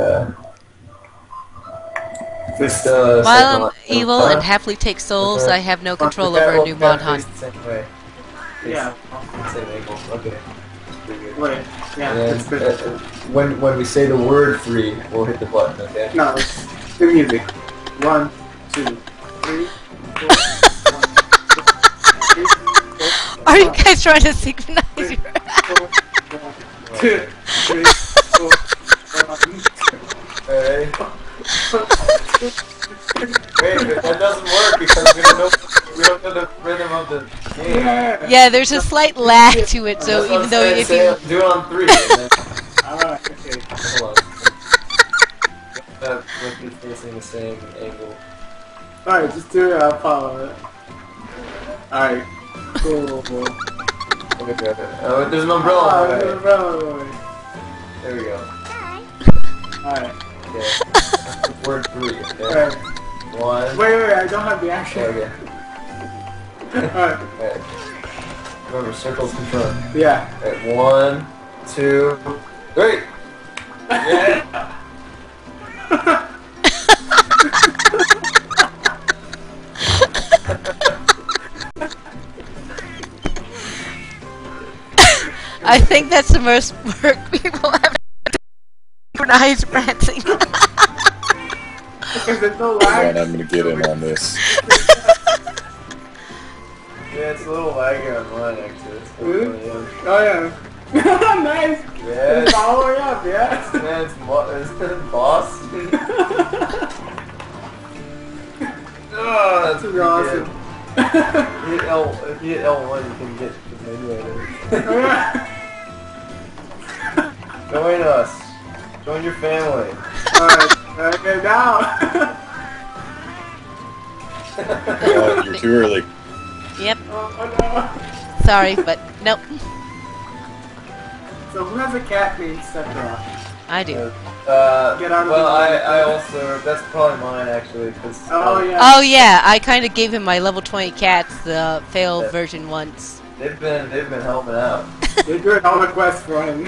this. While I'm second evil one. and happily take souls, I have no control over a new mod hunt. Same way. Yeah. Same angle. Okay. That's pretty good. Wait. Yeah. And It's then, good. when we say the word 3, we'll hit the button. Okay. No, it's the music. 1, 2, 3, 4. 1, 2, 3, 4. Are you guys trying to synchronize your... 2, 3, 4. 1, Alright. Wait, but that doesn't work because we don't know the rhythm of the game. yeah. Yeah, there's a slight lag to it, so That's what even I'm though saying, if say you... it, do it on 3. And then, Alright, okay. hold on. With you facing the same angle. Alright, just do it. I'll follow it. Alright. Cool. Okay. Oh, there's an umbrella. Oh, Right. there's an umbrella. There we go. Alright. Okay. Word 3. Okay. Alright. 1. Wait, I don't have the action. Okay. Alright. Alright. Remember, circles confirm. Yeah. Alright, 1, 2, 3. Yeah. I think that's the most work people have synchronized ranting. Because there's no Come on, lag. I'm gonna get in on this. Yeah, it's a little laggy on mine actually. It's Really? yeah. Oh, yeah. Nice. Yeah. It's all the way up, yeah? Man, it's boss. Oh, that's This is pretty awesome. good. If you hit L1, you can get the menu later. Join us. Join your family. Alright, okay, now. You're too early. Yep, Oh no. sorry, but nope, So who has a cat named Sephiroth? I do. Get out of well, the way. I also, that's probably mine actually, because... Oh yeah. Oh yeah, I kind of gave him my level 20 cats, the failed version once. They've been helping out. They're doing all the quests for him.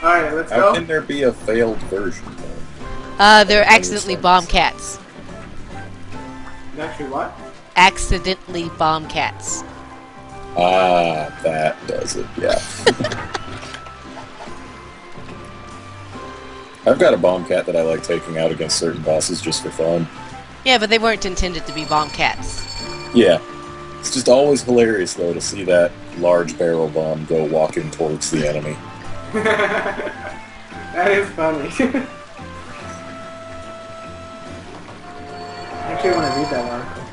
Alright, let's How go. can there be a failed version, though? They're accidentally bomb cats. Actually, what? Accidentally bomb cats. Ah, that does it, yeah. I've got a bomb cat that I like taking out against certain bosses just for fun. Yeah, but they weren't intended to be bomb cats. Yeah. It's just always hilarious, though, to see that large barrel bomb go walking towards the enemy. That is funny. Actually, I want to read that article.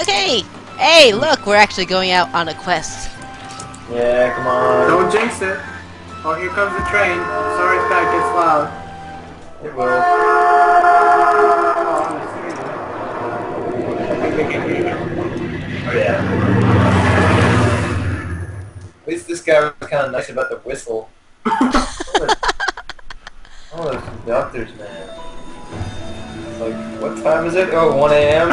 Okay! Hey, look, we're actually going out on a quest. Yeah, come on. Don't jinx it. Oh, here comes the train. Sorry if that gets loud. It will. Oh, yeah. At least this guy was kind of nice about the whistle. Oh, those conductors, man. It's like, what time is it? Oh, 1 a.m.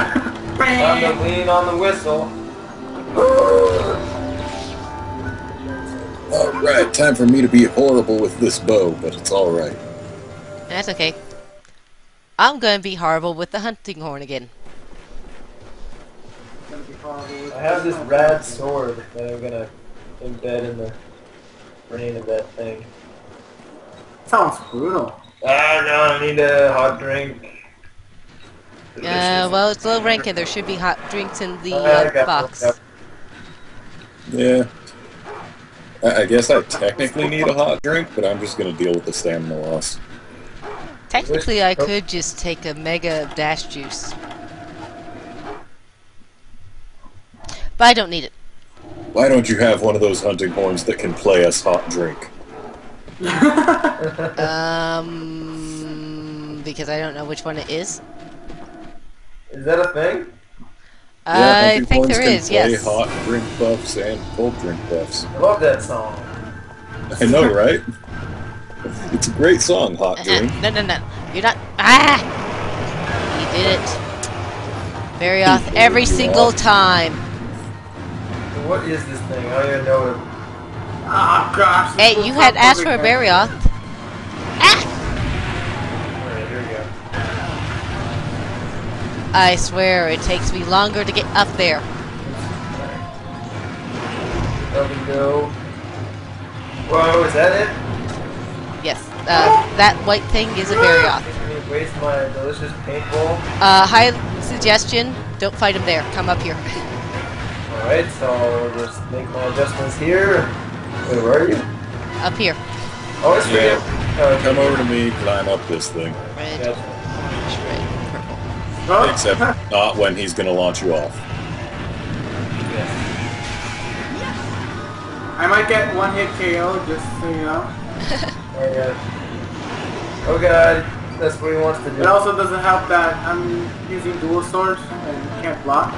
Time to lean on the whistle. Alright, time for me to be horrible with this bow, but it's alright. That's okay. I'm gonna be horrible with the hunting horn again. I have this rad sword that I'm gonna embed in the brain of that thing. Sounds brutal. Ah, no, I need a hot drink. Well, it's low rank and there should be hot drinks in the I got box. one. Yeah. I guess I technically need a hot drink, but I'm just gonna deal with the stamina loss. Technically, I could just take a mega dash juice. But I don't need it. Why don't you have one of those hunting horns that can play us hot drink? Because I don't know which one it is. Is that a thing? Yeah, I hunting think horns there can is, play yes. hot drink buffs and cold drink buffs. I love that song. I know, right? It's a great song, Hot Drink. No. You're not. Ah! You did it. Very off every single time. What is this thing? I don't even know what. Ah, gosh. this Hey, was you had so asked for a perfect. Barioth. Ah! Alright, here we go. I swear, it takes me longer to get up there. There we go. Whoa, is that it? Yes, that white thing is a Barioth. Making me waste my delicious paintball. High suggestion, don't fight him there. Come up here. Alright, so I'll just make my adjustments here. Wait, where are you? Up here. Oh, it's Yeah. right. Come over to me, climb up this thing. Red, Gotcha. orange, red, purple. Oh, Except not when he's gonna launch you off. I might get one hit KO, just so you know. Oh, yeah. Oh god, that's what he wants to do. It also doesn't help that I'm using dual swords and can't block.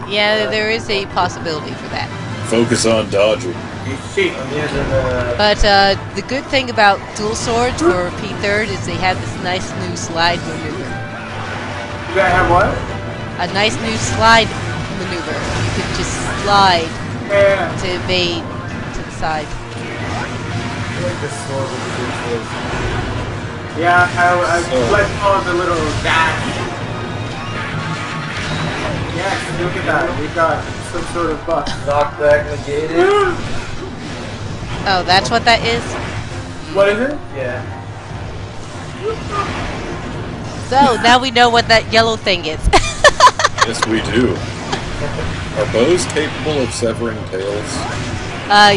Yeah, there is a possibility for that. Focus on dodging. You see. I'm using But the good thing about dual swords for P3rd is they have this nice new slide maneuver. You guys have what? A nice new slide maneuver. You could just slide Yeah. to evade to the side. I like this sword with the good sword. Yeah, I So- let go of the little dash. Yes, look at that. We got some sort of buff. Knockback negated. Oh, that's what that is? What is it? Yeah. So, now we know what that yellow thing is. Yes, we do. Are bows capable of severing tails?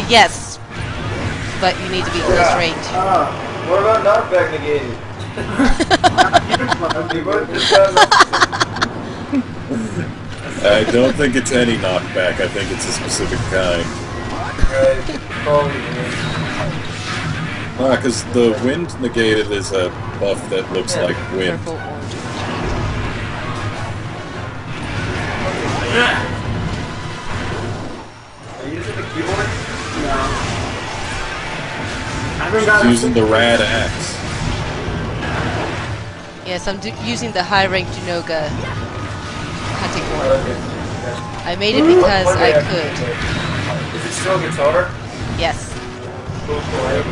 Yes. But you need to be close range. Oh. What about knockback negated? We both just got I don't think it's any knockback. I think it's a specific kind. right. Probably. Because the wind negated is a buff that looks like wind. Purple, orange, Are you using the keyboard? No. I haven't got He's using the rad axe. Yes, I'm using the high rank Junoga hunting Oh, horn. okay. I made it because What I reaction could. is it? Is it still guitar? Yes. Cool, cool.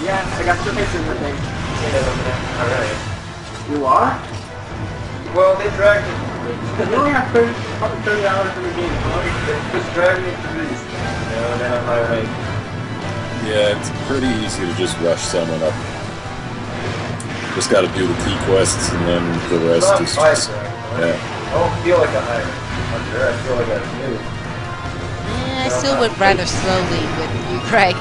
Yeah, I got two hits in the thing. Alright. You are? Well, they dragged me. You only have 30 hours in the game. They just dragged me through these things. You know, and then I'm like, Yeah, it's pretty easy to just rush someone up. Just gotta do the key quests and then the rest not is fight, just... right? Yeah. I don't feel like a high hunter. I feel like a noob. I still went rather slowly with you, Craig.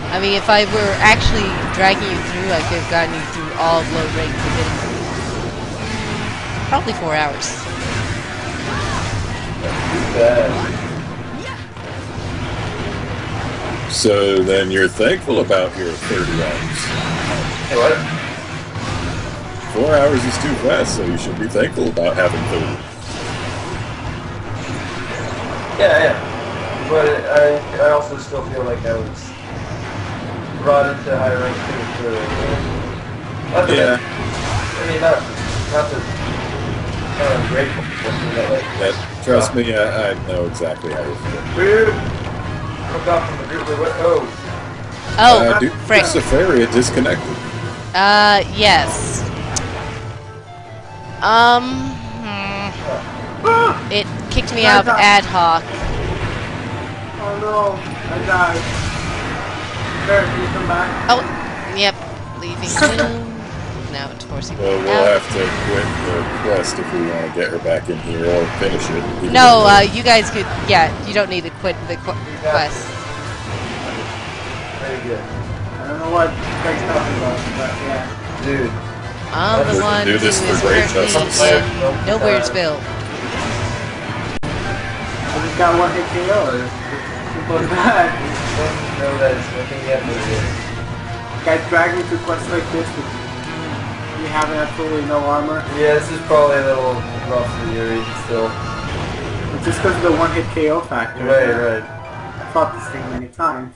I mean, if I were actually dragging you through, I could have gotten you through all of low rank within probably 4 hours. Too bad. So then you're thankful about your 30 hours. Hey, what? 4 hours is too fast, so you should be thankful about having 30. Yeah. But I also still feel like I was brought into high rank too for. Not that Yeah. I mean, not that. I'm grateful for that. Like, That, trust me, I know exactly how you feel. weird. Look off from the group. What? Oh. Oh, Dude, frick. Safaria disconnected. Yes. It kicked me out of ad hoc. Oh no, I died. Bear, can you come back? Oh, yep. Leaving soon. Now it's forcing me Well, we'll out. have to quit the quest if we want to get her back in here or finish it. Either No, way. you guys could. Yeah, you don't need to quit the quest. Very good. I don't know what Greg's talking about, but yeah. Dude. I'm the We're one gonna do who this is for great currently justice. in Nowheresville. I just got one hit KO. Simple as that. Don't know that it's nothing yet, but it is. Guys drag me to quests like this with me having absolutely no armor. Yeah, this is probably a little rough for Yuri still. It's just because of the one hit KO factor. Right. I fought this thing many times.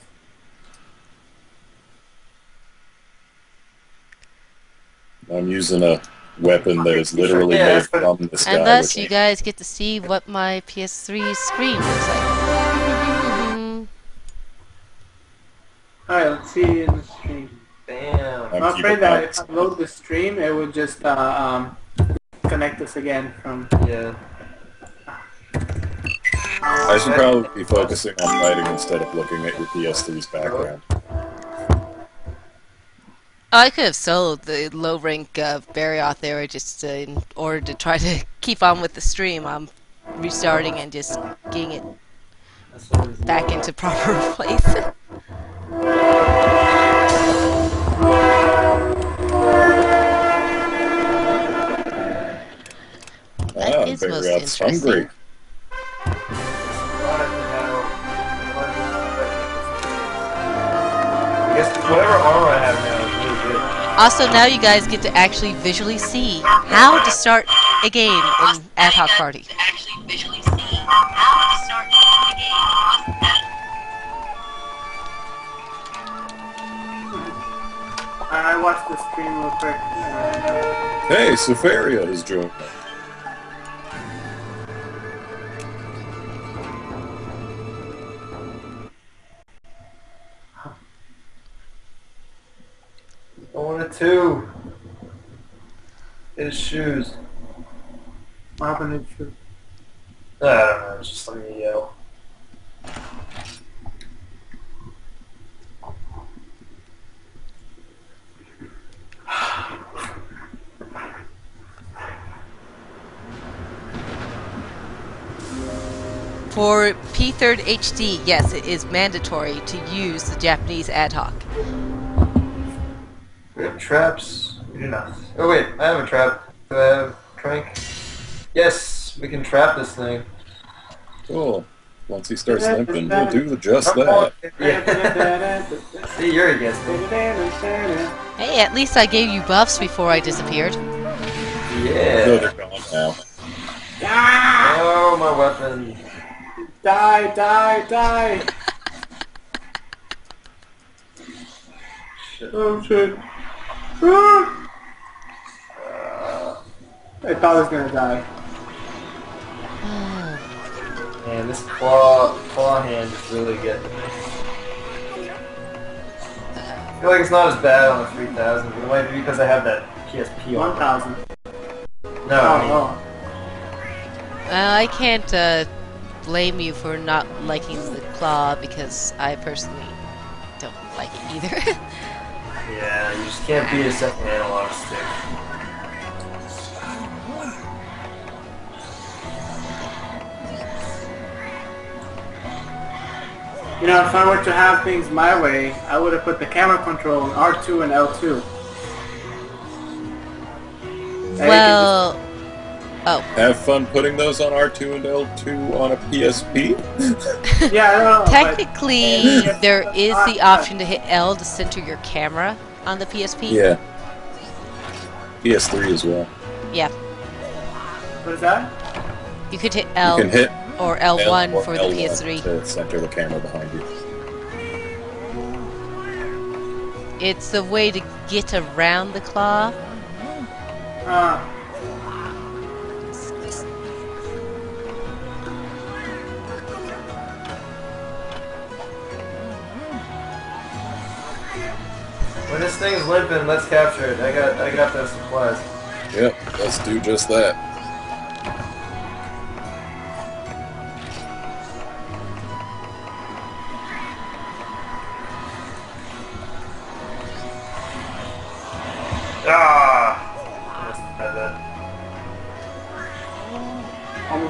I'm using a weapon that is literally Yeah, made from this guy. And thus, which you ain't- guys get to see what my PS3 screen looks like. Alright, let's see in the stream. Damn. I'm I'm keeping afraid that that. if I load the stream, it would just connect us again from. Yeah. I should probably be focusing on fighting instead of looking at your PS3's background. I could have soloed the low rank Barioth there just in order to try to keep on with the stream. I'm restarting and just getting it That's what it is. back into proper place. That is most Barioth's interesting. hungry. I guess whatever armor I have now is really good. Also, now you guys get to actually visually see how to start a game in Ad Hoc Party. I watched the stream real quick. Hey, Sefaria has joined us. I wanted two. His shoes. What happened to you? I don't know, it's just something to yell. For P3rd HD, yes, it is mandatory to use the Japanese Ad Hoc. We have traps. We do not. Oh wait, I have a trap. Do I have crank? Yes, we can trap this thing. Cool. Once he starts limping, we'll do just that. Yeah. See, Yuri gets me. Hey, at least I gave you buffs before I disappeared. No, Yeah. they're gone now. Oh, my weapon. Die, die, die! Shit. Oh shit. Ah! I thought I was gonna die. Man, this claw hand is really getting me. I feel like it's not as bad on the 3000, but it might be because I have that PSP on. 1,000. No, I mean, Oh, I can't blame you for not liking the claw because I personally don't like it either. yeah, you just can't beat a second analog stick. You know, if I were to have things my way, I would have put the camera control on R2 and L2. And Well, oh, Have fun putting those on R2 and L2 on a PSP? yeah, I don't know. technically there is the option to hit L to center your camera on the PSP. Yeah. PS3 as well. Yeah, What is that? you could hit You L can hit or L1 L or for the L1 PS3. to center the camera behind you. It's the way to get around the claw. When this thing's limping, let's capture it. I got those supplies. Yep, let's do just that.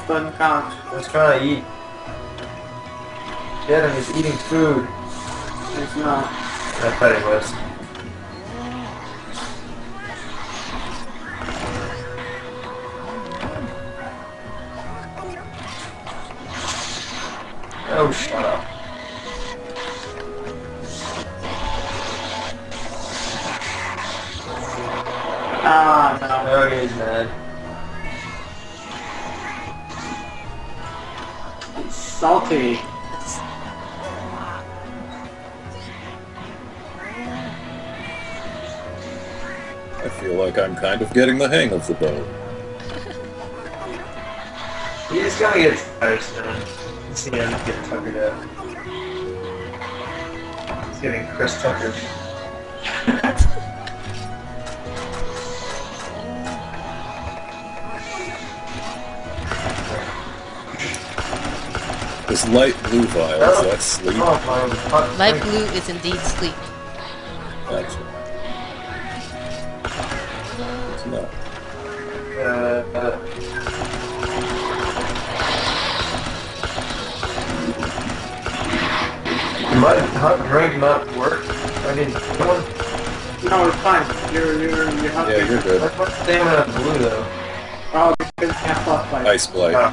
almost doesn't count. I was trying to eat. Get him, he's eating food. It's not. I thought he was. Oh, shut up. Ah, no. Oh, he's mad. It's salty. I feel like I'm kind of getting the hang of the bow. He just gotta get tired soon. See him get tuckered out. He's getting Chris Tucker. This light blue vial, is that sleep? Light blue is indeed sleep. Gotcha. It's not. Might hot drink not work? I mean, come on. No, it's fine. You're Yeah, you're good. What's my stamina blue though? Oh, because you can't plus fight. Ice Blight. Oh.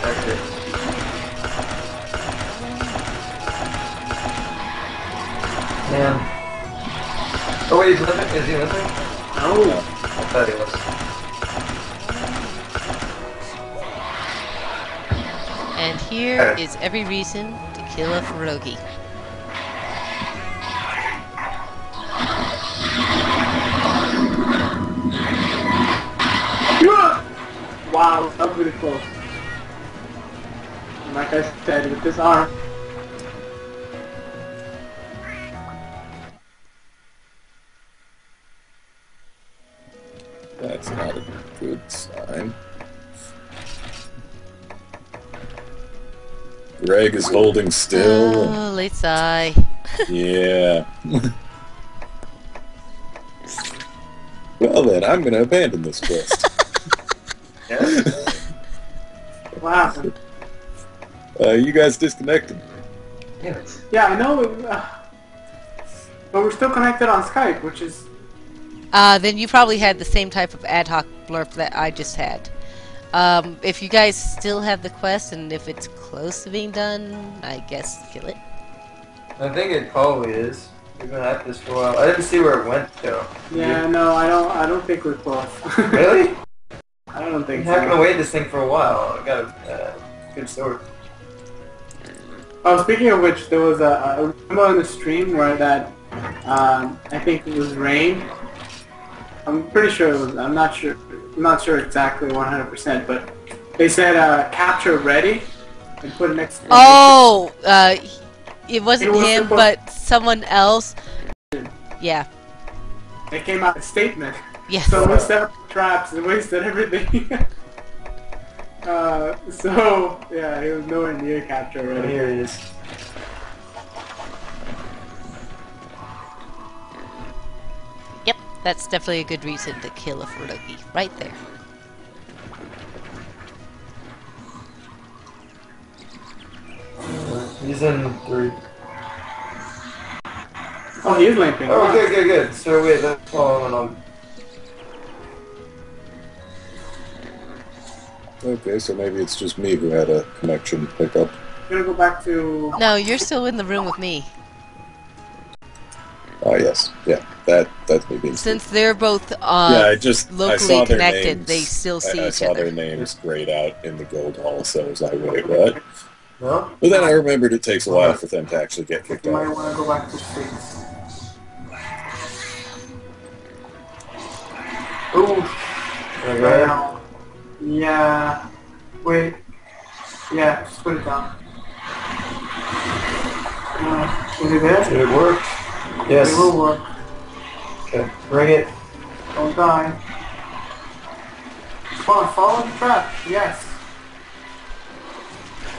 That's it. Man. Oh wait, he's limping? Is he limping? Oh, I thought he was. And here is every reason to kill a Ferogi. wow, that was really close. And like I said, with this arm. That's not a good sign. Greg is holding still. Oh, late sigh. Yeah. Well then, I'm gonna abandon this quest. What happened? You guys disconnected. Yes. Yeah, I know. But we're still connected on Skype, which is. Then you probably had the same type of ad hoc blurb that I just had. If you guys still have the quest and if it's close to being done, I guess kill it. I think it probably is. We've been at this for a while. I didn't see where it went though. Yeah, no, I don't think we're close. Really? I don't I've think been hacking so. away at this thing for a while. I got a good sword. Oh, speaking of which, there was I remember on the stream where that I think it was rain. I'm pretty sure it was. I'm not sure exactly 100%, but they said capture ready and put an exclamation. Oh, it wasn't It was him, supposed- but someone else. Yeah. It came out a statement. Yeah. So we set up traps and wasted everything. So yeah, it was nowhere near capture Oh, ready. here it is. Yep, that's definitely a good reason to kill a Ferogi. Right there. He's in 3. Oh, he is limping. Oh, good. So wait, that's following on. Okay, so maybe it's just me who had a connection pickup. I'm gonna go back to. No, you're still in the room with me. Oh yes, yeah, that's me being. Since they're both yeah, I locally saw their connected, names. they still see I each saw other. their names grayed out in the gold hall, so I was like, wait, what? No? But then I remembered it takes a while for them to actually get kicked You might out. want to go back to 6. Ooh. Okay. Now, yeah. Wait. Yeah, just put it down. Is it there? Did it work? Yes. It will work. Okay. Bring it. Don't die. Come on, follow the trap. Yes.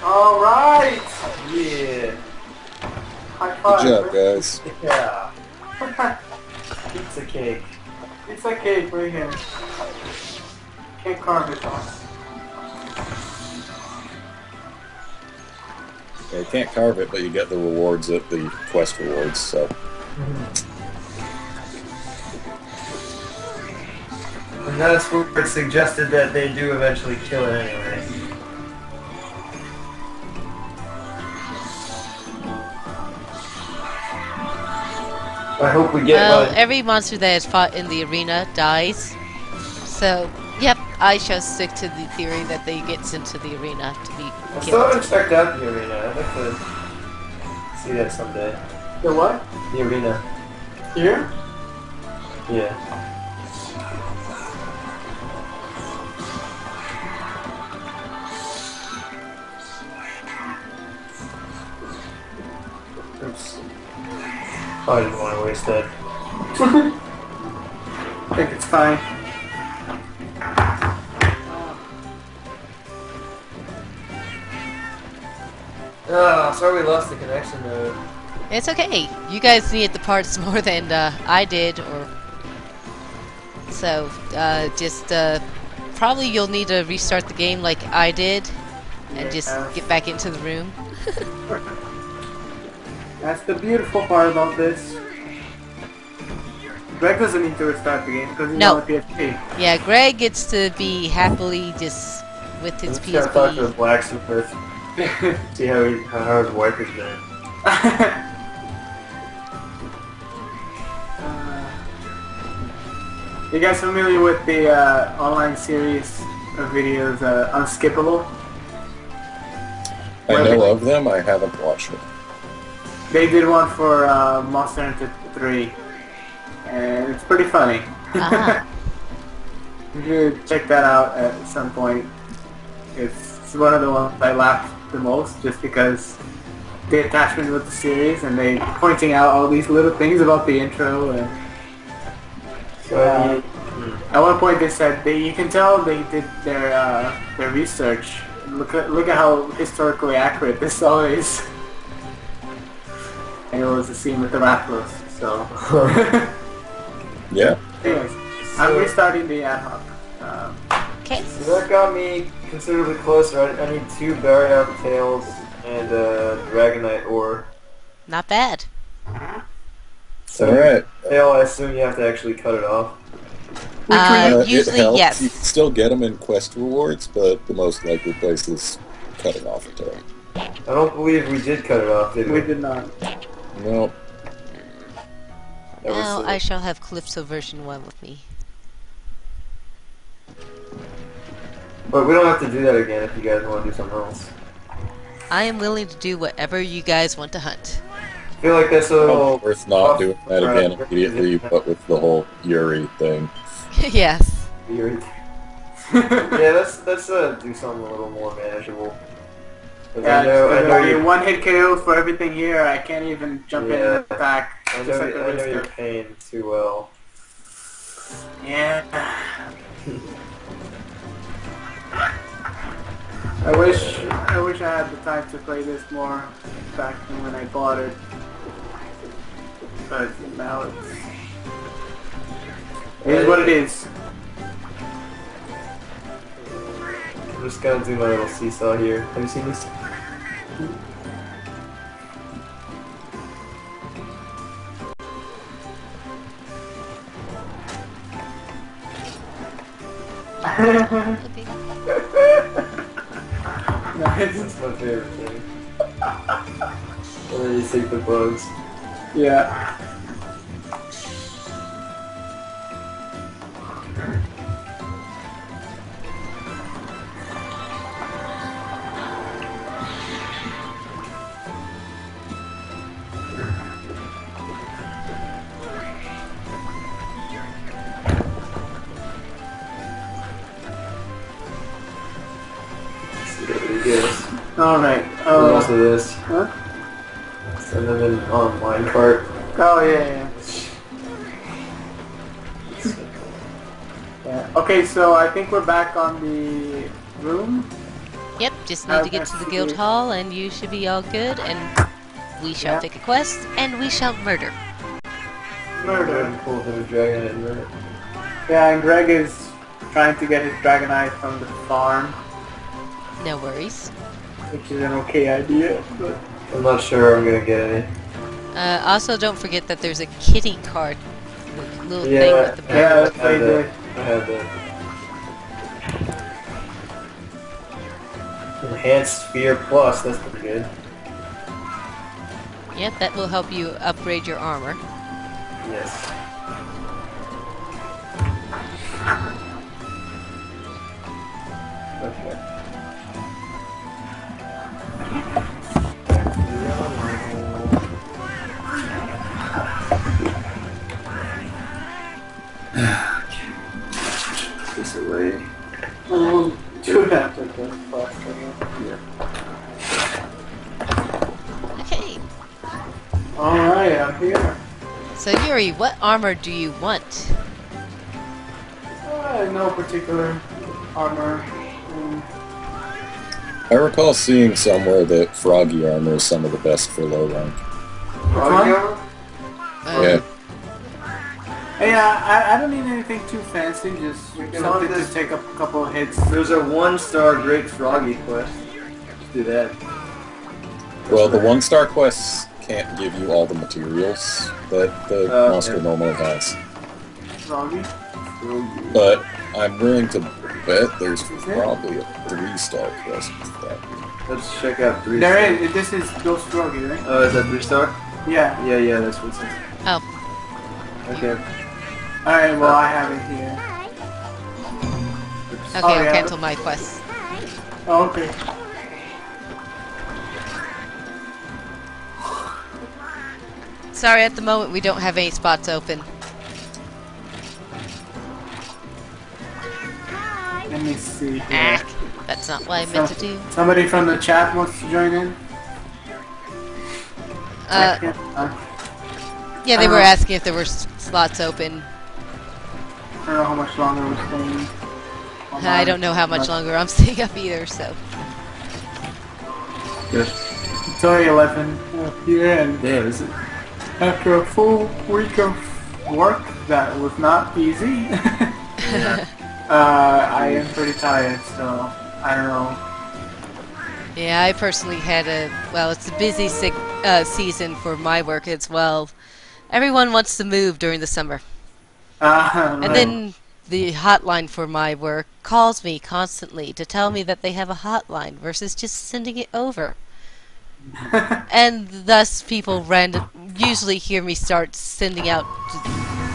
Alright! Yeah. High five. Good job, guys. Yeah. Pizza cake. It's a cake right here. Can't carve it off. Yeah, you can't carve it, but you get the rewards at the quest rewards, so... And that's where it suggested that they do eventually kill it anyway. I hope we get Well, one. every monster that is fought in the arena dies. So, yep, I shall stick to the theory that they get into the arena to be I still haven't killed. checked out the arena. I'd like to see that someday. The what? The arena. Here? Yeah. Oops. I didn't want to waste that. I think it's fine. Oh, sorry we lost the connection though. It's okay. You guys needed the parts more than I did, or so. Probably you'll need to restart the game like I did, and just Yeah. get back into the room. That's the beautiful part about this. Greg doesn't need to restart the game because he's No. on the PSP. Yeah, Greg gets to be happily just with his Let's gotta talk to the PSP. blacksmith. See how his wife has been. You guys familiar with the online series of videos, Unskippable? I know of them, I haven't watched them. They did one for Monster Hunter 3, and it's pretty funny. Ah. You should check that out at some point. It's one of the ones I laughed the most, just because the attachment with the series, and they pointing out all these little things about the intro. And So, at one point, they said you can tell they did their research. Look at how historically accurate this all is. And it was the scene with the Rathalos. So, Yeah. anyways, I'm restarting the ad hoc. Okay. so that got me considerably closer. I need 2 Barryout tails and Dragonite ore. Not bad. So, Alright. tail, I assume you have to actually cut it off. It Usually, helps. yes. You can still get them in quest rewards, but the most likely place is cutting off a tail. I don't believe we did cut it off, did we? We did not. No. That was Now silly. I shall have Calypso version 1 with me. But we don't have to do that again if you guys want to do something else. I am willing to do whatever you guys want to hunt. I feel like that's a little... Probably worth not doing that again immediately, but with the whole Yuri thing. Yes. weird. Yeah, let's do something a little more manageable. 'Cause Yeah, I know you you're, one hit KO for everything here. I can't even jump in and attack. I Just like the know you're Wizard. paying too well. Yeah. I wish I had the time to play this more back when I bought it. But now it is what it is. I'm just gonna do my little seesaw here. Have you seen this? That's my favorite thing. And then you take the bugs. Yeah. See what it is. Alright. And also this. Huh? Send them in on minecart. Oh yeah. Yeah. Okay, so I think we're back on the room. Yep, just need to get to the guild hall and you should be all good, and we shall Yeah. take a quest and we shall murder. Murder. Pull the dragon and run it. Yeah, and Greg is trying to get his Dragonite from the farm. No worries. which is an okay idea. But I'm not sure I'm gonna get any. Also, don't forget that there's a kitty card little thing Yeah, with the bird. yeah, I that's had pretty that. good. I had that. Enhanced Sphere Plus, that's pretty good. Yep, that will help you upgrade your armor. Yes. Okay. This away. Two have to go plus. Okay. Alright, I'm here. So Yuri, what armor do you want? No particular armor. I recall seeing somewhere that Froggy armor is some of the best for low rank. Which Yeah. Yeah, I don't need anything too fancy, just can something hunt to this- take up a couple of hits. There's a 1-star Great Froggy quest. Let's do that. Well, the 1-star quests can't give you all the materials that the Oh, monster okay. normally has. Froggy. But I'm willing to bet there's probably a 3-star quest with that. Let's check out 3 There star. is, this is Ghost Froggy, right? Oh, is that 3-star? Yeah. Yeah, that's what it says. Oh, Okay. Alright, well I have it here. okay, Oh, I'll yeah. cancel my quest. Oh, okay. Sorry, at the moment we don't have any spots open. Let me see here. Ah, that's not what I meant to do. Somebody from the chat wants to join in? Yeah, they were asking if there were slots open. I don't know how much longer we're staying. I don't know how much longer I'm staying up either, so. Yes. It's already 11 p.m. Damn, is it? After a full week of work that was not easy, I am pretty tired, so I don't know. Yeah, I personally had well, it's a busy season for my work as well. Everyone wants to move during the summer. And then the hotline for my work calls me constantly to tell me that they have a hotline versus just sending it over. And thus people usually hear me start sending out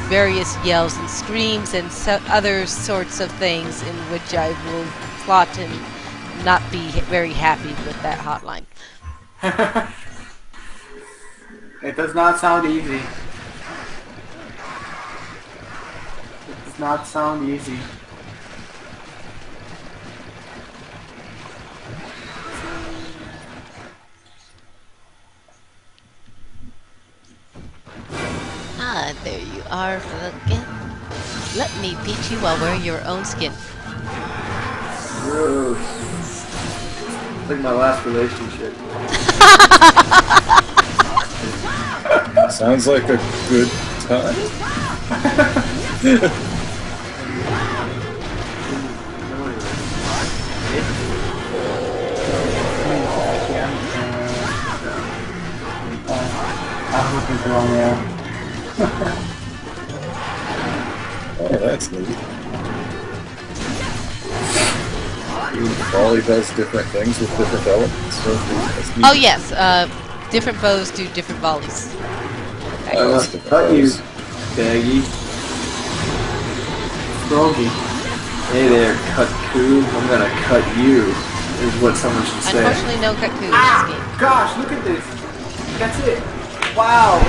various yells and screams and other sorts of things in which I will plot and not be very happy with that hotline. It does not sound easy. It does not sound easy. Ah, there you are again. Let me beat you while wearing your own skin. Gross. It's like my last relationship. Sounds like a good time. I hope it's wrong there. Oh, that's neat. Volley does different things with different elements. So that's neat. Oh yes, different bows do different volleys. That's different Cut you, ways. Baggy. Froggy. Hey there, cut coup. I'm gonna cut you, is what someone should say. Unfortunately, no Kaku in this game. Gosh, look at this. That's it. Wow.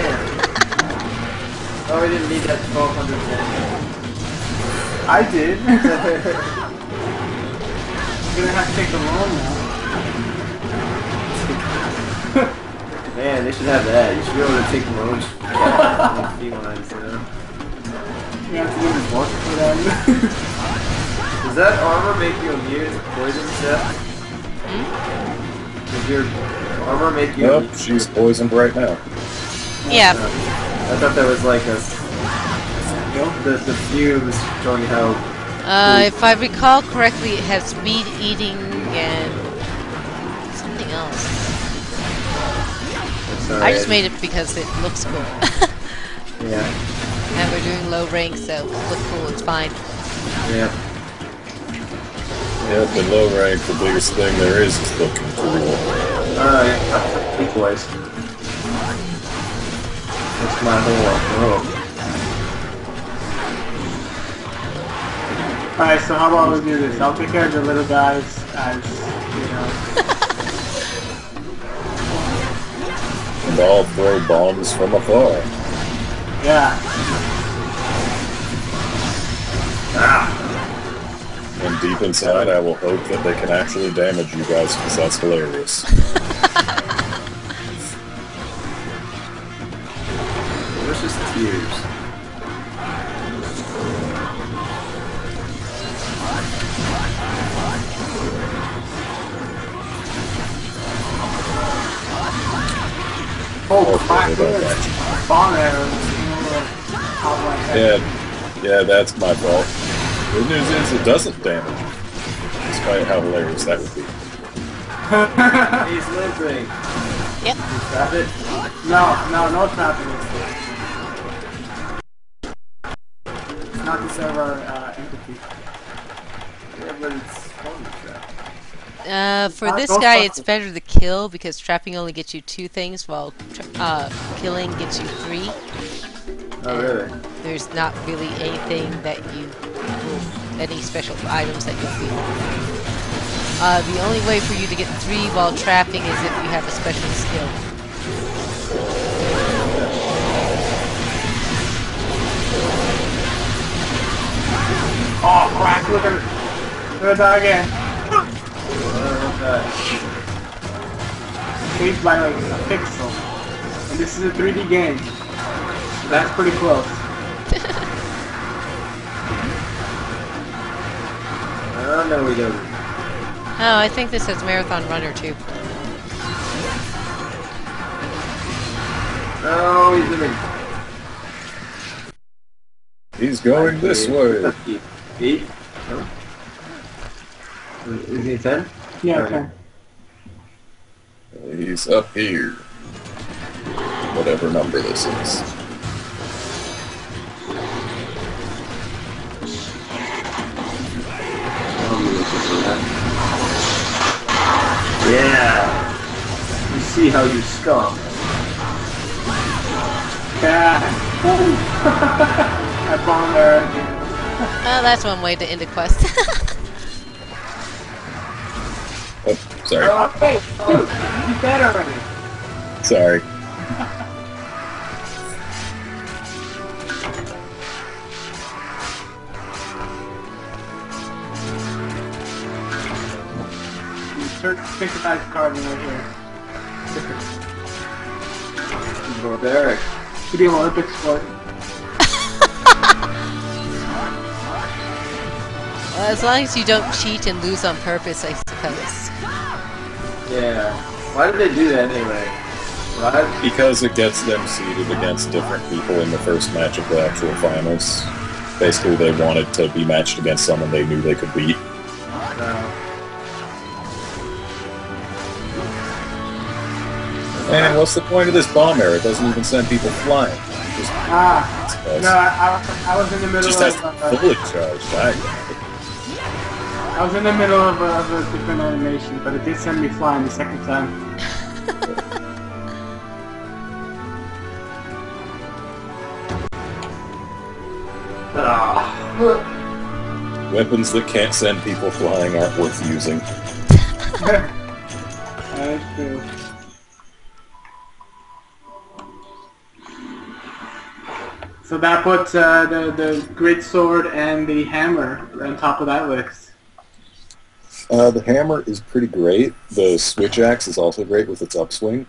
Oh, we didn't need that 1200 I did. I'm gonna have to take the loan now. Man, they should have that. You should be able to take loans from felines, you know? You have to give me work for that. Does that armor make you immune to poison, Seth? Does your armor make you Nope, immune? she's poisoned right now. Yeah, I thought that was like the fumes showing how. if I recall correctly, it has speed eating and something Sorry, I just made it because it looks cool. Yeah. And we're doing low rank, so look cool, it's fine. Yeah. Yep, in low rank, the biggest thing there is looking cool. Alright, twice. That's my whole world. Alright, so how about we do this? I'll take care of the little guys as, you know. And I'll throw bombs from afar. Yeah. And deep inside, I will hope that they can actually damage you guys, because that's hilarious. Delicious tears. Oh, Okay, crap, they look don't at got you. this bomb arrows. Out like that. Yeah, that's my fault. Good news is it doesn't damage you, despite how hilarious that would be. He's limping. Yep. Stop it. No trapping this. It's not to serve our empathy. Yeah, but it's fun to trap. For this guy, it's better to kill because trapping only gets you 2 things, while killing gets you 3. Oh, really? There's not really anything that you will, any special items that you'll feel. The only way for you to get 3 while trapping is if you have a special skill. Oh, crap, look at it. Look at that again. Changed by like a pixel. And this is a 3D game. So that's pretty close. Oh, no, we don't. Oh, I think this has Marathon Runner too. Oh, he's living. He's going this way. 8? No? Is he 10? Yeah, okay. He's up here. Whatever number this is. Yeah. You see how you scum. Yeah. I bombed her again. Oh, that's one way to end a quest. Oh, sorry. Oh, hey, dude, you dead already. Sorry. Pick the dice card right here. Barbaric. Could be an Olympic sport. Well, as long as you don't cheat and lose on purpose, I suppose. Yeah. Why did they do that anyway? Why? Because it gets them seeded against different people in the first match of the actual finals. Basically, they wanted to be matched against someone they knew they could beat. And what's the point of this bomb arrow? It doesn't even send people flying. Just, No, I was in the middle just has of... fully charged. I was in the middle of a different animation, but it did send me flying the second time. Weapons that can't send people flying aren't worth using. That's true. So that puts the great sword and the hammer on top of that list. The hammer is pretty great. The switch axe is also great with its upswing.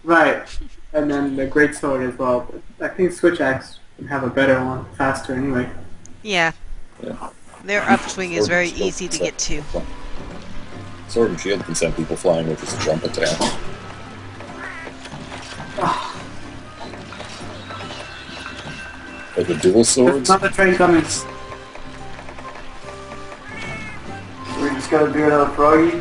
Right, and then the great sword as well. But I think switch axe would have a better one, faster anyway. Yeah. Yeah. Their upswing is very easy to get to. Sword and shield can send people flying with its jump attack. Like the dual There's swords. another train coming. We just gotta do another froggy.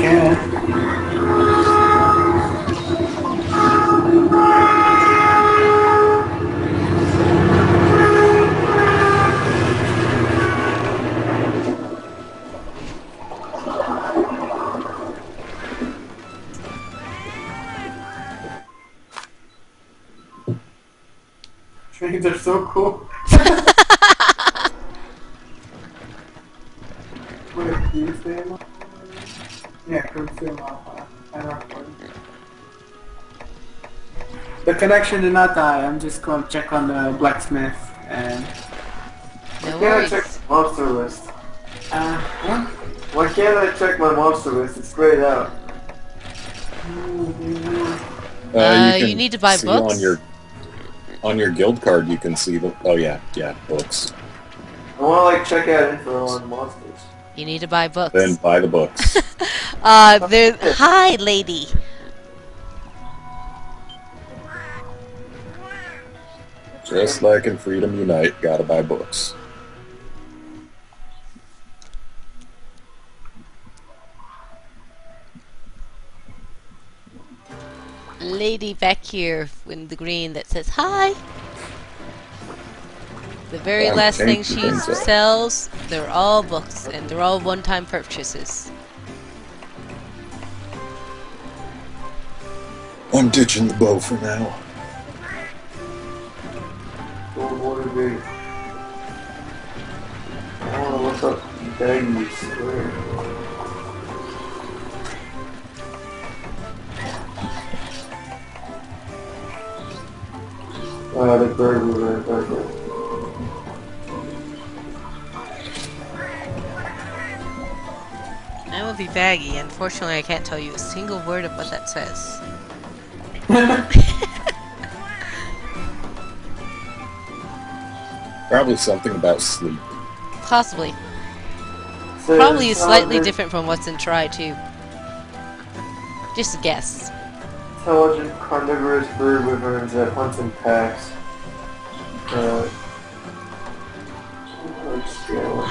can. Trains are so cool. Wait, do you stay in? Yeah, come stay in Mile. The connection did not die. I'm just going to check on the blacksmith and. No Why can't I worries. check the monster list? What? Why can't I check my monster list? It's grayed out. You need to buy see books? On your guild card, you can see the. Oh yeah, books. I want to like check out info on monsters. You need to buy books. Then buy the books. Hi, lady. Just like in Freedom Unite, gotta buy books. Lady back here in the green that says hi. The very Yeah, last thing change the she things up. sells, they're all books, and they're all one-time purchases. I'm ditching the bow for now. Gold water gate. I want to look up Baggy Square. The bird was right back there. That would be baggy. Unfortunately, I can't tell you a single word of what that says. Probably something about sleep. Possibly. So Probably it's slightly intelligent- different from what's in Try, too. Just a guess. Intelligent carnivorous bird wyverns that hunt in packs. Let's go.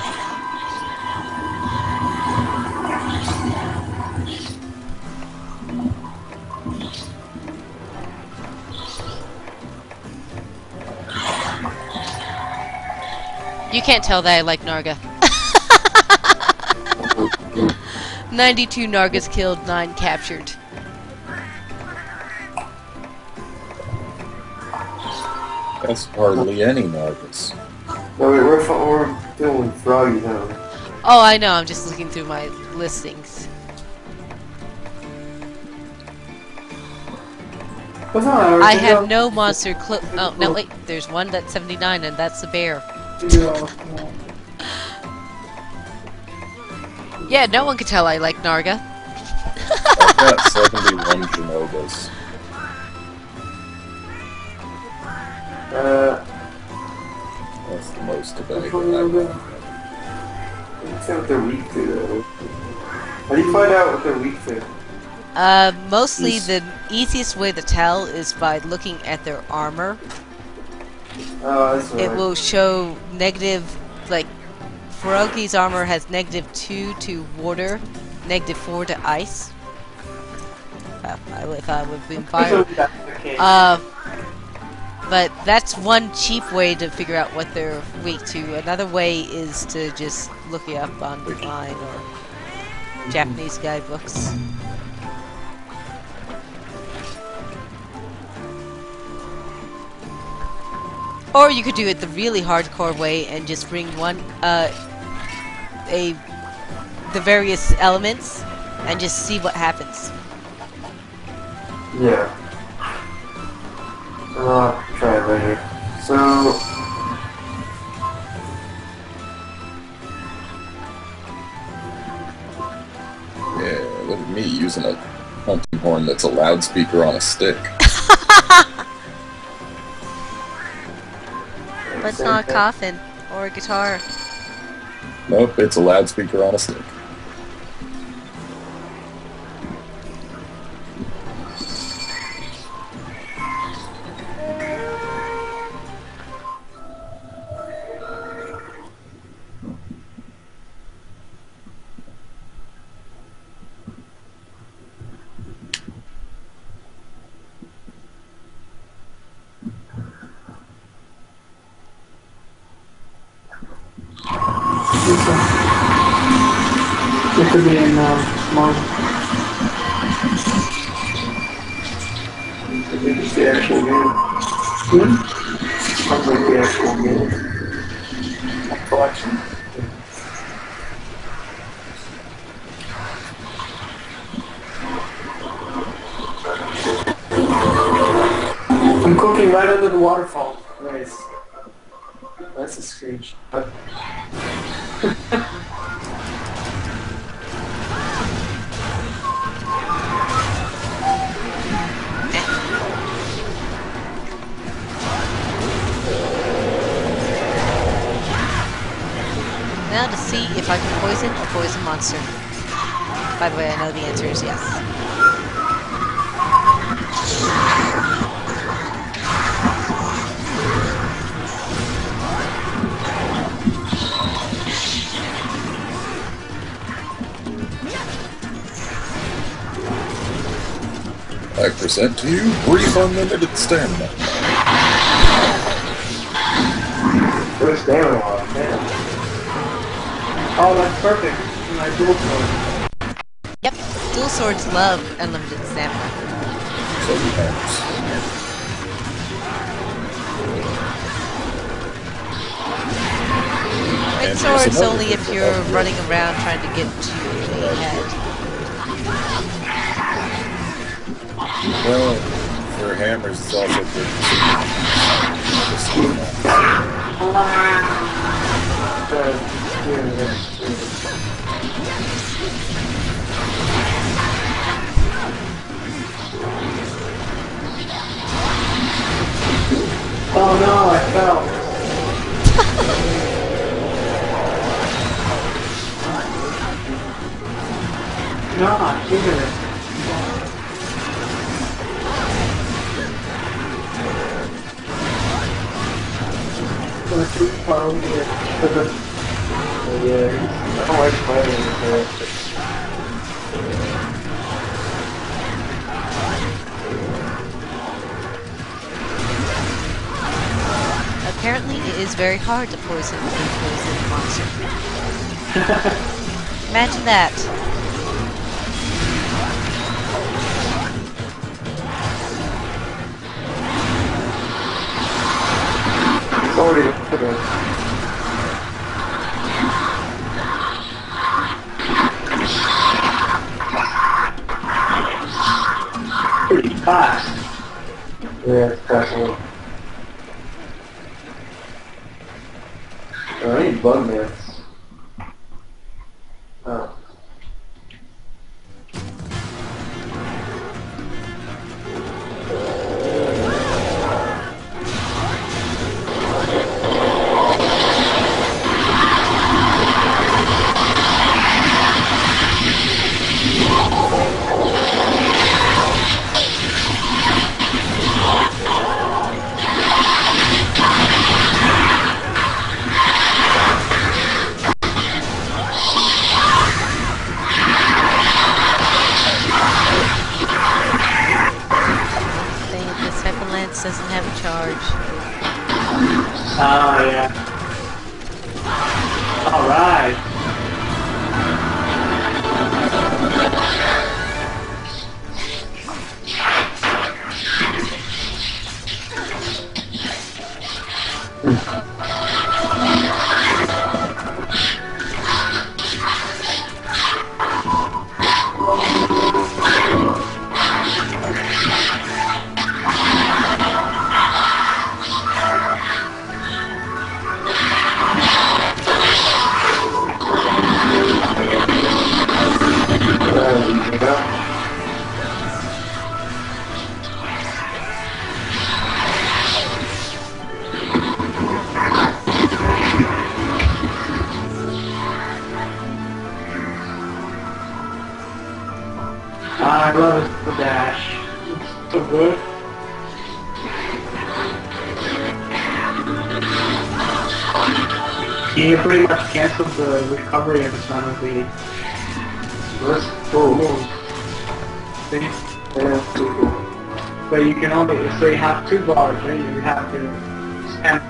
You can't tell that I like Narga. 92 Nargas killed, 9 captured. That's hardly any Nargis. No, wait, we're doing Froggy now. Oh, I know, I'm just looking through my listings. What's on? I have no monster oh, no, wait, there's one that's 79, and that's the bear. Yeah, no one can tell I like Narga. I've got 71 Genobas. That's the most of anything I've got. Let's see what they're weak to, though. How do you find out what they're weak to? Mostly Yes. the easiest way to tell is by looking at their armor. Oh, that's right. It will show negative, like, Ferogi's armor has -2 to water, -4 to ice. If I would have been fire. But that's one cheap way to figure out what they're weak to. Another way is to just look it up online or Japanese guidebooks. Or you could do it the really hardcore way and just bring the various elements and just see what happens. Yeah. I'll try it right here. So... Yeah, look at me using a hunting horn that's a loudspeaker on a stick. But it's not a coffin or a guitar. Nope, it's a loudspeaker on a stick. It could be in Mars. It's the actual game. Sounds like the actual game. Collection. I'm cooking right under the waterfall. Nice. That's a screenshot. Now to see if I can poison a poison monster. By the way, I know the answer is yes. I present to you brief unlimited stamina. Where's stamina on, man? Oh, that's perfect. My dual sword. Yep, dual swords love unlimited stamina. So he has. Red And swords here's another only if thing you're about it. running around trying to get to the head. Well, for hammers, it's also good Oh no, I fell. No, give it. Gonna keep following it. Yeah, I don't like fighting with her. Apparently, it is very hard to poison a poison monster. Imagine that. Already Pretty fast. yeah, it's possible. Oh, I need bug myths. Oh. Doesn't have a charge. Oh, yeah. Alright. I love it, the dash. It's so good. You pretty much canceled the recovery every time of the moves. See? Yeah, pretty cool. But you can only, so you have 2 bars, right? You have to spam,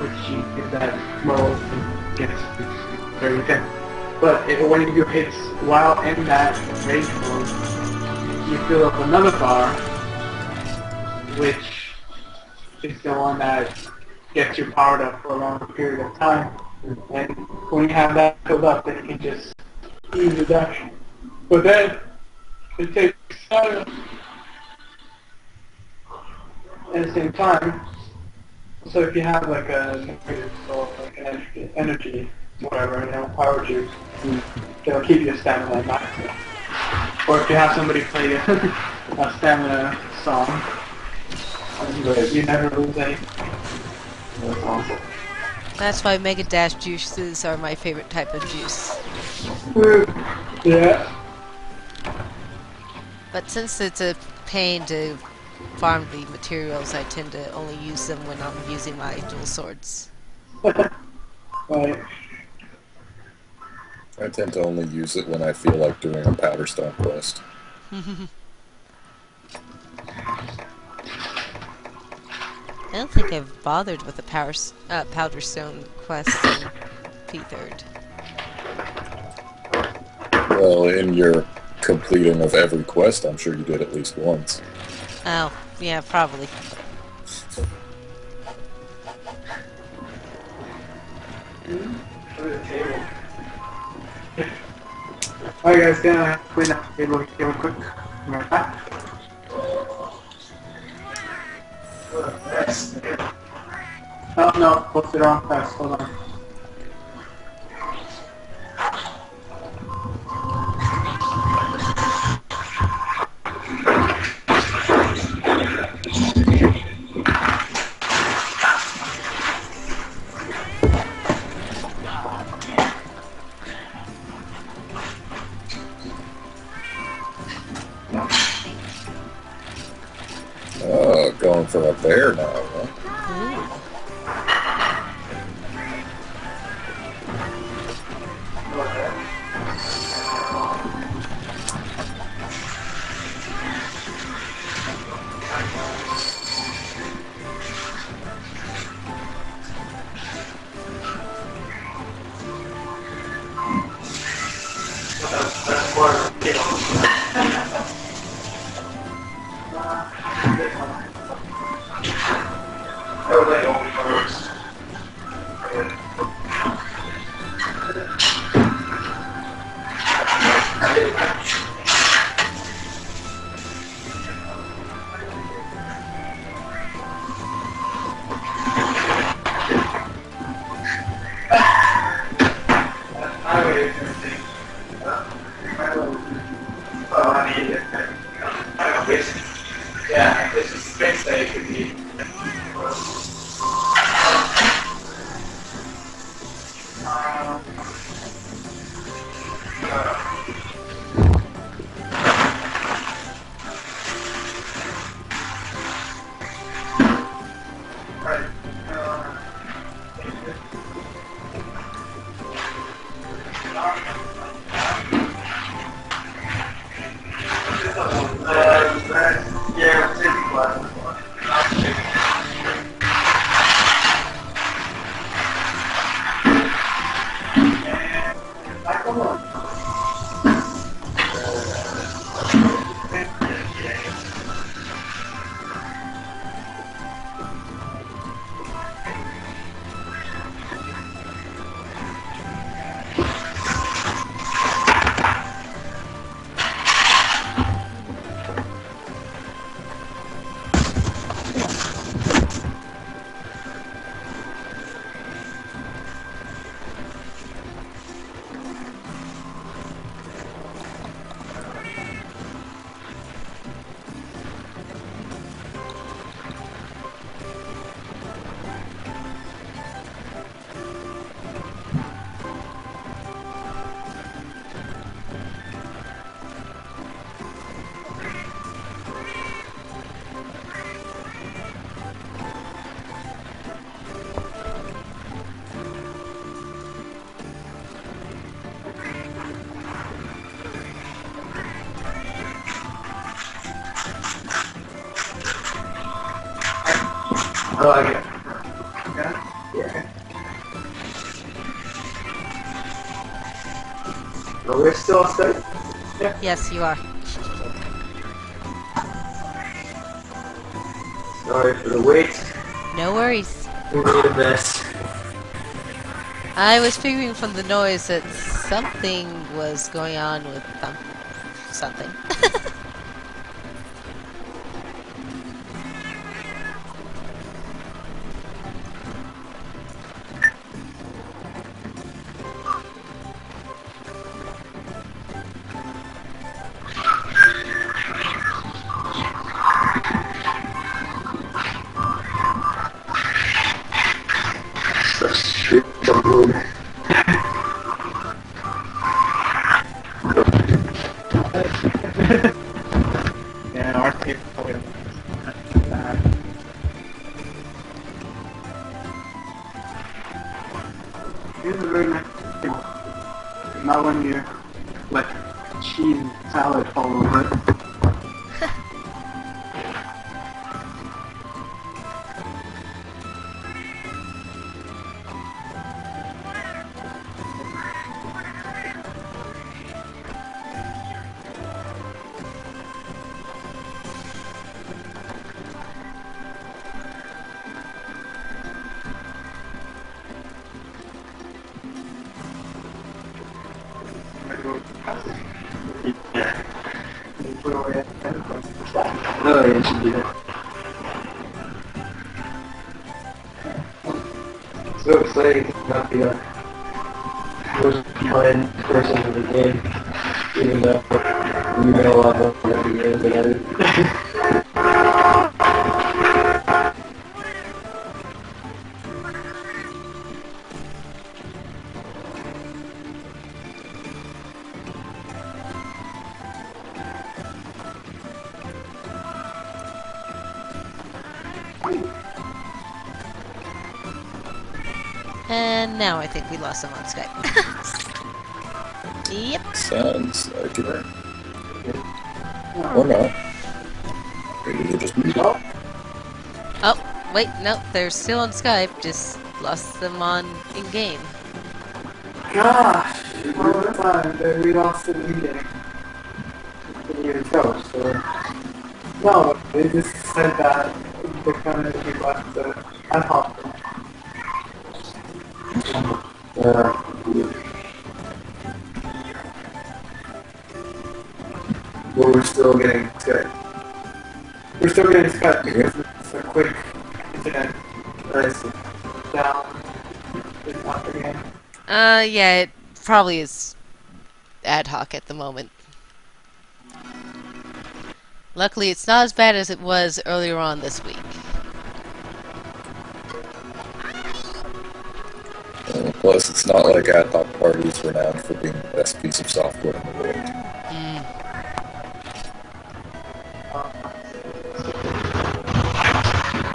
which you do that mode and get it. So you can But when you hit while in that rage mode, you fill up another bar, which is the one that gets you powered up for a longer period of time. And when you have that filled up, then you can just ease the dash. But then it takes at the same time. So if you have like a negative soul, like an energy, whatever, power juice, it'll keep your stamina at maximum. Or if you have somebody play a stamina song, you never lose any. That's awesome. That's why Mega Dash juices are my favorite type of juice. Yeah. But since it's a pain to farm the materials, I tend to only use them when I'm using my dual swords. Right. I tend to only use it when I feel like doing a Powder Stone quest. I don't think I've bothered with the Powder Stone quest in P3rd. Well, in your completing of every quest, I'm sure you did at least once. Oh, yeah, probably. Alright guys, gonna clean up the table real quick. I'm right back. Oh no, post it on fast, hold on. Oh, going for a bear now, huh? Yeah, this is space that it could be. I like it. Okay? Yeah. Are we still on Skype? Yes, you are. Sorry for the wait. No worries. We made a mess. I was figuring from the noise that something was going on with something. Yeah, our tape probably bad. Here's a very nice table. Not when you let cheese and salad all over it. Oh, yeah, you should do that. So exciting to not be a most playing person in the game, even though you know a lot more about the game than I do. And now I think we lost him on Skype. Yep. Sounds like it. Or not. Maybe they just moved up. Oh, wait, no, they're still on Skype, just lost them on in-game. Gosh! All the time that we lost it in the game. Couldn't even tell, so... No, they just said that they're kind of be left ad hoc. Well, we're still getting Skype. We're still getting Skype because it's a quick internet Nice. down. It's not the game. Yeah, it probably is ad hoc at the moment. Luckily, it's not as bad as it was earlier on this week. Plus, it's not like ad hoc parties renowned for being the best piece of software in the world. Mm.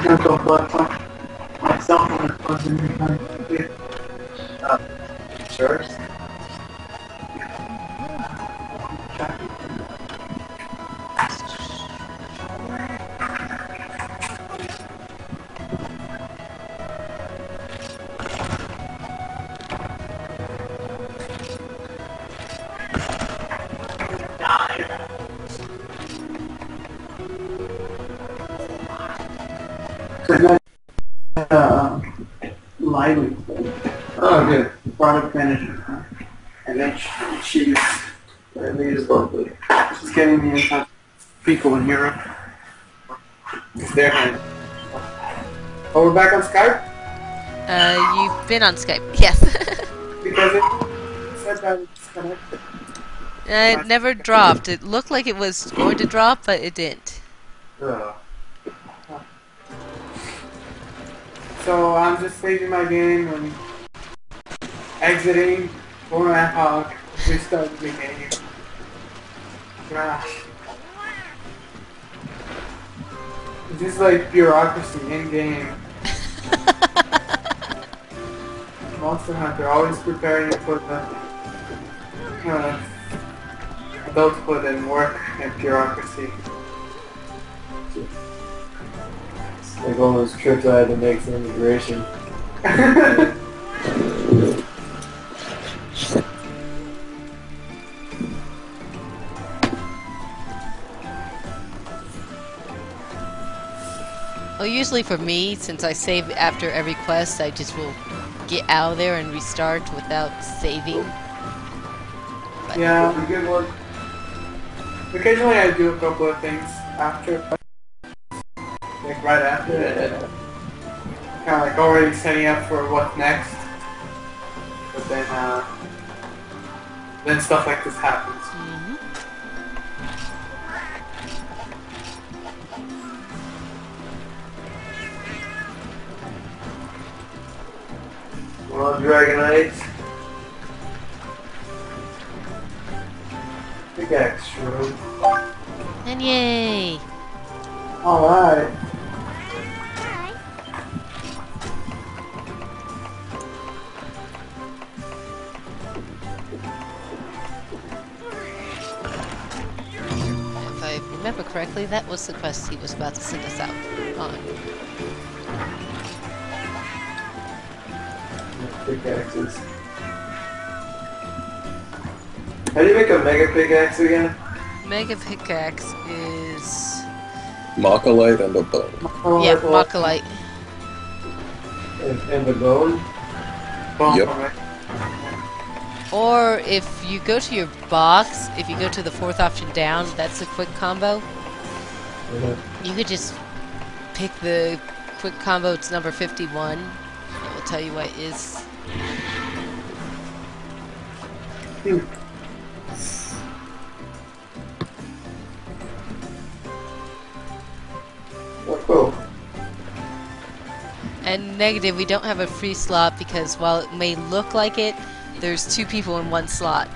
I'm so glad my cell phone wasn't even kind Sure. Lively Oh, good. product manager, and then she's I think it's lovely. she's getting me in touch with people in Europe. It's their hand. Oh, we're back on Skype You've been on Skype, yes. because it said that it's connected. It never dropped. It looked like it was going to drop, but it didn't. Oh. So I'm just saving my game and exiting, going ad hoc, restarting the game. Gosh. It's just like bureaucracy in game. Monster Hunter always preparing you for the adulthood and work and bureaucracy. Like all those trips I had to make for immigration. Well, usually for me, since I save after every quest, I just will get out of there and restart without saving. Yeah. A good one. Occasionally I do a couple of things after, like right after it. Kind of like already setting up for what's next. But then stuff like this happens. Come on, Dragonite. Pickaxe room. And yay! Alright. If I remember correctly, that was the quest he was about to send us out on. Pickaxes. How do you make a mega pickaxe again? Mega Pickaxe is... Mocholite and a bone. yeah, Mocholite. And the bone? Yep. Or if you go to your box, if you go to the fourth option down, that's a quick combo. You could just pick the quick combo, it's number 51. It will tell you what it is. Oh, cool. And negative, we don't have a free slot because while it may look like it, there's 2 people in 1 slot.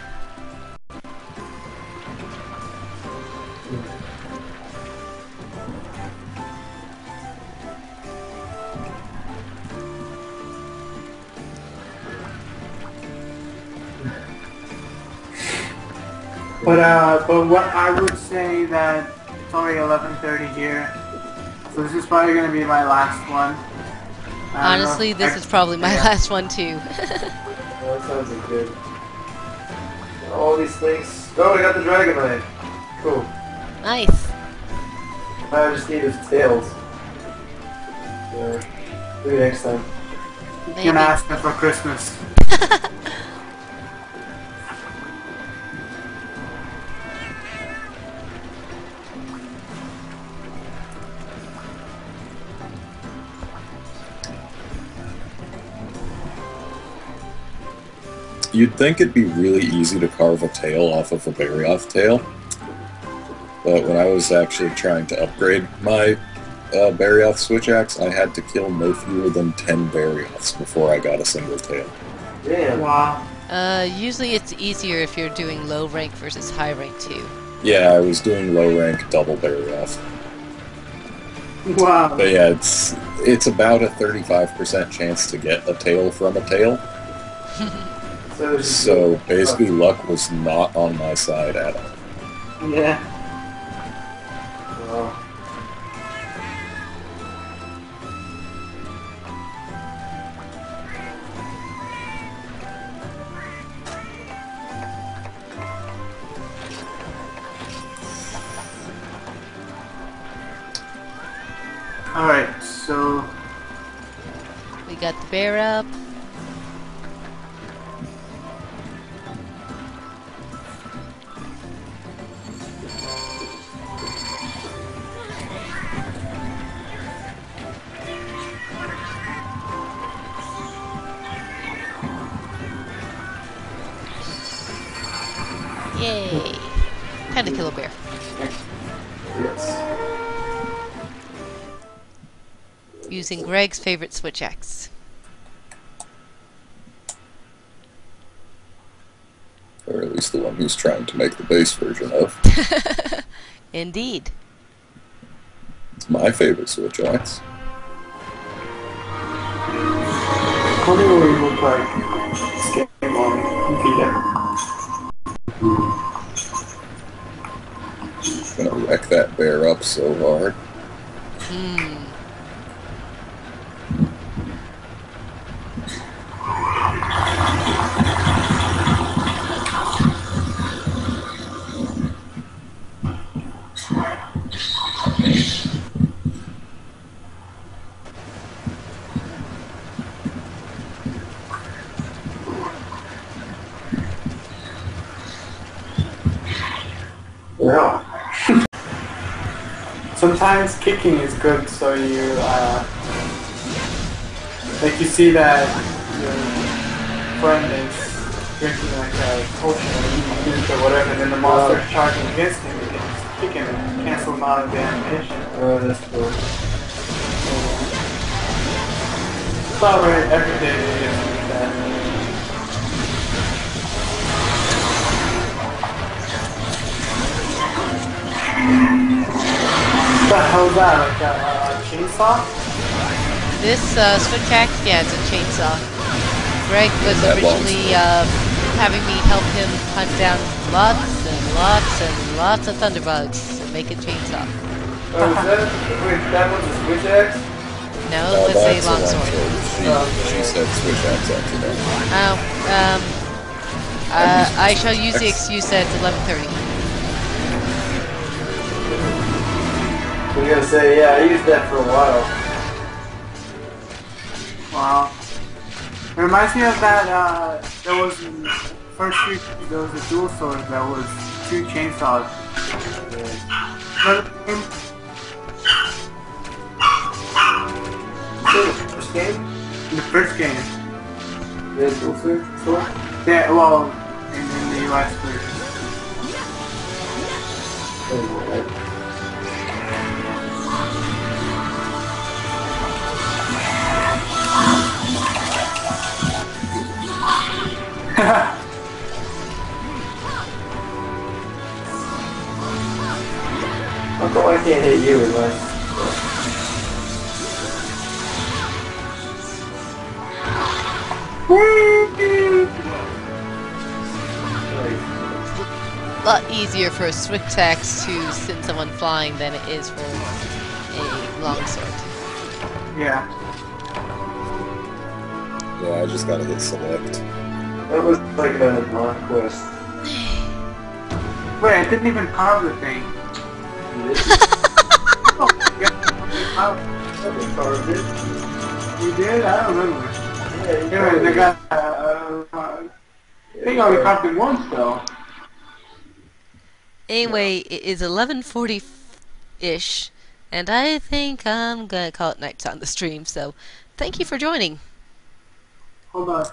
But what I would say that it's already 11:30 here, so this is probably going to be my last one. I don't know Honestly, if this I- is probably my yeah. last one too. Well, that sounds like good. All these things. Oh, I got the Dragonite. Cool. Nice. I just need his tails. Yeah. Maybe next time. You Maybe. can ask them for Christmas. You'd think it'd be really easy to carve a tail off of a Barioth tail, but when I was actually trying to upgrade my Barioth switch axe, I had to kill no fewer than 10 Barioths before I got a single tail. Damn. Wow. Usually it's easier if you're doing low rank versus high rank too. Yeah, I was doing low rank double Barioth. Wow. But yeah, it's about a 35% chance to get a tail from a tail, So, it's just- so basically luck was not on my side at all. Yeah. Wow. Alright, so We got the bear up. Yay! Time to kill a bear. Yes. Using Greg's favorite switch axe. Or at least the one he's trying to make the base version of. Indeed. It's my favorite switch axe. what do we look like? This game on Vita. Gonna wreck that bear up so hard. Yeah. Sometimes kicking is good, so you like you see that your friend is drinking like a potion or eating juice or whatever, and then the monster is charging against him, you can just kick him and cancel him out of the animation. Oh, that's cool. It's not very everyday to get like that. What the hell is that? Like a chainsaw? This switch axe, yeah, it's a chainsaw. Greg was That originally having me help him hunt down lots and lots and lots of thunderbugs to make a chainsaw. Oh, is that, wait, that one's a switch axe? No, No, it's a that's a longsword. She said switch axe accidentally. Oh, I shall use the excuse that it's 11:30. I was gonna say, yeah, I used that for a while. Wow. It reminds me of that, there was in first Street, there was a dual sword that was 2 chainsaws. Remember the game? First game? In the first game. Yeah, dual sword? Yeah, well, in the US version. How come I can't hit you with my... A lot easier for a switch axe to send someone flying than it is for a longsword. Yeah. Yeah, I just gotta hit select. That was like a non-quest. Wait, I didn't even carve the thing. Oh, That carved it. you did? I don't remember. Yeah, you Anyway, carved they it. got, I think I only carved it once though. Anyway, it is 11:40-ish, and I think I'm gonna call it nights on the stream, so thank you for joining. Hold on.